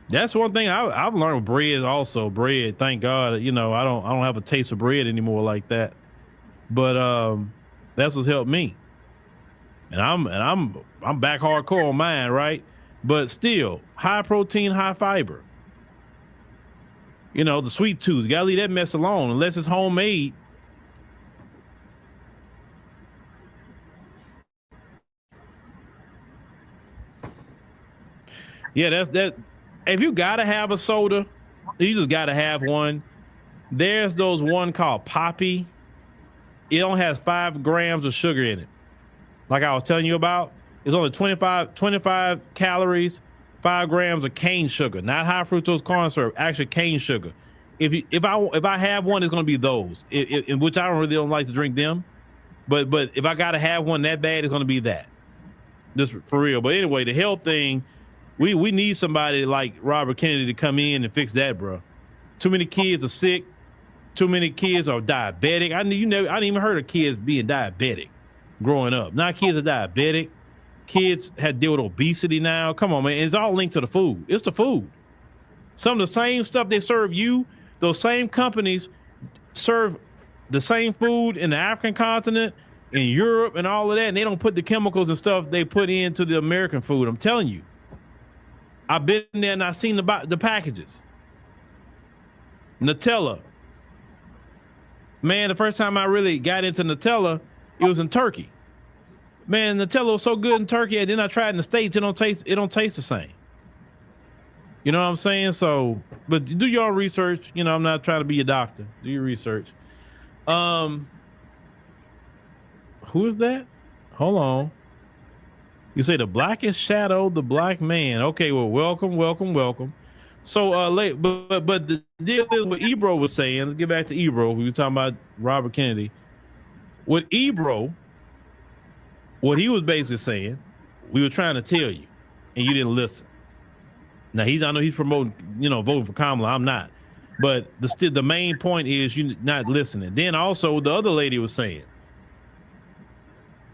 That's one thing I've learned with bread also. Bread, thank God, I don't have a taste of bread anymore like that. But that's what's helped me. And I'm back hardcore on mine, right? But still, high protein, high fiber. The sweet tooth, you gotta leave that mess alone unless it's homemade. Yeah, that's that. If you gotta have a soda, you just gotta have one. There's those one called Poppy. It only has 5 grams of sugar in it. Like I was telling you about, it's only 25 calories, 5 grams of cane sugar, not high fructose corn syrup, actually cane sugar. If I have one, it's gonna be those. In which I don't like to drink them, but if I gotta have one that bad, it's gonna be that. Just for real. But anyway, the health thing, we need somebody like Robert Kennedy to come in and fix that, bro. Too many kids are sick. Too many kids are diabetic. I didn't even heard of kids being diabetic growing up. Now kids are diabetic. Kids have to deal with obesity now. Come on, man. It's all linked to the food. It's the food. Some of the same stuff they serve you, those same companies serve the same food in the African continent, in Europe and all of that, and they don't put the chemicals and stuff they put into the American food. I'm telling you. I've been there and I've seen the packages. Nutella. Man, the first time I really got into Nutella, it was in Turkey. Man, Nutella was so good in Turkey, and then I tried in the States. It don't taste the same. You know what I'm saying? So, but do your own research. I'm not trying to be a doctor. Do your research. Who is that? Hold on. You say the blackest shadow, the black man. Okay, well, welcome. So, but the deal is what Ebro was saying. Let's get back to Ebro. We were talking about Robert Kennedy. With Ebro, what he was basically saying, we were trying to tell you, and you didn't listen. Now I know he's promoting, voting for Kamala. I'm not, but the main point is you not listening. Then also the other lady was saying,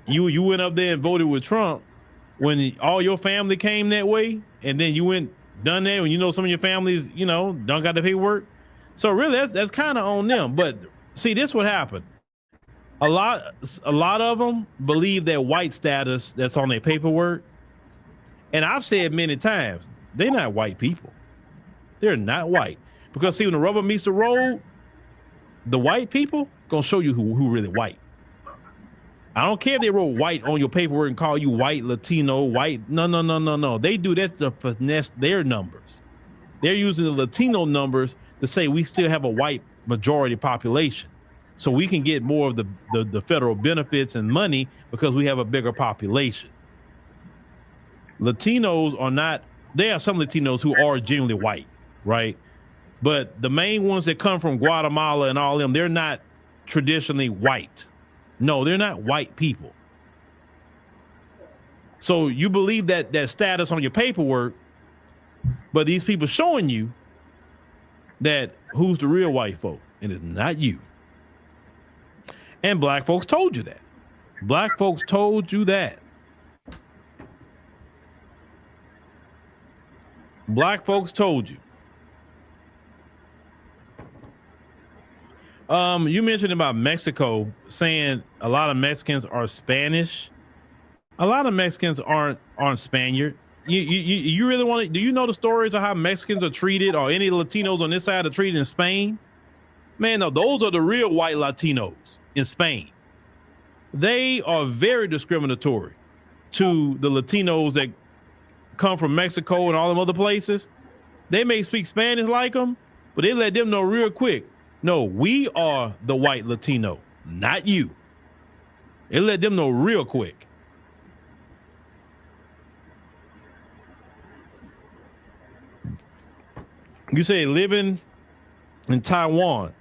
you went up there and voted with Trump when all your family came that way, and then you went done that when some of your families don't got the paperwork. So really that's kind of on them. But see, this what happened. A lot of them believe that white status that's on their paperwork, and I've said many times they're not white people. They're not white, because see, when the rubber meets the road, the white people gonna show you who really white. I don't care if they wrote white on your paperwork and call you white, Latino, white. No. They do that to finesse their numbers. They're using the Latino numbers to say we still have a white majority population, so we can get more of the federal benefits and money because we have a bigger population. Latinos are not. There are some Latinos who are genuinely white, right? But the main ones that come from Guatemala and all them, they're not traditionally white. No, they're not white people. So you believe that status on your paperwork, but these people showing you that who's the real white folk, and it's not you. And black folks told you that. Black folks told you that. Black folks told you. You mentioned about Mexico, saying a lot of Mexicans are Spanish. A lot of Mexicans aren't Spaniard. You really want to? Do you know the stories of how Mexicans are treated, or any Latinos on this side are treated in Spain? Man, no, those are the real white Latinos. in Spain. They are very discriminatory to the Latinos that come from Mexico and all them other places. They may speak Spanish like them, but they let them know real quick. No, we are the white Latino, not you. They let them know real quick. You say living in Taiwan.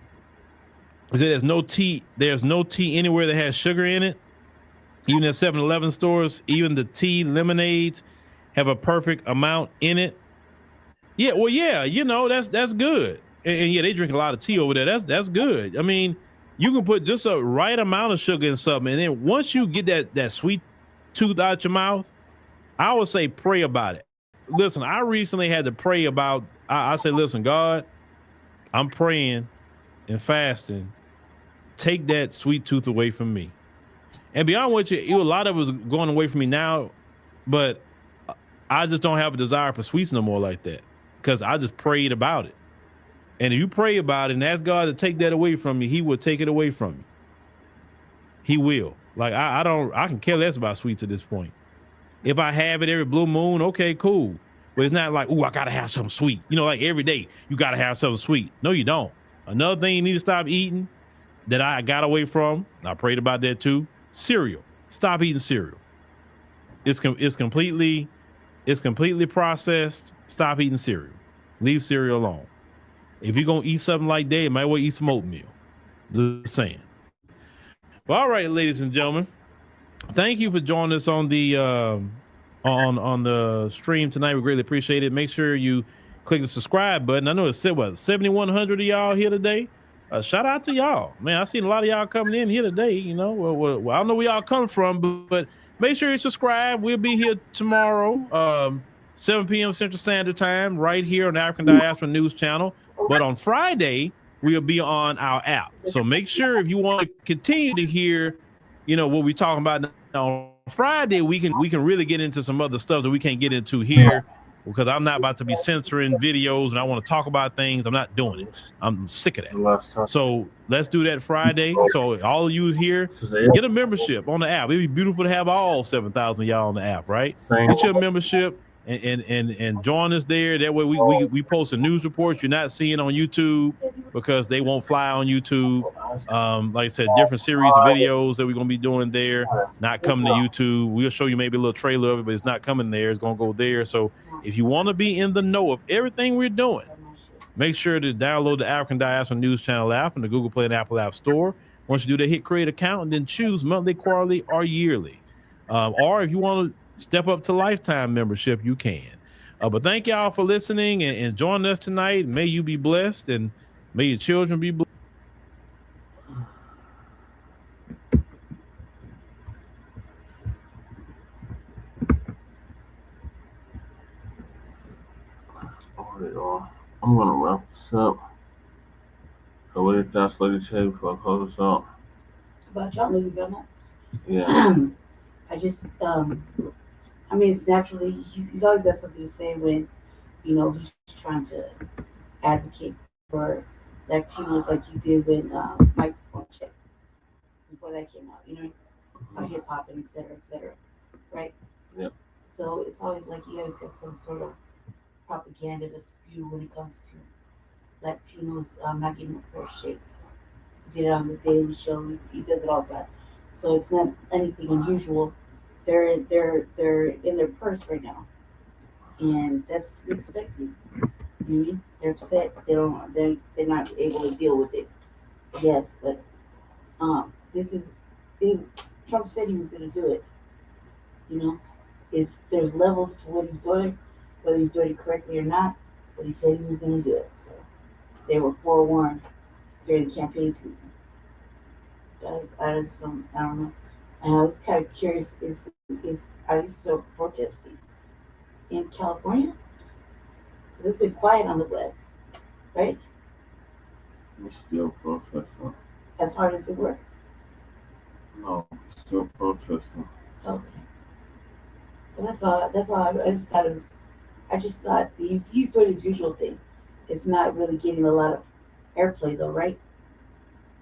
You say there's no tea anywhere that has sugar in it. Even at 7-Eleven stores, even the tea lemonades have a perfect amount in it. Yeah, well, yeah, you know, that's good. And yeah, they drink a lot of tea over there. That's good. I mean, you can put just a right amount of sugar in something, and then once you get that sweet tooth out your mouth, I would say pray about it. Listen, I recently had to pray about. I said, listen, God, I'm praying and fasting. Take that sweet tooth away from me. And beyond what a lot of it was going away from me now, but I just don't have a desire for sweets no more like that, because I just prayed about it. And if you pray about it and ask God to take that away from you, he will take it away from you. He will. Like I can care less about sweets at this point. If I have it every blue moon, okay, cool. But it's not like, I gotta have something sweet. You know, like every day you gotta have something sweet. No, you don't. Another thing you need to stop eating that I got away from, I prayed about that too, cereal. Stop eating cereal. It's completely processed. Stop eating cereal. Leave cereal alone. If you're gonna eat something like that, you might well eat some oatmeal. Just saying. Well, all right, ladies and gentlemen, thank you for joining us on the on the stream tonight. We greatly appreciate it. Make sure you click the subscribe button. I know it's 7,100 of y'all here today. Shout out to y'all, man. I seen a lot of y'all coming in here today. You know, well, I don't know where y'all come from, but make sure you subscribe. We'll be here tomorrow, 7 p.m. Central Standard Time, right here on the African Diaspora News Channel. But on Friday, we'll be on our app. So make sure if you want to continue to hear, you know, what we're talking about on Friday, we can really get into some other stuff that we can't get into here, because I'm not about to be censoring videos and I want to talk about things. I'm not doing it. I'm sick of that. So let's do that Friday. So all of you here, get a membership on the app. It'd be beautiful to have all 7,000 y'all on the app, right? Get your membership and join us there. That way we post the news reports you're not seeing on YouTube, because they won't fly on YouTube. Like I said, different series of videos that we're gonna be doing there, not coming to YouTube. We'll show you maybe a little trailer of it, but it's not coming there. It's gonna go there. So if you want to be in the know of everything we're doing, make sure to download the African Diaspora News Channel app in the Google Play and Apple App Store. Once you do that, hit create account and then choose monthly, quarterly, or yearly. Or if you want to step up to lifetime membership, you can. But thank y'all for listening and joining us tonight. May you be blessed, and may your children be blessed. All right, y'all. I'm gonna wrap this up. So what are your thoughts, Lady Tay, before I close this out? About y'all Leguizamo? Yeah. I just, I mean, it's naturally, he's always got something to say when, you know, he's trying to advocate for Latinos, like he did when Microphone Check, before that came out, you know, about hip hop and et cetera, right? Yep. So it's always like he always got some sort of propaganda to spew when it comes to Latinos not getting a fair shake. He did it on the Daily Show. He does it all the time. So it's not anything unusual. They're in their purse right now, and that's to be expected. You know what I mean? They're upset. They're not able to deal with it. Yes, but Trump said he was going to do it. You know, there's levels to what he's doing, whether he's doing it correctly or not. But he said he was going to do it, so they were forewarned during the campaign season. I don't know. And I was kind of curious, are you still protesting in California? It's been quiet on the web, right? We're still protesting. As hard as it were? No, still protesting. Okay. Well, that's all. I just thought he's doing his usual thing. It's not really getting a lot of airplay though, right?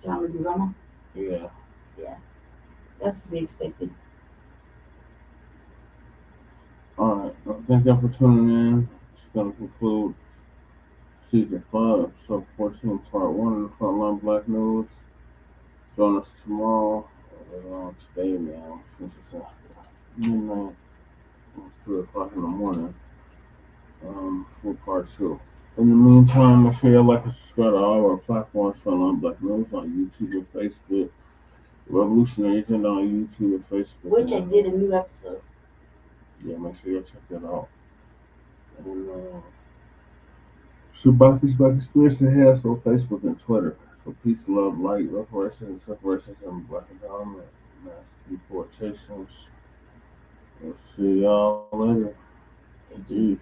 John Leguizamo? Yeah. Yeah, that's to be expected. All right. Well, thank you for tuning in. It's going to conclude season 5, episode 14, part 1 of the Frontline Black News. Join us tomorrow. Today now, since it's midnight, it's 3 o'clock in the morning. For part 2. In the meantime, make sure you like and subscribe to all our platforms, Frontline Black News on YouTube and Facebook. Revolutionary Agenda on YouTube and Facebook. Which I did a new episode. Yeah, make sure you check that out. And Shabbat Black Experience Enhanced on Facebook and Twitter. So peace, love, light, reparations, and separations, and black empowerment, mass deportations. We'll see y'all later. Peace.